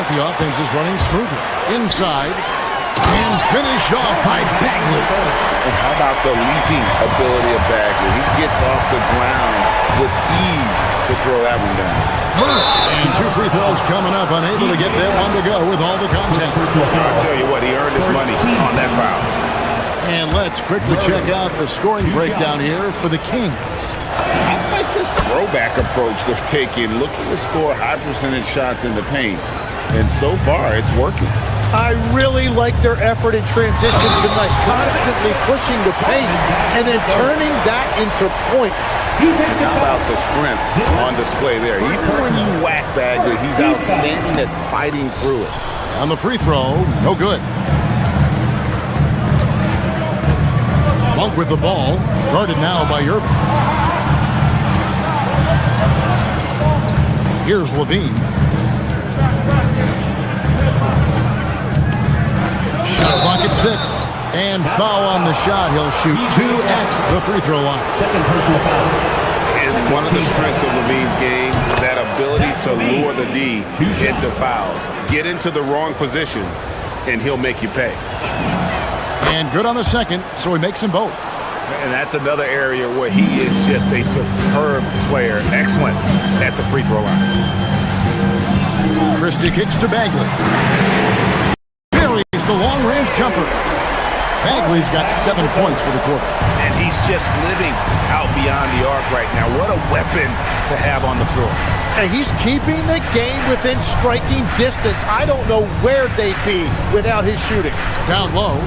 The offense is running smoothly. Inside. And finished off by Bagley. And how about the leaping ability of Bagley? He gets off the ground with ease to throw that one down. And 2 free throws coming up, unable to get that one to go with all the contact. I'll tell you what, he earned his money on that foul. And let's quickly check out the scoring breakdown here for the Kings. I like this throwback approach they're taking, looking to score high percentage shots in the paint. And so far, it's working. I really like their effort in transition tonight, constantly pushing the pace and then turning that into points. How about the strength on display there? Even when you whack Bagley, he's outstanding at fighting through it. On the free throw, no good. Monk with the ball, guarded now by Irving. Here's Levine. Shot clock at 6. And foul on the shot. He'll shoot 2 at the free throw line. And one of the strengths of Levine's game, that ability to lure the D into fouls. Get into the wrong position, and he'll make you pay. And good on the second, so he makes them both. And that's another area where he is just a superb player. Excellent at the free throw line. Christie kicks to Bagley. Buries the long-range jumper. Bagley's got 7 points for the quarter. And he's just living out beyond the arc right now. What a weapon to have on the floor. And he's keeping the game within striking distance. I don't know where they'd be without his shooting. Down low.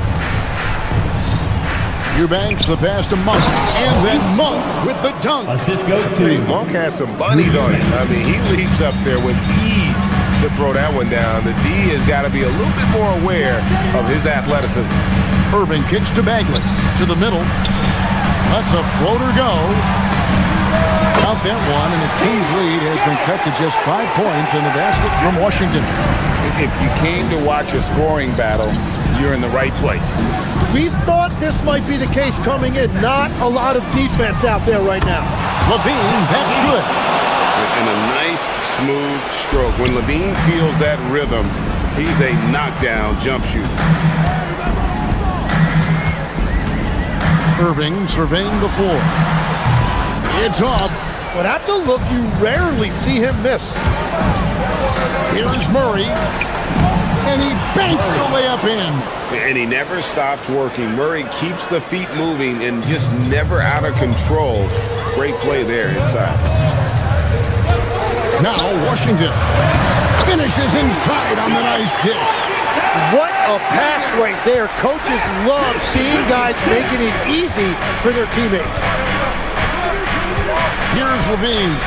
Eubanks the pass to Monk. And then Monk with the dunk. Assist goes to Monk has some bunnies on it. I mean, he leaps up there with ease to throw that one down. The D has got to be a little bit more aware of his athleticism. Irving kicks to Bagley. To the middle. That's a floater go. Count that one, and the Kings lead has been cut to just 5 points in the basket from Washington. If you came to watch a scoring battle, you're in the right place. We thought this might be the case coming in. Not a lot of defense out there right now. Levine, that's good. And a nice, smooth stroke. When Levine feels that rhythm, he's a knockdown jump shooter. Irving surveying the floor. It's off. Well, that's a look you rarely see him miss. Here's Murray. And he banks the layup in. And he never stops working. Murray keeps the feet moving and just never out of control. Great play there inside. Now Washington finishes inside on the nice dish. What a pass right there. Coaches love seeing guys making it easy for their teammates. Here's Levine.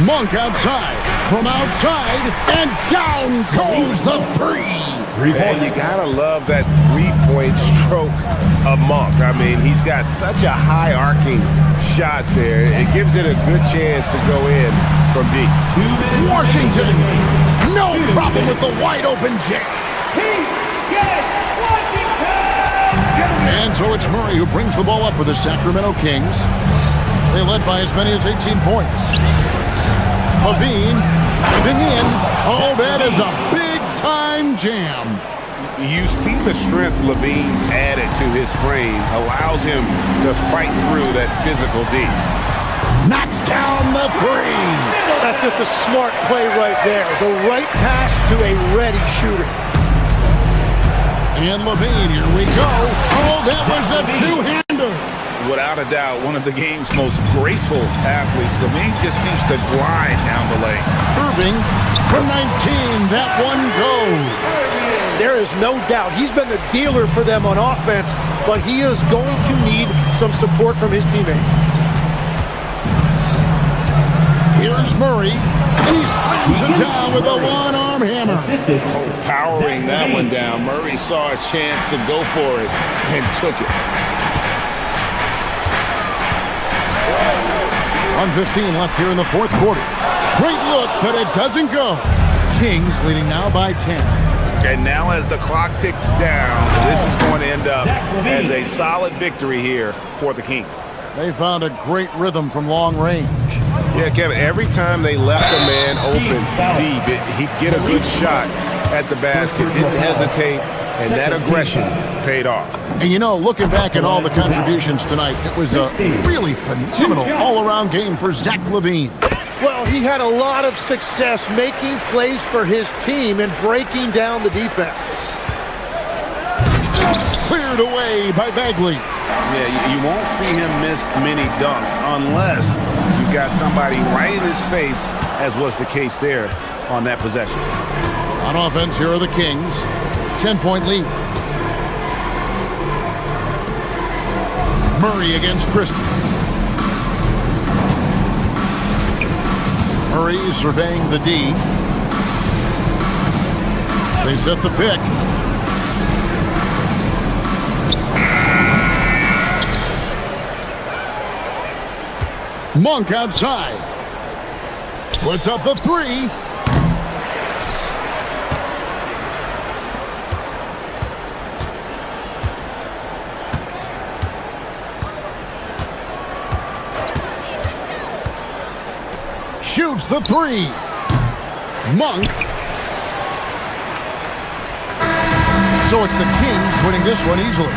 Monk outside. From outside, and down goes the three. And you gotta love that three-point stroke of Monk. I mean, he's got such a high arcing shot there. It gives it a good chance to go in from deep. Washington, no problem with the wide open jam. And so it's Murray who brings the ball up for the Sacramento Kings. They led by as many as 18 points. Levine driving in. Oh, that is a big-time jam. You see the strength Levine's added to his frame, allows him to fight through that physical D. Knocks down the three. That's just a smart play right there. The right pass to a ready shooter. And Levine, here we go. Oh, that was a two-hander. Without a doubt, one of the game's most graceful athletes. Levine just seems to glide down the lane. Irving from 19, that one goes. There is no doubt. He's been the dealer for them on offense, but he is going to need some support from his teammates. Here's Murray. He slams it down with a one-arm hammer. Powering that one down. Murray saw a chance to go for it and took it. 1:15 left here in the fourth quarter. Great look, but it doesn't go. Kings leading now by 10. And now as the clock ticks down, this is going to end up as a solid victory here for the Kings. They found a great rhythm from long range. Yeah, Kevin, every time they left a man open deep, he'd get a good shot at the basket, didn't hesitate, and that aggression paid off. And you know, looking back at all the contributions tonight, it was a really phenomenal all-around game for Zach LaVine. Well, he had a lot of success making plays for his team and breaking down the defense. Cleared away by Bagley. Yeah, you won't see him miss many dunks unless you've got somebody right in his face, as was the case there on that possession. On offense, here are the Kings. 10-point lead. Murray against Christie. Murray surveying the D. They set the pick. Monk outside. Puts up the three. Shoots the three. Monk. So it's the Kings winning this one easily.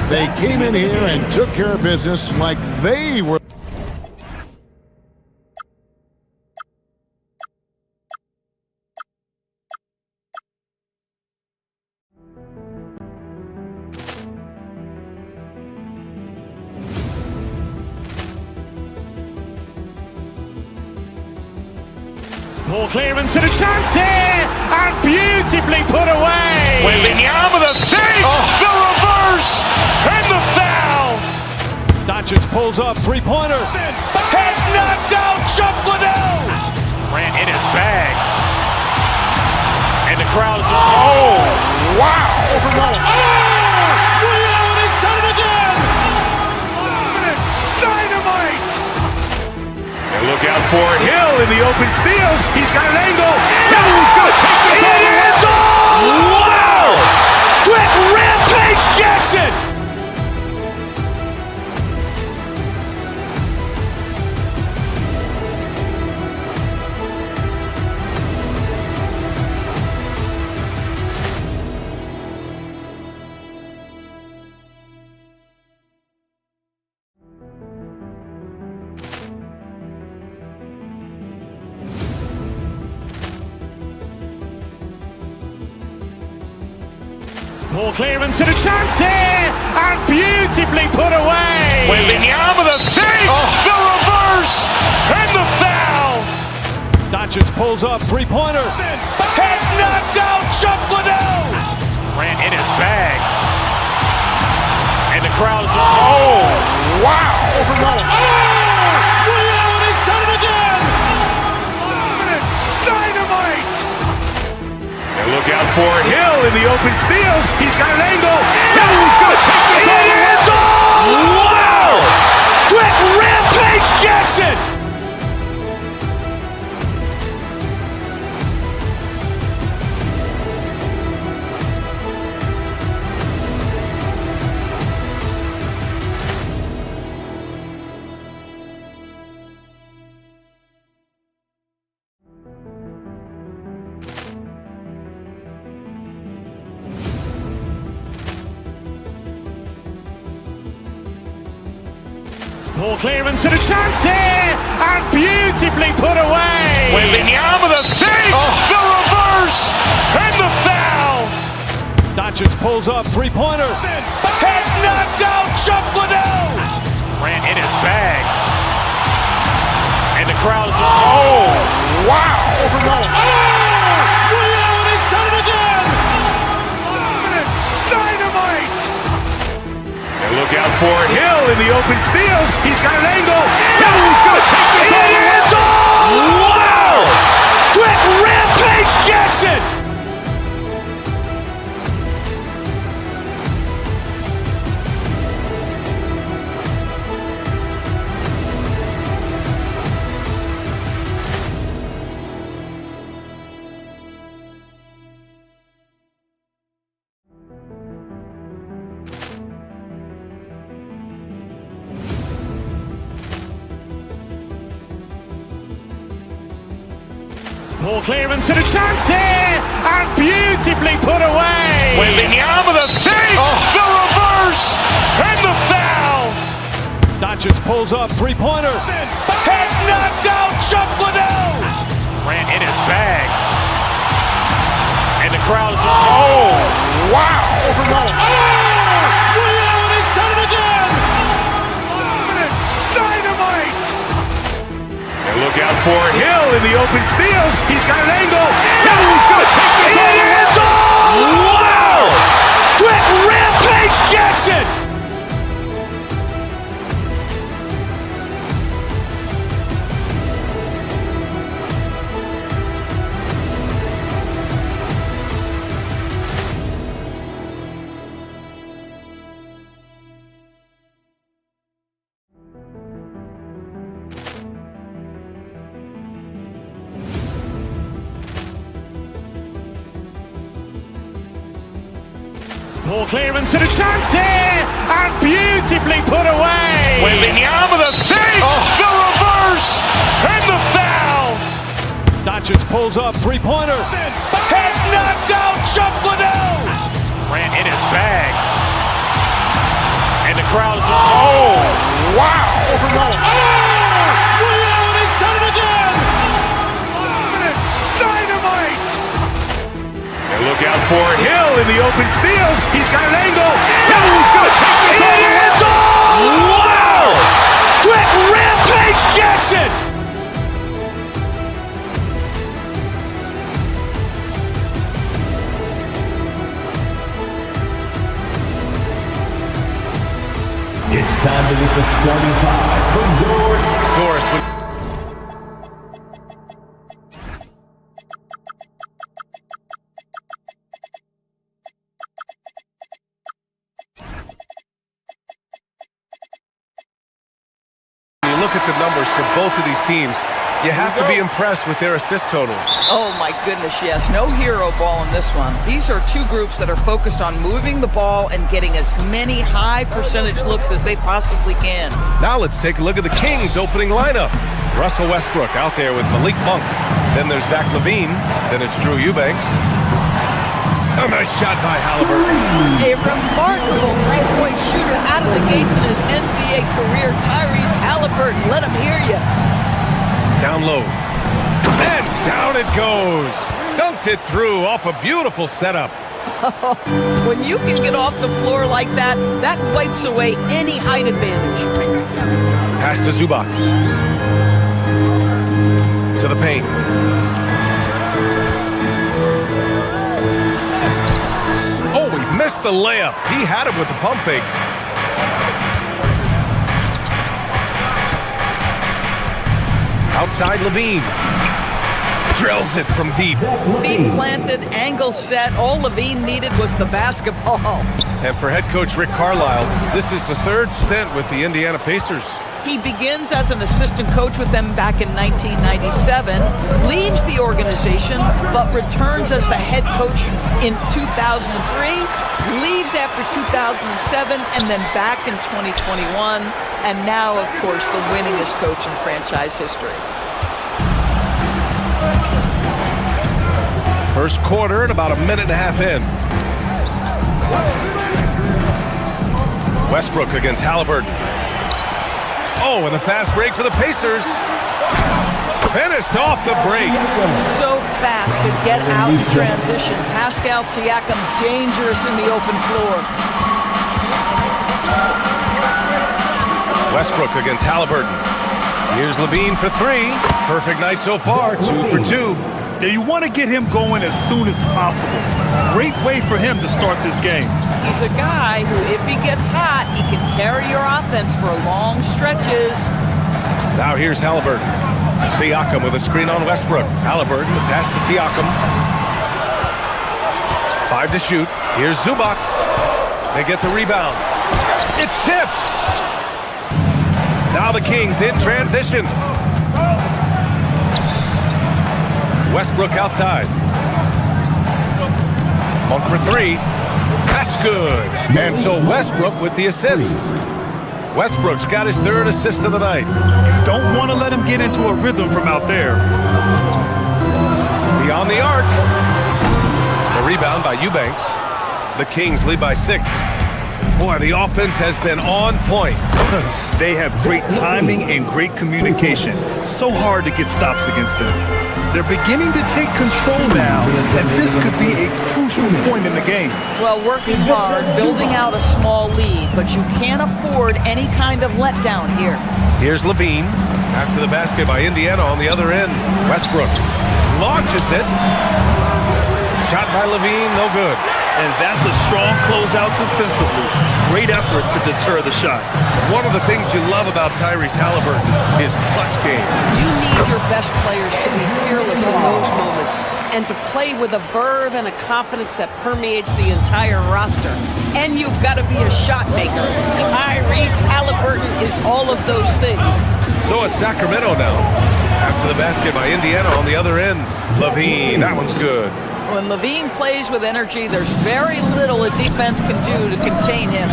They came in here and took care of business like they were. Ball clearance and a chance here, and beautifully put away. Wembanyama the save, the reverse, and the foul. Doncic pulls up, three-pointer. Has knocked out Chuck Liddell. Grant in his bag. And the crowd is... Oh, wow. He's done it again. Dynamite. And look out for Hill in the open field. He's got an angle. Hill's going to take this all the way. It is all! Wow! Quick Rampage Jackson! Ball clearance and a chance here, and beautifully put away. Wembanyama the save, the reverse, and the foul. Doncic pulls up, three-pointer. Has knocked out Chuck Liddell. Grant in his bag. And the crowd is... Oh, wow. He's done it again. Dynamite. And look out for Hill in the open field. He's got an angle. Hill's going to take this all the way. It is all! Wow! Quick Rampage Jackson! Ball clearance and a chance here, and beautifully put away. Wembanyama the save, the reverse, and the foul. Doncic pulls up, three-pointer. Has knocked out Chuck Liddell. Grant in his bag. And the crowd is... Oh, wow. He's done it again. open field. He's got an angle. He's going to take this all the way. Wow! Quick rampage Jackson! Ball clearance and a chance here, and beautifully put away. Wembanyama the fake, the reverse, and the foul. Doncic pulls up, three-pointer. Has knocked out Chuck Liddell. Ran in his bag. And the crowd is... Oh, wow. Liddell, and he's done it again. Dynamite. And look out for Hill in the open field. He's got an angle. He's going to take this all the way. Wow! Quick rampage Jackson. Ball clearance and a chance here, and beautifully put away. Wembanyama the fake, the reverse, and the foul. Doncic pulls up, three-pointer. Has knocked out Chuck Liddell. Ran in his bag. And the crowd is... Oh, wow. Liddell, and he's done it again. Dynamite. And look out for Hill in the open field. He's got an angle. He's going to take this all the way. Wow! Quick rampage Jackson. It's time to get the starting five from Doris. When you look at the numbers for both of these teams, you have to be impressed with their assist totals. Oh my goodness, yes. No hero ball in this one. These are two groups that are focused on moving the ball and getting as many high percentage looks as they possibly can. Now let's take a look at the Kings' opening lineup. Russell Westbrook out there with Malik Monk. Then there's Zach LaVine. Then it's Drew Eubanks. A nice shot by Halliburton. A remarkable three-point shooter out of the gates in his NBA career. Tyrese Halliburton, let him hear you. Down low. And down it goes. Dunked it through off a beautiful setup. When you can get off the floor like that, that wipes away any height advantage. Pass to Zubac. To the paint. Oh, he missed the layup. He had it with the pump fake. Outside Levine. Drills it from deep. Feet planted, angle set. All Levine needed was the basketball. And for head coach Rick Carlisle, this is the third stint with the Indiana Pacers. He begins as an assistant coach with them back in 1997, leaves the organization, but returns as the head coach in 2003, leaves after 2007, and then back in 2021, and now, of course, the winningest coach in franchise history. First quarter and about a minute and a half in. Westbrook against Halliburton. Oh, and a fast break for the Pacers. Finished off the break. So fast to get out in transition. Pascal Siakam dangerous in the open floor. Westbrook against Halliburton. Here's Levine for three. Perfect night so far, 2 for 2. Yeah, you want to get him going as soon as possible. Great way for him to start this game. He's a guy who, if he gets hot, he can carry your offense for long stretches. Now here's Halliburton. Siakam with a screen on Westbrook. Halliburton, the pass to Siakam. 5 to shoot. Here's Zubac. They get the rebound. It's tipped. Now the Kings in transition. Westbrook outside. 1 for 3. That's good. And so Westbrook with the assist. Westbrook's got his 3rd assist of the night. Don't want to let him get into a rhythm from out there. Beyond the arc. The rebound by Eubanks. The Kings lead by 6. Boy, the offense has been on point. They have great timing and great communication. So hard to get stops against them. They're beginning to take control now, and this could be a crucial point in the game. Well, working hard, building out a small lead, but you can't afford any kind of letdown here. Here's Levine. After the basket by Indiana on the other end. Westbrook launches it. Shot by Levine, no good. And that's a strong closeout defensively. Great effort to deter the shot. One of the things you love about Tyrese Halliburton is clutch game. You need your best players to be fearless in those moments and to play with a verve and a confidence that permeates the entire roster. And you've got to be a shot maker. Tyrese Halliburton is all of those things. So it's Sacramento now. After the basket by Indiana on the other end. Levine, that one's good. When Levine plays with energy, there's very little a defense can do to contain him.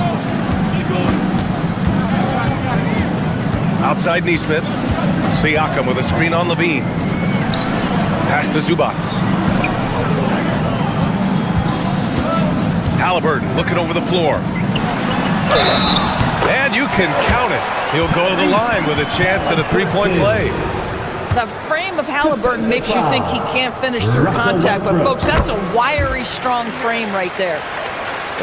Outside Neesmith. Siakam with a screen on Levine. Pass to Zubac. Halliburton looking over the floor. And you can count it. He'll go to the line with a chance at a 3-point play. The frame of Halliburton makes you think he can't finish through contact, but folks, that's a wiry, strong frame right there.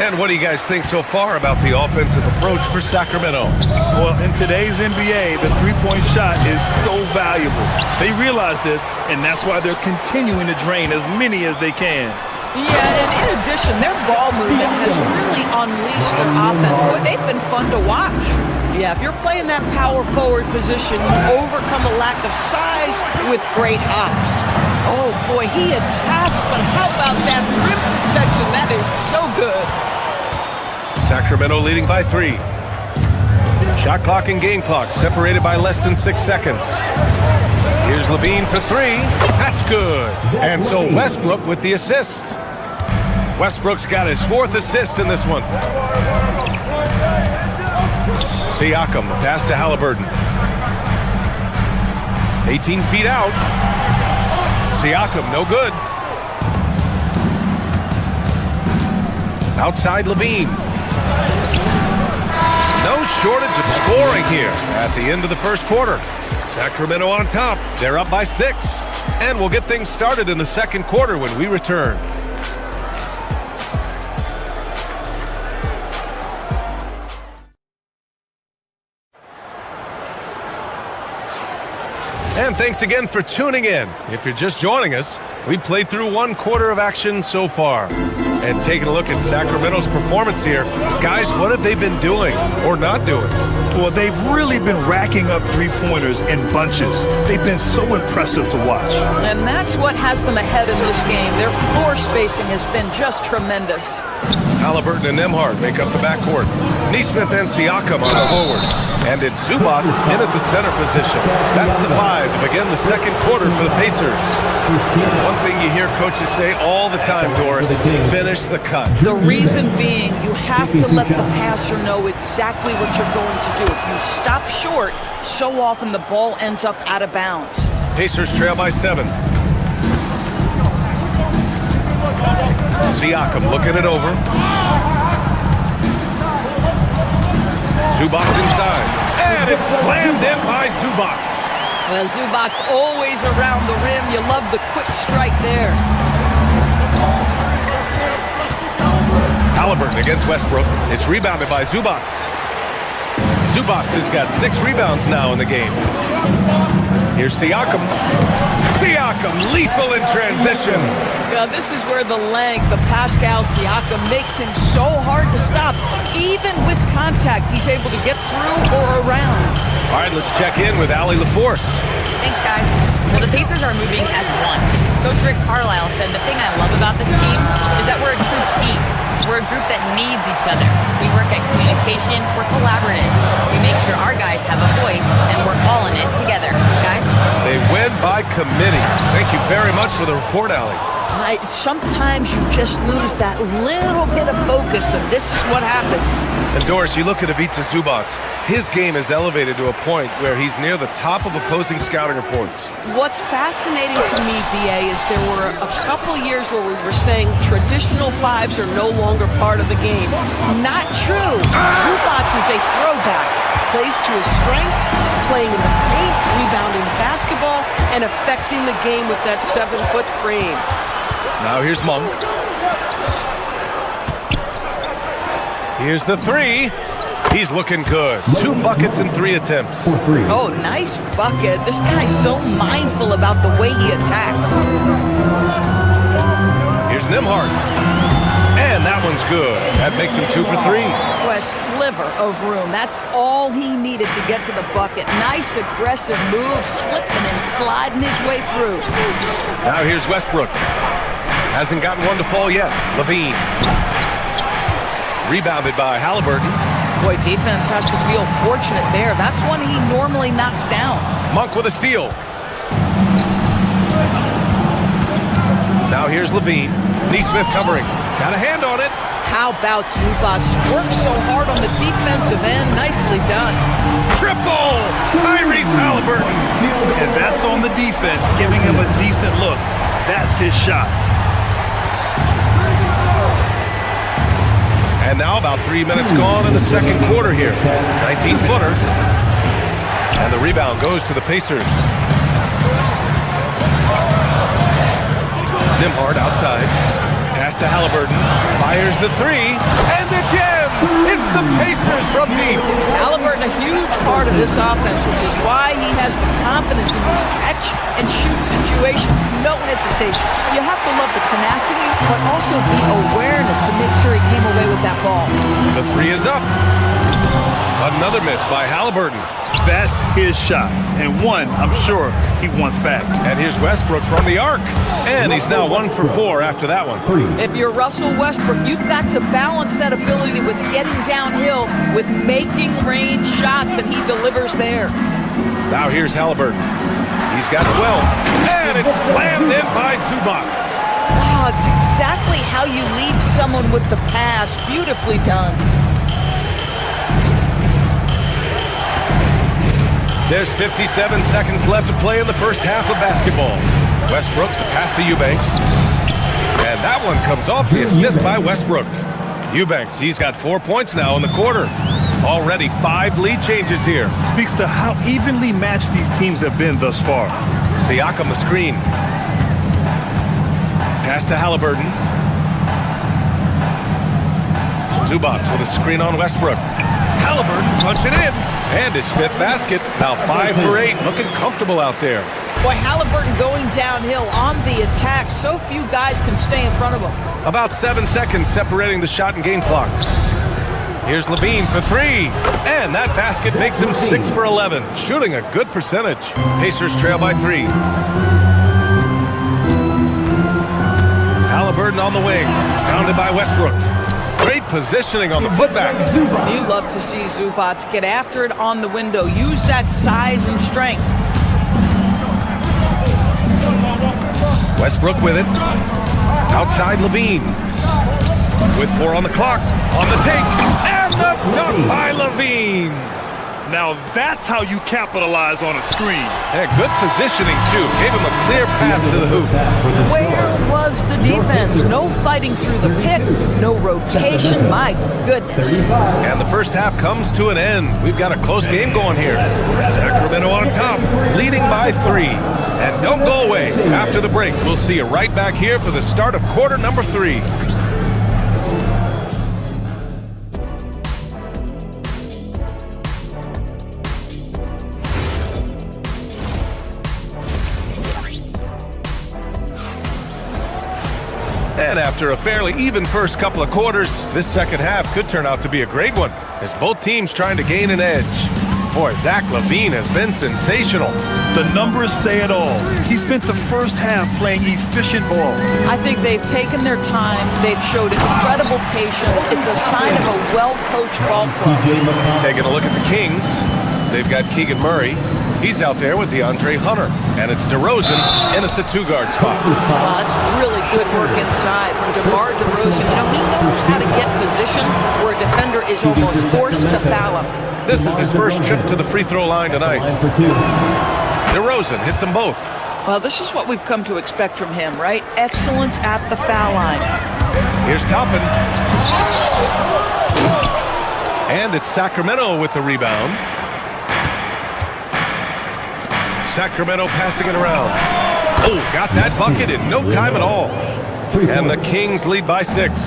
And what do you guys think so far about the offensive approach for Sacramento? Well, in today's NBA, the three-point shot is so valuable. They realize this, and that's why they're continuing to drain as many as they can. Yeah, and in addition, their ball movement has really unleashed their offense. Boy, they've been fun to watch. Yeah, if you're playing that power forward position, you overcome a lack of size with great hops. Oh, boy, he attacks, but how about that rim protection? That is so good. Sacramento leading by 3. Shot clock and game clock separated by less than 6 seconds. Here's Levine for 3. That's good. And so Westbrook with the assist. Westbrook's got his 4th assist in this one. Siakam, the pass to Halliburton. 18 feet out. Siakam, no good. Outside Levine. No shortage of scoring here at the end of the first quarter. Sacramento on top. They're up by 6. And we'll get things started in the second quarter when we return. And thanks again for tuning in. If you're just joining us, we played through 1 quarter of action so far. And taking a look at Sacramento's performance here, guys, what have they been doing or not doing? Well, they've really been racking up three-pointers in bunches. They've been so impressive to watch. And that's what has them ahead in this game. Their floor spacing has been just tremendous. Halliburton and Nembhard make up the backcourt. Neesmith and Siakam on the forwards. And it's Zubac in at the center position. That's the 5 to begin the second quarter for the Pacers. One thing you hear coaches say all the time, Doris, finish the cut. The reason being, you have to let the passer know exactly what you're going to do. If you stop short, so often the ball ends up out of bounds. Pacers trail by 7. Siakam looking it over. Zubac inside. And it's slammed in by Zubac. Well, Zubac's always around the rim. You love the quick strike there. Halliburton against Westbrook. It's rebounded by Zubac. Zubac has got 6 rebounds now in the game. Here's Siakam. Siakam lethal in transition. Well, this is where the length of Pascal Siakam makes him so hard to stop. Even with contact, he's able to get through or around. All right, let's check in with Allie LaForce. Thanks, guys. Well, the Pacers are moving as one. Coach Rick Carlisle said the thing I love about this team is that we're a true team. We're a group that needs each other. We work at communication. We're collaborative. We make sure our guys have a voice, and we're all in it together. Guys? They win by committee. Thank you very much for the report, Allie. Sometimes you just lose that little bit of focus, and this is what happens. And Doris, you look at Ivica Zubac. His game is elevated to a point where he's near the top of opposing scouting reports. What's fascinating to me, BA, is there were a couple years where we were saying traditional fives are no longer part of the game. Not true. Zubac is a throwback. Plays to his strengths, playing in the paint, rebounding basketball, and affecting the game with that 7-foot frame. Now here's Monk. Here's the three. He's looking good. 2 buckets in 3 attempts. Oh, nice bucket. This guy's so mindful about the way he attacks. Here's Nembhard. And that one's good. That makes him 2 for 3. Oh, a sliver of room. That's all he needed to get to the bucket. Nice aggressive move, slipping and sliding his way through. Now here's Westbrook. Hasn't gotten one to fall yet. Levine. Rebounded by Halliburton. Boy, defense has to feel fortunate there. That's one he normally knocks down. Monk with a steal. Now here's Levine. Neesmith covering. Got a hand on it. How about Zubac? Works so hard on the defensive end. Nicely done. Triple! Tyrese Halliburton. And that's on the defense, giving him a decent look. That's his shot. And now about 3 minutes gone in the second quarter here. 19-footer. And the rebound goes to the Pacers. Nembhard outside. Pass to Halliburton. Fires the 3. And again! It's the Pacers from deep. Halliburton, a huge part of this offense, which is why he has the confidence in these catch-and-shoot situations. No hesitation. You have to love the tenacity, but also the awareness to make sure he came away with that ball. The 3 is up. Another miss by Halliburton. That's his shot, and one I'm sure he wants back. And here's Westbrook from the arc. And he's now 1 for 4 after that one. If you're Russell Westbrook, you've got to balance that ability with getting downhill, with making range shots, and he delivers there. Now here's Halliburton. He's got 12. And it's slammed in by Zubac. Wow, it's exactly how you lead someone with the pass. Beautifully done. There's 57 seconds left to play in the first half of basketball. Westbrook, the pass to Eubanks. And that one comes off the assist by Westbrook. Eubanks, he's got 4 points now in the quarter. Already 5 lead changes here. Speaks to how evenly matched these teams have been thus far. Siakam the screen. Pass to Halliburton. Zubac with a screen on Westbrook. Halliburton punching in. And his 5th basket. Now 5 for 8. Looking comfortable out there. Boy, Halliburton going downhill on the attack. So few guys can stay in front of him. About 7 seconds separating the shot and game clocks. Here's Levine for 3. And that basket makes him 6 for 11. Shooting a good percentage. Pacers trail by 3. Halliburton on the wing. Pounded by Westbrook. Great positioning on the putback. You love to see Zubac get after it on the window. Use that size and strength. Westbrook with it. Outside Levine. With 4 on the clock. On the take. And the dunk by Levine. Now that's how you capitalize on a screen. Yeah, good positioning, too. Gave him a clear path to the hoop. Where was the defense? No fighting through the pick. No rotation. My goodness. And the first half comes to an end. We've got a close game going here. Sacramento on top, leading by 3. And don't go away. After the break, we'll see you right back here for the start of quarter number 3. And after a fairly even first couple of quarters, this second half could turn out to be a great one, as both teams trying to gain an edge. Boy, Zach LaVine has been sensational. The numbers say it all. He spent the first half playing efficient ball. I think they've taken their time. They've showed incredible patience. It's a sign of a well-coached ball club. Taking a look at the Kings, they've got Keegan Murray. He's out there with DeAndre Hunter. And it's DeRozan in at the 2-guard spot. Wow, that's really good work inside from DeMar DeRozan. You know, he knows how to get position where a defender is almost forced to foul him. This is his first trip to the free throw line tonight. DeRozan hits them both. Well, this is what we've come to expect from him, right? Excellence at the foul line. Here's Toppin. And it's Sacramento with the rebound. Sacramento passing it around. Oh, got that bucket in no time at all. And the Kings lead by 6.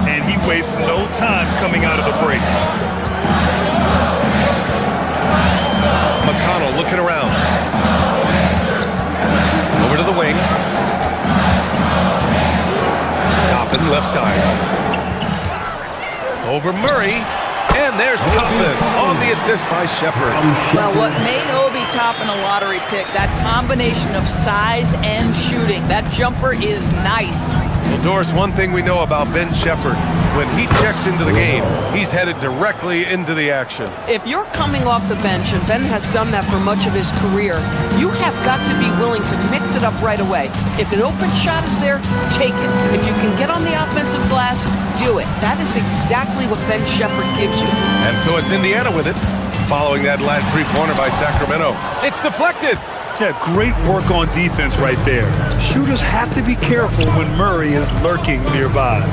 And he wastes no time coming out of the break. McConnell looking around. Over to the wing. Toppin left side. Over Murray. And there's Toppin on the assist by Shepherd. Well, what made Obi Toppin a lottery pick, that combination of size and shooting. That jumper is nice. Well, Doris, one thing we know about Ben Shepherd, when he checks into the game, he's headed directly into the action. If you're coming off the bench, and Ben has done that for much of his career, you have got to be willing to mix it up right away. If an open shot is there, take it. If you can get on the offensive glass, do it. That is exactly what Ben Shepherd gives you. And so it's Indiana with it, following that last three-pointer by Sacramento. It's deflected. Yeah, great work on defense right there. Shooters have to be careful when Murray is lurking nearby.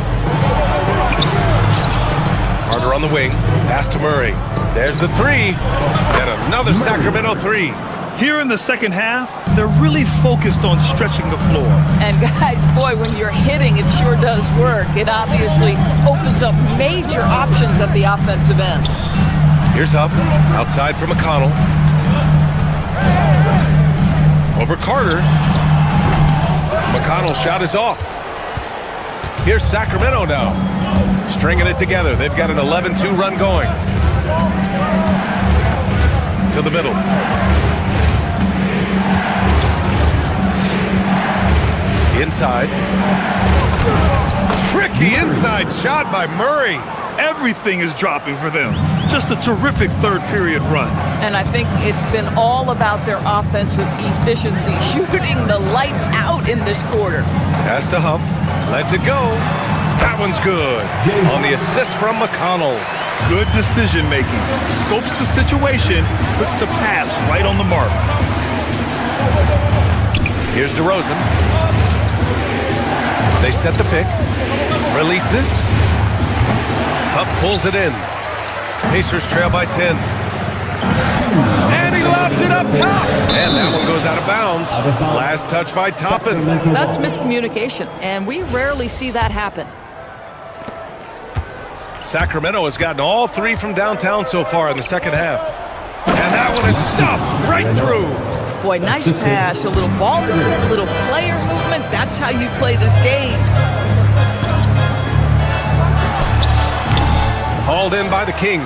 Carter on the wing, pass to Murray. There's the 3, and another Sacramento 3. Here in the second half, they're really focused on stretching the floor. And guys, boy, when you're hitting, it sure does work. It obviously opens up major options at the offensive end. Here's Huff, outside for McConnell. Over Carter. McConnell's shot is off. Here's Sacramento now. Stringing it together. They've got an 11-2 run going. To the middle. Inside. Tricky inside shot by Murray. Everything is dropping for them. Just a terrific third period run. And I think it's been all about their offensive efficiency, shooting the lights out in this quarter. Pass to Huff. Lets it go. That one's good. On the assist from McConnell. Good decision making. Scopes the situation, puts the pass right on the mark. Here's DeRozan. They set the pick. Releases. Huff pulls it in. Pacers trail by 10. And he lobs it up top. And that one goes out of bounds. Last touch by Toppin. That's miscommunication, and we rarely see that happen. Sacramento has gotten all 3 from downtown so far in the second half. And that one is stuffed right through. Boy, nice pass. A little ball movement, a little player movement. That's how you play this game. Hauled in by the Kings.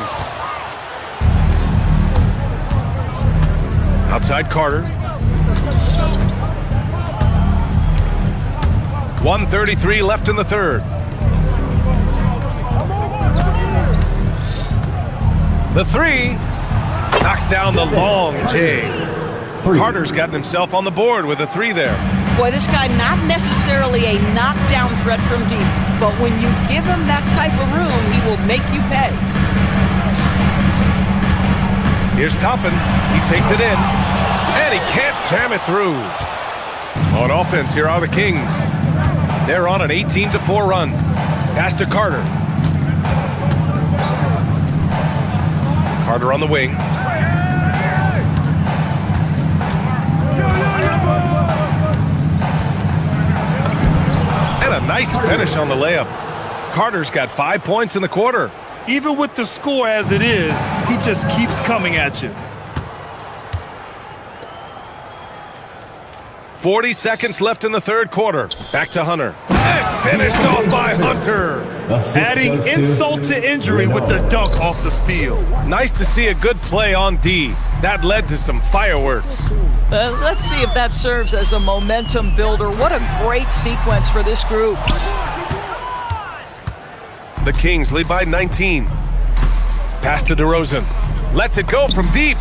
Outside Carter. 1:33 left in the third. The 3 knocks down the long J. Carter's gotten himself on the board with a 3 there. Boy, this guy not necessarily a knockdown threat from deep, but when you give him that type of room, he will make you pay. Here's Toppin. He takes it in, and he can't jam it through. On offense, here are the Kings. They're on an 18-4 run. Pass to Carter. Carter on the wing. And a nice finish on the layup. Carter's got 5 points in the quarter. Even with the score as it is, he just keeps coming at you. 40 seconds left in the third quarter. Back to Hunter. And finished off by Hunter. Adding insult to injury with the dunk off the steal. Nice to see a good play on D. That led to some fireworks. Let's see if that serves as a momentum builder. What a great sequence for this group. The Kings lead by 19. Pass to DeRozan. Lets it go from deep.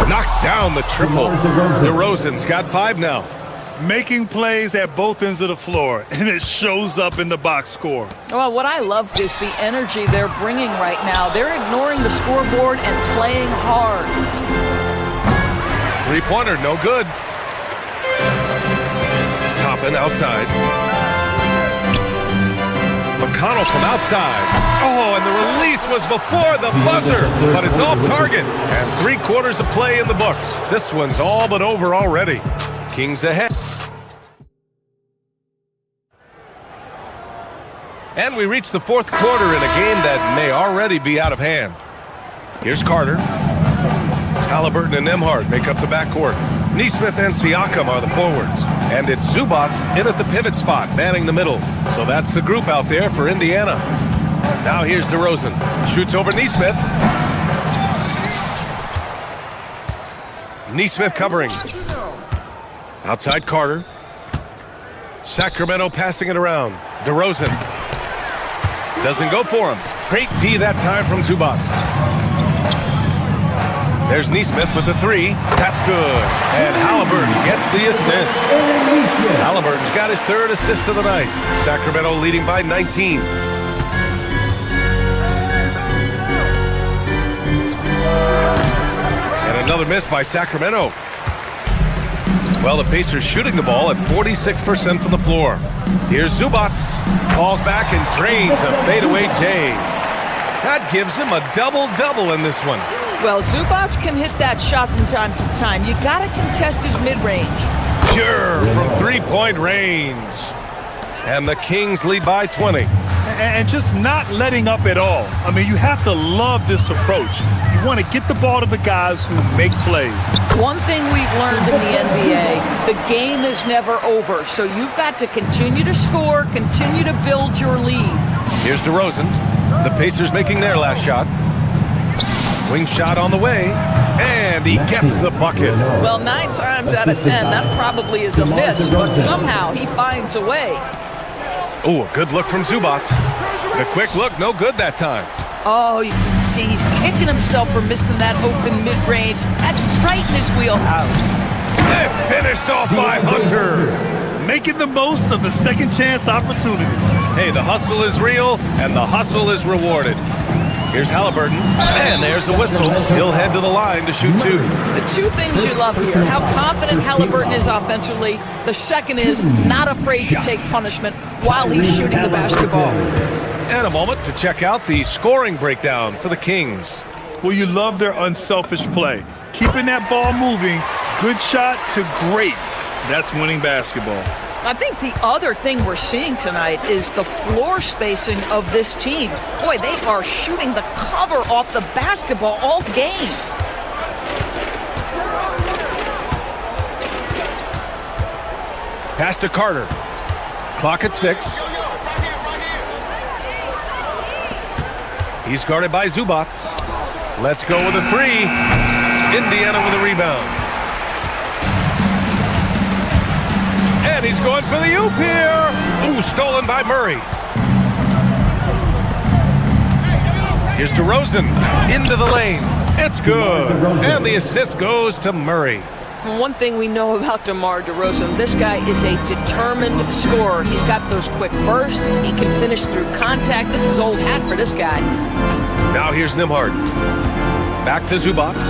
Knocks down the triple. DeRozan's got 5 now. Making plays at both ends of the floor, and it shows up in the box score. Well, what I loved is the energy they're bringing right now. They're ignoring the scoreboard and playing hard. Three-pointer, no good. Toppin outside. McConnell from outside. Oh, and the release was before the buzzer, but it's off target. And 3/4 of play in the books. This one's all but over already. Kings ahead. And we reach the 4th quarter in a game that may already be out of hand. Here's Carter. Halliburton and Nembhard make up the backcourt. Nesmith and Siakam are the forwards. And it's Zubats in at the pivot spot, manning the middle. So that's the group out there for Indiana. Now here's DeRozan. Shoots over Nesmith. Nesmith covering. Outside Carter. Sacramento passing it around. DeRozan. Doesn't go for him. Great D that time from Zubats. There's Nesmith with the 3. That's good. And Halliburton gets the assist. Halliburton's got his 3rd assist of the night. Sacramento leading by 19. And another miss by Sacramento. Well, the Pacers shooting the ball at 46% from the floor. Here's Zubats. Falls back and drains a fadeaway J. That gives him a double-double in this one. Well, Zubats can hit that shot from time to time. You got to contest his mid-range. Pure from 3-point range. And the Kings lead by 20. And just not letting up at all. I mean, you have to love this approach. You want to get the ball to the guys who make plays. One thing we've learned in the NBA, the game is never over. So you've got to continue to score, continue to build your lead. Here's DeRozan. The Pacers making their last shot. Wing shot on the way, and he gets the bucket. Well, 9 times out of 10, that probably is a miss, but somehow he finds a way. Oh, a good look from Zubats. The quick look, no good that time. Oh, you can see he's kicking himself for missing that open mid-range. That's right in his wheelhouse. And finished off by Hunter. Making the most of the second chance opportunity. Hey, the hustle is real, and the hustle is rewarded. Here's Halliburton, and there's the whistle. He'll head to the line to shoot 2. The 2 things you love here, how confident Halliburton is offensively. The second is not afraid to take punishment while he's shooting the basketball. And a moment to check out the scoring breakdown for the Kings. Well, you love their unselfish play. Keeping that ball moving, good shot to great. That's winning basketball. I think the other thing we're seeing tonight is the floor spacing of this team. Boy, they are shooting the cover off the basketball all game. Pass to Carter. Clock at 6. He's guarded by Zubats. Let's go with a 3. Indiana with a rebound. And he's going for the oop here. Ooh, stolen by Murray. Here's DeRozan into the lane. It's good. And the assist goes to Murray. One thing we know about DeMar DeRozan, this guy is a determined scorer. He's got those quick bursts. He can finish through contact. This is old hat for this guy. Now here's Nembhard. Back to Zubats.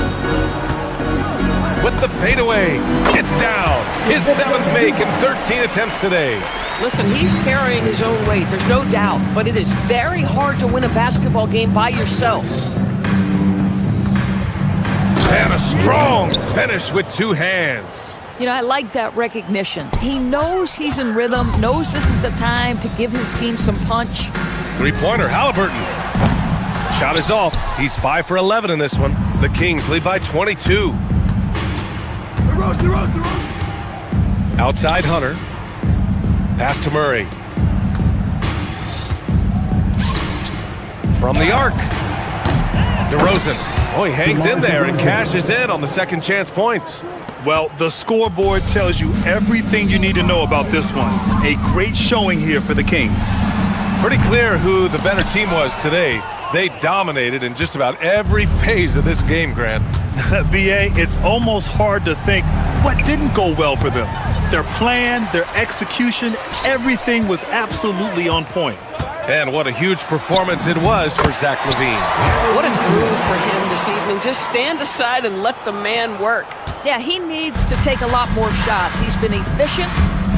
With the fadeaway. It's down. His 7th make in 13 attempts today. Listen, he's carrying his own weight. There's no doubt. But it is very hard to win a basketball game by yourself. And a strong finish with 2 hands. You know, I like that recognition. He knows he's in rhythm, knows this is the time to give his team some punch. 3-pointer, Halliburton. Shot is off. He's 5 for 11 in this one. The Kings lead by 22. Outside Hunter. Pass to Murray. from the arc. DeRozan. Oh, he hangs in there and cashes in on the second chance points. Well, the scoreboard tells you everything you need to know about this one. A great showing here for the Kings. Pretty clear who the better team was today. They dominated in just about every phase of this game, Grant. BA, it's almost hard to think what didn't go well for them. Their plan, their execution, everything was absolutely on point. And what a huge performance it was for Zach LaVine. What a groove for him this evening. Just stand aside and let the man work. Yeah, he needs to take a lot more shots. He's been efficient,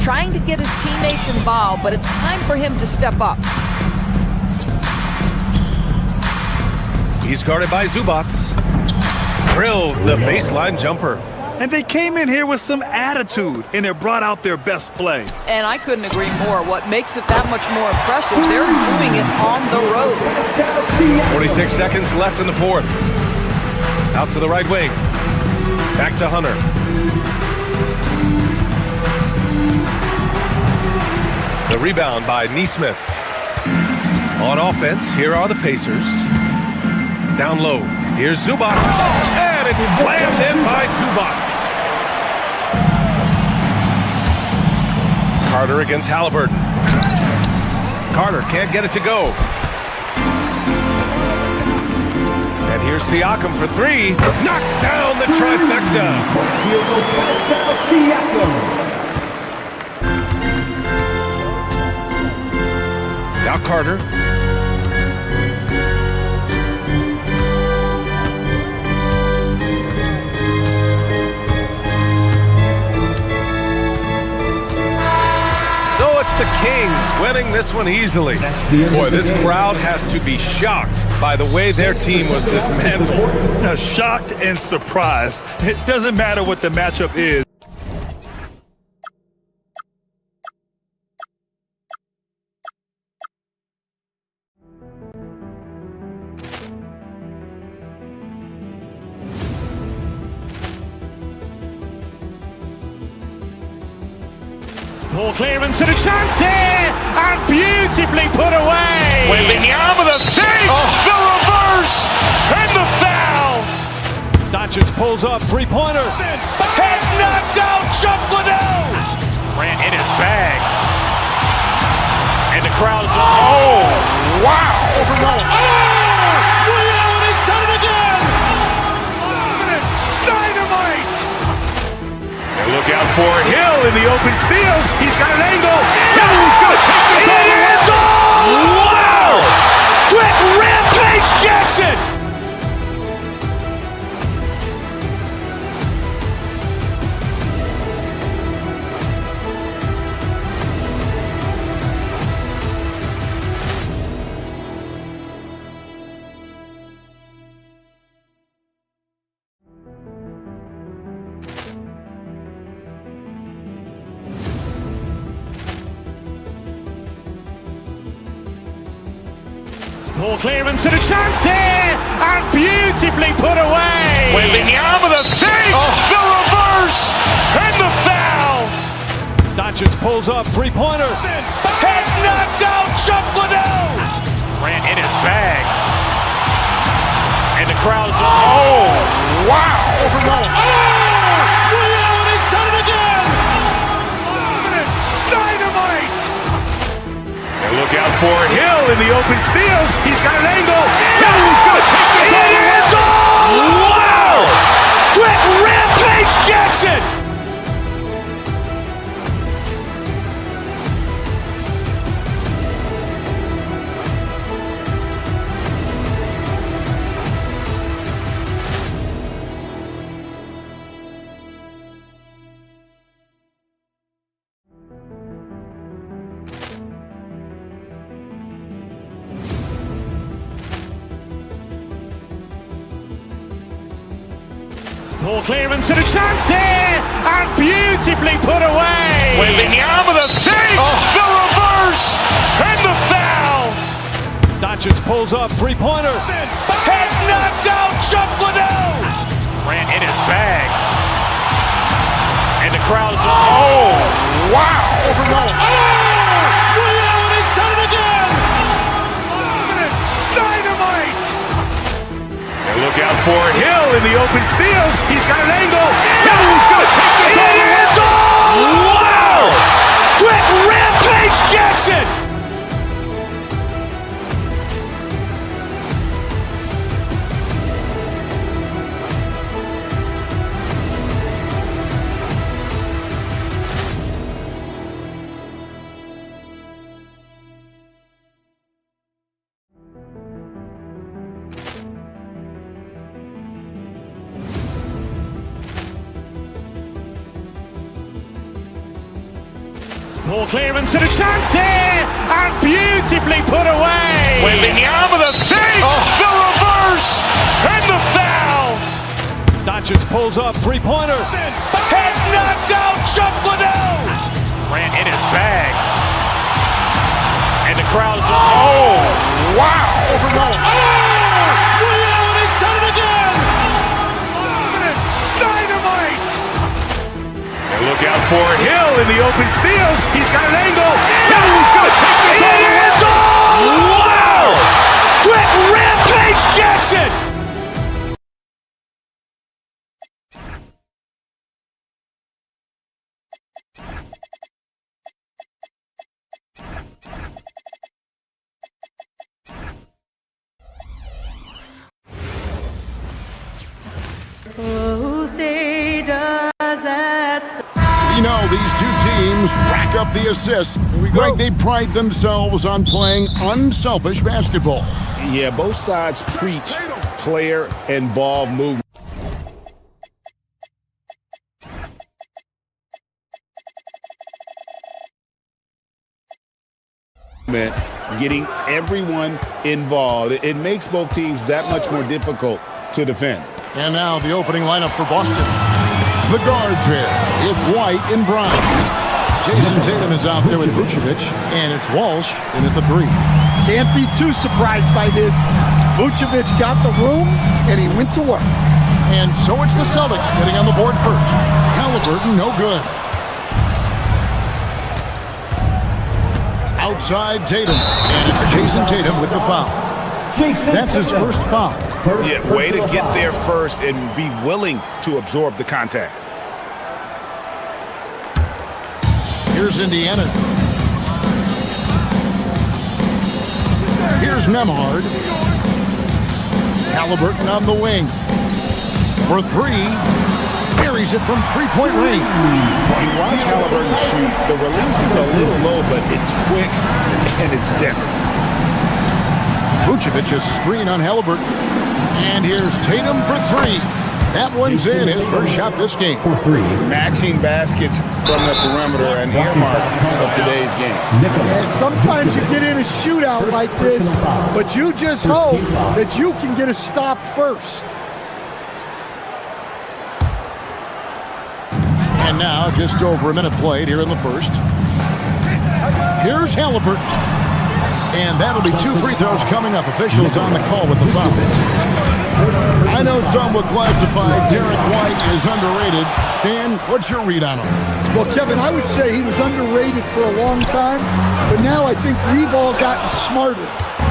trying to get his teammates involved, but it's time for him to step up. He's guarded by Zubac. Drills the baseline jumper. And they came in here with some attitude, and it brought out their best play. And I couldn't agree more. What makes it that much more impressive, they're doing it on the road. 46 seconds left in the fourth. Out to the right wing. Back to Hunter. The rebound by Nesmith. On offense, here are the Pacers. Down low. Here's Zubac. And it's slammed in by Zubac. Carter against Halliburton. Carter can't get it to go. And here's Siakam for three. Knocks down the trifecta. Now Carter. The Kings winning this one easily. Boy, this crowd has to be shocked by the way their team was dismantled. Shocked and surprised. It doesn't matter what the matchup is. Ball clearance and a chance here, and beautifully put away. Wembanyama the save, the reverse, and the foul. Doncic pulls up, three-pointer. Has knocked out Chuck Liddell. Grant in his bag. And the crowd is, oh, wow. He's done it again. Dynamite. And look out for Hill in the open field. He's got an angle. Hill's going to take this all the way. Wow! Quick Rampage Jackson. Ball clearance and a chance here, and beautifully put away. Wembanyama the save, the reverse, and the foul. Doncic pulls up, three-pointer. Has knocked out Chuck Liddell. Grant in his bag. And the crowd is, oh, wow. He's done it again. Dynamite. And look out for Hill in the open field. He's got an angle. Hill's going to take this all the way. Wow! Quick Rampage Jackson. Ball clearance and a chance here, and beautifully put away. Wembanyama the save, the reverse, and the foul. Doncic pulls up, three-pointer. Has knocked out Chuck Liddell. Grant in his bag. And the crowd is, oh, wow. He's done it again. Dynamite. open field. He's got an angle. Hill's going to take this all the way. Wow! Quick rampage Jackson! Ball clearance and a chance here, and beautifully put away. Wembanyama the fake, the reverse, and the foul. Doncic pulls up, three-pointer. Has knocked out Chuck Liddell. Ran in his bag. And the crowd is... Oh, wow. He's done it again. Dynamite. And look out for Hill in the open field. He's got an angle. Hill's going to take this all the way. Wow. Quick rampage Jackson. We know these two teams rack up the assists like they pride themselves on playing unselfish basketball. Yeah, both sides preach player and ball movement. Getting everyone involved. It makes both teams that much more difficult to defend. And now the opening lineup for Boston. The guard pair. It's White and Brown. Jason Tatum is out there with Vucevic, and it's Walsh in at the three. Can't be too surprised by this. Vucevic got the room, and he went to work. And so it's the Celtics getting on the board first. Halliburton, no good. Outside Tatum, and it's Jason Tatum with the foul. That's his first foul. Yeah, way to get there first and be willing to absorb the contact. Here's Indiana. Here's Nembhard. Halliburton on the wing. For three. Carries it from three-point range. You watch Halliburton shoot. The release is a little low, but it's quick and it's deft. Vucevic a screen on Halliburton. And here's Tatum for three. That one's in, his first shot this game. For three. Matching baskets from the perimeter and earmark of today's game. And sometimes you get in a shootout like this, but you just hope that you can get a stop first. And now, just over a minute played here in the first. Here's Halliburton. And that'll be two free throws coming up. Officials on the call with the foul. I know some would classify Derek White as underrated. Stan, what's your read on him? Well, Kevin, I would say he was underrated for a long time, but now I think we've all gotten smarter,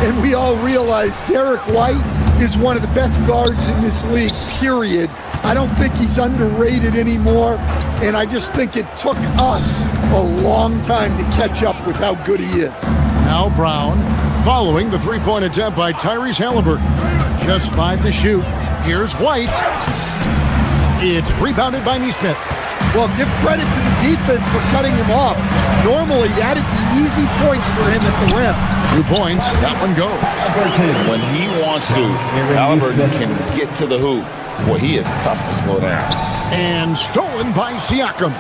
and we all realize Derek White is one of the best guards in this league, period. I don't think he's underrated anymore, and I just think it took us a long time to catch up with how good he is. Now Brown, following the three-point attempt by Tyrese Halliburton. Just 5 to shoot. Here's White. It's rebounded by Nesmith. Well, give credit to the defense for cutting him off. Normally, that'd be easy points for him at the rim. 2 points. That one goes. When he wants to, Halliburton can get to the hoop. Boy, he is tough to slow down. And stolen by Siakam.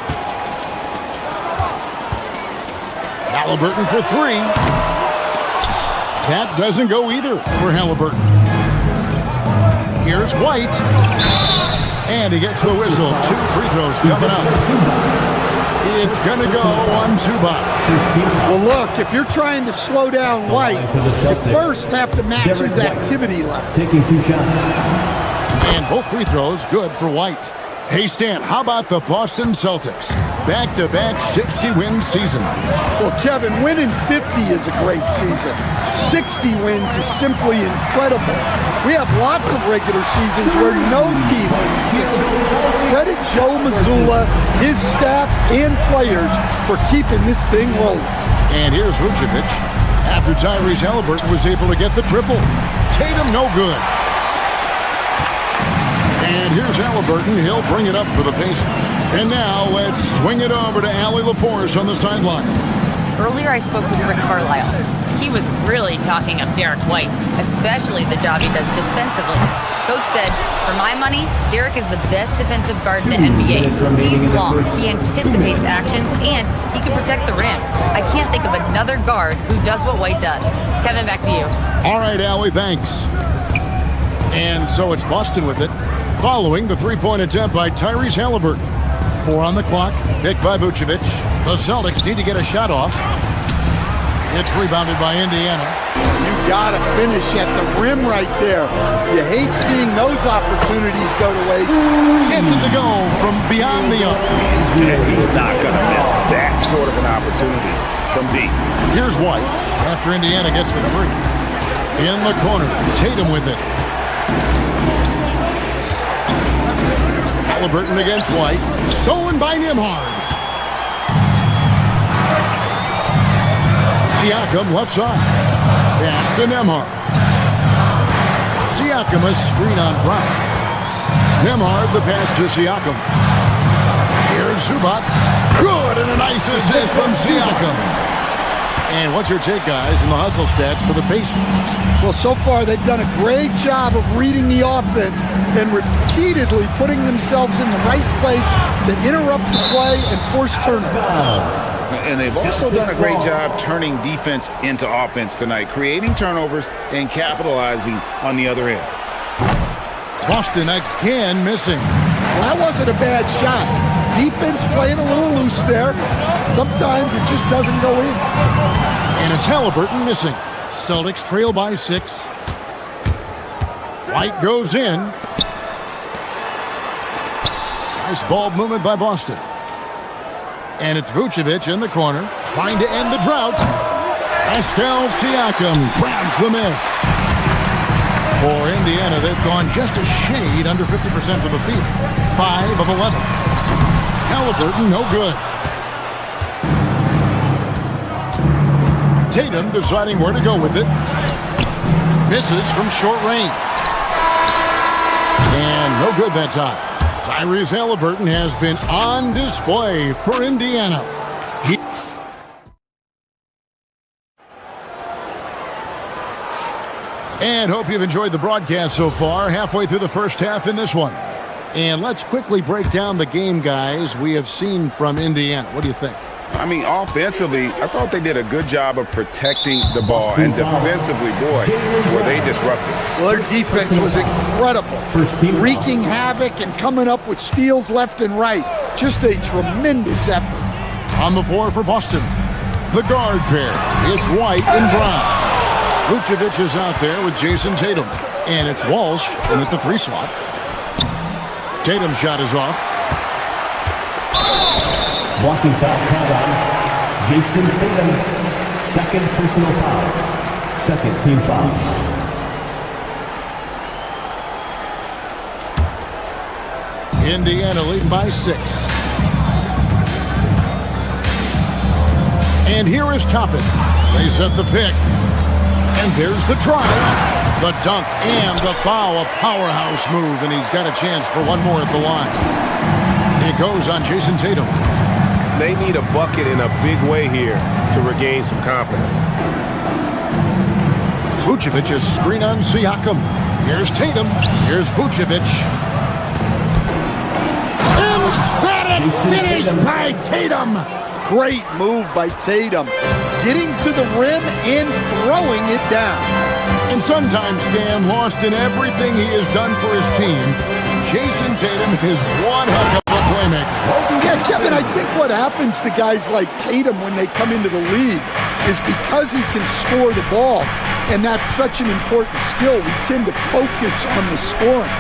Halliburton for three. That doesn't go either for Halliburton. Here's White. And he gets the whistle. 2 free throws coming up. It's going to go on Zubac. Well, look, if you're trying to slow down White, you first have to match his activity level. Taking 2 shots. And both free throws good for White. Hey, Stan, how about the Boston Celtics? Back-to-back 60-win seasons. Well, Kevin, winning 50 is a great season. 60 wins is simply incredible. We have lots of regular seasons where no team wins 60. Credit Joe Mazzulla, his staff, and players for keeping this thing rolling. And here's Vucevic after Tyrese Haliburton was able to get the triple. Tatum no good. And here's Haliburton. He'll bring it up for the Pacers. And now let's swing it over to Allie LaForce on the sideline. Earlier I spoke with Rick Carlisle. He was really talking up Derek White, especially the job he does defensively. Coach said, for my money, Derek is the best defensive guard in the NBA. He's long, he anticipates actions, and he can protect the rim. I can't think of another guard who does what White does. Kevin, back to you. All right, Allie, thanks. And so it's Boston with it, following the three-point attempt by Tyrese Haliburton. 4 on the clock, picked by Vucevic. The Celtics need to get a shot off. It's rebounded by Indiana. You gotta finish at the rim right there. You hate seeing those opportunities go to waste. Gets it to go from beyond the arc. And he's not gonna miss that sort of an opportunity from deep. Here's White after Indiana gets the three. In the corner, Tatum with it. Haliburton against White. Stolen by Nembhard. Siakam left side. Pass to Nembhard. Siakam a screen on Brown. Nembhard the pass to Siakam. Here's Zubac. Good, and a nice assist from Siakam. And what's your take, guys, in the hustle stats for the Pacers? Well, so far they've done a great job of reading the offense and repeatedly putting themselves in the right place to interrupt the play and force turnovers. And they've also done a great job turning defense into offense tonight, creating turnovers and capitalizing on the other end. Boston again missing. Well, that wasn't a bad shot. Defense playing a little loose there. Sometimes it just doesn't go in. And it's Haliburton missing. Celtics trail by 6. White goes in. Nice ball movement by Boston. And it's Vucevic in the corner, trying to end the drought. Pascal Siakam grabs the miss. For Indiana, they've gone just a shade under 50% from the field. 5 of 11. Haliburton, no good. Tatum deciding where to go with it. Misses from short range. And no good that time. Tyrese Haliburton has been on display for Indiana. And hope you've enjoyed the broadcast so far. Halfway through the first half in this one. And let's quickly break down the game, guys, we have seen from Indiana. What do you think? I mean, offensively, I thought they did a good job of protecting the ball. And defensively, boy, were they disruptive. Well, their defense was incredible. Wreaking havoc and coming up with steals left and right. Just a tremendous effort. On the floor for Boston, the guard pair. It's White and Brown. Vucevic is out there with Jason Tatum. And it's Walsh in at the 3 slot. Tatum's shot is off. Blocking foul called on Jason Tatum. Second personal foul. Second team foul. Indiana leading by 6. And here is Toppin. They set the pick. And there's the drive. The dunk and the foul, a powerhouse move, and he's got a chance for one more at the line. It goes on Jason Tatum. They need a bucket in a big way here to regain some confidence. Vucevic is screen on Siakam. Here's Tatum. Here's Vucevic. Emphatic finish by Tatum. Great move by Tatum. Getting to the rim and throwing it down. And sometimes, Dan, lost in everything he has done for his team, Jason Tatum is one heck of a playmaker. Yeah, Kevin, I think what happens to guys like Tatum when they come into the league is because he can score the ball, and that's such an important skill, we tend to focus on the scoring.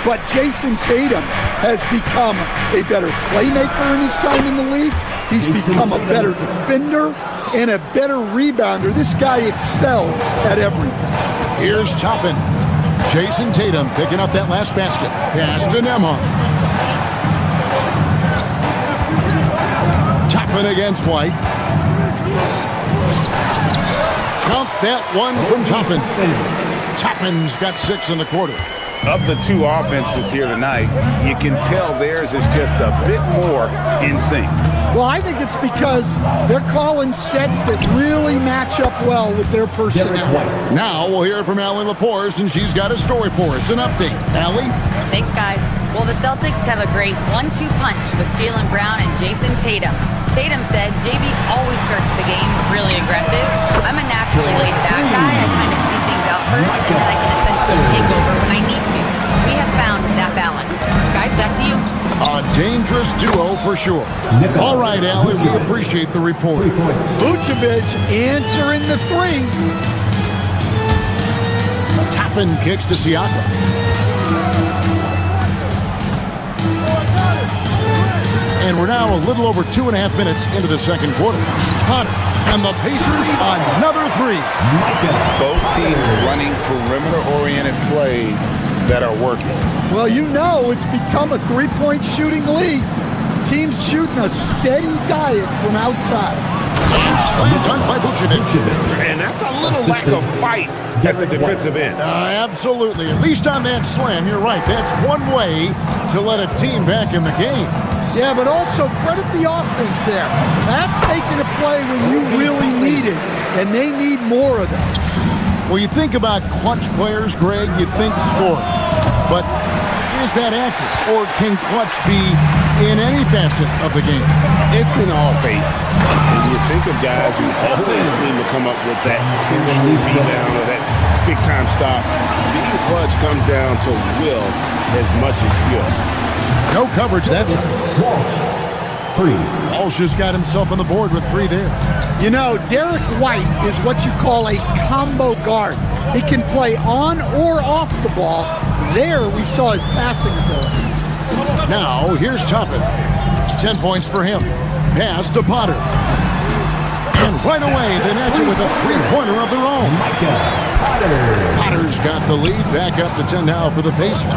But Jason Tatum has become a better playmaker in his time in the league. He's become a better defender, and a better rebounder. This guy excels at everything. Here's Toppin. Jason Tatum picking up that last basket. Pass to Nembhard. Toppin against White. Jump that one from Toppin. Toppin's got 6 in the quarter. Of the two offenses here tonight, you can tell theirs is just a bit more in sync. Well, I think it's because they're calling sets that really match up well with their personnel. Now we'll hear from Allie LaForce, and she's got a story for us. An update. Allie? Thanks, guys. Well, the Celtics have a great 1-2 punch with Jaylen Brown and Jason Tatum. Tatum said JB always starts the game really aggressive. I'm a naturally laid-back guy. I kind of see things out first, and then I can essentially take over when I need to. We have found that balance. Guys, back to you. A dangerous duo for sure. All right, Allie, we appreciate the report. Vucevic answering the 3. Toppin kicks to Siakam. And we're now a little over 2.5 minutes into the second quarter. Hunter and the Pacers another 3. Both teams running perimeter-oriented plays that are working. Well, you know it's become a 3-point shooting league. Teams shooting a steady diet from outside. And slam dunk by Vucevic. And that's a little lack of fight at the defensive end. Absolutely. At least on that slam, you're right. That's one way to let a team back in the game. Yeah, but also credit the offense there. That's making a play when you really need it, and they need more of it. Well, you think about clutch players, Greg, you think scoring. But is that accurate? Or can clutch be in any facet of the game? It's in all phases. When you think of guys who always seem to come up with that crucial rebound or that big-time stop, being clutch comes down to will as much as skill. No coverage that time. Walsh has got himself on the board with 3 there. You know, Derek White is what you call a combo guard. He can play on or off the ball. There we saw his passing ability. Now, here's Toppin. 10 points for him. Pass to Potter. And right away, they match it with a 3-pointer of their own. Potter's got the lead. Back up to 10 now for the Pacers.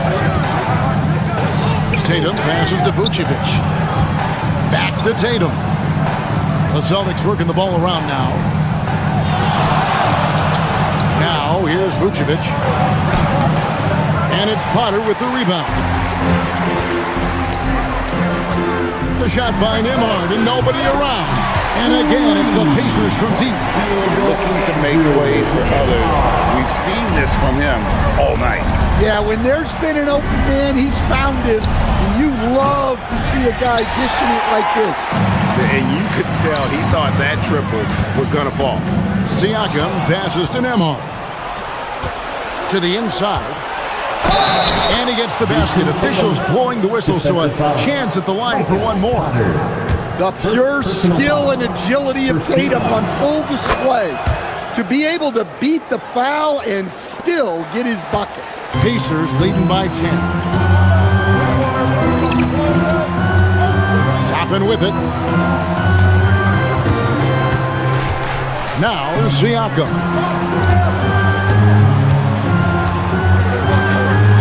Tatum passes to Vucevic. Back to Tatum. The Celtics working the ball around now. Now, here's Vucevic. And it's Potter with the rebound. The shot by Nembhard and nobody around. And again, it's the Pacers from deep. Looking to make plays for others. We've seen this from him all night. Yeah, when there's been an open man, he's found him. And you love to see a guy dishing it like this. And you could tell he thought that triple was going to fall. Siakam passes to Nembhard. To the inside. And he gets the basket. Officials blowing the whistle, so a chance at the line for one more. The pure skill and agility of Tatum on full display. To be able to beat the foul and still get his bucket. Pacers leading by 10. Toppin with it. Now Siakam.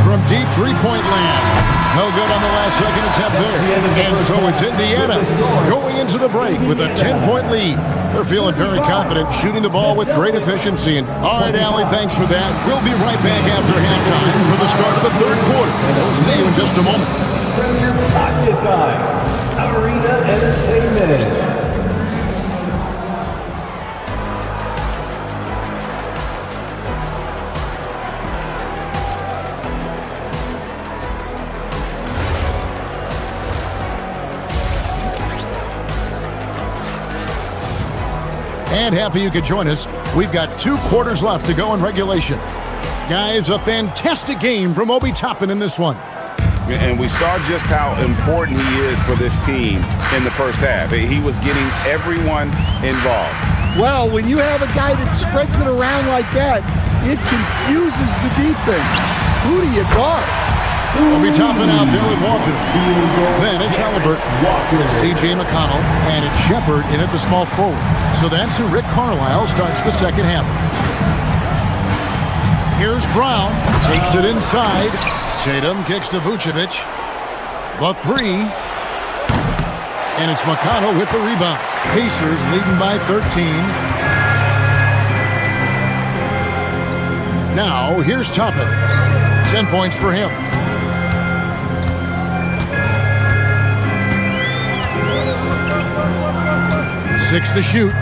From deep 3-point land. No good on the last second attempt there. And so it's Indiana going into the break with a 10-point lead. They're feeling very confident, shooting the ball with great efficiency. And all right, Allie, thanks for that. We'll be right back after halftime for the start of the third quarter. We'll see you in just a moment. Pocket time. Arena Entertainment. And happy you could join us. We've got 2 quarters left to go in regulation. Guys, a fantastic game from Obi Toppin in this one. And we saw just how important he is for this team in the first half. He was getting everyone involved. Well, when you have a guy that spreads it around like that, it confuses the defense. Who do you guard? We'll be topping out there with Walker. Then it's Halliburton. It's C.J. McConnell. And it's Shepard in at the small forward. So that's who Rick Carlisle starts the second half. Here's Brown. Takes it inside. Tatum kicks to Vucevic. The three. And it's McConnell with the rebound. Pacers leading by 13. Now, here's Toppin. 10 points for him. Six to shoot.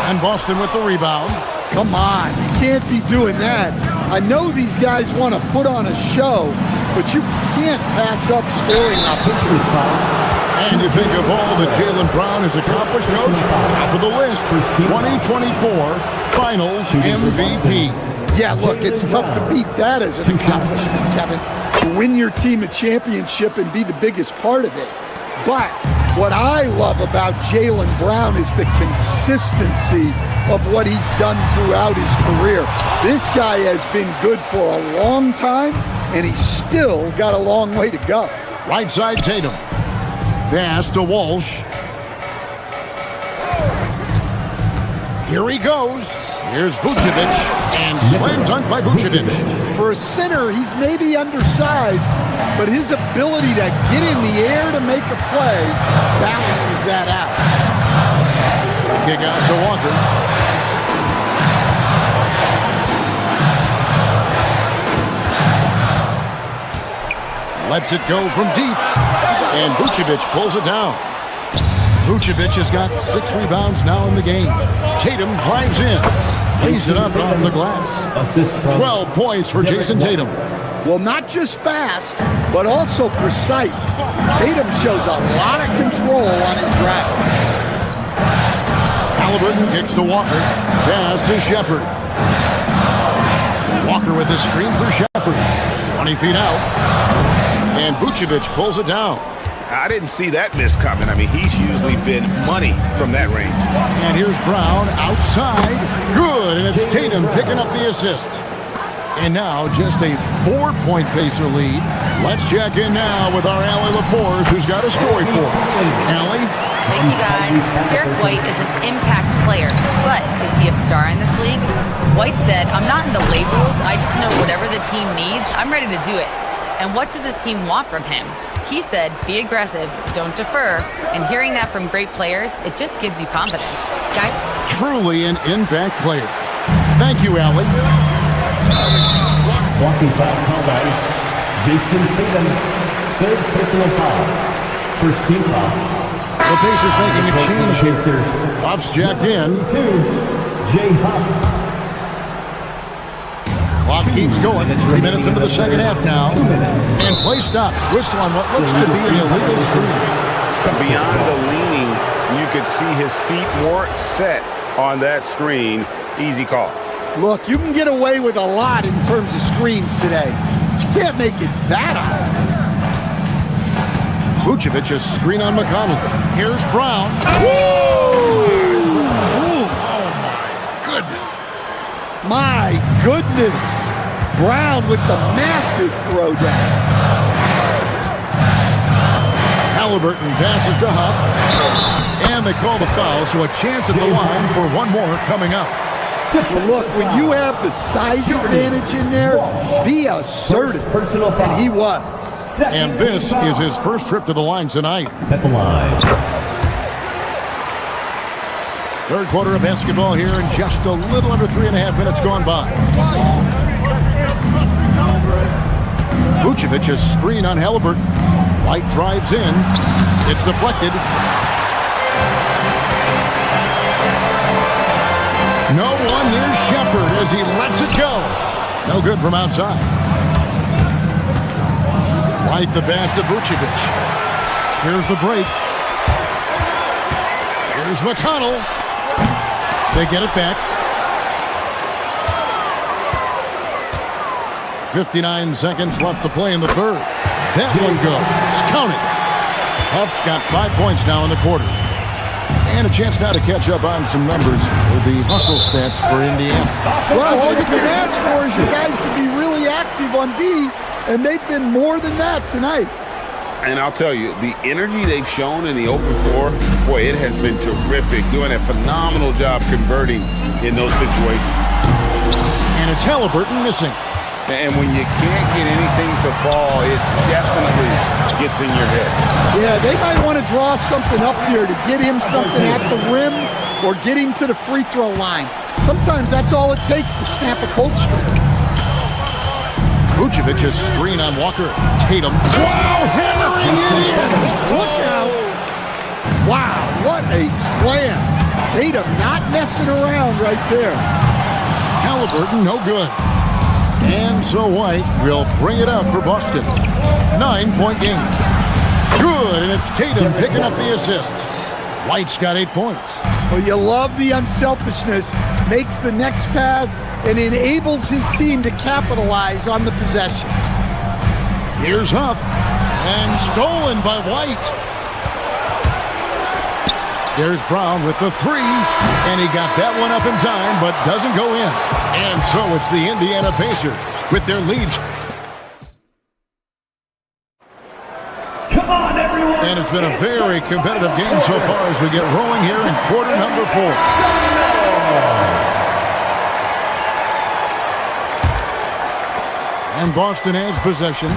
And Boston with the rebound. Come on, you can't be doing that. I know these guys want to put on a show, but you can't pass up scoring opportunities. And you think of all that Jaylen Brown has accomplished, Coach? Top of the list for 2024 Finals MVP. Yeah, look, it's tough to beat that as an accomplishment, Kevin. To win your team a championship and be the biggest part of it. But what I love about Jaylen Brown is the consistency of what he's done throughout his career. This guy has been good for a long time, and he's still got a long way to go. Right side, Tatum. Pass to Walsh. Here he goes. Here's Vucevic. And slam dunk by Vucevic. For a center, he's maybe undersized, but his ability to get in the air to make a play balances that out. Kick out to Walker. Lets it go from deep. And Vucevic pulls it down. Vucevic has got 6 rebounds now in the game. Tatum drives in. Lays it up off the glass. 12 points for Jason Tatum. Well, not just fast, but also precise. Tatum shows a lot of control on his drive. Halliburton kicks to Walker. Pass to Shepard. Walker with the screen for Shepard. 20 feet out. And Vucevic pulls it down. I didn't see that miss coming. I mean, he's usually been money from that range. And here's Brown outside. Good, and it's Tatum picking up the assist. And now just a 4-point Pacer lead. Let's check in now with our Allie LaForce, who's got a story for us. Allie? Thank you, guys. Derek White is an impact player, but is he a star in this league? White said, "I'm not into labels. I just know whatever the team needs, I'm ready to do it. And what does this team want from him?" He said, "Be aggressive, don't defer." And hearing that from great players, it just gives you confidence. Guys? Truly an impact player. Thank you, Allie. Walking foul called by Jason Tatum. Third personal foul. First team foul. The Pacers making a change here. Huff's jacked in. Jay Huff. Clock keeps going. 3 minutes into the second half now. And play stops. Whistle on what looks to be an illegal screen. Beyond the leaning, you could see his feet weren't set on that screen. Easy call. Look, you can get away with a lot in terms of screens today. But you can't make it that obvious. Vucevic's screen on McConnell. Here's Brown. My goodness. Brown with the massive throwdown. Halliburton passes to Huff. And they call the foul, so a chance at the line for one more coming up. Well, look, when you have the size advantage in there, be assertive. And he was. And this is his first trip to the line tonight. At the line. Third quarter of basketball here, and just a little under 3.5 minutes gone by. Vucevic's screen on Halliburton. White drives in. It's deflected. No one near Shepard as he lets it go. No good from outside. White the pass to Vucevic. Here's the break. Here's McConnell. They get it back. 59 seconds left to play in the third. That one goes. Count it. Huff's got 5 points now in the quarter. And a chance now to catch up on some numbers with the hustle stats for Indiana. Well, all you can ask for is you guys to be really active on D, and they've been more than that tonight. And I'll tell you, the energy they've shown in the open floor, boy, it has been terrific. Doing a phenomenal job converting in those situations. And it's Halliburton missing. And when you can't get anything to fall, it definitely gets in your head. Yeah, they might want to draw something up here to get him something at the rim or get him to the free throw line. Sometimes that's all it takes to snap a cold streak. Vucevic's screen on Walker. Tatum. Wow, hammering it in. Look out. Wow, what a slam. Tatum not messing around right there. Halliburton, no good. And so White will bring it up for Boston. 9-point game. Good, and it's Tatum picking up the assist. White's got 8 points. Well, you love the unselfishness. Makes the next pass and enables his team to capitalize on the possession. Here's Huff. And stolen by White. There's Brown with the three, and he got that one up in time, but doesn't go in. And so it's the Indiana Pacers with their lead. Come on, everyone! And it's been a very competitive game so far as we get rolling here in quarter number 4. And Boston has possession.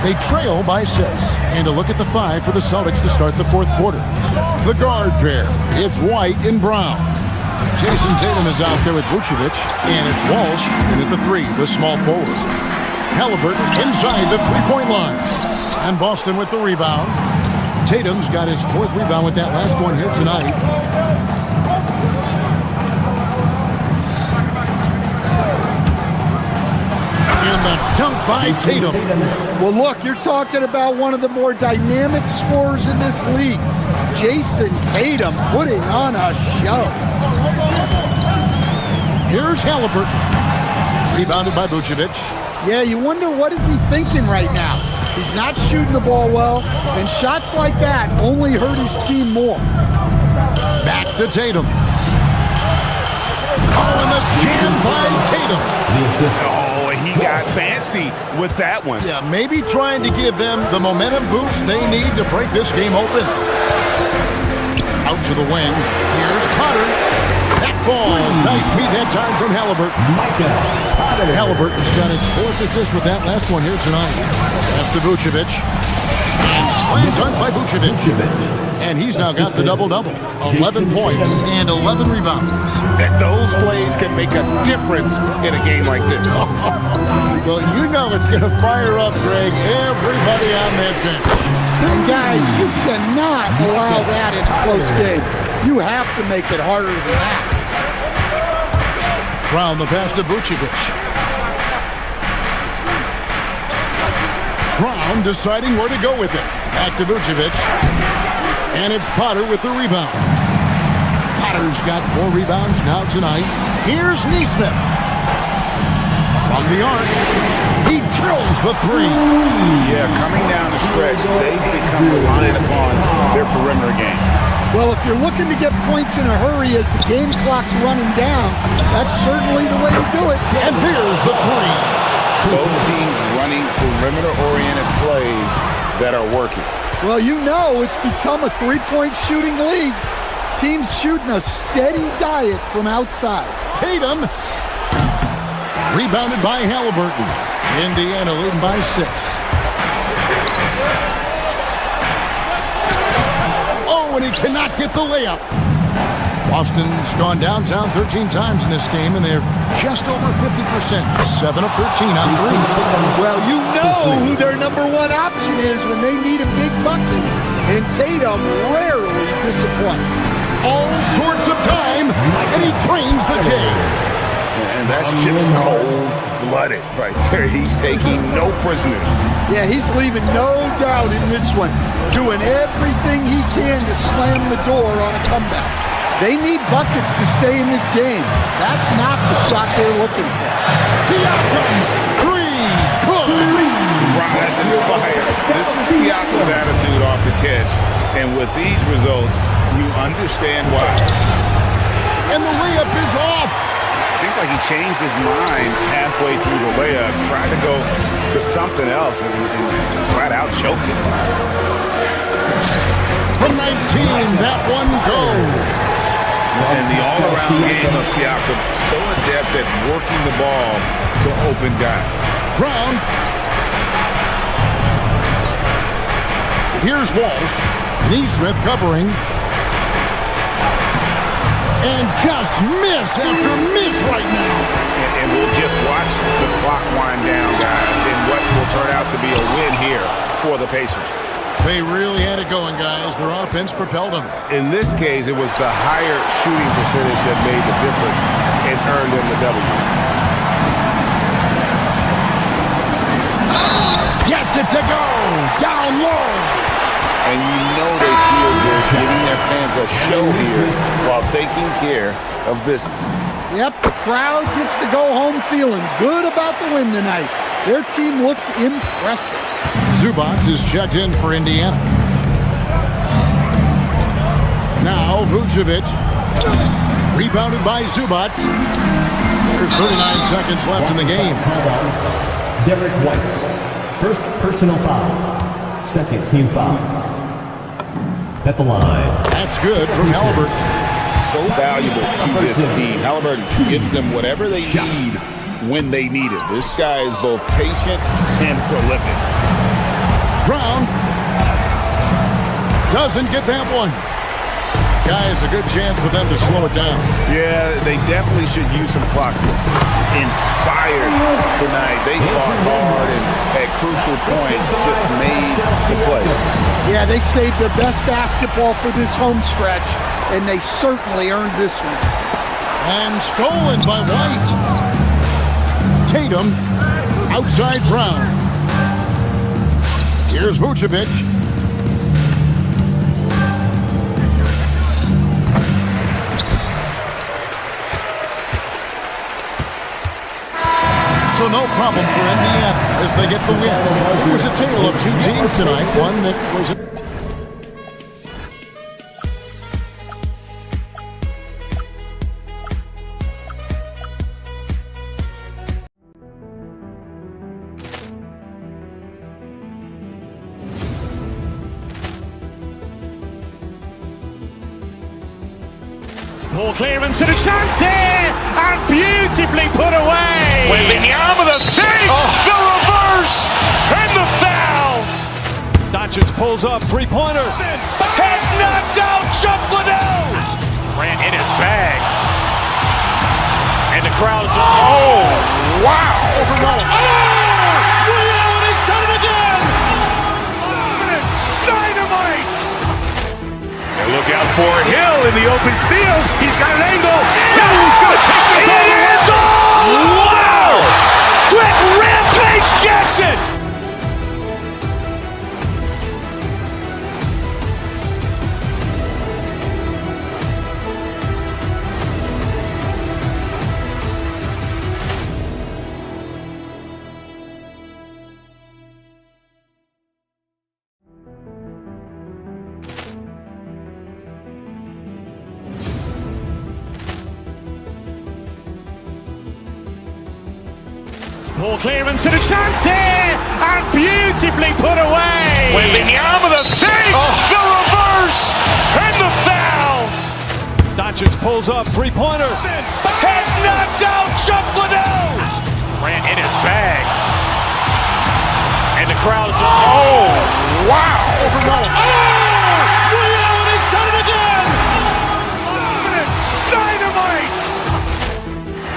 They trail by 6. And a look at the 5 for the Celtics to start the 4th quarter. The guard pair, it's White and Brown. Jason Tatum is out there with Vucevic, and it's Walsh in at the 3, the small forward. Halliburton inside the three-point line. And Boston with the rebound. Tatum's got his 4th rebound with that last one here tonight. And the dunk by Tatum. Well, look, you're talking about one of the more dynamic scorers in this league. Jason Tatum putting on a show. Here's Halliburton. Rebounded by Vucevic. Yeah, you wonder what is he thinking right now. He's not shooting the ball well, and shots like that only hurt his team more. Back to Tatum. Oh, and the jam by Tatum. Oh, he got fancy with that one. Yeah, maybe trying to give them the momentum boost they need to break this game open. Out to the wing. Here's Potter. That ball. Nice beat that time from Halliburton. Halliburton's got his 4th assist with that last one here tonight. That's to Vucevic. And slam dunk by Vucevic. And he's now got the double-double. 11 points and 11 rebounds. Those plays can make a difference in a game like this. Well, you know it's going to fire up, Greg, everybody on that bench. And guys, you cannot allow that in a close game. You have to make it harder than that. Brown the pass to Vucevic. Brown deciding where to go with it. Back to Vucevic. And it's Potter with the rebound. Potter's got 4 rebounds now tonight. Here's Neesmith. From the arc. He drills the 3. Yeah, coming down the stretch, they've become reliant upon their perimeter game. Well, if you're looking to get points in a hurry as the game clock's running down, that's certainly the way to do it. And here's the 3. Both teams running perimeter-oriented plays that are working. Well, you know it's become a 3-point shooting league. Teams shooting a steady diet from outside. Tatum. Rebounded by Halliburton. Indiana leading by 6. Oh, and he cannot get the layup. Boston's gone downtown 13 times in this game, and they're just over 50%. 7 of 13 on 3. Well, you know who their number 1 option is when they need a big bucket. And Tatum rarely disappoints. All sorts of time, and he trains the game. And that's just cold-blooded right there. He's taking no prisoners. Yeah, he's leaving no doubt in this one. Doing everything he can to slam the door on a comeback. They need buckets to stay in this game. That's not the shot they're looking for. Siakam, 3, good. Rise and fire. This is Siakam's attitude off the catch. And with these results, You understand why. And the layup is off. Seems like he changed his mind halfway through the layup, tried to go to something else, and flat out choked it. From 19, that one goes. And the all-around game of Siakam, so adept at working the ball to open guys. Brown. Here's Walsh. Neesmith covering. And just miss after miss right now. And we'll just watch the clock wind down, guys, in what will turn out to be a win here for the Pacers. They really had it going, guys. Their offense propelled them. In this case, it was the higher shooting percentage that made the difference and earned them the W. Gets it to go. Down low. And you know they feel good giving their fans a show here while taking care of business. Yep, the crowd gets to go home feeling good about the win tonight. Their team looked impressive. Zubac is checked in for Indiana. Now Vucevic. Rebounded by Zubac. There's 39 seconds left in the game. Derek White. First personal foul. Second team foul. At the line. That's good from Halliburton. So valuable to this team. Halliburton gives them whatever they need when they need it. This guy is both patient and prolific. Brown doesn't get that one. Guys, a good chance for them to slow it down. Yeah, they definitely should use some clock. Inspired tonight. They fought hard and at crucial points just made the play. Yeah, they saved the best basketball for this home stretch, and they certainly earned this one. And stolen by White. Tatum outside Brown. Here's Vucevic. So no problem for Indiana as they get the win. It was a tale of two teams tonight. One that was... Ball clearance and a chance here, and beautifully put away. Wembanyama the fake, the reverse, and the foul. Doncic pulls up, three-pointer. Has knocked out Chuck Liddell. Ran in his bag. And the crowd is... Oh, wow. Liddell, and he's done it again. Dynamite. And look out for Hill in the open field. He's got an angle. Hill's going to take this all the way. Wow! Quick rampage Jackson. Ball clearance and a chance here, and beautifully put away. Wembanyama the fake, the reverse, and the foul. Doncic pulls up, three-pointer. Has knocked out Chuck Liddell. Ran in his bag. And the crowd is... Oh, wow. Liddell, and he's done it again. Dynamite.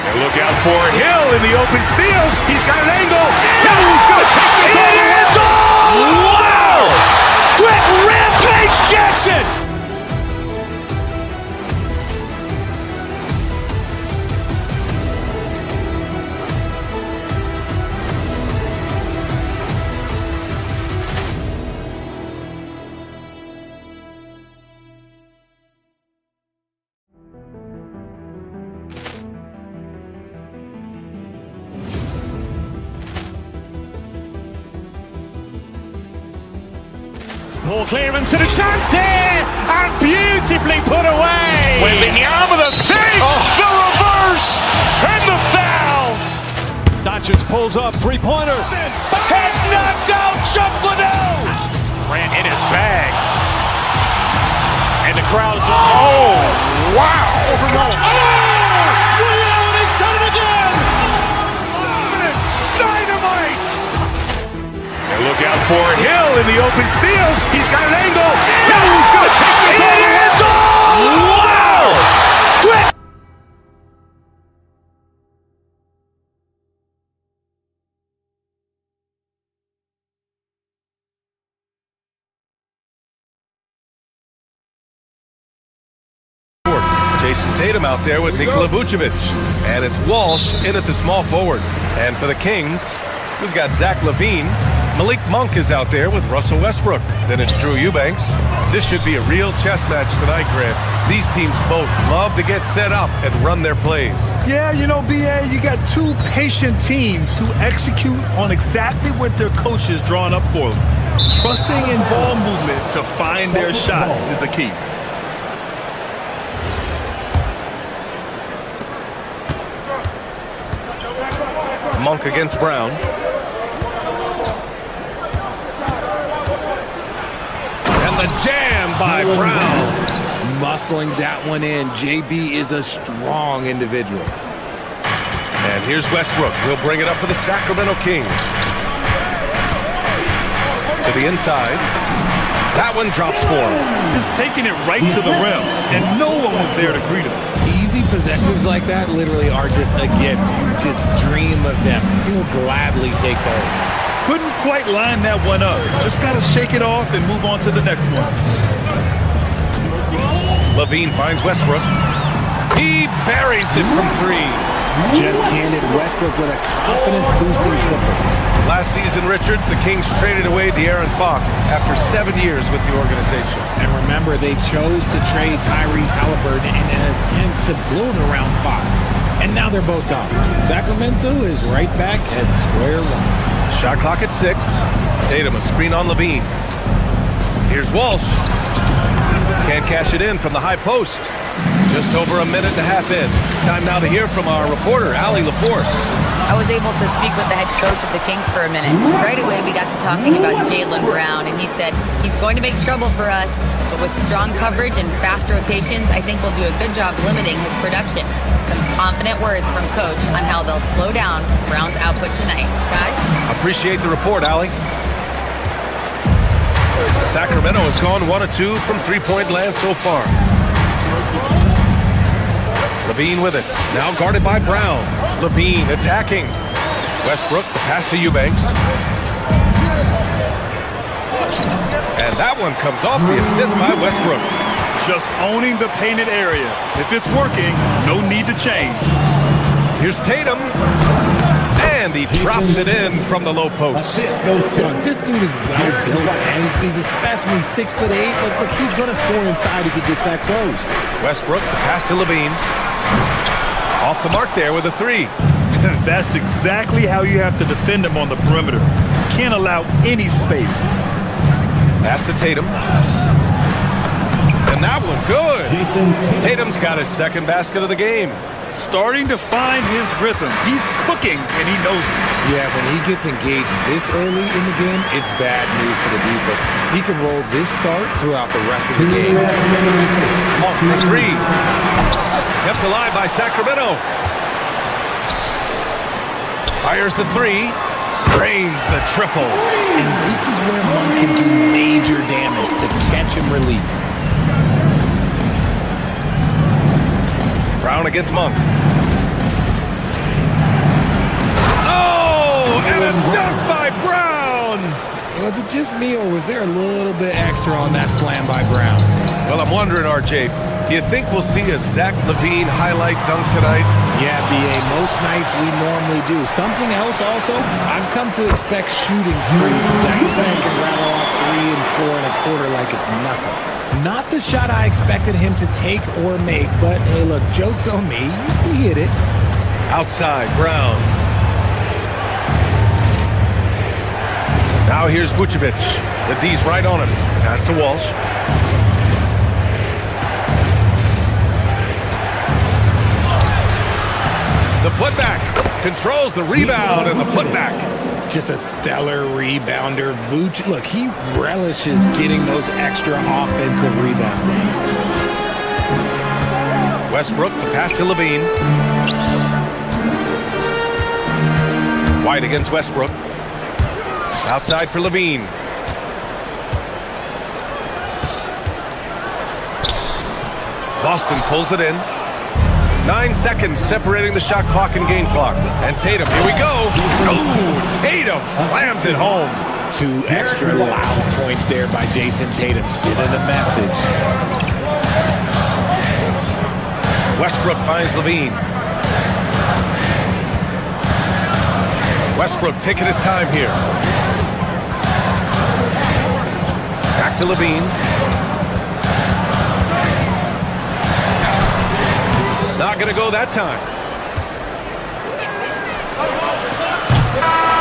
And look out for Hill in the open field. He's got an angle. Hill's going to take this all the way. Wow! Quick rampage Jackson. Ball clearance and a chance here, and beautifully Drills up, three-pointer. Has knocked out Chuck Liddell. Grant in his bag. And the crowd's... Oh, wow. He's done it again! Dynamite. And look out for Hill in the open field. He's got an angle. Hill's going to take this all the way. Wow. Quick. Jason Tatum out there with Nikola Vucevic. And it's Walsh in at the small forward. And for the Kings, we've got Zach LaVine. Malik Monk is out there with Russell Westbrook. Then it's Drew Eubanks. This should be a real chess match tonight, Grant. These teams both love to get set up and run their plays. Yeah, you know, BA, you got two patient teams who execute on exactly what their coach has drawn up for them. Trusting in ball movement to find their shots is a key. Monk against Brown. And the jam by Brown. Muscling that one in. JB is a strong individual. And here's Westbrook. He'll bring it up for the Sacramento Kings. To the inside. That one drops for him. Just taking it right to the rim, and no one was there to greet him. Easy possessions like that literally are just a gift. You just dream of them. He'll gladly take those. Couldn't quite line that one up. Just got to shake it off and move on to the next one. LaVine finds Westbrook. He buries it from three. Just handed Westbrook with a confidence-boosting triple. Last season, Richard, the Kings traded away De'Aaron Fox after 7 years with the organization. And remember, they chose to trade Tyrese Halliburton in an attempt to build around Fox. And now they're both gone. Sacramento is right back at square one. Shot clock at 6. Tatum, a screen on LaVine. Here's Walsh. Can't cash it in from the high post. Just over a minute and a half in. Time now to hear from our reporter, Allie LaForce. I was able to speak with the head coach of the Kings for a minute. Right away, we got to talking about Jaylen Brown, and he said he's going to make trouble for us, but with strong coverage and fast rotations, I think we'll do a good job limiting his production. Some confident words from coach on how they'll slow down Brown's output tonight. Guys? Appreciate the report, Allie. Sacramento has gone 1 of 2 from three-point land so far. LaVine with it. Now guarded by Brown. LaVine attacking. Westbrook, the pass to Eubanks. And that one comes off the assist by Westbrook. Just owning the painted area. If it's working, no need to change. Here's Tatum. And he drops it in from the low post. This dude is well built, man. He's a specimen. He's 6'8". Look, he's going to score inside if he gets that close. Westbrook, the pass to LaVine. Off the mark there with a 3. That's exactly how you have to defend him on the perimeter. Can't allow any space. Pass to Tatum. And that one good. Tatum's got his second basket of the game. Starting to find his rhythm. He's cooking, and he knows it. Yeah, when he gets engaged this early in the game, it's bad news for the defense. He can roll this start throughout the rest of the game. Off for 3. Kept alive by Sacramento. Fires the 3. Drains the triple. And this is where Monk can do major damage, the catch and release. Brown against Monk. Oh, and a dunk by Brown. Was it just me, or was there a little bit extra on that slam by Brown? Well, I'm wondering, RJ, do you think we'll see a Zach LaVine highlight dunk tonight? Yeah, BA, most nights we normally do. Something else also, I've come to expect shooting sprees from Zach. This man can rattle off 3 and 4 and a quarter like it's nothing. Not the shot I expected him to take or make, but hey, look, joke's on me. He hit it. Outside, Brown. Now here's Vucevic. The D's right on him. Pass to Walsh. The putback. controls the rebound and the putback. Just a stellar rebounder. Vooch, look, he relishes getting those extra offensive rebounds. Westbrook, the pass to Levine. White against Westbrook. Outside for Levine. Boston pulls it in. 9 seconds separating the shot clock and game clock. And Tatum, here we go. Oh, Tatum slams it home. 2 extra loud points there by Jason Tatum. Sending a message. Westbrook finds Levine. Westbrook taking his time here. Back to Levine. Not going to go that time.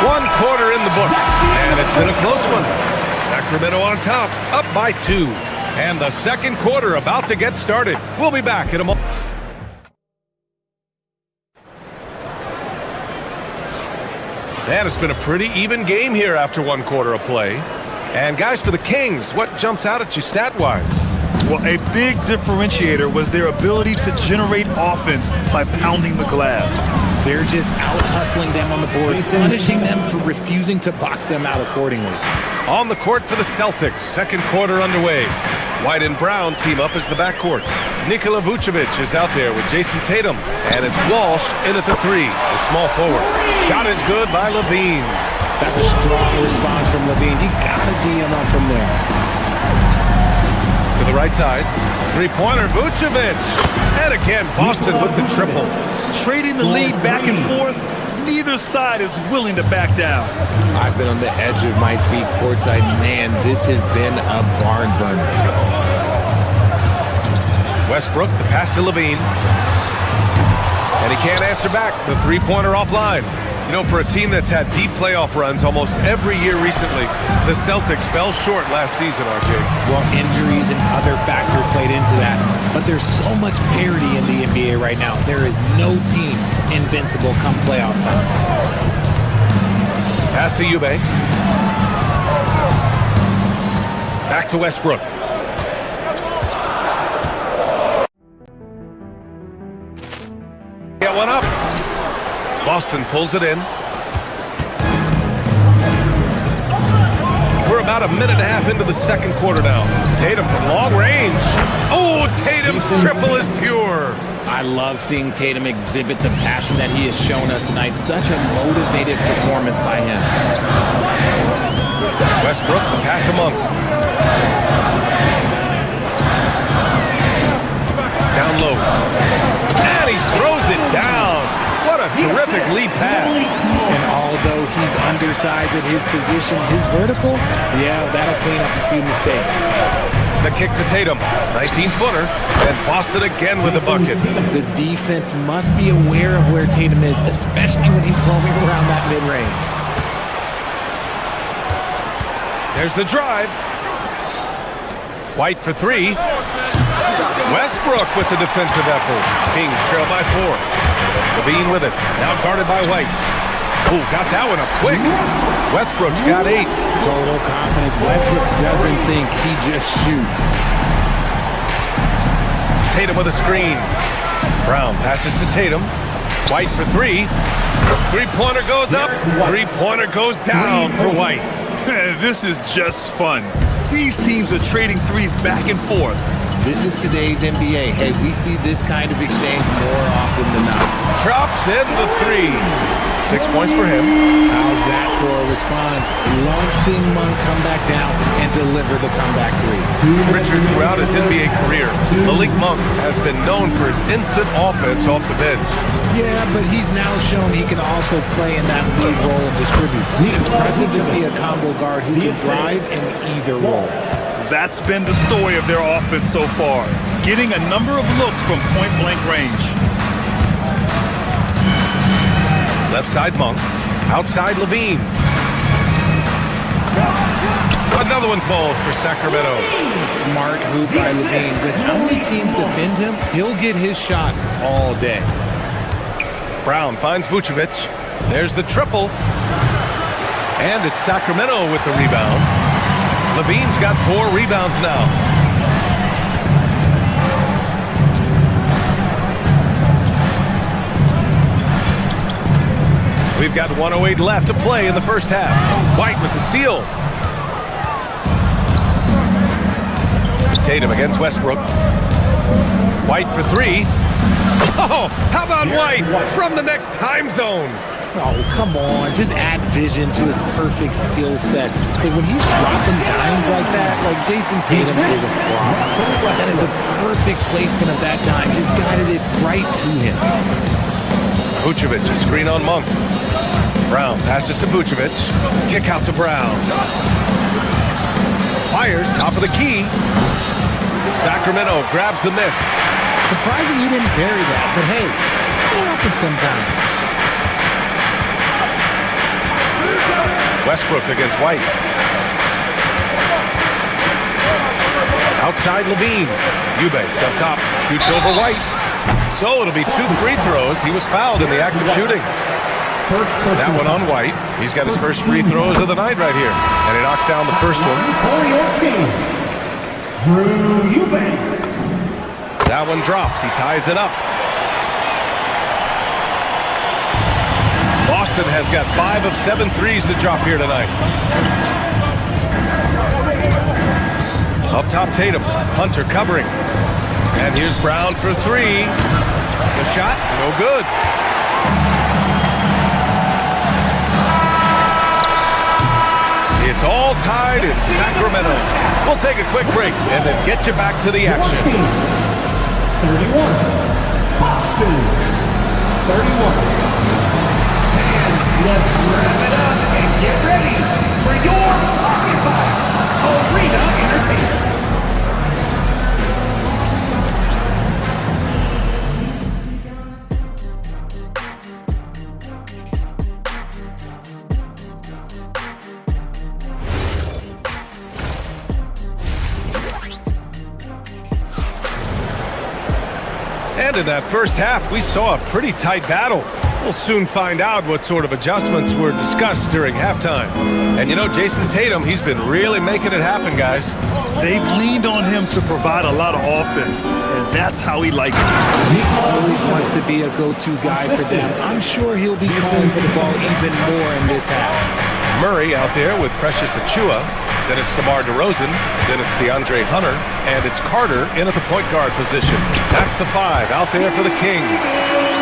1 quarter in the books, and it's been a close one. Sacramento on top, up by 2. And the second quarter about to get started. We'll be back in a moment. And it's been a pretty even game here after 1 quarter of play. And guys, for the Kings, what jumps out at you stat-wise? Well, a big differentiator was their ability to generate offense by pounding the glass. They're just out-hustling them on the boards, punishing them for refusing to box them out accordingly. On the court for the Celtics, second quarter underway. White and Brown team up as the backcourt. Nikola Vucevic is out there with Jason Tatum, and it's Walsh in at the 3, the small forward. Shot is good by Levine. That's a strong response from Levine. He got to D him up from there. To the right side, three-pointer Vucevic. And again, Boston with the triple. Trading the lead back and forth, neither side is willing to back down. I've been on the edge of my seat courtside. Man, this has been a barn burner. Westbrook, the pass to Levine. And he can't answer back. The three-pointer offline. You know, for a team that's had deep playoff runs almost every year recently, the Celtics fell short last season, RJ. Well, injuries and other factors played into that. But there's so much parity in the NBA right now. There is no team invincible come playoff time. Pass to Eubanks. Back to Westbrook. Get one up. Boston pulls it in. We're about a minute and a half into the second quarter now. Tatum from long range. Oh, Tatum's triple is pure. I love seeing Tatum exhibit the passion that he has shown us tonight. Such a motivated performance by him. Westbrook, the pass to Monk. Down low. And he throws it down. What a terrific lead pass. And although he's undersized at his position, his vertical, yeah, that'll clean up a few mistakes. The kick to Tatum, 19-footer, and Boston again with the bucket. The defense must be aware of where Tatum is, especially when he's roaming around that mid-range. There's the drive. White for 3. Westbrook with the defensive effort. Kings trail by 4. Levine with it. Now guarded by White. Oh, got that one up quick. Westbrook's got 8. Total confidence. Westbrook doesn't think, he just shoots. Tatum with a screen. Brown passes to Tatum. White for 3. Three-pointer goes up. Three-pointer goes down for White. This is just fun. These teams are trading threes back and forth. This is today's NBA. Hey, we see this kind of exchange more often than not. Drops in the 3. 6 points for him. How's that for a response? Love seeing Monk come back down and deliver the comeback 3. Richard, throughout his NBA career, Malik Monk has been known for his instant offense off the bench. Yeah, but he's now shown he can also play in that lead role and distribute. Impressive to see a combo guard who can thrive in either role. That's been the story of their offense so far, getting a number of looks from point-blank range. Left side Monk, outside Levine. Another one falls for Sacramento. Smart hoop by Levine. With how many teams defend him, he'll get his shot all day. Brown finds Vucevic. There's the triple. And it's Sacramento with the rebound. Levine's got 4 rebounds now. We've got 1:08 left to play in the first half. White with the steal. Tatum against Westbrook. White for 3. Oh, how about White from the next time zone? Oh, come on. Just add vision to a perfect skill set. Like when he's dropping dimes like that, like Jason Tatum is a problem. That is a perfect placement of that dime. Just guided it right to him. Vucevic, a screen on Monk. Brown passes to Vucevic. Kick out to Brown. Fires, top of the key. Sacramento grabs the miss. Surprising he didn't bury that, but hey, it happens sometimes. Westbrook against White. Outside Levine. Eubanks up top. Shoots over White. So it'll be 2 free throws. He was fouled in the act of shooting. That one on White. He's got his first free throws of the night right here. And he knocks down the first one. Drew Eubanks. That one drops. He ties it up. Boston has got 5 of 7 threes to drop here tonight. Up top, Tatum. Hunter covering. And here's Brown for 3. The shot, no good. It's all tied in Sacramento. We'll take a quick break and then get you back to the action. 31. Boston. 31. Fans, let's wrap it up and get ready for your occupied arena entertainment. And in that first half, we saw a pretty tight battle. We'll soon find out what sort of adjustments were discussed during halftime. And you know, Jason Tatum, he's been really making it happen, guys. They've leaned on him to provide a lot of offense, and that's how he likes it. He always wants to be a go-to guy for them. I'm sure he'll be calling for the ball even more in this half. Murray out there with Precious Achiuwa. Then it's DeMar DeRozan. Then it's DeAndre Hunter. And it's Carter in at the point guard position. That's the 5 out there for the Kings.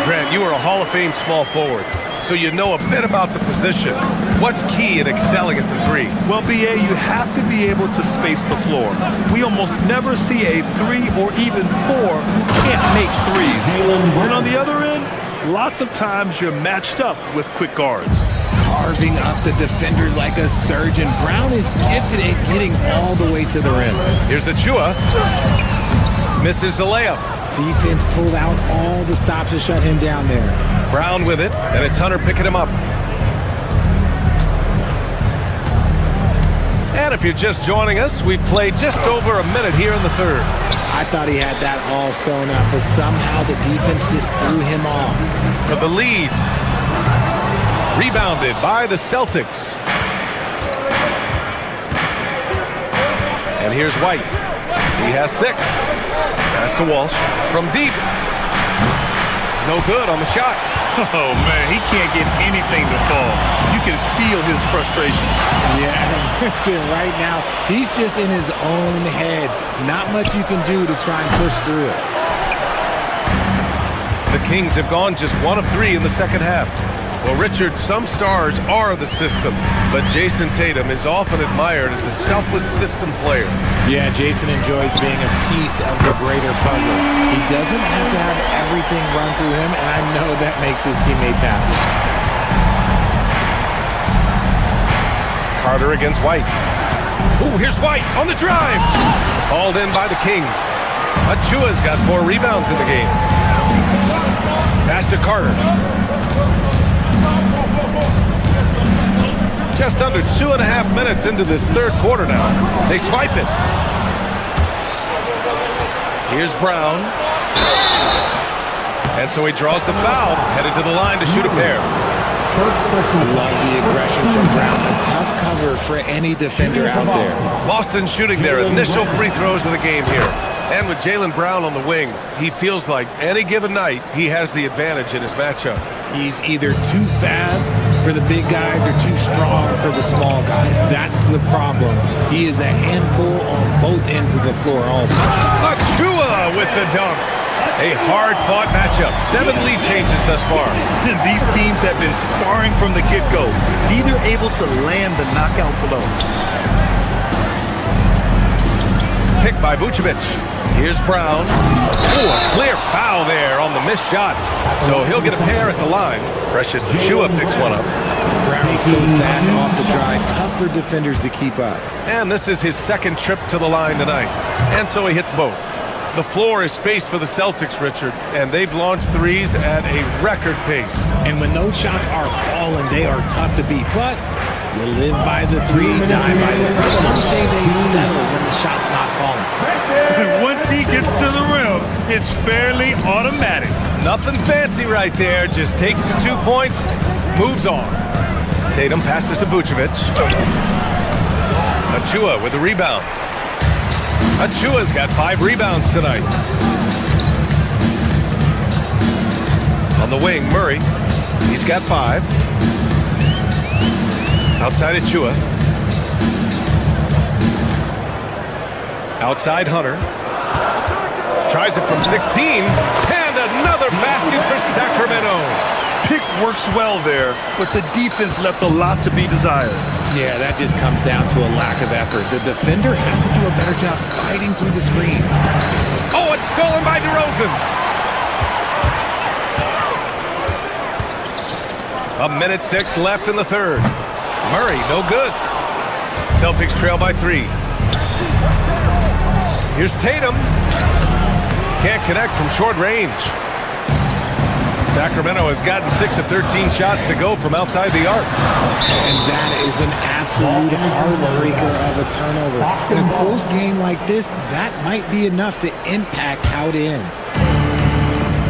Grant, you are a Hall of Fame small forward, so you know a bit about the position. What's key in excelling at the 3? Well, BA, you have to be able to space the floor. We almost never see a 3 or even 4 who can't make threes. And on the other end, lots of times you're matched up with quick guards. Carving up the defenders like a surgeon. Brown is gifted at getting all the way to the rim. Here's Achiuwa. Misses the layup. Defense pulled out all the stops to shut him down there. Brown with it, and it's Hunter picking him up. And if you're just joining us, we played just over a minute here in the third. I thought he had that all sewn up, but somehow the defense just threw him off. For the lead. Rebounded by the Celtics. And here's White. He has 6. Pass to Walsh from deep. No good on the shot. Oh, man, he can't get anything to fall. You can feel his frustration. Yeah, right now, he's just in his own head. Not much you can do to try and push through it. The Kings have gone just 1 of 3 in the second half. Well, Richard, some stars are the system, but Jason Tatum is often admired as a selfless system player. Yeah, Jason enjoys being a piece of the greater puzzle. He doesn't have to have everything run through him, and I know that makes his teammates happy. Carter against White. Ooh, here's White on the drive. Hauled in by the Kings. Achiuwa's got 4 rebounds in the game. Pass to Carter. Just under 2.5 minutes into this third quarter now. They swipe it. Here's Brown. And so he draws the foul, headed to the line to shoot a pair. Love the aggression from Brown. A tough cover for any defender out there. Boston shooting their initial free throws of the game here. And with Jaylen Brown on the wing, he feels like any given night he has the advantage in his matchup. He's either too fast for the big guys or too strong for the small guys. That's the problem. He is a handful on both ends of the floor also. Achua with the dunk. A hard-fought matchup. 7 lead changes thus far. These teams have been sparring from the get-go, neither able to land the knockout blow. Picked by Vucevic. Here's Brown. Oh, a clear foul there on the missed shot. So he'll get a pair at the line. Precious Achua picks one up. Brown's so fast off the drive. Tough for defenders to keep up. And this is his second trip to the line tonight. And so he hits both. The floor is spaced for the Celtics, Richard, and they've launched threes at a record pace. And when those shots are falling, they are tough to beat. But you live by the three, die by the three. Some say they settle when the shot's not falling. Once he gets to the rim, it's fairly automatic. Nothing fancy right there. Just takes his 2 points, moves on. Tatum passes to Vucevic. Achua with the rebound. Achua's got 5 rebounds tonight. On the wing, Murray. He's got 5. Outside Achua. Outside Hunter. Tries it from 16. And another basket for Sacramento. Pick works well there, but the defense left a lot to be desired. Yeah, that just comes down to a lack of effort. The defender has to do a better job fighting through the screen. Oh, it's stolen by DeRozan. 1:06 left in the third. Murray, no good. Celtics trail by 3. Here's Tatum. Can't connect from short range. Sacramento has gotten 6 of 13 shots to go from outside the arc. And that is an absolute heartbreaker of a turnover. In a close game like this, that might be enough to impact how it ends.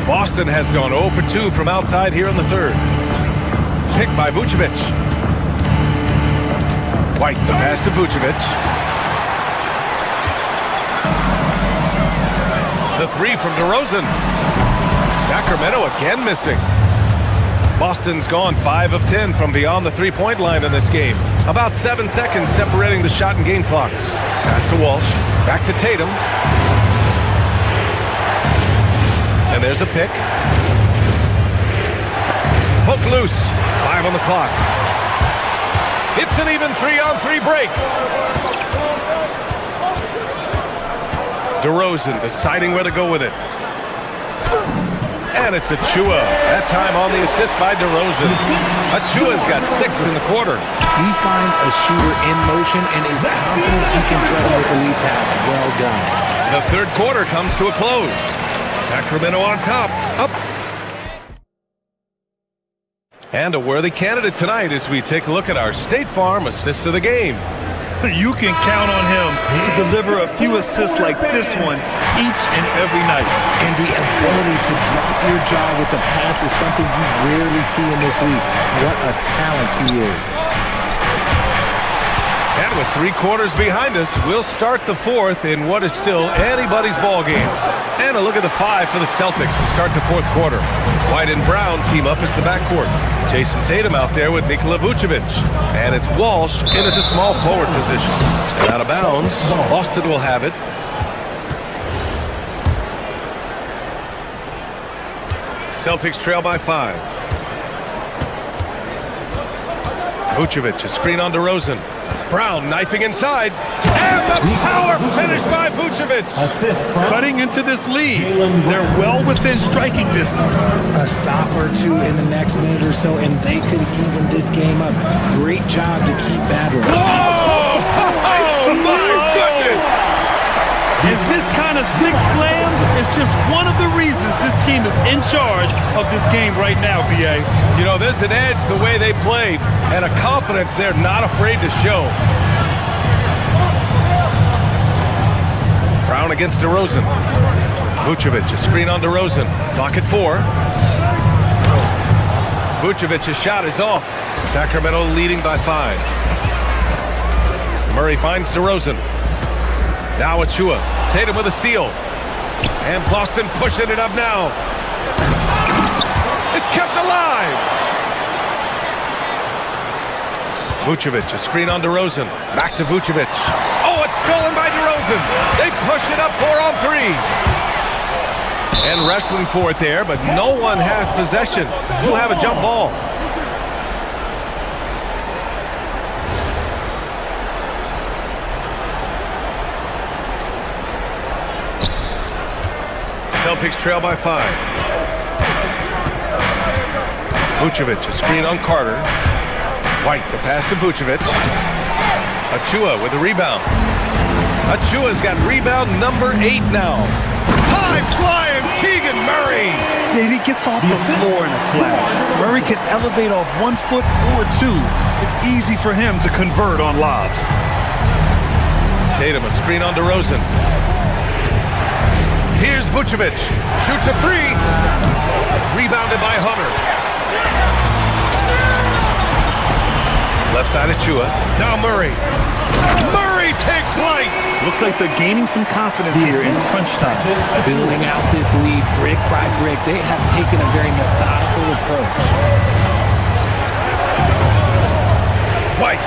Boston has gone 0 for 2 from outside here in the third. Picked by Vucevic. White, the pass to Vucevic. The 3 from DeRozan. Sacramento again missing. Boston's gone 5 of 10 from beyond the three-point line in this game. About 7 seconds separating the shot and game clocks. Pass to Walsh. Back to Tatum. And there's a pick. Hook loose. 5 on the clock. It's an even 3-on-3 break. DeRozan deciding where to go with it. And it's Achua. That time on the assist by DeRozan. Achua's got 6 in the quarter. He finds a shooter in motion and is confident he can thread with the lead pass. Well done. The third quarter comes to a close. Sacramento on top. Up. And a worthy candidate tonight as we take a look at our State Farm assists of the game. You can count on him to deliver a few assists like this one each and every night. And the ability to drop your jaw with the pass is something you rarely see in this league. What a talent he is. And with 3 quarters behind us, we'll start the fourth in what is still anybody's ball game. And a look at the 5 for the Celtics to start the fourth quarter. White and Brown team up as the backcourt. Jason Tatum out there with Nikola Vucevic. And it's Walsh in at the small forward position. And out of bounds, Boston will have it. Celtics trail by 5. Vucevic, a screen on DeRozan. Brown knifing inside. And the power finished by Vucevic. Cutting into this lead. They're well within striking distance. A stop or 2 in the next minute or so, and they could even this game up. Great job to keep battling. Oh, my goodness! And this kind of sick slam is just one of the reasons this team is in charge of this game right now, B.A. You know, there's an edge the way they played and a confidence they're not afraid to show. Brown against DeRozan. Vucevic, a screen on DeRozan. Clock at 4. Vucevic's shot is off. Sacramento leading by 5. Murray finds DeRozan. Now Achua. Tatum with a steal. And Boston pushing it up now. It's kept alive. Vucevic, a screen on DeRozan. Back to Vucevic. Oh, it's stolen by DeRozan. They push it up 4 on 3. And wrestling for it there, but no one has possession. We'll have a jump ball. Celtics trail by 5. Vucevic, a screen on Carter. White, the pass to Vucevic. Achua with the rebound. Achua's got rebound number 8 now. High flying Keegan Murray. Yeah, he gets off the floor in a flash. Murray can elevate off 1 foot or 2. It's easy for him to convert on lobs. Tatum, a screen on DeRozan. Here's Vucevic. Shoots a 3. Rebounded by Hunter. Left side Achua. Now Murray. Murray takes flight. Looks like they're gaining some confidence here in crunch time. Building out this lead brick by brick. They have taken a very methodical approach. White.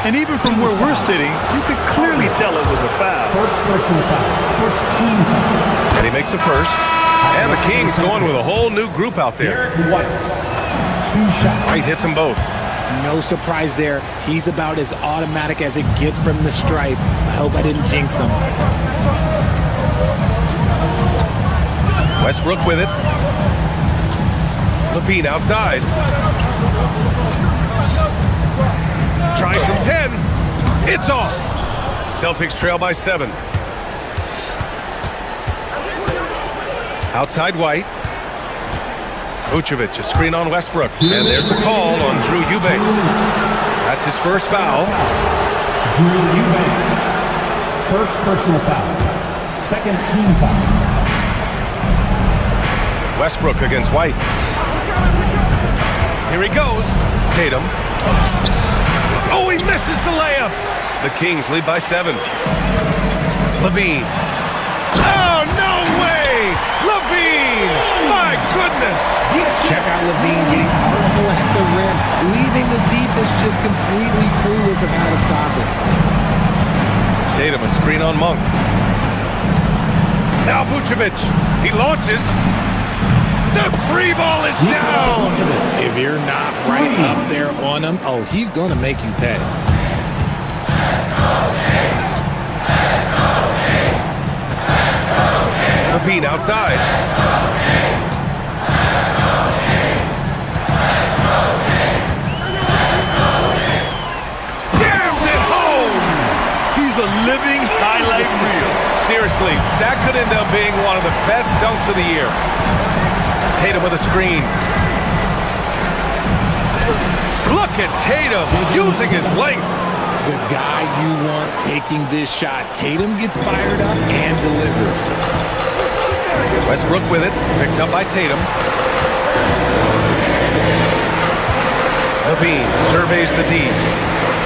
And even from where we're sitting, you could clearly tell it was a foul. First personal foul. First team foul. And he makes a first. And the Kings going with a whole new group out there. White. 2 shots. White hits them both. No surprise there. He's about as automatic as it gets from the stripe. I hope I didn't jinx him. Westbrook with it. Levine outside. Tries from 10. It's off. Celtics trail by 7. Outside White. Vucevic, a screen on Westbrook. And there's the call on Drew Eubanks. That's his first foul. Drew Eubanks. First personal foul. Second team foul. Westbrook against White. Here he goes. Tatum. Oh, he misses the layup. The Kings lead by 7. Levine. Oh, no way! Levine! My goodness! Check out Levine getting artful at the rim, leaving the defense just completely clueless of how to stop it. Tatum, a screen on Monk. Now Vucevic. He launches. The free ball is down. If you're not right up there on him, oh, he's going to make you pay. Levine outside. Jams it home. He's a living highlight reel. Seriously, that could end up being one of the best dunks of the year. Tatum with a screen. Look at Tatum using his length. The guy you want taking this shot. Tatum gets fired up and delivers. Westbrook with it, picked up by Tatum. Levine surveys the D.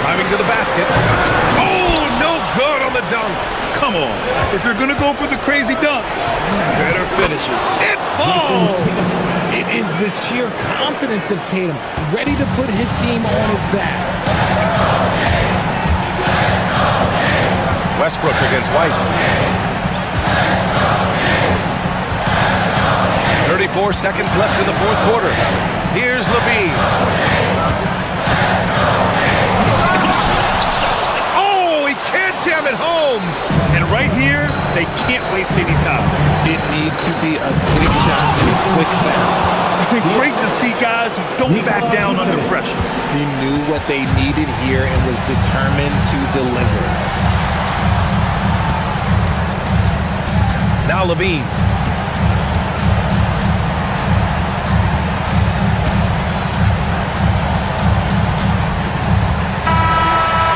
Driving to the basket. Oh, no good on the dunk. Come on. If you're going to go for the crazy dunk, better finish it. It falls. It is the sheer confidence of Tatum, ready to put his team on his back. Westbrook against White. 34 seconds left in the fourth quarter. Here's Levine. Oh, he can't jam it home. And right here, they can't waste any time. It needs to be a quick shot and a quick foul. Great to see guys who don't back down under pressure. He knew what they needed here and was determined to deliver. Now Levine.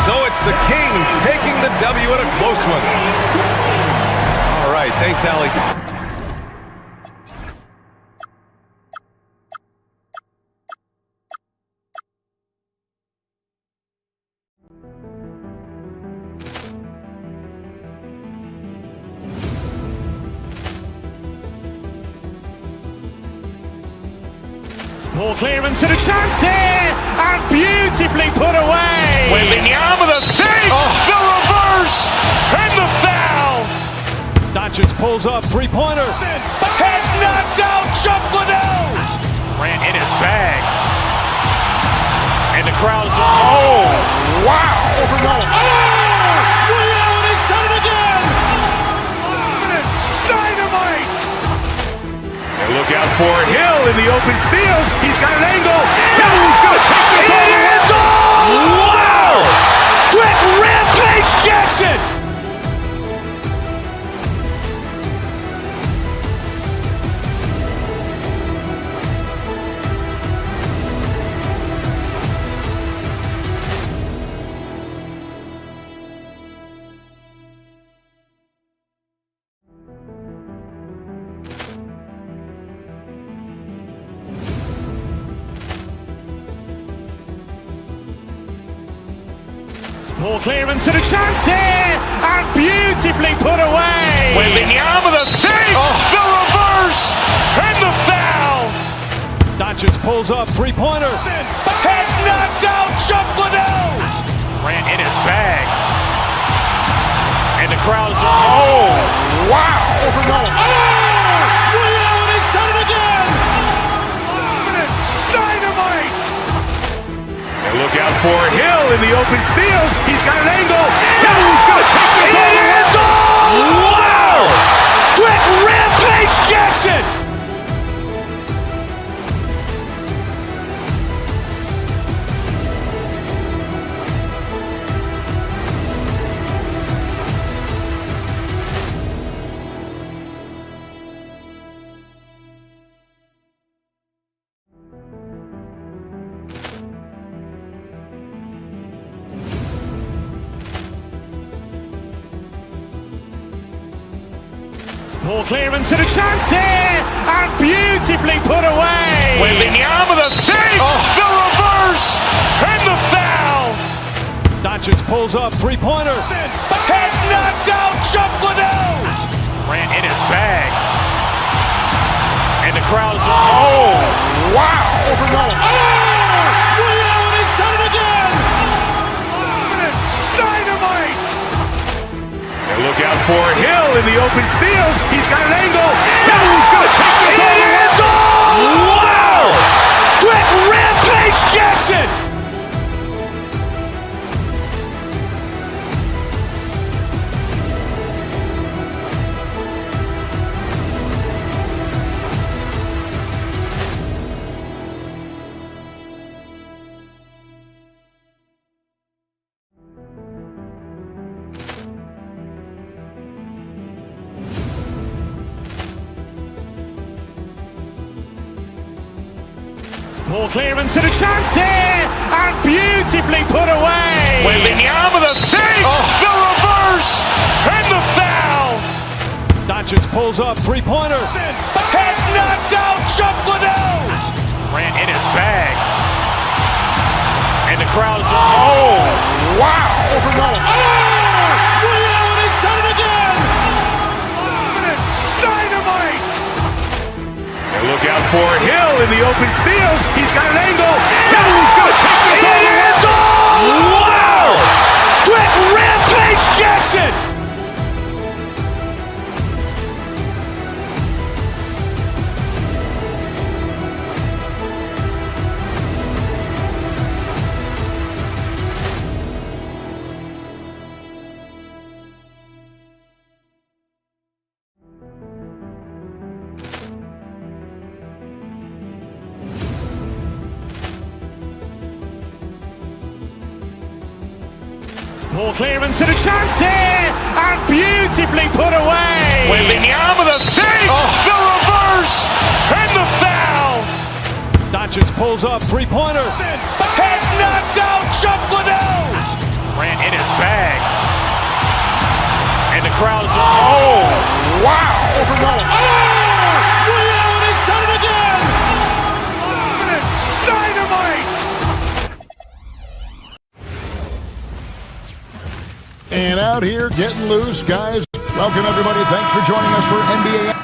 So it's the Kings taking the W at a close one. All right, right, thanks, Allie. Ball clearance and a chance here, and beautifully put away. Wembanyama the save, the reverse, and the foul. Doncic pulls up, three-pointer. Has knocked out Chuck Liddell. Grant in his bag. And the crowd's oh, wow. Leon has done it again. Dynamite. And look out for Hill in the open field. He's got an angle. Hill's going to take this all the way. Wow! Quick Rampage Jackson. Ball clearance and a chance here, and beautifully put away. Wembanyama the save, the reverse, and the foul. Doncic pulls up, three-pointer. Has knocked out Chuck Liddell. Grant in his bag. And the crowd's oh, wow. Leon has done it again. Dynamite. And look out for Hill in the open field. He's got an angle. Hill's going to take this all the way. Wow! Quick Rampage Jackson. Ball clearance and a chance here, and beautifully put away. Wembanyama the save, the reverse, and the foul. Doncic pulls up, three-pointer. Has knocked out Chuck Liddell. Grant in his bag. And the crowd's oh, wow. Leon has done it again. Dynamite. And look out for Hill in the open field. He's got an angle. Hill's going to take this all the way. Wow! Quick Rampage Jackson. Ball clearance and a chance here, and beautifully put away. Wembanyama the save, the reverse, and the foul. Doncic pulls up, three-pointer. Has knocked out Chuck Liddell. Grant in his bag. And the crowd's oh, wow. Leon has done it again. Dynamite. And look out for Hill in the open field. He's got an angle. Hill's going to take this all the way. Wow! Quick Rampage Jackson. Ball clearance and a chance here, and beautifully put away. Wembanyama the save, the reverse, and the foul. Doncic pulls up, three-pointer. Has knocked out Chuck Liddell. Grant in his bag. And And the crowd is, oh, wow. Ray Allen has done it again. Dynamite. And out here getting loose, guys. Welcome, everybody. Thanks for joining us for NBA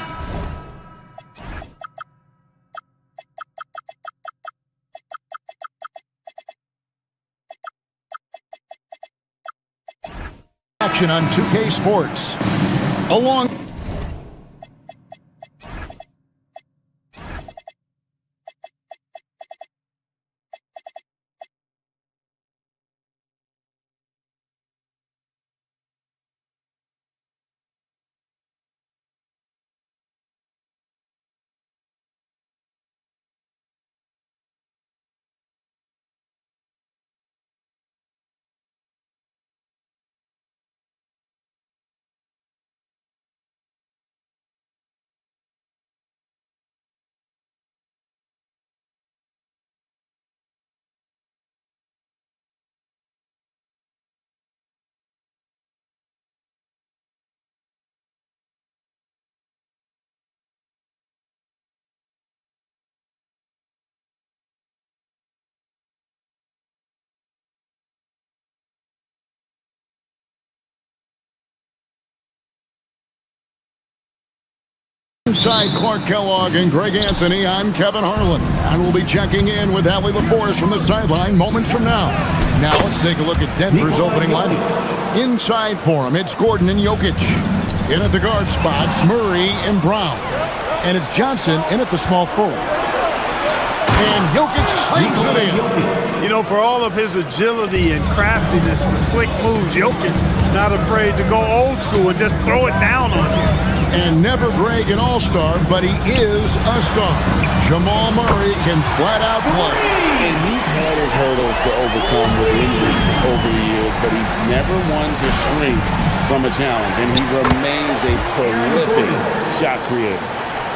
action on 2K Sports. Along inside Clark Kellogg and Greg Anthony, I'm Kevin Harlan. And we'll be checking in with Allie LaForest from the sideline moments from now. Now let's take a look at Denver's opening lineup. Inside for him, it's Gordon and Jokic. In at the guard spots, Murray and Brown. And it's Johnson in at the small forward. And Jokic slings it in. You know, for all of his agility and craftiness, the slick moves, Jokic not afraid to go old school and just throw it down on you. And never brag an all-star, but he is a star. Jamal Murray can flat out play. And he's had his hurdles to overcome with injury over the years, but he's never one to shrink from a challenge, and he remains a prolific shot creator.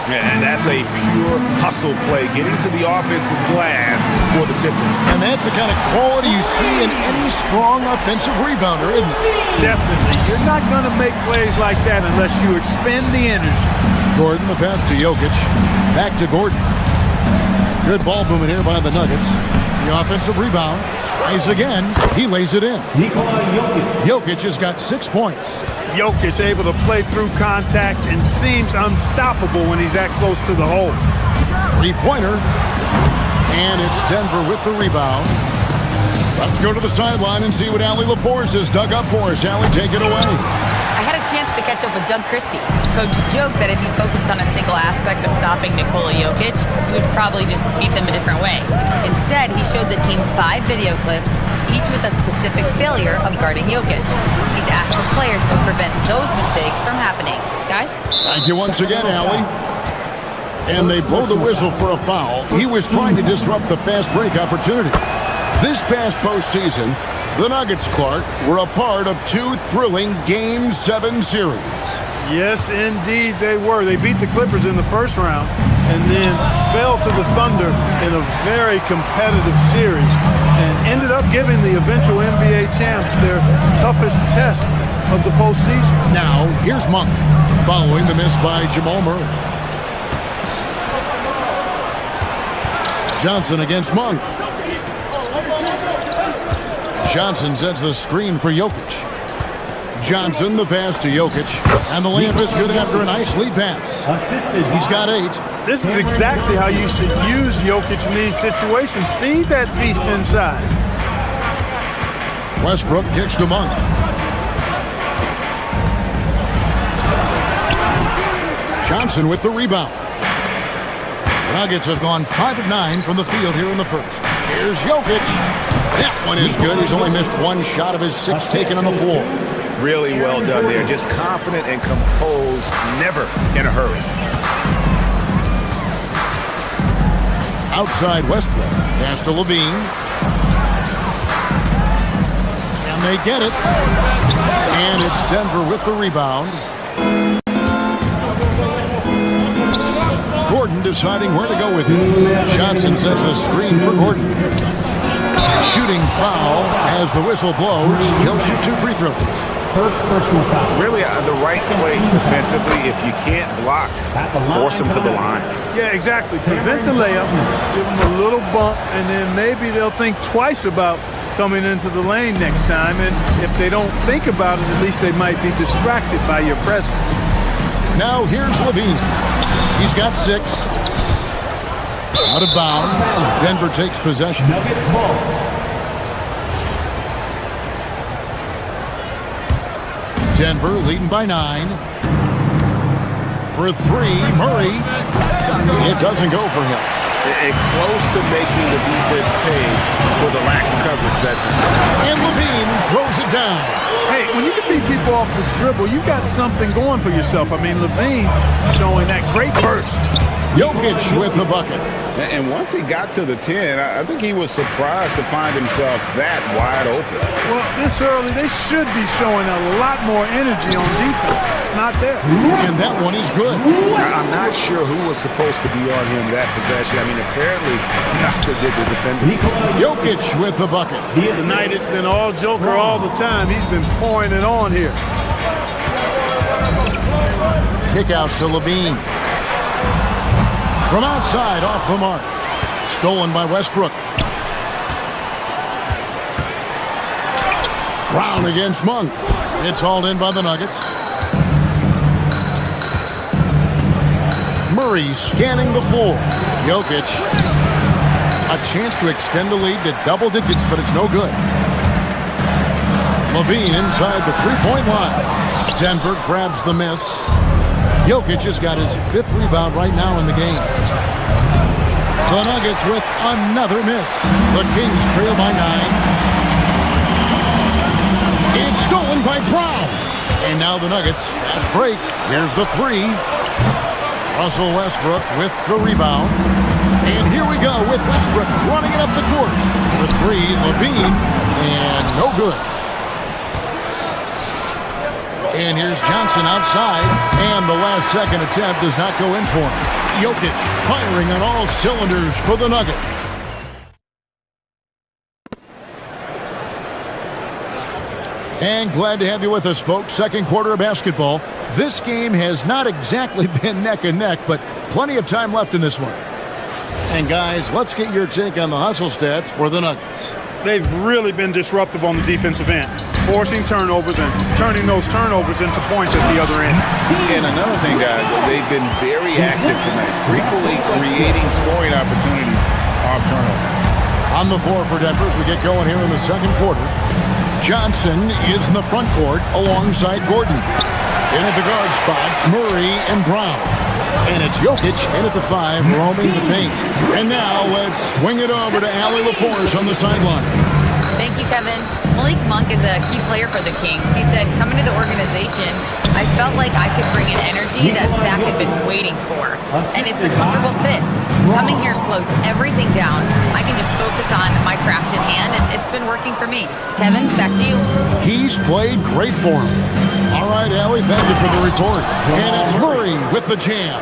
And that's a pure hustle play, getting to the offensive glass for the tipper. And that's the kind of quality you see in any strong offensive rebounder, isn't it? Definitely. You're not going to make plays like that unless you expend the energy. Gordon, the pass to Jokic. Back to Gordon. Good ball movement here by the Nuggets. The offensive rebound. Tries again. He lays it in. Jokic has got 6 points. Jokic able to play through contact and seems unstoppable when he's that close to the hole. Three-pointer. And it's Denver with the rebound. Let's go to the sideline and see what Allie LaForest has dug up for us. Allie, take it away. I had a chance to catch up with Doug Christie. Coach joked that if he focused on a single aspect of stopping Nikola Jokic, he would probably just beat them a different way. Instead, he showed the team 5 video clips, each with a specific failure of guarding Jokic. He's asked his players to prevent those mistakes from happening. Guys? Thank you once again, Allie. And they blow the whistle for a foul. He was trying to disrupt the fast break opportunity. This past postseason, the Nuggets, Clark, were a part of 2 thrilling Game 7 series. Yes, indeed they were. They beat the Clippers in the first round and then fell to the Thunder in a very competitive series and ended up giving the eventual NBA champs their toughest test of the postseason. Now, here's Monk following the miss by Jamal Murray. Johnson against Monk. Johnson sets the screen for Jokic. Johnson, the pass to Jokic. And the layup is good after a nice lead pass. He's got 8. This is exactly how you should use Jokic in these situations. Feed that beast inside. Westbrook kicks to Monk. Johnson with the rebound. The Nuggets have gone 5 of 9 from the field here in the first. Here's Jokic. That one is good. He's only missed 1 shot of his 6 taken on the floor. Really well done there. Just confident and composed, never in a hurry. Outside Westbrook. Pass to Levine. And they get it. And it's Denver with the rebound. Gordon deciding where to go with it. Johnson sets the screen for Gordon. Shooting foul as the whistle blows. He'll shoot 2 free throws. first personal foul. Really, the right play defensively. If you can't block, force them to the line. Yeah, exactly. Prevent the layup, give them a little bump, and then maybe they'll think twice about coming into the lane next time. And if they don't think about it, at least they might be distracted by your presence. Now here's Levine. He's got 6. Out of bounds. Denver takes possession. Nuggets ball. Denver leading by 9. For 3, Murray. It doesn't go for him. And close to making the defense pay for the lax coverage that time. And Levine throws it down. Hey, when you can beat people off the dribble, you got something going for yourself. I mean, Levine showing that great burst. Jokic with the bucket. And once he got to the 10, I think he was surprised to find himself that wide open. Well, this early, they should be showing a lot more energy on defense. It's not there. And that one is good. I'm not sure who was supposed to be on him that possession. I mean, apparently, neither did the defender. Jokic with the bucket. Tonight, it's been all Joker all the time. He's been pouring it on here. Kick out to Levine. From outside, off the mark. Stolen by Westbrook. Brown against Monk. It's hauled in by the Nuggets. Murray scanning the floor. Jokic. A chance to extend the lead to double digits, but it's no good. Levine inside the three-point line. Denver grabs the miss. Jokic has got his 5th rebound right now in the game. The Nuggets with another miss. The Kings trail by 9. It's stolen by Brown. And now the Nuggets fast break. Here's the 3. Russell Westbrook with the rebound. And here we go with Westbrook running it up the court. The 3, Levine, and no good. And here's Johnson outside, and the last second attempt does not go in for him. Jokic firing on all cylinders for the Nuggets. And glad to have you with us, folks. Second quarter of basketball. This game has not exactly been neck and neck, but plenty of time left in this one. And guys, let's get your take on the hustle stats for the Nuggets. They've really been disruptive on the defensive end, forcing turnovers and turning those turnovers into points at the other end. And another thing, guys, they've been very active tonight, frequently creating scoring opportunities off turnovers. On the floor for Denver as we get going here in the second quarter. Johnson is in the front court alongside Gordon. In at the guard spots, Murray and Brown. And it's Jokic in at the 5, roaming the paint. And now let's swing it over to Allie LaForce on the sideline. Thank you, Kevin. Malik Monk is a key player for the Kings. He said, coming to the organization, I felt like I could bring an energy that Zach had been waiting for. And it's a comfortable fit. Coming here slows everything down. I can just focus on my craft in hand, and it's been working for me. Kevin, back to you. He's played great for him. All right, Allie, thank you for the report. And it's Murray with the jam.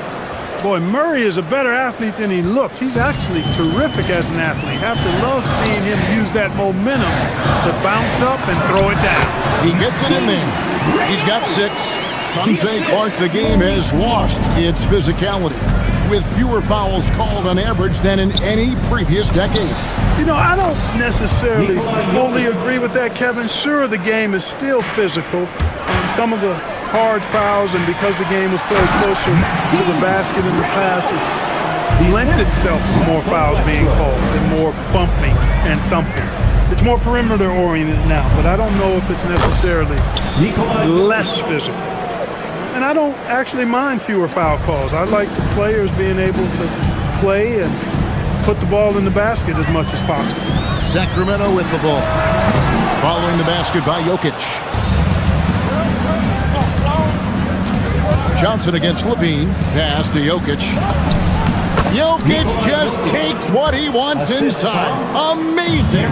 Boy, Murray is a better athlete than he looks. He's actually terrific as an athlete. Have to love seeing him use that momentum to bounce up and throw it down. He gets it in there. He's got 6. Some say, Clark, the game has lost its physicality, with fewer fouls called on average than in any previous decade. You know, I don't necessarily fully agree with that, Kevin. Sure, the game is still physical. And some of the hard fouls, and because the game was played closer to the basket in the past, it lent itself to more fouls being called and more bumping and thumping. It's more perimeter oriented now, but I don't know if it's necessarily less physical. And I don't actually mind fewer foul calls. I like the players being able to play and put the ball in the basket as much as possible. Sacramento with the ball. Following the basket by Jokic. Johnson against Levine. Pass to Jokic. Jokic just takes what he wants inside. Amazing.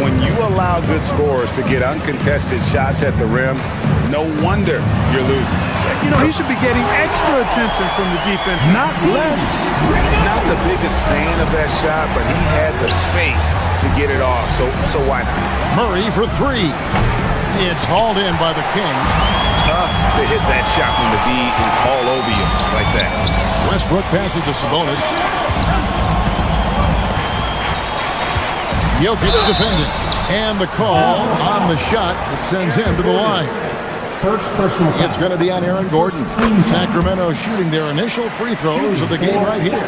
When you allow good scorers to get uncontested shots at the rim, no wonder you're losing. You know, he should be getting extra attention from the defense, not less. Not the biggest fan of that shot, but he had the space to get it off, so why not? Murray for 3. It's hauled in by the Kings. Tough to hit that shot when the D is all over you like that. Westbrook passes to Sabonis. Jokic defending. And the call on the shot that sends him to the line. First personal foul. It's going to be on Aaron Gordon. Sacramento shooting their initial free throws of the game right here.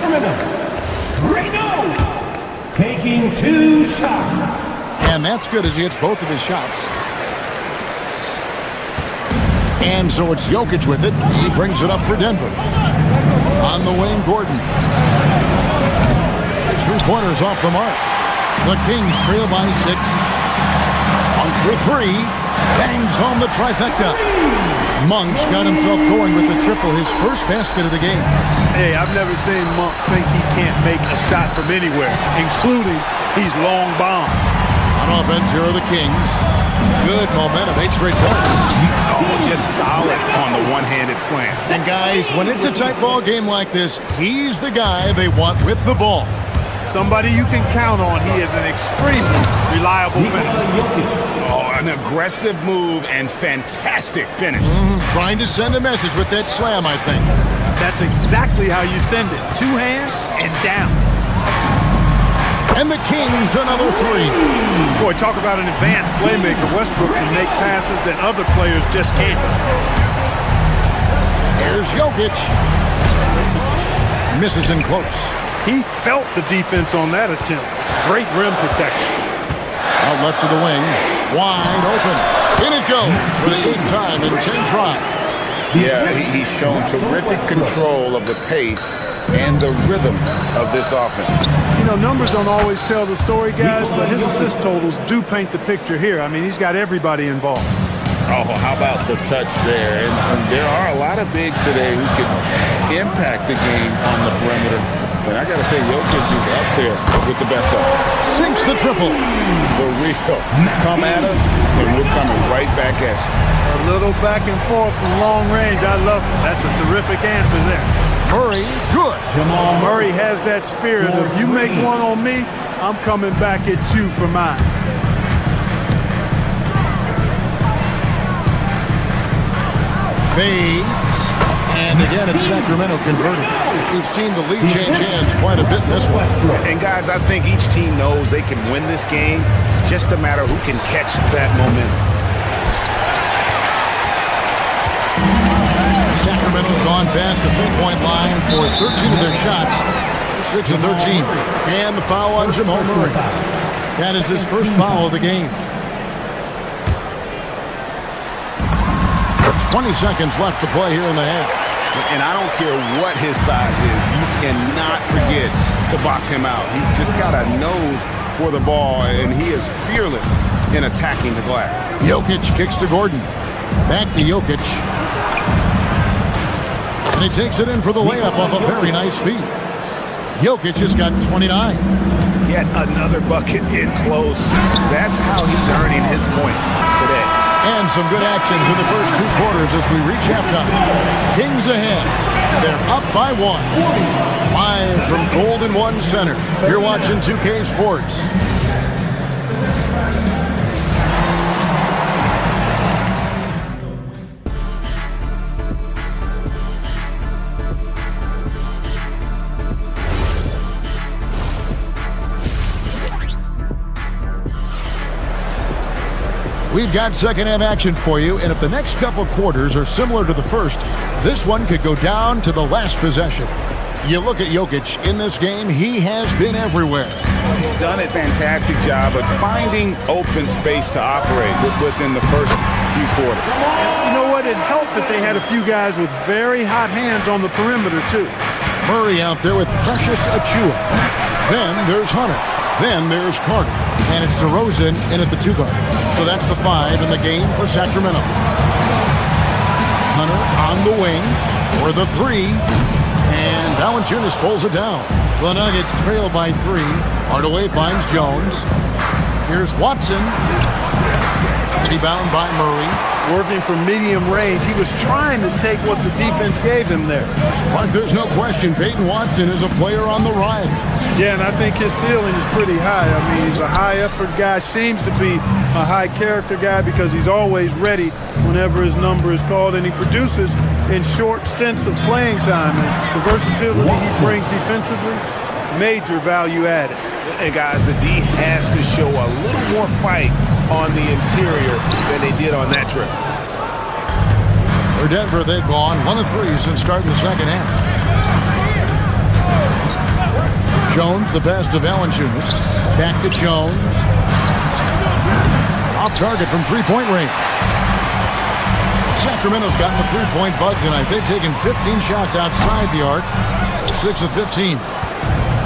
Taking 2 shots. And that's good as he hits both of his shots. And so it's Jokic with it. He brings it up for Denver. On the wing, Gordon. His 3-pointers off the mark. The Kings trail by 6. On for 3. Bangs home the trifecta. Monk's got himself going with the triple, his first basket of the game. Hey, I've never seen Monk think he can't make a shot from anywhere, including these long bombs. On offense, here are the Kings. Good momentum, 8 straight points. Oh, just solid on the one-handed slam. And guys, when it's a tight ball game like this, he's the guy they want with the ball. Somebody you can count on. He is an extremely reliable finisher. Oh, an aggressive move and fantastic finish. Trying to send a message with that slam, I think. That's exactly how you send it. 2 hands and down. And the Kings, another 3. Boy, talk about an advanced playmaker. Westbrook can make passes that other players just can't. Here's Jokic. Misses in close. He felt the defense on that attempt. Great rim protection. Out left to the wing. Wide open. In it goes for the 8th time in 10 tries. Yeah, he's shown terrific control of the pace and the rhythm of this offense. You know, numbers don't always tell the story, guys, but his assist totals do paint the picture here. I mean, he's got everybody involved. Oh, how about the touch there? And there are a lot of bigs today who can impact the game on the perimeter. And I got to say, Jokic is up there with the best of them. Sinks the triple. The real. Come at us, and we're coming right back at you. A little back and forth from long range. I love it. That's a terrific answer there. Murray, good. Murray has that spirit of, you make one on me, I'm coming back at you for mine. Fades. And again, it's Sacramento converted. We've seen the lead change hands quite a bit in this one. And guys, I think each team knows they can win this game. Just a matter who can catch that momentum. Sacramento's gone past the 3-point line for 13 of their shots. 6 of 13. And the foul on Jamal Murray. That is his first foul of the game. 20 seconds left to play here in the half. And I don't care what his size is, you cannot forget to box him out. He's just got a nose for the ball, and he is fearless in attacking the glass. Jokic kicks to Gordon. Back to Jokic. And he takes it in for the layup off a very nice feed. Jokic has got 29. Yet another bucket in close. That's how he's earning his points today. And some good action for the first 2 quarters as we reach halftime. Kings ahead. They're up by 1. Live from Golden One Center. You're watching 2K Sports. We've got second half action for you, and if the next couple quarters are similar to the first, this one could go down to the last possession. You look at Jokic in this game, he has been everywhere. He's done a fantastic job of finding open space to operate within the first few quarters. You know what? It helped that they had a few guys with very hot hands on the perimeter, too. Murray out there with Precious Achiuwa. Then there's Hunter. Then there's Carter. And it's DeRozan in at the 2 guard. So that's the 5 in the game for Sacramento. Hunter on the wing for the 3. And Valanciunas pulls it down. The Nuggets trail by 3. Hardaway finds Jones. Here's Watson. Rebound by Murray. Working from medium range. He was trying to take what the defense gave him there. But there's no question Peyton Watson is a player on the rise. Yeah, and I think his ceiling is pretty high. I mean, he's a high-effort guy, seems to be a high-character guy because he's always ready whenever his number is called, and he produces in short stints of playing time. And the versatility he brings defensively, major value added. And guys, the D has to show a little more fight on the interior than they did on that trip. For Denver, they've gone 1 of 3 since starting the second half. Jones, the pass to Valanciunas. Back to Jones. Off target from three-point range. Sacramento's gotten the three-point bug tonight. They've taken 15 shots outside the arc. 6 of 15.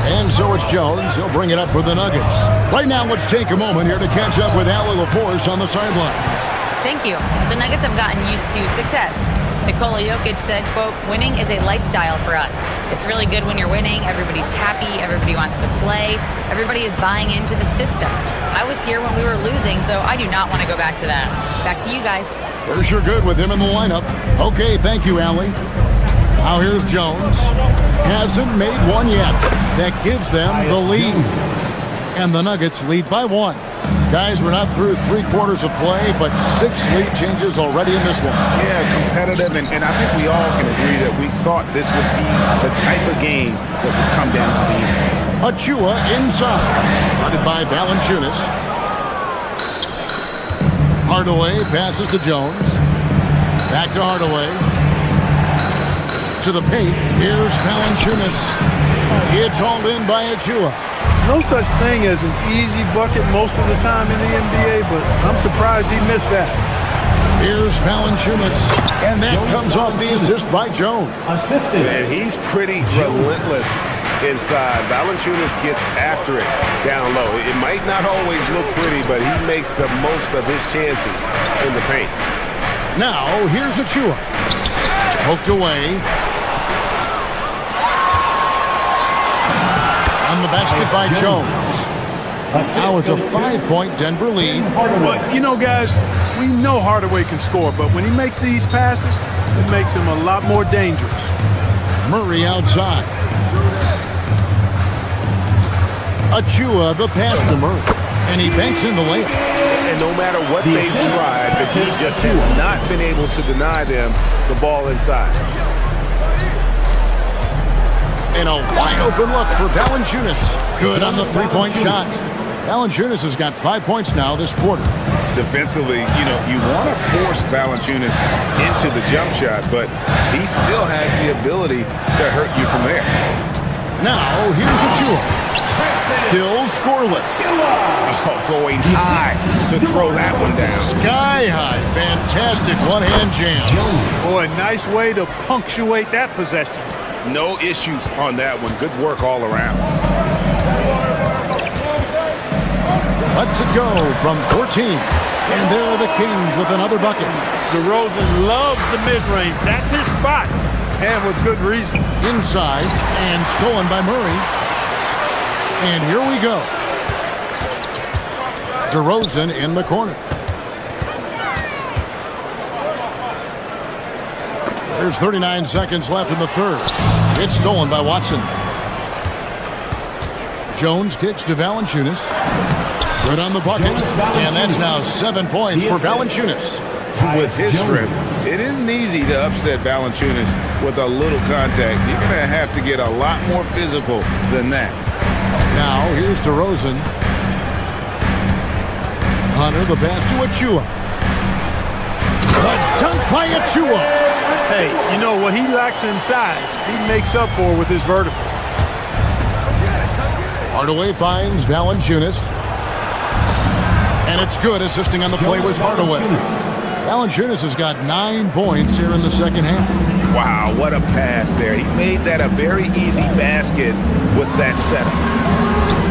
And so it's Jones. He'll bring it up for the Nuggets. Right now, let's take a moment here to catch up with Allie LaForce on the sideline. Thank you. The Nuggets have gotten used to success. Nikola Jokic said, quote, winning is a lifestyle for us. It's really good when you're winning. Everybody's happy. Everybody wants to play. Everybody is buying into the system. I was here when we were losing, so I do not want to go back to that. Back to you guys. They're sure good with him in the lineup. Okay, thank you, Allie. Now here's Jones. Hasn't made one yet. That gives them the lead. And the Nuggets lead by 1. Guys, we're not through 3 quarters of play, but 6 lead changes already in this one. Yeah, competitive, and I think we all can agree that we thought this would be the type of game that would come down to the end. Achua inside. Guarded by Valanciunas. Hardaway passes to Jones. Back to Hardaway. To the paint. Here's Valanciunas. It's hauled in by Achua. No such thing as an easy bucket most of the time in the NBA, but I'm surprised he missed that. Here's Valanciunas, and that comes off the assist by Jones. And he's pretty relentless inside. Valanciunas gets after it down low. It might not always look pretty, but he makes the most of his chances in the paint. Now, here's Achua. Poked away. On the basket by Jones. Now it's a 5-point Denver lead. But, you know, guys, we know Hardaway can score, but when he makes these passes, it makes him a lot more dangerous. Murray outside. Achua, the pass to Murray. And he banks in the layup. And no matter what they've tried, the he just has not been able to deny them the ball inside. And a wide-open look for Valanciunas. Good on the three-point shot. Valanciunas has got 5 points now this quarter. Defensively, you know, you want to force Valanciunas into the jump shot, but he still has the ability to hurt you from there. Now, here's Achua. Still scoreless. Oh, going high to throw that one down. Sky high. Fantastic one-hand jam. Boy, nice way to punctuate that possession. No issues on that one. Good work all around. Let's it go from 14. And there are the Kings with another bucket. DeRozan loves the mid-range. That's his spot. And with good reason. Inside and stolen by Murray. And here we go. DeRozan in the corner. There's 39 seconds left in the third. It's stolen by Watson. Jones kicks to Valanciunas. Good on the bucket. And that's now 7 points for Valanciunas. With his strength, it isn't easy to upset Valanciunas with a little contact. You're going to have to get a lot more physical than that. Now, here's DeRozan. Hunter, the pass to Achua. The dunk by Achua. Hey, you know what he lacks inside, he makes up for with his vertical. Hardaway finds Valanciunas. And it's good. Assisting on the play was Hardaway. Valanciunas has got 9 points here in the second half. Wow, what a pass there. He made that a very easy basket with that setup.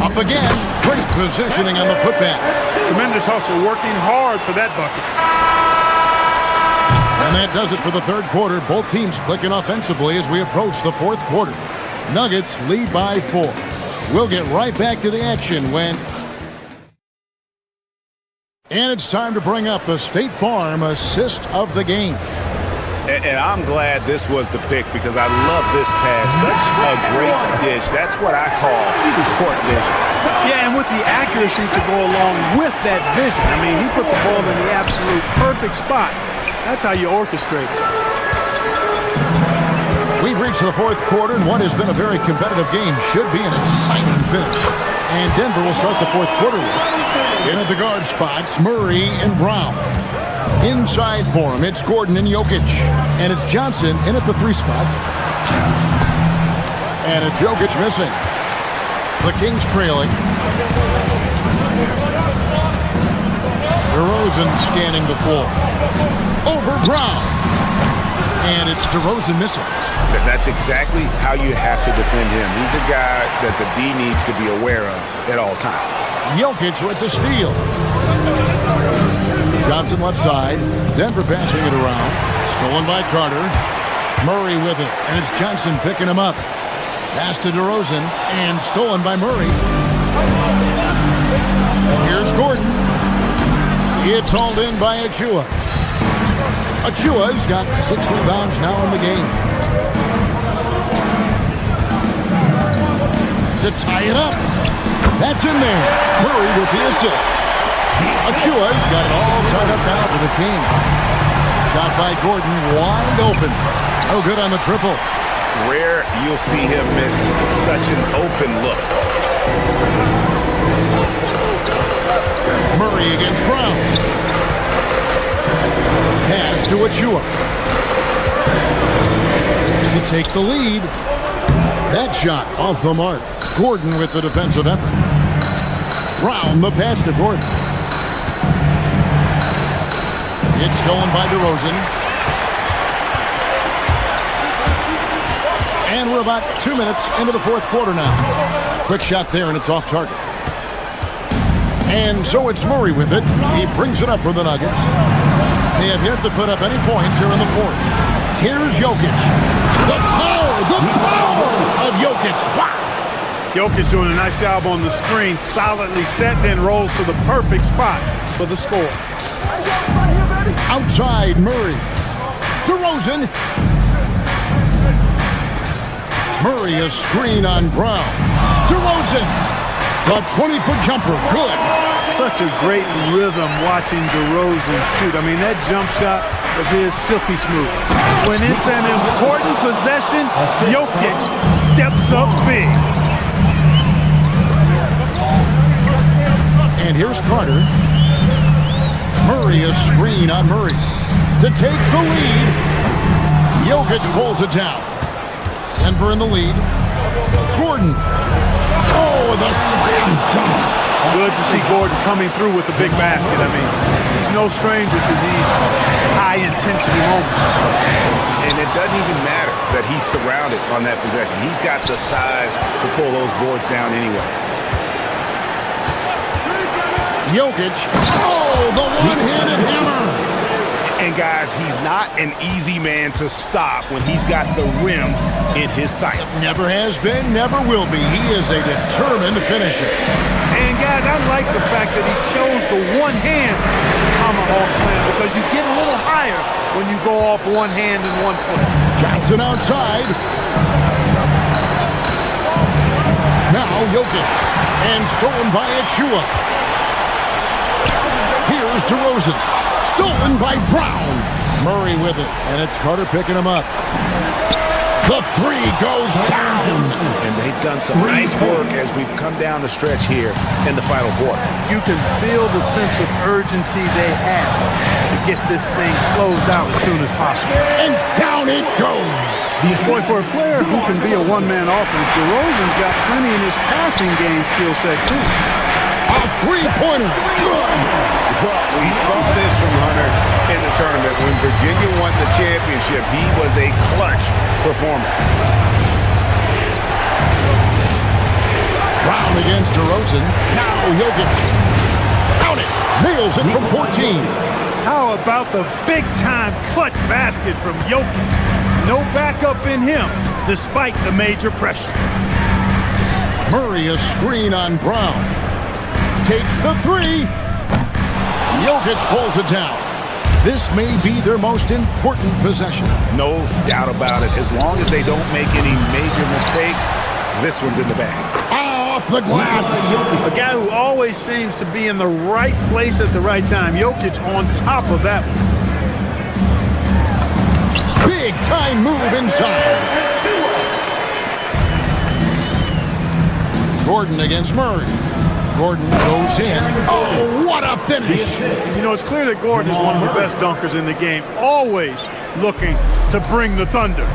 Up again. Great positioning on the putback. Tremendous hustle, working hard for that bucket. And that does it for the third quarter. Both teams clicking offensively as we approach the fourth quarter. Nuggets lead by 4. We'll get right back to the action when... And it's time to bring up the State Farm assist of the game. And I'm glad this was the pick because I love this pass. Such a great dish. That's what I call court vision. Yeah, and with the accuracy to go along with that vision. I mean, he put the ball in the absolute perfect spot. That's how you orchestrate it. We've reached the fourth quarter, and what has been a very competitive game should be an exciting finish. And Denver will start the fourth quarter with. In at the guard spots, Murray and Brown. Inside for him, it's Gordon and Jokic. And it's Johnson in at the 3 spot. And it's Jokic missing. The Kings trailing. DeRozan scanning the floor. Over Brown. And it's DeRozan missing. That's exactly how you have to defend him. He's a guy that the D needs to be aware of at all times. Jokic with the steal. Johnson left side. Denver passing it around. Stolen by Carter. Murray with it. And it's Johnson picking him up. Pass to DeRozan. And stolen by Murray. Here's Gordon. It's hauled in by Achua. Achua's got 6 rebounds now in the game. To tie it up. That's in there. Murray with the assist. Achua's got it all tied up now for the Kings. Shot by Gordon, wide open. No good on the triple. Rare you'll see him miss such an open look. Murray against Brown. Pass to Achua. To take the lead. That shot off the mark. Gordon with the defensive effort. Brown the pass to Gordon. It's stolen by DeRozan. And we're about 2 minutes into the fourth quarter now. Quick shot there, and it's off target. And so it's Murray with it. He brings it up for the Nuggets. They have yet to put up any points here in the fourth. Here's Jokic. The power of Jokic. Wow. Jokic doing a nice job on the screen. Solidly set, then rolls to the perfect spot for the score. Outside Murray. DeRozan. Murray a screen on Brown. DeRozan. The 20-foot jumper. Good. Such a great rhythm watching DeRozan shoot. I mean, that jump shot of his silky smooth. When it's an important possession, Jokic steps up big. And here's Carter. Murray a screen on Murray. To take the lead. Jokic pulls it down. Denver in the lead. Gordon. Oh, the slam dunk. Good to see Gordon coming through with a big basket. I mean, he's no stranger to these high-intensity moments. And it doesn't even matter that he's surrounded on that possession. He's got the size to pull those boards down anyway. Jokic. Oh, the one-handed hammer. And guys, he's not an easy man to stop when he's got the rim in his sights. Never has been, never will be. He is a determined finisher. And guys, I like the fact that he chose the one-hand tomahawk slam because you get a little higher when you go off one hand and one foot. Johnson outside. Now Jokic. And stolen by Achua. Here's DeRozan. Stolen by Brown. Murray with it. And it's Carter picking him up. The 3 goes down. And they've done some nice work as we've come down the stretch here in the final quarter. You can feel the sense of urgency they have to get this thing closed out as soon as possible. And down it goes. Boy, for a player who can be a one-man offense, DeRozan's got plenty in his passing game skill set, too. A three-pointer. Good. Well, we saw this from Hunter in the tournament. When Virginia won the championship, he was a clutch performer. Brown against DeRozan. Now Jokic. Count it. Nails it from 14. How about the big-time clutch basket from Jokic? No backup in him, despite the major pressure. Murray a screen on Brown. Takes the 3. Jokic pulls it down. This may be their most important possession. No doubt about it. As long as they don't make any major mistakes, this one's in the bag. Off the glass. A guy who always seems to be in the right place at the right time. Jokic on top of that one. Big time move inside. Gordon against Murray. Gordon goes in. Oh, what a finish. You know, it's clear that Gordon is one of the best dunkers in the game. Always looking to bring the thunder.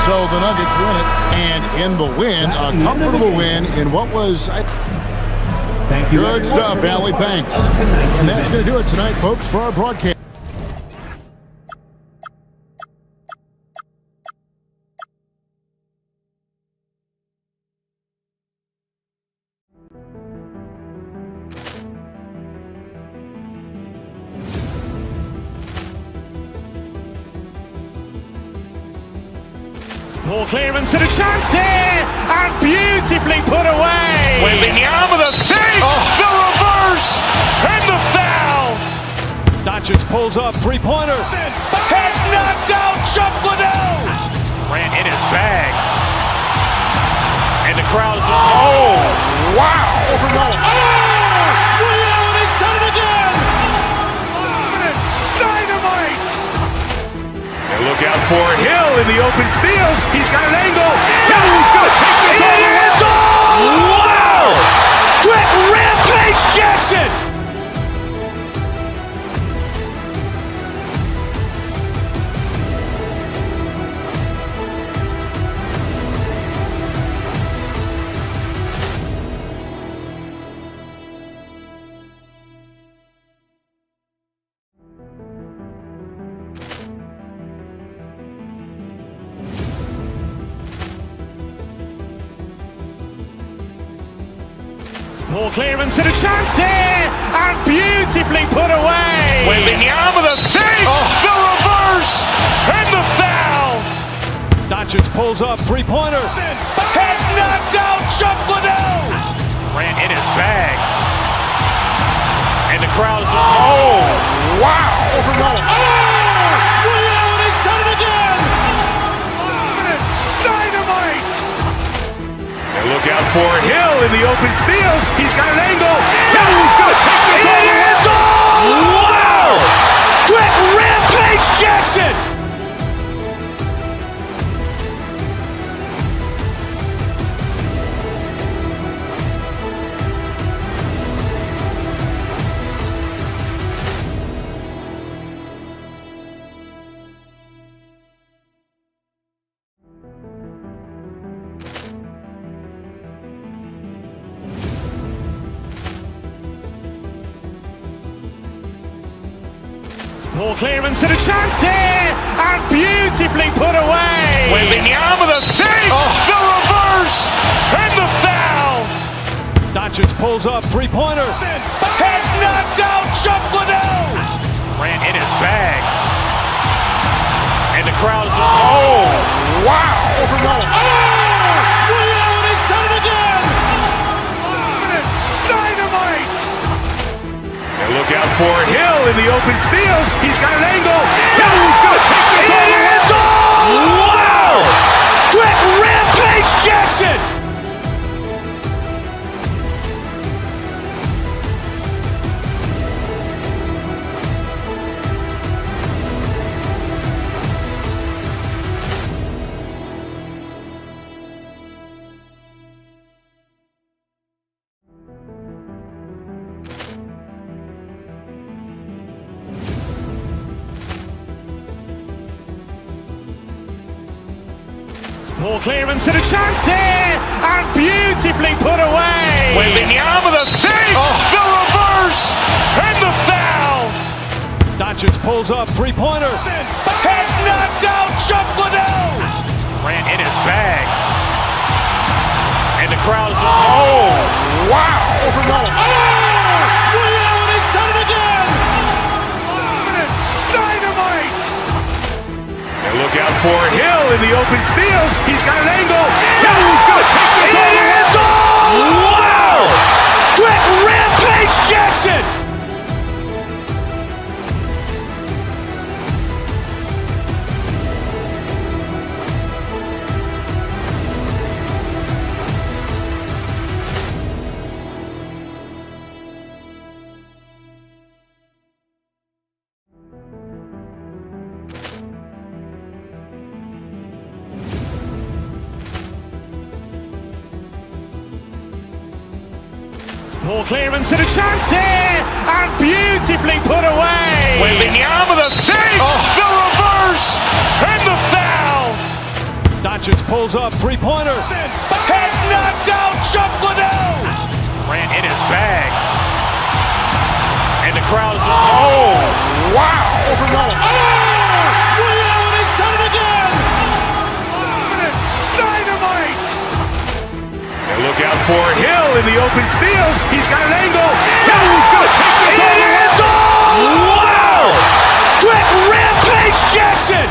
So the Nuggets win it, and in the win, a comfortable win in what was... Thank you. Good stuff, Allie. Thanks. And that's going to do it tonight, folks, for our broadcast. Ball clearance and a chance here, and beautifully put away. Wembanyama the save, the reverse, and the foul. Doncic pulls up, three-pointer. Has knocked out Chuck Liddell. Ran in his bag. And the crowd is... Oh, wow. He's done it again. Dynamite. And look out for Hill in the open field. He's got an angle. Hill's going to take this all the way. Wow! Quick rampage Jackson. Ball clearance and a chance here, and beautifully put away. Wembanyama the save, the reverse, and the foul. Doncic pulls up, three-pointer. Has knocked out Chuck Liddell. Ran in his bag. And the crowd is... Oh, wow. He's done it again. Dynamite. And look out for Hill in the open field. He's got an angle. Hill's going to take this all the way. Wow! Quick rampage Jackson. Ball clearance and a chance here, and beautifully put away. Wembanyama the save, the reverse, and the foul. Doncic pulls up, three-pointer. Has knocked out Chuck Liddell. Ran in his bag. And the crowd is... Oh, wow. He's done it again. Dynamite. And look out for Hill in the open field. He's got an angle. Hill's going to take this all the way. Wow! Quick rampage Jackson. Ball clearance and a chance here, and beautifully put away. Wembanyama the save, the reverse, and the foul. Doncic pulls up, three-pointer. Has knocked out Chuck Liddell. Ran in his bag. And the crowd is... Oh, wow. He's done it again. Dynamite. And look out for Hill in the open field. He's got an angle. Ball clearance and a chance here, and beautifully put away. Wembanyama the save, the reverse, and the foul. Doncic pulls up, three-pointer. Has knocked out Chuck Liddell. Ran in his bag. And the crowd is, oh, wow. Allen has done it again. Dynamite. And look out for Hill in the open field. He's got an angle. Hill's going to take this all the way. Wow. Quick rampage Jackson.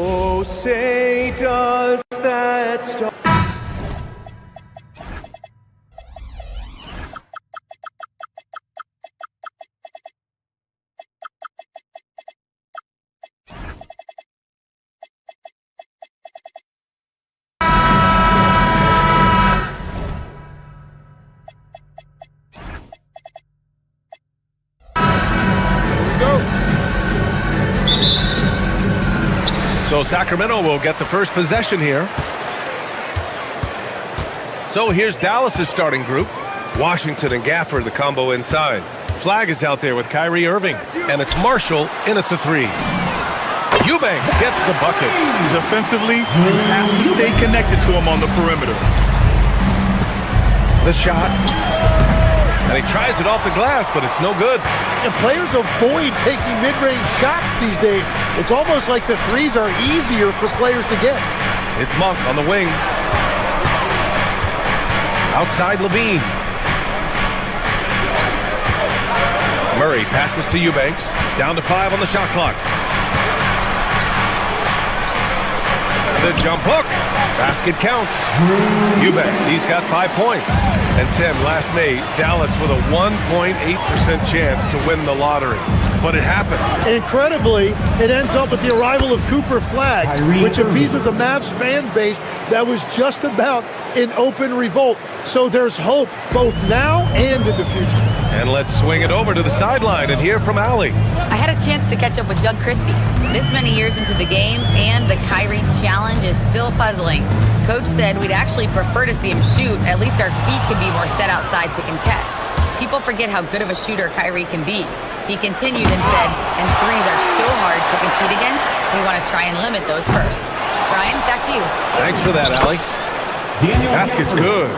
Oh, say does that star... So Sacramento will get the first possession here. So here's Dallas' starting group. Washington and Gafford, the combo inside. Flag is out there with Kyrie Irving, and it's Marshall in at the three. Eubanks gets the bucket. Defensively, you have to stay connected to him on the perimeter. The shot. And he tries it off the glass, but it's no good. And players avoid taking mid-range shots these days. It's almost like the threes are easier for players to get. It's Monk on the wing. Outside Levine. Murray passes to Eubanks. Down to 5 on the shot clock. The jump hook. Basket counts. Eubanks, he's got 5 points. And Tim, last night, Dallas with a 1.8% chance to win the lottery. But it happened. Incredibly, it ends up with the arrival of Cooper Flagg, which appeases a Mavs fan base that was just about in open revolt. So there's hope both now and in the future. And let's swing it over to the sideline and hear from Allie. I had a chance to catch up with Doug Christie. This many years into the game, and the Kyrie challenge is still puzzling. Coach said we'd actually prefer to see him shoot. At least our feet can be more set outside to contest. People forget how good of a shooter Kyrie can be. He continued and said, and threes are so hard to compete against, we want to try and limit those first. Brian, back to you. Thanks for that, Allie. Basket's good.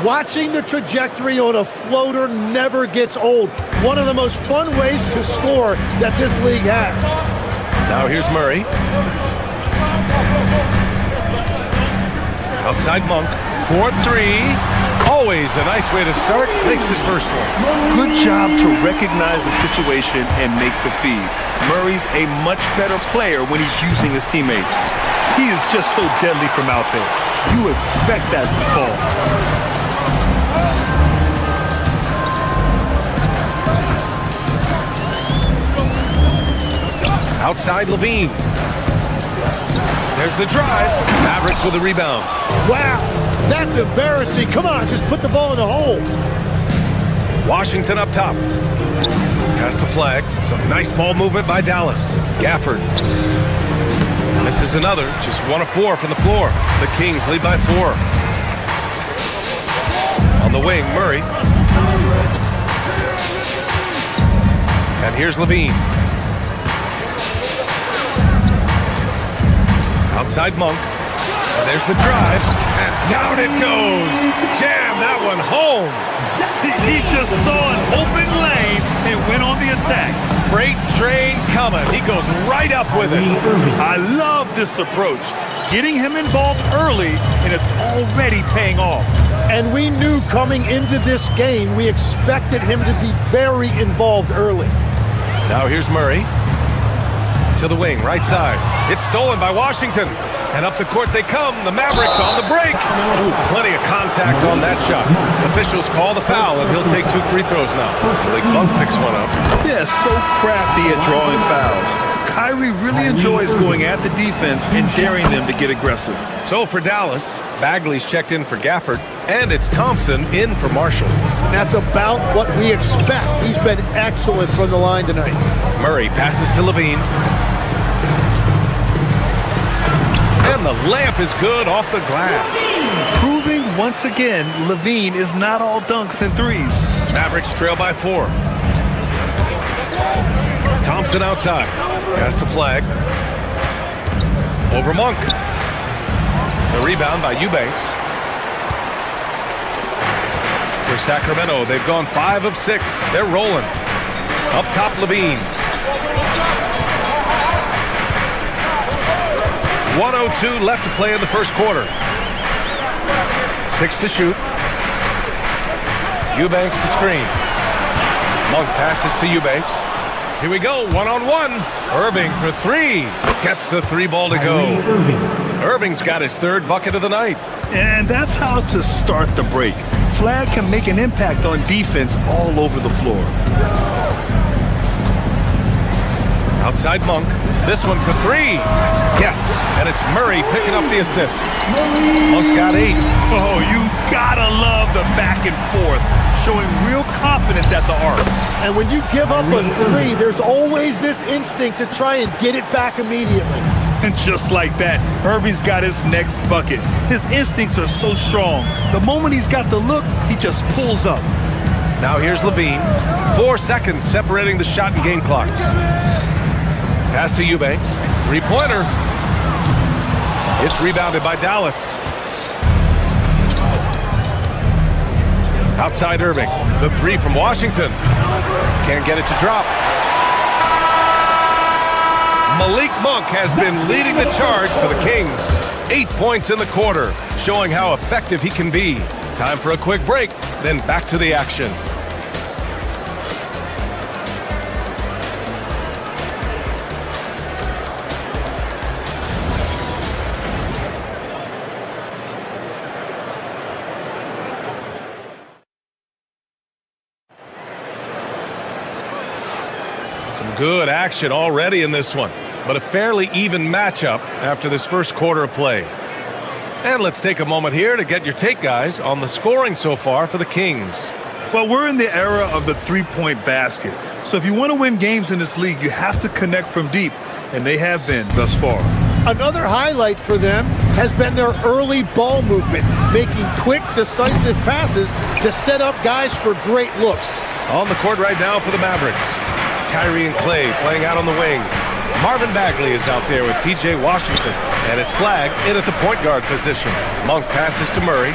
Watching the trajectory on a floater never gets old. One of the most fun ways to score that this league has. Now here's Murray. Outside Monk. 4-3. Always a nice way to start. Makes his first one. Good job to recognize the situation and make the feed. Murray's a much better player when he's using his teammates. He is just so deadly from out there. You expect that to fall. Outside Levine. There's the drive. Mavericks with a rebound. Wow, that's embarrassing. Come on, just put the ball in the hole. Washington up top. Pass to Flag. Some nice ball movement by Dallas. Gafford. This is another. Just 1 of 4 from the floor. The Kings lead by 4. On the wing, Murray. And here's Levine. Outside Monk. And there's the drive. And down it goes. Jam that one home. He just saw an open lane and went on the attack. Freight train coming. He goes right up with it. I love this approach. Getting him involved early, and it's already paying off. And we knew coming into this game, we expected him to be very involved early. Now here's Murray. to the wing, right side. It's stolen by Washington. And up the court they come. The Mavericks on the break. Ooh, plenty of contact on that shot. Officials call the foul, and he'll take 2 free throws now. Malik Monk picks one up. Yeah, so crafty at drawing fouls. Kyrie really enjoys going at the defense and daring them to get aggressive. So for Dallas, Bagley's checked in for Gafford, and it's Thompson in for Marshall. And that's about what we expect. He's been excellent from the line tonight. Murray passes to Levine. And the layup is good off the glass. Proving once again, Levine is not all dunks and threes. Mavericks trail by 4. Thompson outside. Pass to Flag. Over Monk. The rebound by Eubanks. For Sacramento, they've gone 5 of 6. They're rolling. Up top, Levine. 1:02 left to play in the first quarter. 6 to shoot. Eubanks the screen. Monk passes to Eubanks. Here we go, one-on-one. Irving for 3. Gets the 3 ball to go. Irving's got his 3rd bucket of the night. And that's how to start the break. Flag can make an impact on defense all over the floor. Outside Monk. This one for 3. Yes, and it's Murray picking up the assist. Monk's got 8. Oh, you gotta love the back and forth, showing real confidence at the arc. And when you give up a 3, there's always this instinct to try and get it back immediately. And just like that, Irving's got his next bucket. His instincts are so strong. The moment he's got the look, he just pulls up. Now here's Levine. 4 seconds separating the shot and game clocks. Pass to Eubanks. 3-pointer. It's rebounded by Dallas. Outside Irving. The 3 from Washington. Can't get it to drop. Malik Monk has been leading the charge for the Kings. 8 points in the quarter, showing how effective he can be. Time for a quick break, then back to the action. Good action already in this one, but a fairly even matchup after this first quarter of play. And let's take a moment here to get your take, guys, on the scoring so far for the Kings. Well, we're in the era of the 3-point basket. So if you want to win games in this league, you have to connect from deep, and they have been thus far. Another highlight for them has been their early ball movement, making quick, decisive passes to set up guys for great looks. On the court right now for the Mavericks. Kyrie and Clay playing out on the wing. Marvin Bagley is out there with P.J. Washington. And it's Flag in at the point guard position. Monk passes to Murray.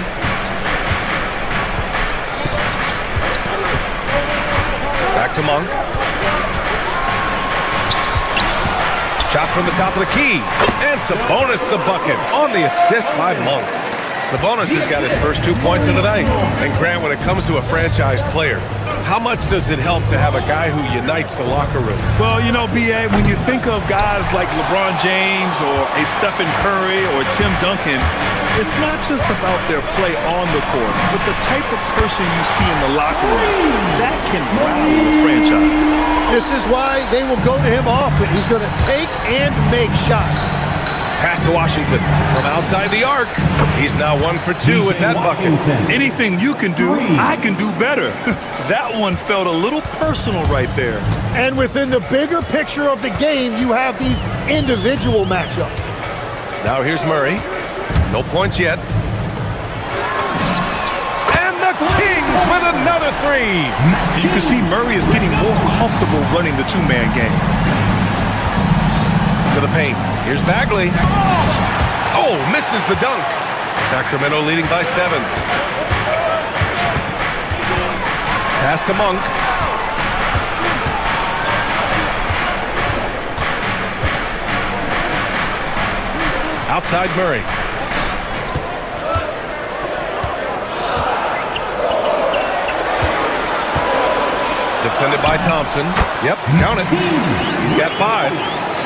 Back to Monk. Shot from the top of the key. And Sabonis the bucket on the assist by Monk. Sabonis has got his first 2 points of the night. And Grant, when it comes to a franchise player, how much does it help to have a guy who unites the locker room? Well, you know, B.A., when you think of guys like LeBron James or a Stephen Curry or Tim Duncan, it's not just about their play on the court, but the type of person you see in the locker room. That can rally the franchise. This is why they will go to him often. He's going to take and make shots. Pass to Washington from outside the arc. He's now 1 for 2 with that bucket. Anything you can do, I can do better. That one felt a little personal right there. And within the bigger picture of the game, you have these individual matchups. Now here's Murray. No points yet. And the Kings with another 3. You can see Murray is getting more comfortable running the 2-man game. To the paint. Here's Bagley. Oh, misses the dunk. Sacramento leading by 7. Pass to Monk. Outside Murray. Defended by Thompson. Yep, count it. He's got 5.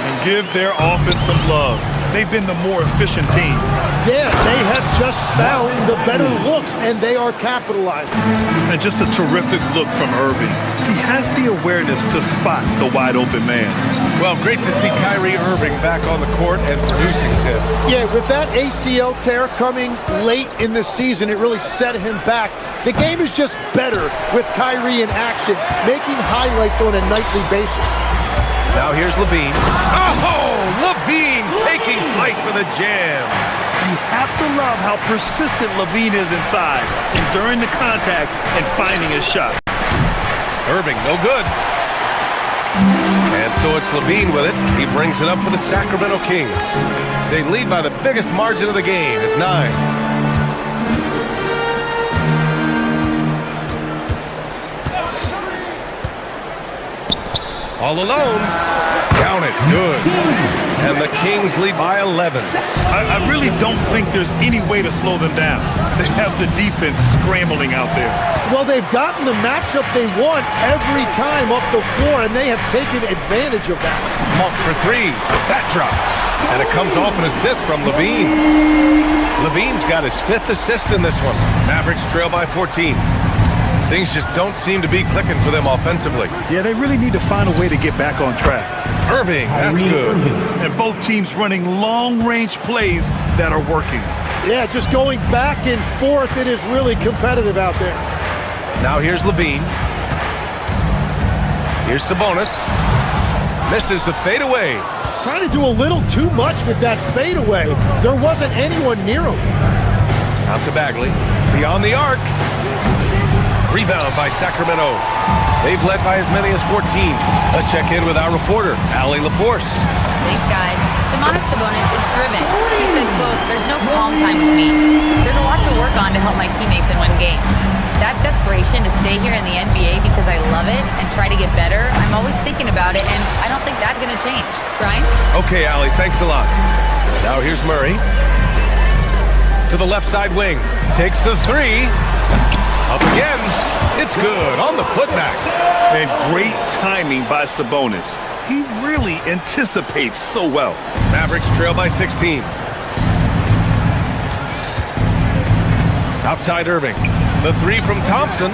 And give their offense some love. They've been the more efficient team. Yeah, they have just found the better looks, and they are capitalizing. And just a terrific look from Irving. He has the awareness to spot the wide-open man. Well, great to see Kyrie Irving back on the court and producing, Tim. Yeah, with that ACL tear coming late in the season, it really set him back. The game is just better with Kyrie in action, making highlights on a nightly basis. Now here's Levine. Oh, Levine taking flight for the jam. You have to love how persistent Levine is inside, enduring the contact and finding his shot. Irving, no good. And so it's Levine with it. He brings it up for the Sacramento Kings. They lead by the biggest margin of the game at 9. All alone. Count it. Good. And the Kings lead by 11. I really don't think there's any way to slow them down. They have the defense scrambling out there. Well, they've gotten the matchup they want every time up the floor, and they have taken advantage of that. Monk for 3. That drops. And it comes off an assist from Levine. Levine's got his 5th assist in this one. Mavericks trail by 14. Things just don't seem to be clicking for them offensively. Yeah, they really need to find a way to get back on track. Irving, that's good. And both teams running long-range plays that are working. Yeah, just going back and forth. It is really competitive out there. Now here's Levine. Here's Sabonis. Misses the fadeaway. Trying to do a little too much with that fadeaway. There wasn't anyone near him. Out to Bagley. Beyond the arc. Rebound by Sacramento. They've led by as many as 14. Let's check in with our reporter, Allie LaForce. Thanks, guys. Domantas Sabonis is driven. He said, quote, "There's no calm time with me. There's a lot to work on to help my teammates and win games. That desperation to stay here in the NBA because I love it and try to get better, I'm always thinking about it, and I don't think that's going to change." Brian? Okay, Allie, thanks a lot. Now here's Murray. To the left side wing. Takes the 3. Up again. It's good on the putback. And great timing by Sabonis. He really anticipates so well. Mavericks trail by 16. Outside Irving. The 3 from Thompson.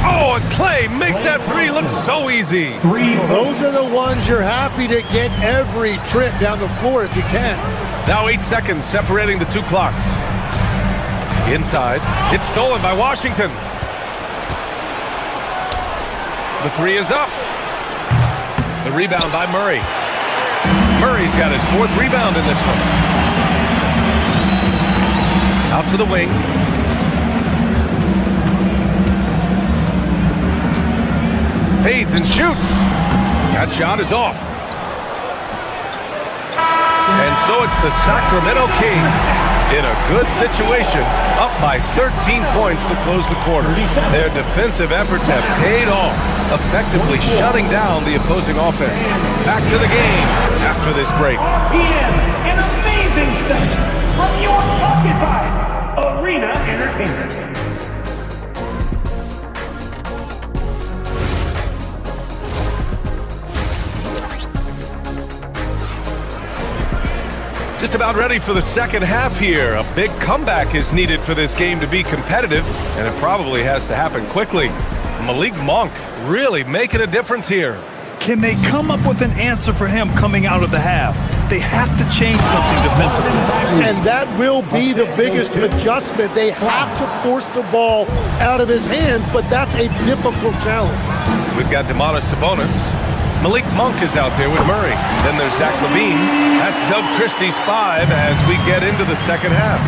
Oh, and Clay makes that 3 look so easy. Those are the ones you're happy to get every trip down the floor if you can. Now 8 seconds separating the 2 clocks. Inside. It's stolen by Washington. The 3 is up. The rebound by Murray. Murray's got his 4th rebound in this one. Out to the wing. Fades and shoots. That shot is off. And so it's the Sacramento Kings in a good situation, up by 13 points to close the quarter. Their defensive efforts have paid off, effectively shutting down the opposing offense. Back to the game after this break. In amazing steps from your pocket by Arena Entertainment. Just about ready for the second half here. A big comeback is needed for this game to be competitive, and it probably has to happen quickly. Malik Monk really making a difference here. Can they come up with an answer for him coming out of the half? They have to change something defensively. And that will be the biggest adjustment. They have to force the ball out of his hands, but that's a difficult challenge. We've got Domantas Sabonis. Malik Monk is out there with Murray. Then there's Zach LaVine. That's Doug Christie's 5 as we get into the second half.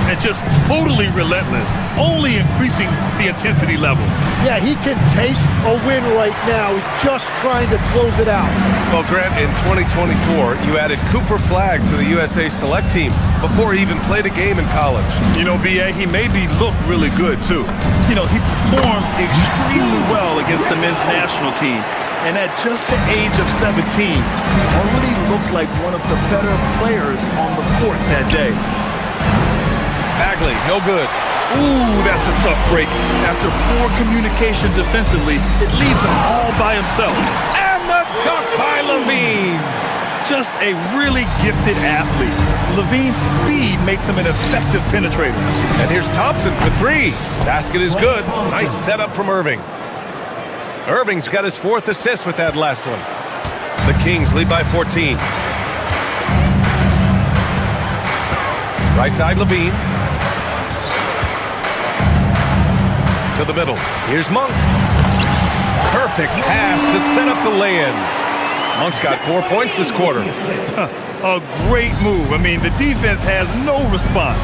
And just totally relentless, only increasing the intensity level. Yeah, he can taste a win right now. He's just trying to close it out. Well, Grant, in 2024, you added Cooper Flagg to the USA Select team before he even played a game in college. You know, B.A., he maybe looked really good, too. You know, he performed extremely well against the men's national team. And at just the age of 17, already looked like one of the better players on the court that day. Bagley, no good. Ooh, that's a tough break. After poor communication defensively, it leaves him all by himself. And the dunk by LaVine. just a really gifted athlete. Levine's speed makes him an effective penetrator. And here's Thompson for three. Basket is good. Nice setup from Irving. Irving's got his fourth assist with that last one. The Kings lead by 14. Right side, Levine. To the middle. Here's Monk. Perfect pass to set up the lay-in. Monk's got 4 points this quarter. A great move. I mean, the defense has no response.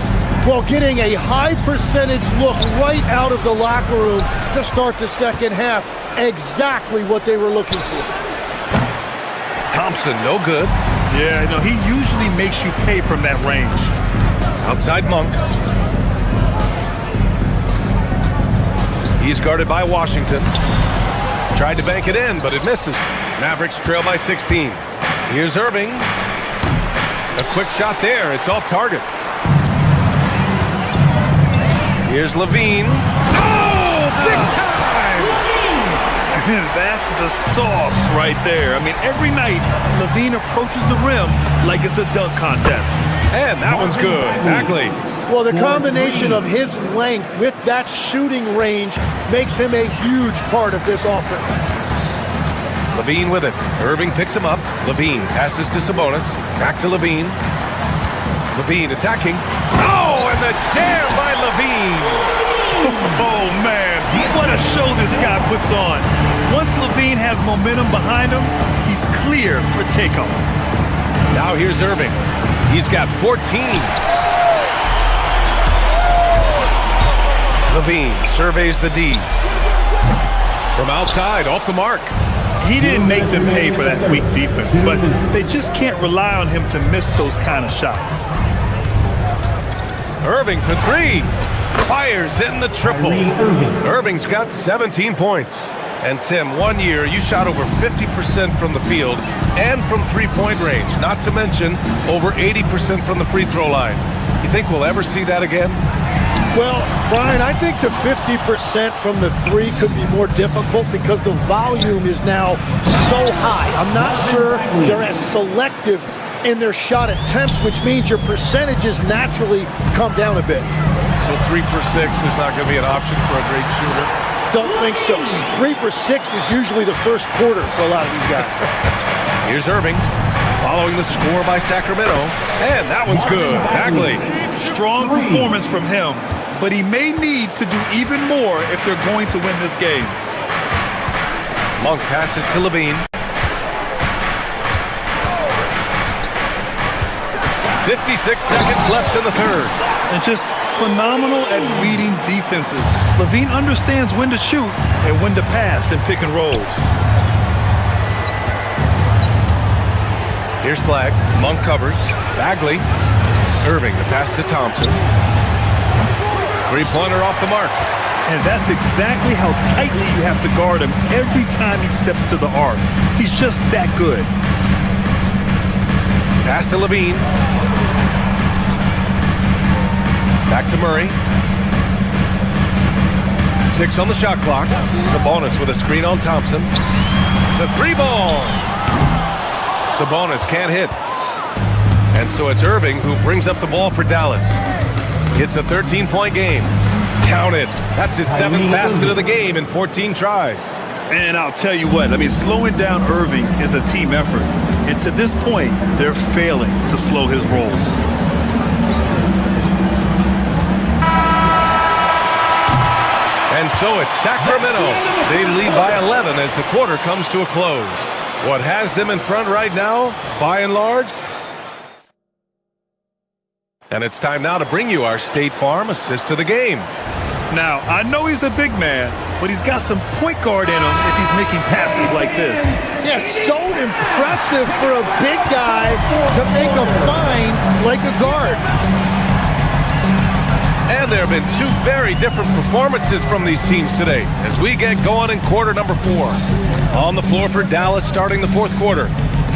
Well, getting a high percentage look right out of the locker room to start the second half. Exactly what they were looking for. Thompson, no good. Yeah, no, he usually makes you pay from that range. Outside Monk. He's guarded by Washington. Tried to bank it in, but it misses. Mavericks trail by 16. Here's Irving. A quick shot there. It's off target. Here's Levine. Oh, big time! That's the sauce right there. I mean, every night, Levine approaches the rim like it's a dunk contest. And that one's good. Bagley. Well, the combination of his length with that shooting range makes him a huge part of this offense. Levine with it. Irving picks him up. Levine passes to Sabonis. Back to Levine. Levine attacking. Oh, and the jam by Levine. Oh, man. What a show this guy puts on. Once Levine has momentum behind him, he's clear for takeoff. Now here's Irving. He's got 14. Levine surveys the D. From outside, off the mark. He didn't make them pay for that weak defense, but they just can't rely on him to miss those kind of shots. Irving for three. Fires in the triple. Irving's got 17 points. And Tim, 1 year you shot over 50% from the field and from three-point range, not to mention over 80% from the free throw line. You think we'll ever see that again? Well, Brian, I think the 50% from the three could be more difficult because the volume is now so high. I'm not sure they're as selective in their shot attempts, which means your percentages naturally come down a bit. So 3 for 6 is not going to be an option for a great shooter? Don't think so. 3 for 6 is usually the first quarter for a lot of these guys. Here's Irving, following the score by Sacramento, and that one's good. Bagley. Strong performance from him, but he may need to do even more if they're going to win this game. Monk passes to Levine. 56 seconds left in the third. And just phenomenal at reading defenses. Levine understands when to shoot and when to pass in pick and rolls. Here's Flag. Monk covers. Bagley. Irving, the pass to Thompson. Three-pointer off the mark. And that's exactly how tightly you have to guard him every time he steps to the arc. He's just that good. Pass to Levine. Back to Murray. 6 on the shot clock. Sabonis with a screen on Thompson. The three ball. Sabonis can't hit. And so it's Irving who brings up the ball for Dallas. It's a 13-point game. Count it. That's his 7th basket of the game in 14 tries. And I'll tell you what, I mean, slowing down Irving is a team effort. And to this point, they're failing to slow his roll. And so it's Sacramento. They lead by 11 as the quarter comes to a close. What has them in front right now, by and large? And it's time now to bring you our State Farm assist of the game. Now, I know he's a big man, but he's got some point guard in him if he's making passes like this. Yeah, so impressive for a big guy to make a find like a guard. And there have been two very different performances from these teams today as we get going in quarter number 4. On the floor for Dallas starting the fourth quarter.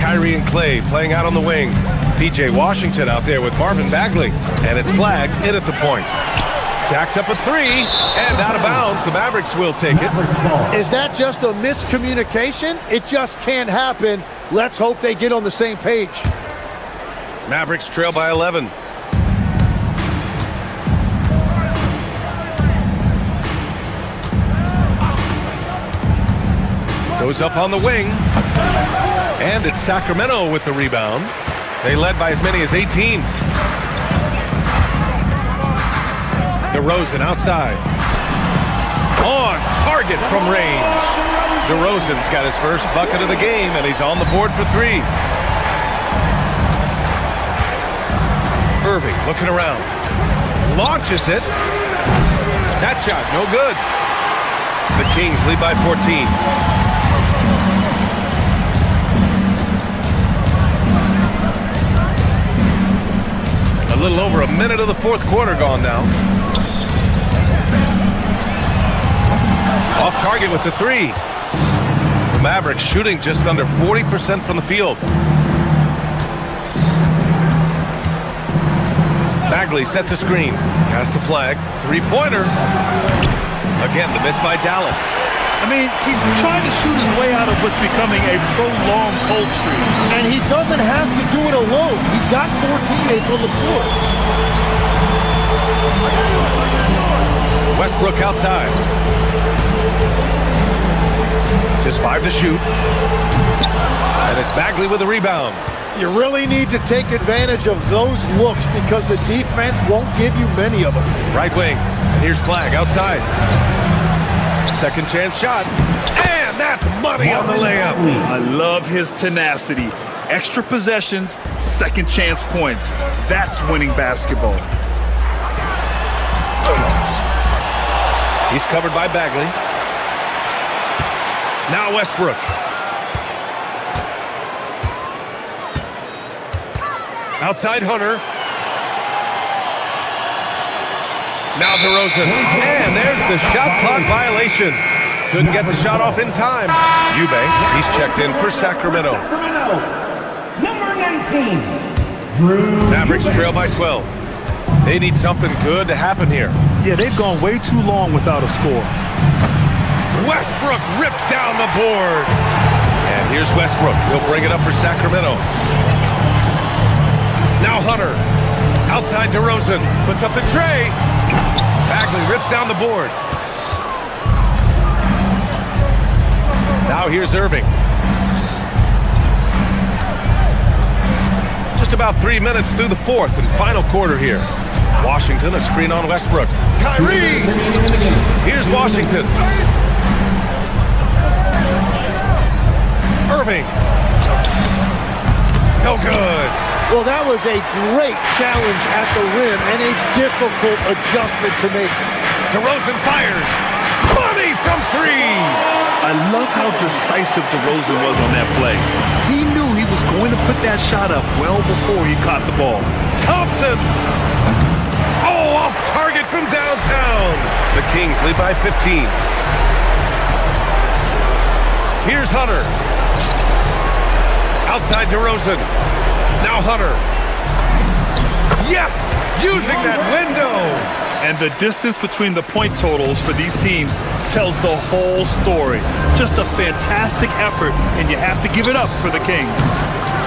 Kyrie and Clay playing out on the wing. P.J. Washington out there with Marvin Bagley. And it's Flag in at the point. Jacks up a three, and out of bounds. The Mavericks will take it. Is that just a miscommunication? It just can't happen. Let's hope they get on the same page. Mavericks trail by 11. Goes up on the wing. And it's Sacramento with the rebound. They led by as many as 18. DeRozan outside. On target from range. DeRozan's got his first bucket of the game, and he's on the board for three. Irving looking around. Launches it. That shot, no good. The Kings lead by 14. A little over a minute of the fourth quarter gone now. Off target with the three. The Mavericks shooting just under 40% from the field. Bagley sets a screen. Has to flag. Three-pointer. Again, the miss by Dallas. I mean, he's trying to shoot his way out of what's becoming a prolonged cold streak. And he doesn't have to do it alone. He's got 4 teammates on the floor. Westbrook outside. Just 5 to shoot. And it's Bagley with the rebound. You really need to take advantage of those looks because the defense won't give you many of them. Right wing. And here's Flag outside. Second chance shot. And that's money on the layup. I love his tenacity. Extra possessions, second chance points. That's winning basketball. He's covered by Bagley. Now Westbrook. Outside Hunter. Now DeRozan. And there's the shot clock violation. Couldn't get the shot off in time. Eubanks, he's checked in for Sacramento. Number 19, Drew. Mavericks trail by 12. They need something good to happen here. Yeah, they've gone way too long without a score. Westbrook rips down the board. And here's Westbrook. He'll bring it up for Sacramento. Now Hunter. Outside DeRozan. Puts up the tray. Bagley rips down the board. Now here's Irving. Just about 3 minutes through the fourth and final quarter here. Washington, a screen on Westbrook. Kyrie! Here's Washington. Irving. No good. Well, that was a great challenge at the rim and a difficult adjustment to make. DeRozan fires. Money from three. I love how decisive DeRozan was on that play. He knew he was going to put that shot up well before he caught the ball. Thompson. Oh, off target from downtown. The Kings lead by 15. Here's Hunter. Outside DeRozan. Now Hunter. Yes! Using that window! And the distance between the point totals for these teams tells the whole story. Just a fantastic effort, and you have to give it up for the Kings.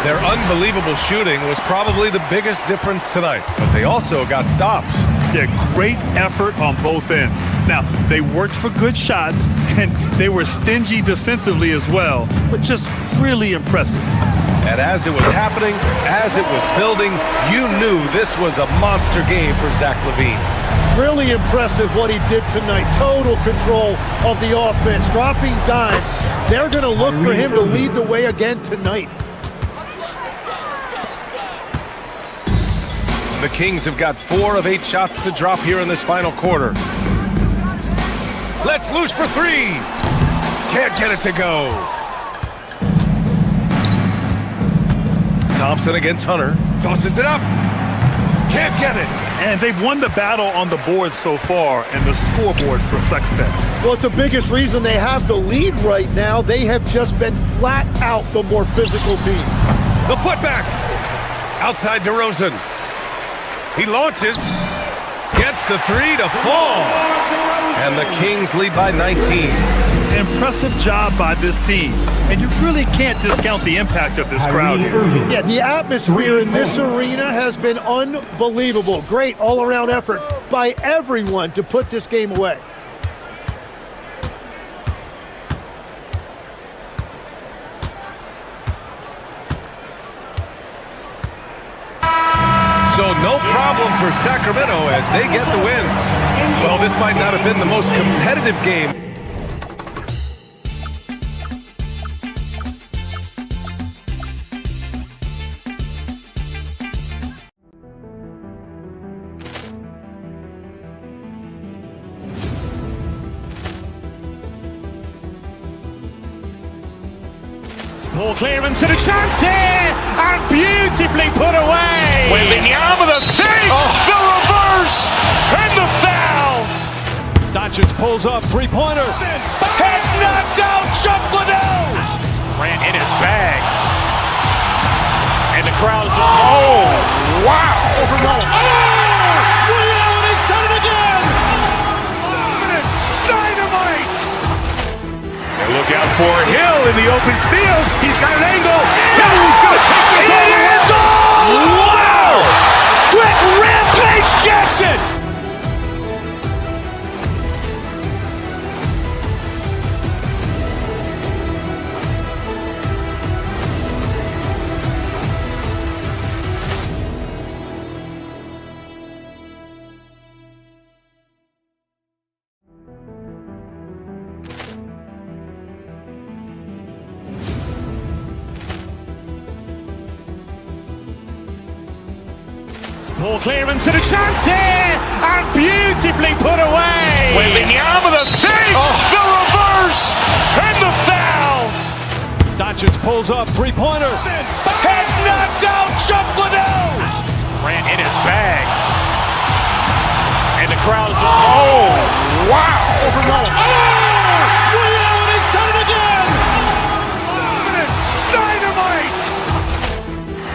Their unbelievable shooting was probably the biggest difference tonight, but they also got stops. Yeah, great effort on both ends. Now, they worked for good shots, and they were stingy defensively as well, but just really impressive. And as it was happening, as it was building, you knew this was a monster game for Zach LaVine. Really impressive what he did tonight. Total control of the offense, dropping dimes. They're going to look for him to lead the way again tonight. The Kings have got 4 of 8 shots to drop here in this final quarter. Let's loose for three. Can't get it to go. Thompson against Hunter. Tosses it up. Can't get it. And they've won the battle on the board so far, and the scoreboard reflects that. Well, it's the biggest reason they have the lead right now. They have just been flat out the more physical team. The putback. Outside DeRozan. He launches. Gets the three to fall. And the Kings lead by 19. Impressive job by this team. And you really can't discount the impact of this crowd here. Yeah, the atmosphere in this arena has been unbelievable. Great all-around effort by everyone to put this game away. So no problem for Sacramento as they get the win. Well, this might not have been the most competitive game. Ball clearance and a chance here, and beautifully put away. Wembanyama the fake, the reverse, and the foul. Doncic pulls up, three-pointer. Has knocked out Chuck Liddell. Grant in his bag. And the crowd is, oh, wow. Overrun. Ray Allen has done it again. Dynamite. And look out for Hill in the open field. He's got an angle. He's going to take this all the way. Wow. Quick rampage Jackson. Ball clearance and a chance here, and beautifully put away. Wembanyama the fake, the reverse, and the foul. Doncic pulls up, three-pointer. Has knocked out Chuck Liddell. Grant in his bag. And the crowd is, oh, wow. Overrun. Ray Allen has done it again. Dynamite.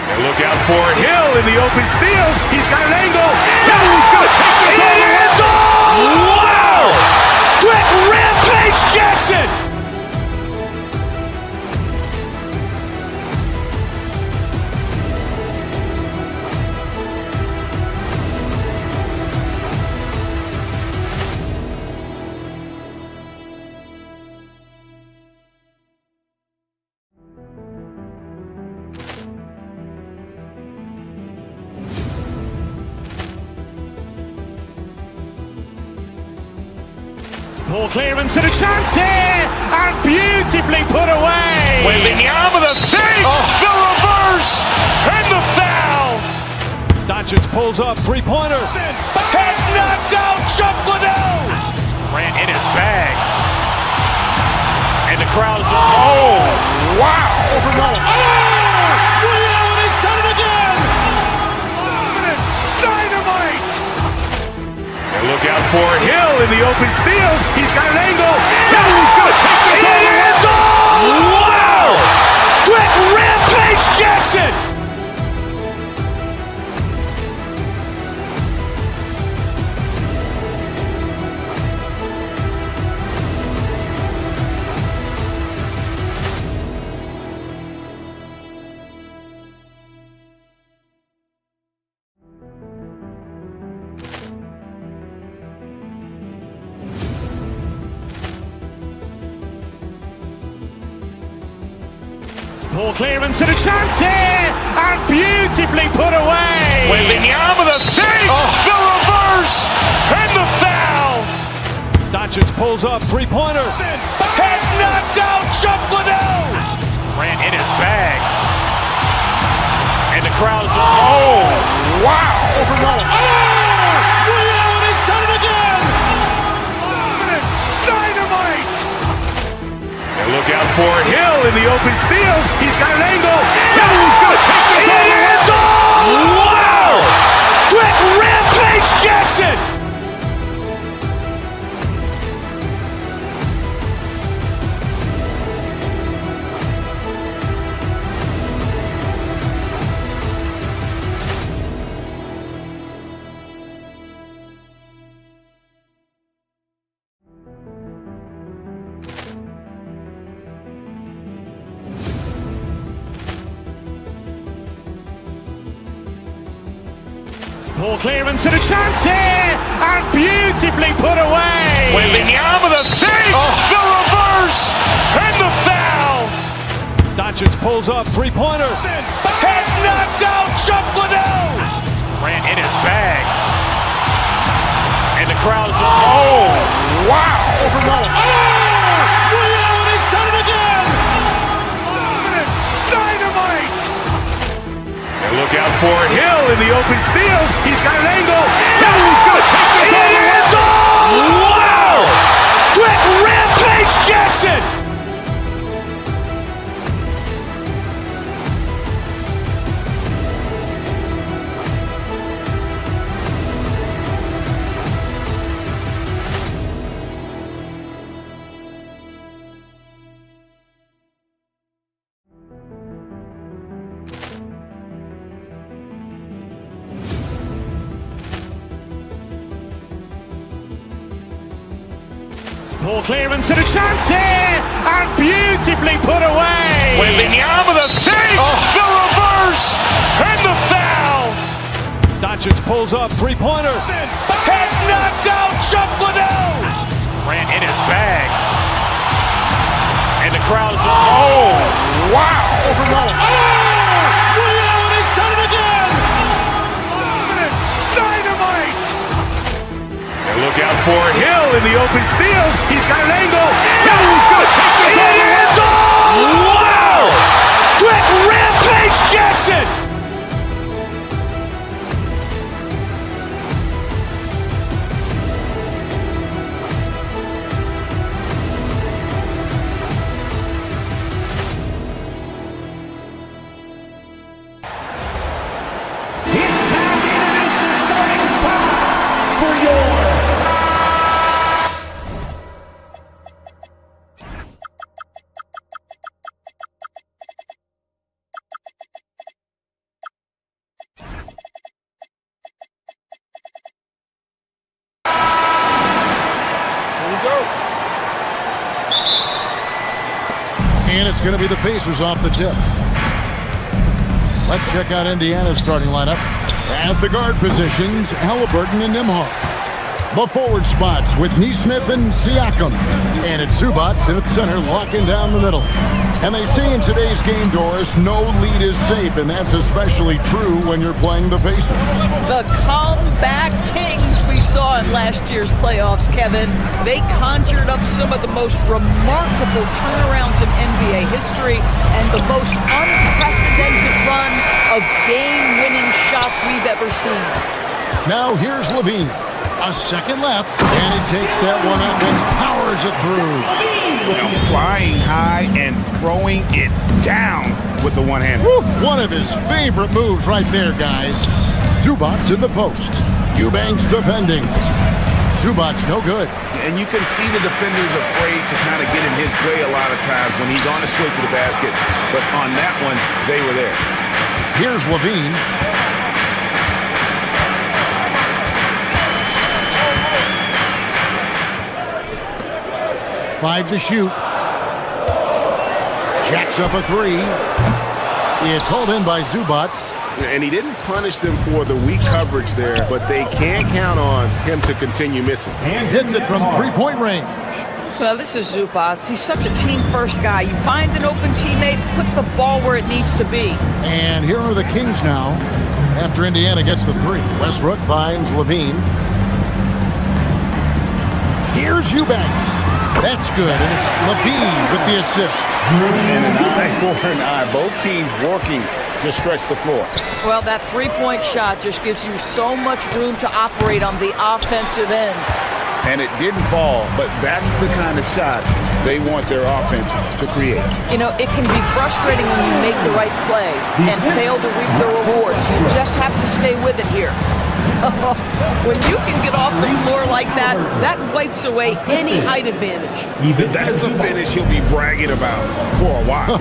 And look out for Hill in the open field. He's got an angle. He's going to take this all the way. Wow. Quick rampage Jackson. Ball clearance and a chance here, and beautifully put away. Wembanyama the fake, the reverse, and the foul. Doncic pulls up, three-pointer. Has knocked out Chuck Liddell. Grant in his bag. And the crowd is, oh, wow. Overrun. Ray Allen has done it again. Dynamite. And look out for Hill in the open field. He's got an angle. He's going to take this all the way. Wow. Quick rampage Jackson. Ball clearance and a chance here, and beautifully put away. Wembanyama the fake, the reverse, and the foul. Doncic pulls up, three-pointer. Has knocked out Chuck Liddell. Grant in his bag. And the crowd is, oh, wow. Overrun. Ray Allen has done it again. Dynamite. And look out for Hill in the open field. He's got an angle. He's going to take this all the way. Wow. Quick rampage Jackson. Ball clearance and a chance here, and beautifully put away. Wembanyama the save, the reverse, and the foul. Doncic pulls up, three-pointer. Has knocked out Chuck Liddell. Ran in his bag. And the crowd is, oh, wow. And he's done it again. Dynamite. And look out for Hill in the open field. He's got an angle. He's going to take this all the way. Wow. Quick Rampage Jackson. Ball clearance and a chance here, and beautifully put away. Wembanyama the save, the reverse, and the foul. Doncic pulls up, three-pointer. Has knocked out Chuck Liddell. Ran in his bag. And the crowd is, oh, wow. And he's done it again. Dynamite. And look out for Hill in the open field. He's got an angle. He's going to take this all the way. Wow. Quick Rampage Jackson. And it's going to be the Pacers off the tip. Let's check out Indiana's starting lineup. At the guard positions, Halliburton and Nembhard. The forward spots with Nesmith and Siakam. And it's Zubac in at center, locking down the middle. And they say in today's game, Doris, no lead is safe, and that's especially true when you're playing the Pacers. The comeback kings we saw in last year's playoffs, Kevin. They conjured up some of the most remarkable turnarounds in NBA history and the most unprecedented run of game-winning shots we've ever seen. Now here's Levine. A second left, and he takes that one up and powers it through. Flying high and throwing it down with the one hand. One of his favorite moves right there, guys. Zubac in the post. Eubanks defending. Zubac no good. And you can see the defender's afraid to kind of get in his way a lot of times when he's on his way to the basket. But on that one, they were there. Here's Levine. Five to shoot. Jacks up a three. It's hauled in by Zubac. And he didn't punish them for the weak coverage there, but they can't count on him to continue missing. And hits it from three-point range. Well, this is Zubac. He's such a team-first guy. You find an open teammate, put the ball where it needs to be. And here are the Kings now after Indiana gets the three. Westbrook finds Levine. Here's Eubanks. That's good, and it's Levine with the assist. And an eye for an eye. Both teams working to stretch the floor. Well, that three-point shot just gives you so much room to operate on the offensive end. And it didn't fall, but that's the kind of shot they want their offense to create. You know, it can be frustrating when you make the right play and fail to reap the rewards. You just have to stay with it here. When you can get off the floor like that, that wipes away any height advantage. That's the finish he'll be bragging about for a while.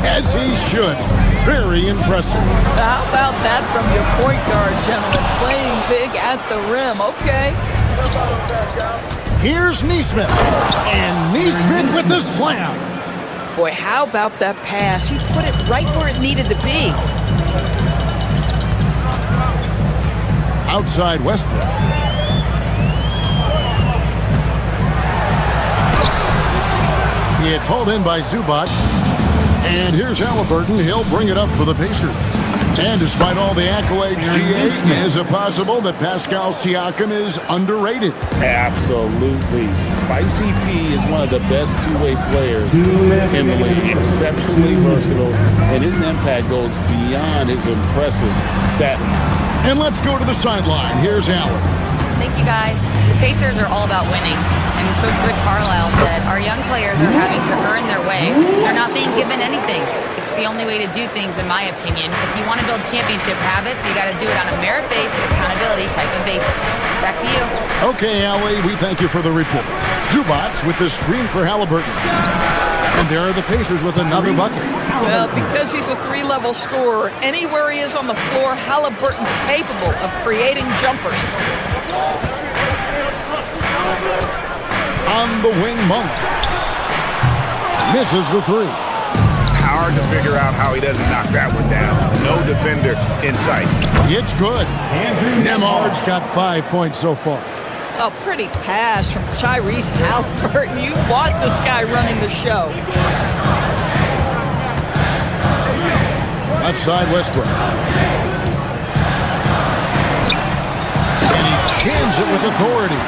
As he should. Very impressive. How about that from your point guard, gentlemen? Playing big at the rim. Okay. Here's Nesmith. And Nesmith with the slam. Boy, how about that pass? He put it right where it needed to be. outside Westbrook. It's hauled in by Zubac. And here's Halliburton. He'll bring it up for the Pacers. And despite all the accolades, GA, is it possible that Pascal Siakam is underrated? Absolutely. Spicy P is one of the best two-way players in the league. Exceptionally versatile, and his impact goes beyond his impressive stat line. And let's go to the sideline. Here's Allen. Thank you, guys. The Pacers are all about winning. And Coach Rick Carlisle said, our young players are having to earn their way. They're not being given anything. It's the only way to do things, in my opinion. If you want to build championship habits, you got to do it on a merit-based, accountability type of basis. Back to you. Okay, Allie, we thank you for the report. Zubac with the screen for Halliburton. And there are the Pacers with another bucket. Well, because he's a three-level scorer, anywhere he is on the floor, Halliburton capable of creating jumpers. On the wing, Monk. Misses the three. Hard to figure out how he doesn't knock that one down. No defender in sight. It's good. Nembhard's got 5 points so far. A pretty pass from Tyrese Halliburton. You want this guy running the show. Left side, Westbrook. And he jams it with authority.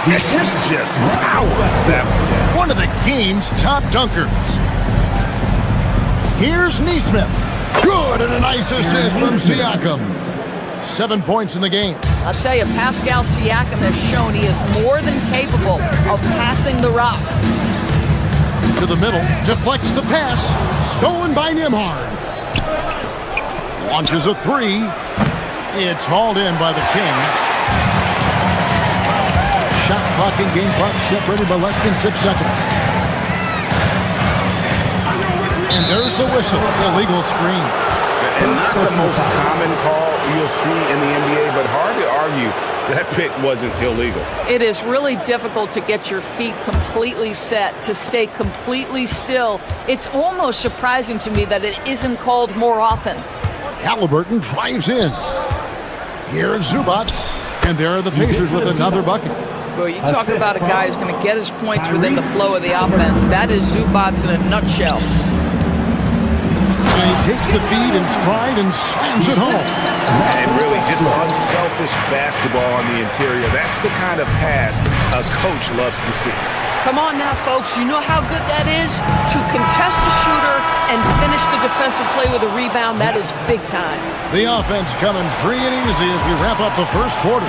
It's just power. That one of the game's top dunkers. Here's Nesmith. Good, and a nice assist from Siakam. 7 points in the game. I'll tell you, Pascal Siakam has shown he is more than capable of passing the rock. To the middle, deflects the pass. Stolen by Nembhard. Launches a three. It's hauled in by the Kings. Shot clock and game clock separated by less than 6 seconds. And there's the whistle. Illegal screen. And not the most common call you'll see in the NBA, but hard to argue that pick wasn't illegal. It is really difficult to get your feet completely set, to stay completely still. It's almost surprising to me that it isn't called more often. Halliburton drives in. Here's Zubac. And there are the Pacers with another bucket. Well, you talk about a guy who's going to get his points within the flow of the offense. That is Zubac in a nutshell. And he takes the feed in stride and slams it home. And really just unselfish basketball on the interior. That's the kind of pass a coach loves to see. Come on now, folks. You know how good that is? To contest a shooter and finish the defensive play with a rebound, that is big time. The offense coming free and easy as we wrap up the first quarter.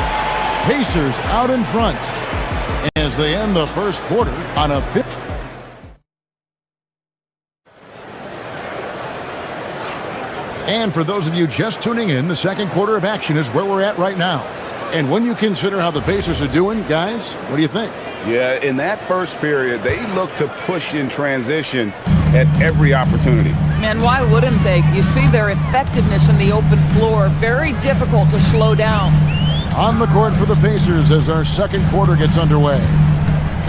Pacers out in front as they end the first quarter on a 5th. And for those of you just tuning in, the second quarter of action is where we're at right now. And when you consider how the Pacers are doing, guys, what do you think? Yeah, in that first period, they look to push in transition at every opportunity. Man, why wouldn't they? You see their effectiveness in the open floor. Very difficult to slow down. On the court for the Pacers as our second quarter gets underway.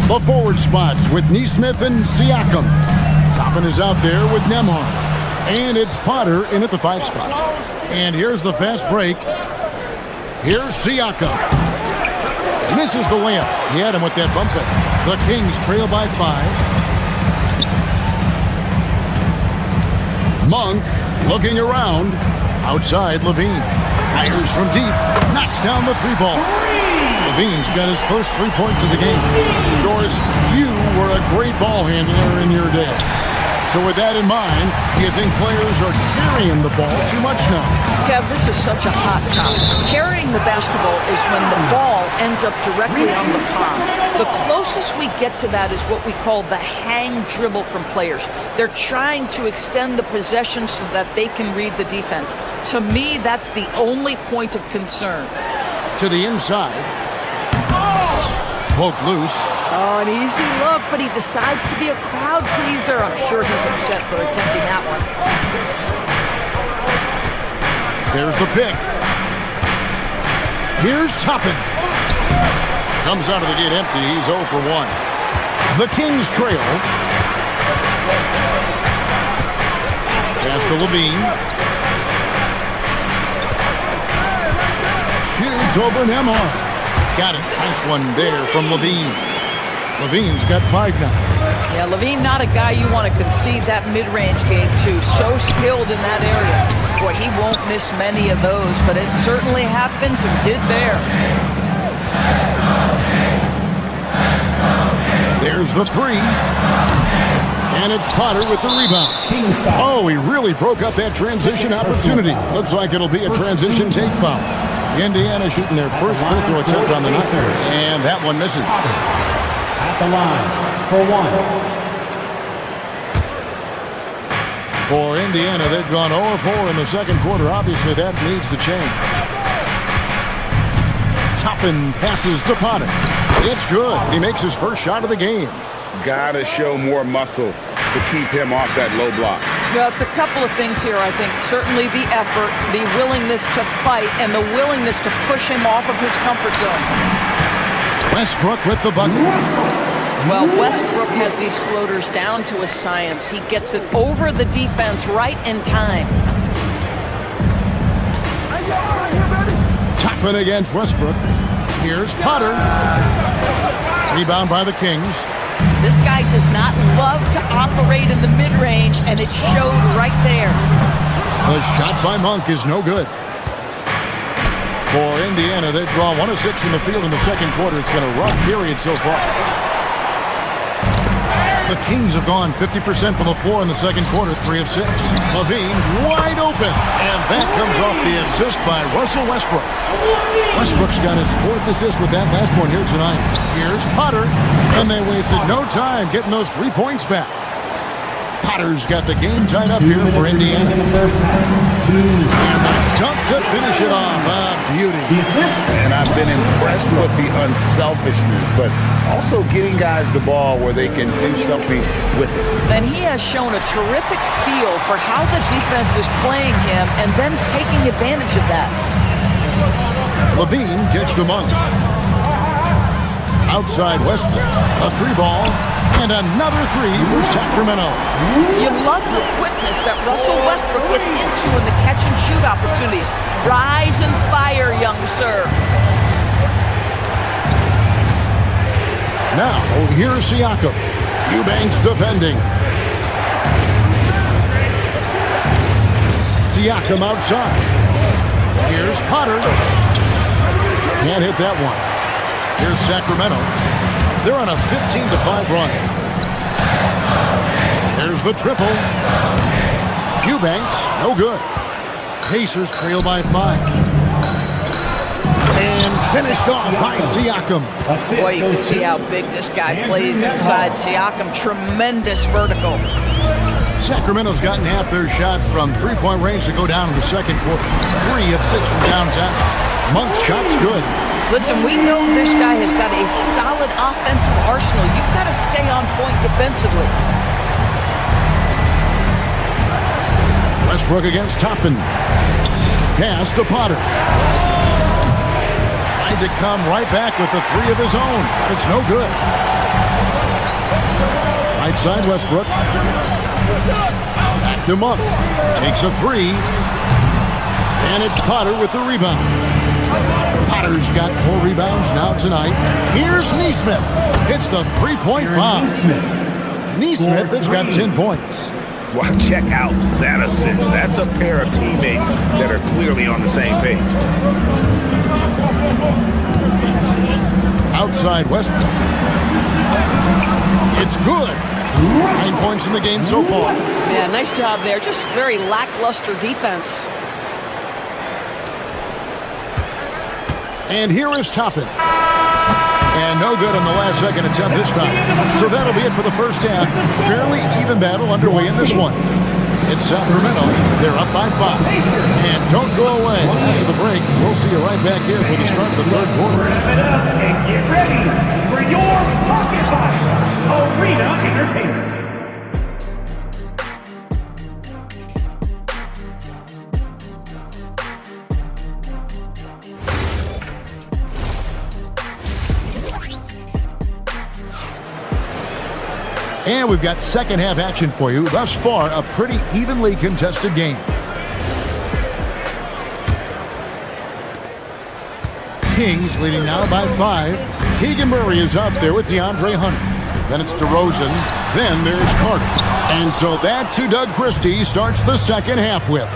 The forward spots with Nesmith and Siakam. Toppin is out there with Nembhard. And it's Potter in at the 5 spot. And here's the fast break. Here's Siakam. Misses the layup. He had him with that bump fake. The Kings trail by 5. Monk looking around. Outside, Levine. Fires from deep. Knocks down the 3 ball. Levine's got his first 3 points of the game. Doris, you were a great ball handler in your day. So with that in mind, do you think players are carrying the ball too much now? Kev, this is such a hot topic. Carrying the basketball is when the ball ends up directly on the palm. The closest we get to that is what we call the hang dribble from players. They're trying to extend the possession so that they can read the defense. To me, that's the only point of concern. To the inside. Poked loose. Oh, an easy look, but he decides to be a crowd pleaser. I'm sure he's upset for attempting that one. There's the pick. Here's Toppin. Comes out of the gate empty. He's 0 for 1. The Kings trail. Pass to Levine. shoots over Nemar. Got it. Nice one there from Levine. Levine's got 5 now. Yeah, Levine not a guy you want to concede that mid-range game to. So skilled in that area. Boy, he won't miss many of those, but it certainly happens and did there. There's the 3. And it's Potter with the rebound. Oh, he really broke up that transition opportunity. Looks like it'll be a transition take foul. Indiana shooting their first free throw attempt on the night. And that one misses. At the line for 1. For Indiana, they've gone 0-4 in the second quarter. Obviously, that needs to change. Toppin passes to Potter. It's good. He makes his first shot of the game. Gotta show more muscle to keep him off that low block. Well, it's a couple of things here, I think. Certainly the effort, the willingness to fight, and the willingness to push him off of his comfort zone. Westbrook with the bucket. Well, Westbrook has these floaters down to a science. He gets it over the defense right in time. Toppin against Westbrook. Here's Potter. Rebound by the Kings. This guy does not love to operate in the mid-range, and it showed right there. The shot by Monk is no good. For Indiana, they've gone 1 of 6 from the field in the second quarter. It's been a rough period so far. The Kings have gone 50% from the floor in the second quarter, 3 of 6. Levine wide open, and that comes off the assist by Russell Westbrook. Westbrook's got his 4th assist with that last one here tonight. Here's Potter, and they wasted no time getting those 3 points back. Potter's got the game tied up here for Indiana. And the dunk to finish it off. Beauty. And I've been impressed with the unselfishness, but also getting guys the ball where they can do something with it. Then he has shown a terrific feel for how the defense is playing him and then taking advantage of that. Levine gets to Monk. Outside Westbrook, a 3 ball, and another 3 for Sacramento. You love the quickness that Russell Westbrook gets into in the catch-and-shoot opportunities. Rise and fire, young sir. Now, here's Siakam. Eubanks defending. Siakam outside. Here's Potter. Can't hit that one. Here's Sacramento. They're on a 15-5 run. There's the triple. Eubanks, no good. Pacers trail by 5. And finished off by Siakam. Boy, you can see how big this guy plays inside. Siakam, tremendous vertical. Sacramento's gotten half their shots from 3-point range to go down in the second quarter. 3 of 6 from downtown. Monk's shot's good. Listen, we know this guy has got a solid offensive arsenal. You've got to stay on point defensively. Westbrook against Toppin. Pass to Potter. Tried to come right back with the 3 of his own. It's no good. Right side Westbrook. Back to Monk. Takes a 3. And it's Potter with the rebound. Potter's got 4 rebounds now tonight. Here's Nesmith. Hits the 3-point bomb. Nesmith has got 10 points. Well, check out that assist. That's a pair of teammates that are clearly on the same page. Outside Westbrook. It's good. 9 points in the game so far. Yeah, nice job there. Just very lackluster defense. And here is Toppin. And no good on the last second attempt this time. So that'll be it for the first half. Fairly even battle underway in this one. It's Sacramento. They're up by 5. And don't go away. After the break, we'll see you right back here for the start of the third quarter. Wrap it up and get ready for your pocket watch, Arena Entertainment. And we've got second half action for you. Thus far, a pretty evenly contested game. Kings leading now by 5. Keegan Murray is out there with DeAndre Hunter. Then it's DeRozan. Then there's Carter. And so that's who Doug Christie starts the second half with.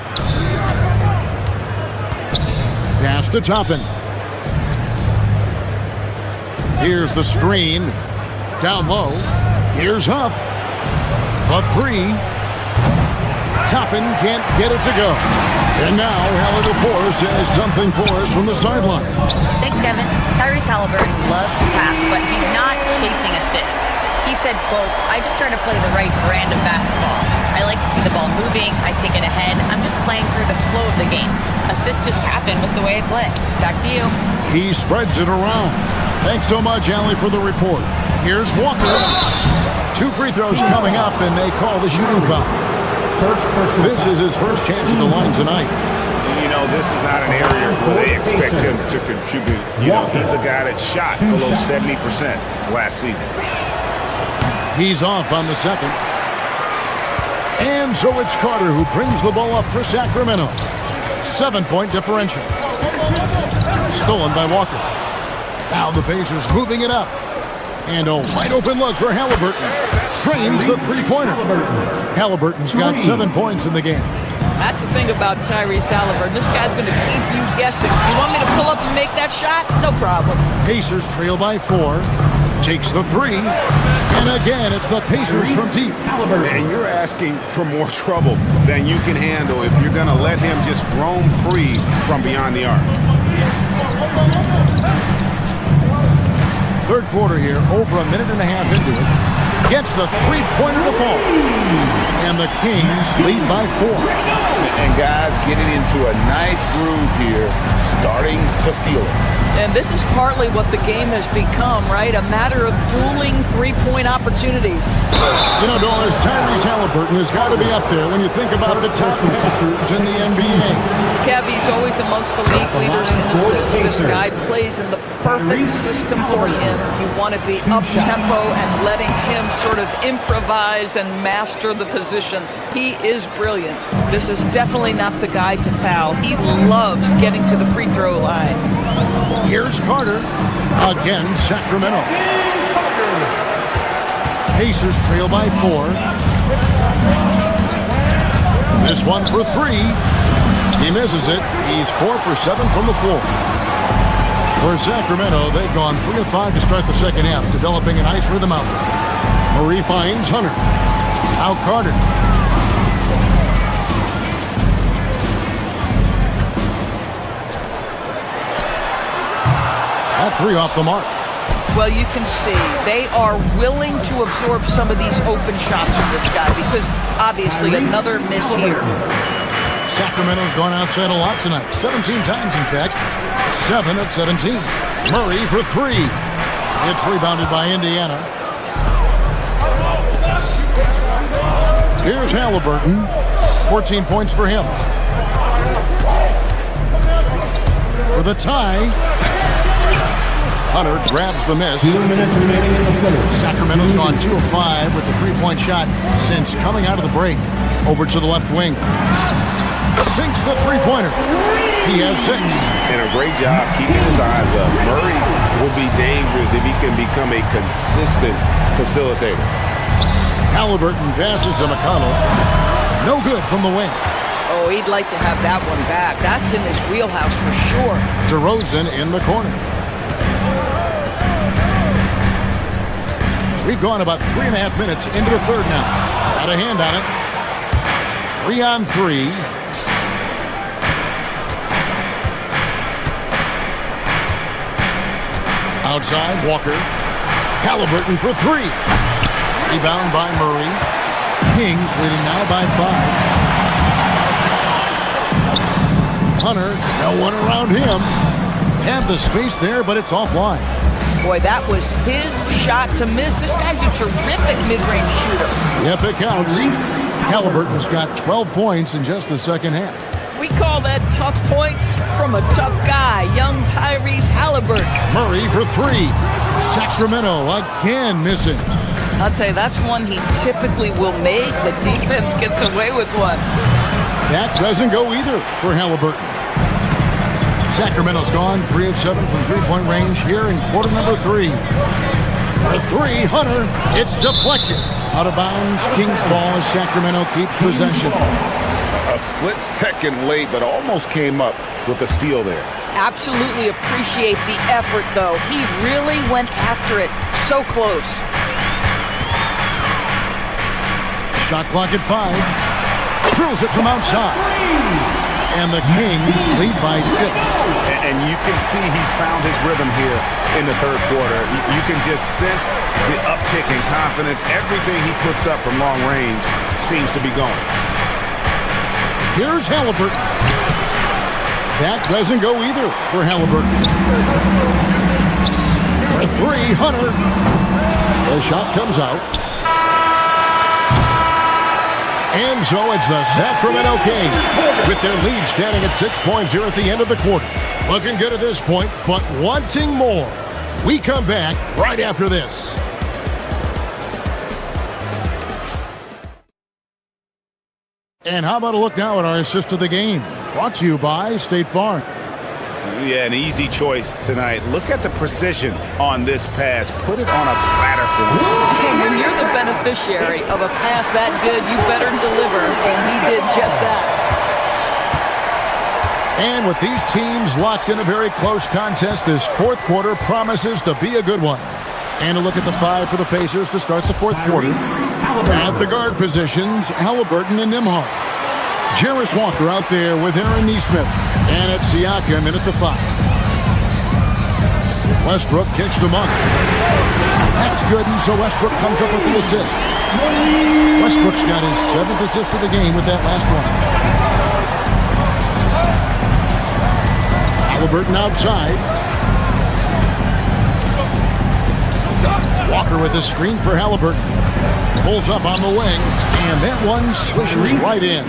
Pass to Toppin. Here's the screen. Down low. Here's Huff. A 3. Toppin can't get it to go. And now Halliday Force has something for us from the sideline. Thanks, Kevin. Tyrese Halliburton loves to pass, but he's not chasing assists. He said, quote, "I just try to play the right brand of basketball. I like to see the ball moving. I kick it ahead. I'm just playing through the flow of the game. Assists just happen with the way I play." Back to you. He spreads it around. Thanks so much, Allie, for the report. Here's Walker. 2 free throws coming up, and they call the shooting foul. This is his first chance at the line tonight. You know, this is not an area where they expect him to contribute. You know, he's a guy that shot below 70% last season. He's off on the second. And so it's Carter who brings the ball up for Sacramento. 7-point differential. Stolen by Walker. Now the Pacers moving it up. And a wide open look for Halliburton. Trains the three-pointer. Halliburton's got 7 points in the game. That's the thing about Tyrese Halliburton. This guy's going to keep you guessing. You want me to pull up and make that shot? No problem. Pacers trail by 4. Takes the 3. And again, it's the Pacers from deep. And you're asking for more trouble than you can handle if you're going to let him just roam free from beyond the arc. Third quarter here, over a minute and a half into it. Gets the three-pointer to fall. And the Kings lead by 4. And guys getting into a nice groove here, starting to feel it. And this is partly what the game has become, right? A matter of dueling three-point opportunities. You know, Doris, Tyrese Halliburton has got to be up there when you think about the top passers in the NBA. Kev, he's always amongst the league leaders in assists. This guy plays in the perfect system for him. You want to be up-tempo and letting him sort of improvise and master the position. He is brilliant. This is definitely not the guy to foul. He loves getting to the free throw line. Here's Carter. Again, Sacramento. Pacers trail by 4. This one for 3. He misses it. He's 4 for 7 from the floor. For Sacramento, they've gone 3 of 5 to start the second half, developing a nice rhythm out there. Murray finds Hunter. Now Carter. That 3 off the mark. Well, you can see they are willing to absorb some of these open shots from this guy because obviously another miss here. Sacramento's gone outside a lot tonight. 17 times, in fact. 7 of 17. Murray for 3. It's rebounded by Indiana. Here's Halliburton. 14 points for him. For the tie. Hunter grabs the miss. 2 minutes remaining in the third. Sacramento's gone 2 of 5 with the three-point shot since coming out of the break. Over to the left wing. Sinks the three-pointer. He has 6. And a great job keeping his eyes up. Murray will be dangerous if he can become a consistent facilitator. Halliburton passes to McConnell. No good from the wing. Oh, he'd like to have that one back. That's in his wheelhouse for sure. DeRozan in the corner. We've gone about 3.5 minutes into the third now. Got a hand on it. 3 on 3. Outside, Walker. Halliburton for 3. Rebound by Murray. Kings leading now by 5. Hunter, no one around him. Had the space there, but it's offline. Boy, that was his shot to miss. This guy's a terrific mid-range shooter. Yep, it counts. Halliburton's got 12 points in just the second half. We call that tough points from a tough guy, young Tyrese Halliburton. Murray for 3. Sacramento again missing. I'll tell you, that's one he typically will make. The defense gets away with one. That doesn't go either for Halliburton. Sacramento's gone 3 of 7 from three-point range here in quarter number 3. For 3, Hunter. It's deflected. Out of bounds. Kings ball as Sacramento keeps possession. A split second late, but almost came up with a steal there. Absolutely appreciate the effort, though. He really went after it. So close. Shot clock at 5. Drills it from outside. And the Kings lead by 6. And you can see he's found his rhythm here in the third quarter. You can just sense the uptick in confidence. Everything he puts up from long range seems to be going. Here's Halliburton. That doesn't go either for Halliburton. For 3, Hunter. The shot comes out. And so it's the Sacramento Kings with their lead standing at 6 points here at the end of the quarter. Looking good at this point, but wanting more. We come back right after this. And how about a look now at our assist of the game? Brought to you by State Farm. Yeah, an easy choice tonight. Look at the precision on this pass. Put it on a platter for him. And when you're the beneficiary of a pass that good, you better deliver, and he did just that. And with these teams locked in a very close contest, this fourth quarter promises to be a good one. And a look at the 5 for the Pacers to start the fourth quarter. At the guard positions, Halliburton and Nembhard. Jarris Walker out there with Aaron Nesmith. And it's Siakam in at the 5. Westbrook kicks to Monk. That's good, and so Westbrook comes up with the assist. Westbrook's got his 7th assist of the game with that last one. Halliburton outside. Walker with a screen for Halliburton. Pulls up on the wing, and that one swishes right in.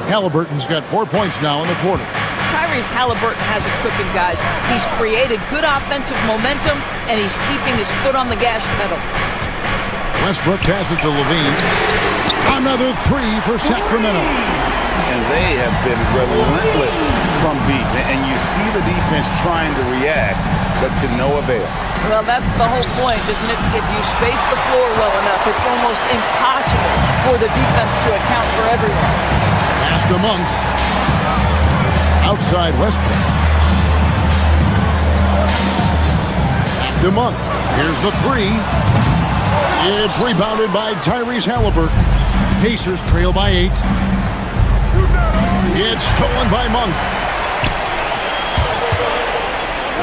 Halliburton's got 4 points now in the quarter. Tyrese Halliburton has it cooking, guys. He's created good offensive momentum, and he's keeping his foot on the gas pedal. Westbrook passes to Levine. Another 3 for Sacramento. And they have been relentless from deep. And you see the defense trying to react, but to no avail. Well, that's the whole point, isn't it? If you space the floor well enough, it's almost impossible for the defense to account for everyone. Pass to Monk. Outside Westbrook. Back to Monk. Here's the 3. It's rebounded by Tyrese Halliburton. Pacers trail by 8. It's stolen by Monk.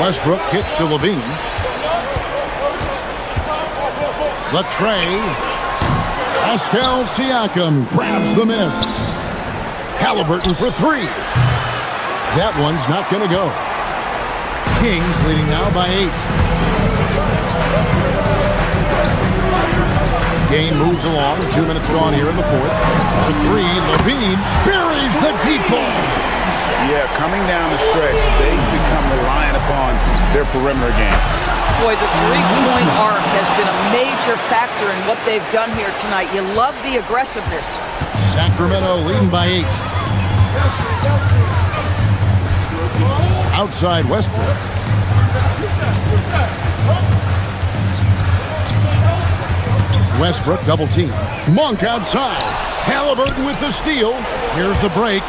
Westbrook kicks to Levine. The tray. Pascal Siakam grabs the miss. Halliburton for 3. That one's not going to go. Kings leading now by 8. Game moves along. 2 minutes gone here in the fourth. For 3, Levine buries the deep ball. Yeah, coming down the stretch, they become reliant upon their perimeter game. Boy, the three-point arc has been a major factor in what they've done here tonight. You love the aggressiveness. Sacramento leading by 8. Outside Westbrook. Westbrook double team. Monk outside. Halliburton with the steal. Here's the break.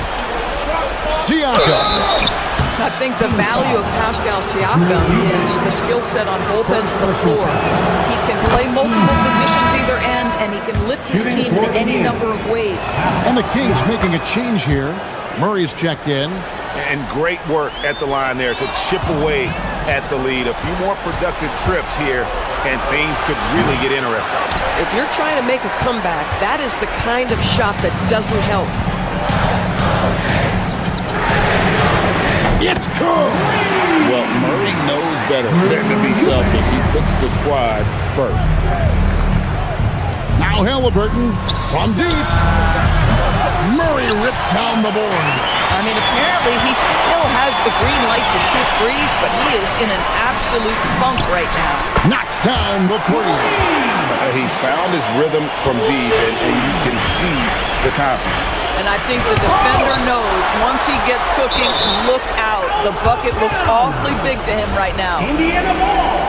Siakam. I think the value of Pascal Siakam is the skill set on both ends of the floor. He can play multiple positions either end, and he can lift his team in any number of ways. And the Kings making a change here. Murray's checked in. And great work at the line there to chip away at the lead. A few more productive trips here, and things could really get interesting. If you're trying to make a comeback, that is the kind of shot that doesn't help. It's good! Well, Murray knows better than to be selfish. He puts the squad first. Now Halliburton from deep. Murray rips down the board. I mean, apparently he still has the green light to shoot threes, but he is in an absolute funk right now. Knocks down the 3. He's found his rhythm from deep, and you can see the confidence. And I think the defender knows once he gets cooking, look out. The bucket looks awfully big to him right now. Indiana ball.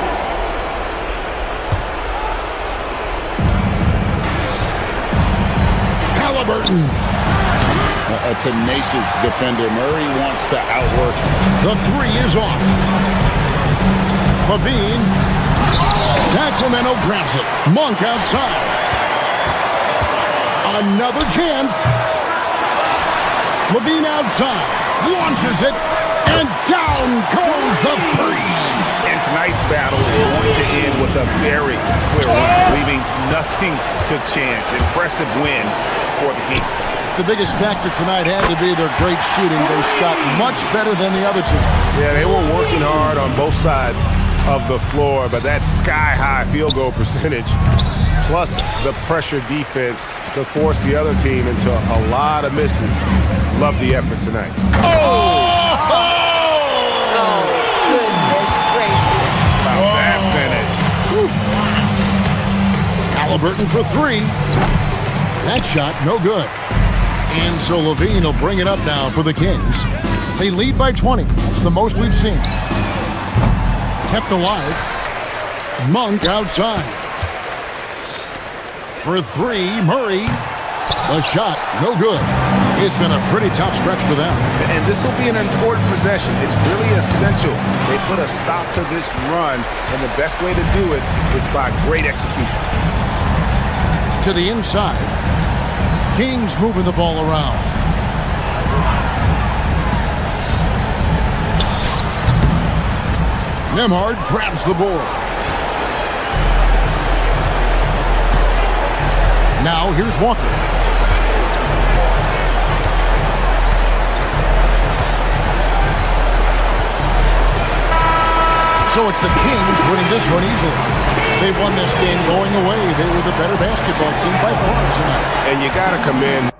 Halliburton. A tenacious defender. Murray wants to outwork. The three is off. Levine. Sacramento grabs it. Monk outside. Another chance. Levine outside. Launches it. And down goes the three. And tonight's battle is going to end with a very clear one, leaving nothing to chance. Impressive win for the Kings. The biggest factor tonight had to be their great shooting. They shot much better than the other team. Yeah, they were working hard on both sides of the floor, but that sky-high field goal percentage, plus the pressure defense to force the other team into a lot of misses. Love the effort tonight. Goodness gracious. About that finish. Halliburton for three. That shot, no good. And so Levine will bring it up now for the Kings. They lead by 20. That's the most we've seen. Kept alive. Monk outside. For three, Murray. The shot, no good. It's been a pretty tough stretch for them. And this will be an important possession. It's really essential. They put a stop to this run, and the best way to do it is by great execution. To the inside. Kings moving the ball around. Nembhard grabs the board. Now here's Walker. So it's the Kings winning this one easily. They won this game going away. They were the better basketball team by far tonight. And you got to commend.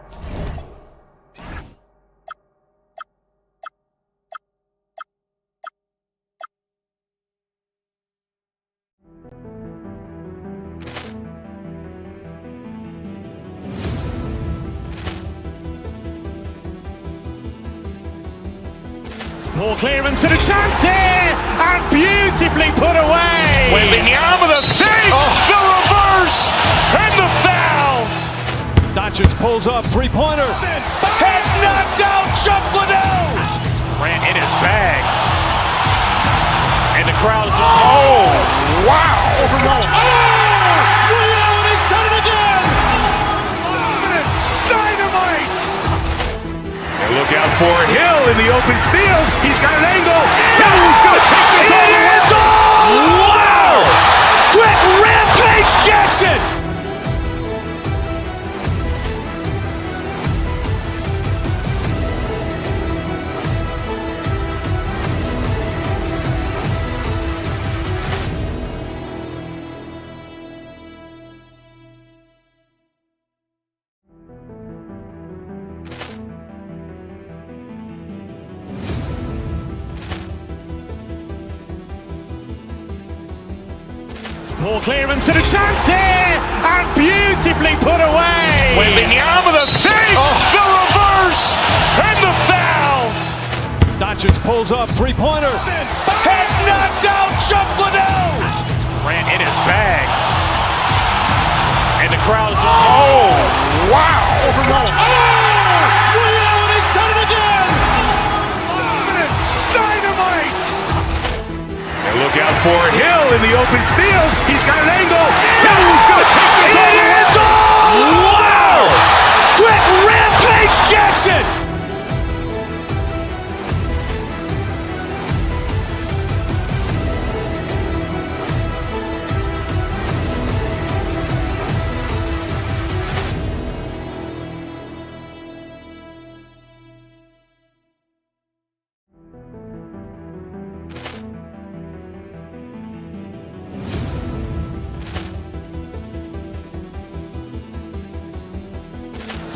Poor clearance and a chance here, and beautifully put away. Wembanyama the save, the reverse, and the foul. Doncic pulls up, three-pointer. Has knocked out Chuck Liddell. Grant in his bag. And the crowd is... Oh, wow. He's done it again. Dynamite. And look out for Hill in the open field. He's got an angle. Hill's going to take this all the way. Wow! Quick Rampage Jackson. Poor clearance and a chance here, and beautifully put away. Wembanyama the save, the reverse, and the foul. Doncic pulls up, three-pointer. Has knocked out Chuck Liddell. Grant in his bag. And the crowd is... Oh, wow. He's done it again. Dynamite. And look out for Hill in the open field. He's got an angle. Hill's going to take this all the way. Wow! Quick Rampage Jackson.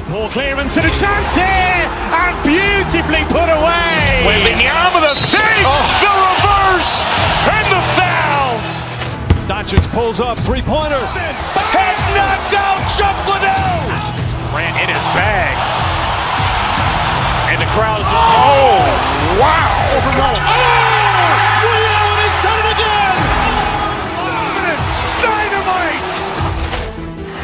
Poor clearance and a chance here, and beautifully put away. Wembanyama the save, the reverse, and the foul. Doncic pulls up, three-pointer. Has knocked out Chuck Liddell. Grant in his bag. And the crowd is... Oh, wow! Leon has done it again! Dynamite!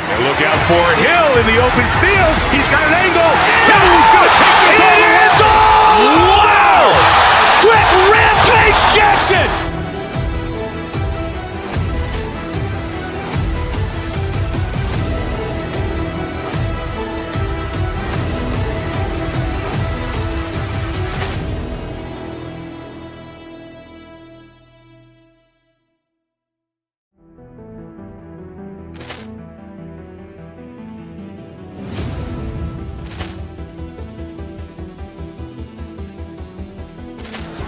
And look out for Hill in the open field. He's got an angle. Hill's going to take this all the way. Wow! Quick Rampage Jackson!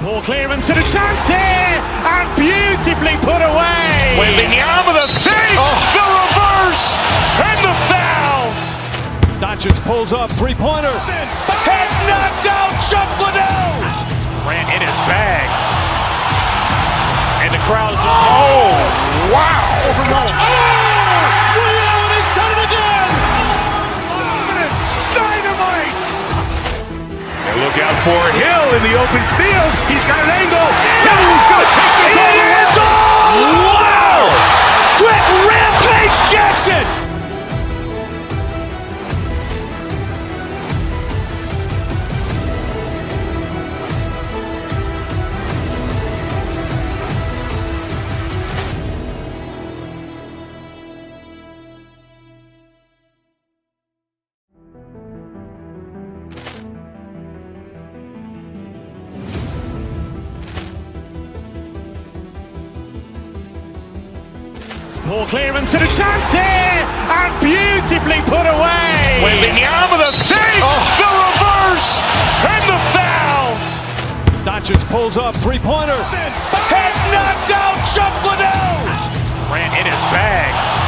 Ball clearance and a chance here, and beautifully put away. Wembanyama the fake, the reverse, and the foul. Doncic pulls up, three-pointer. Has knocked out Chuck Liddell. Ran in his bag. And the crowd is... Oh, wow. Leon has done it again. Dynamite. And look out for Hill in the open field. He's got an angle. Hill's going to take this all the way. Wow! Quick Rampage Jackson! Ball clearance and a chance here, and beautifully put away. Wembanyama the fake, the reverse, and the foul. Doncic pulls up, three-pointer. Has knocked out Chuck Liddell. Ran in his bag.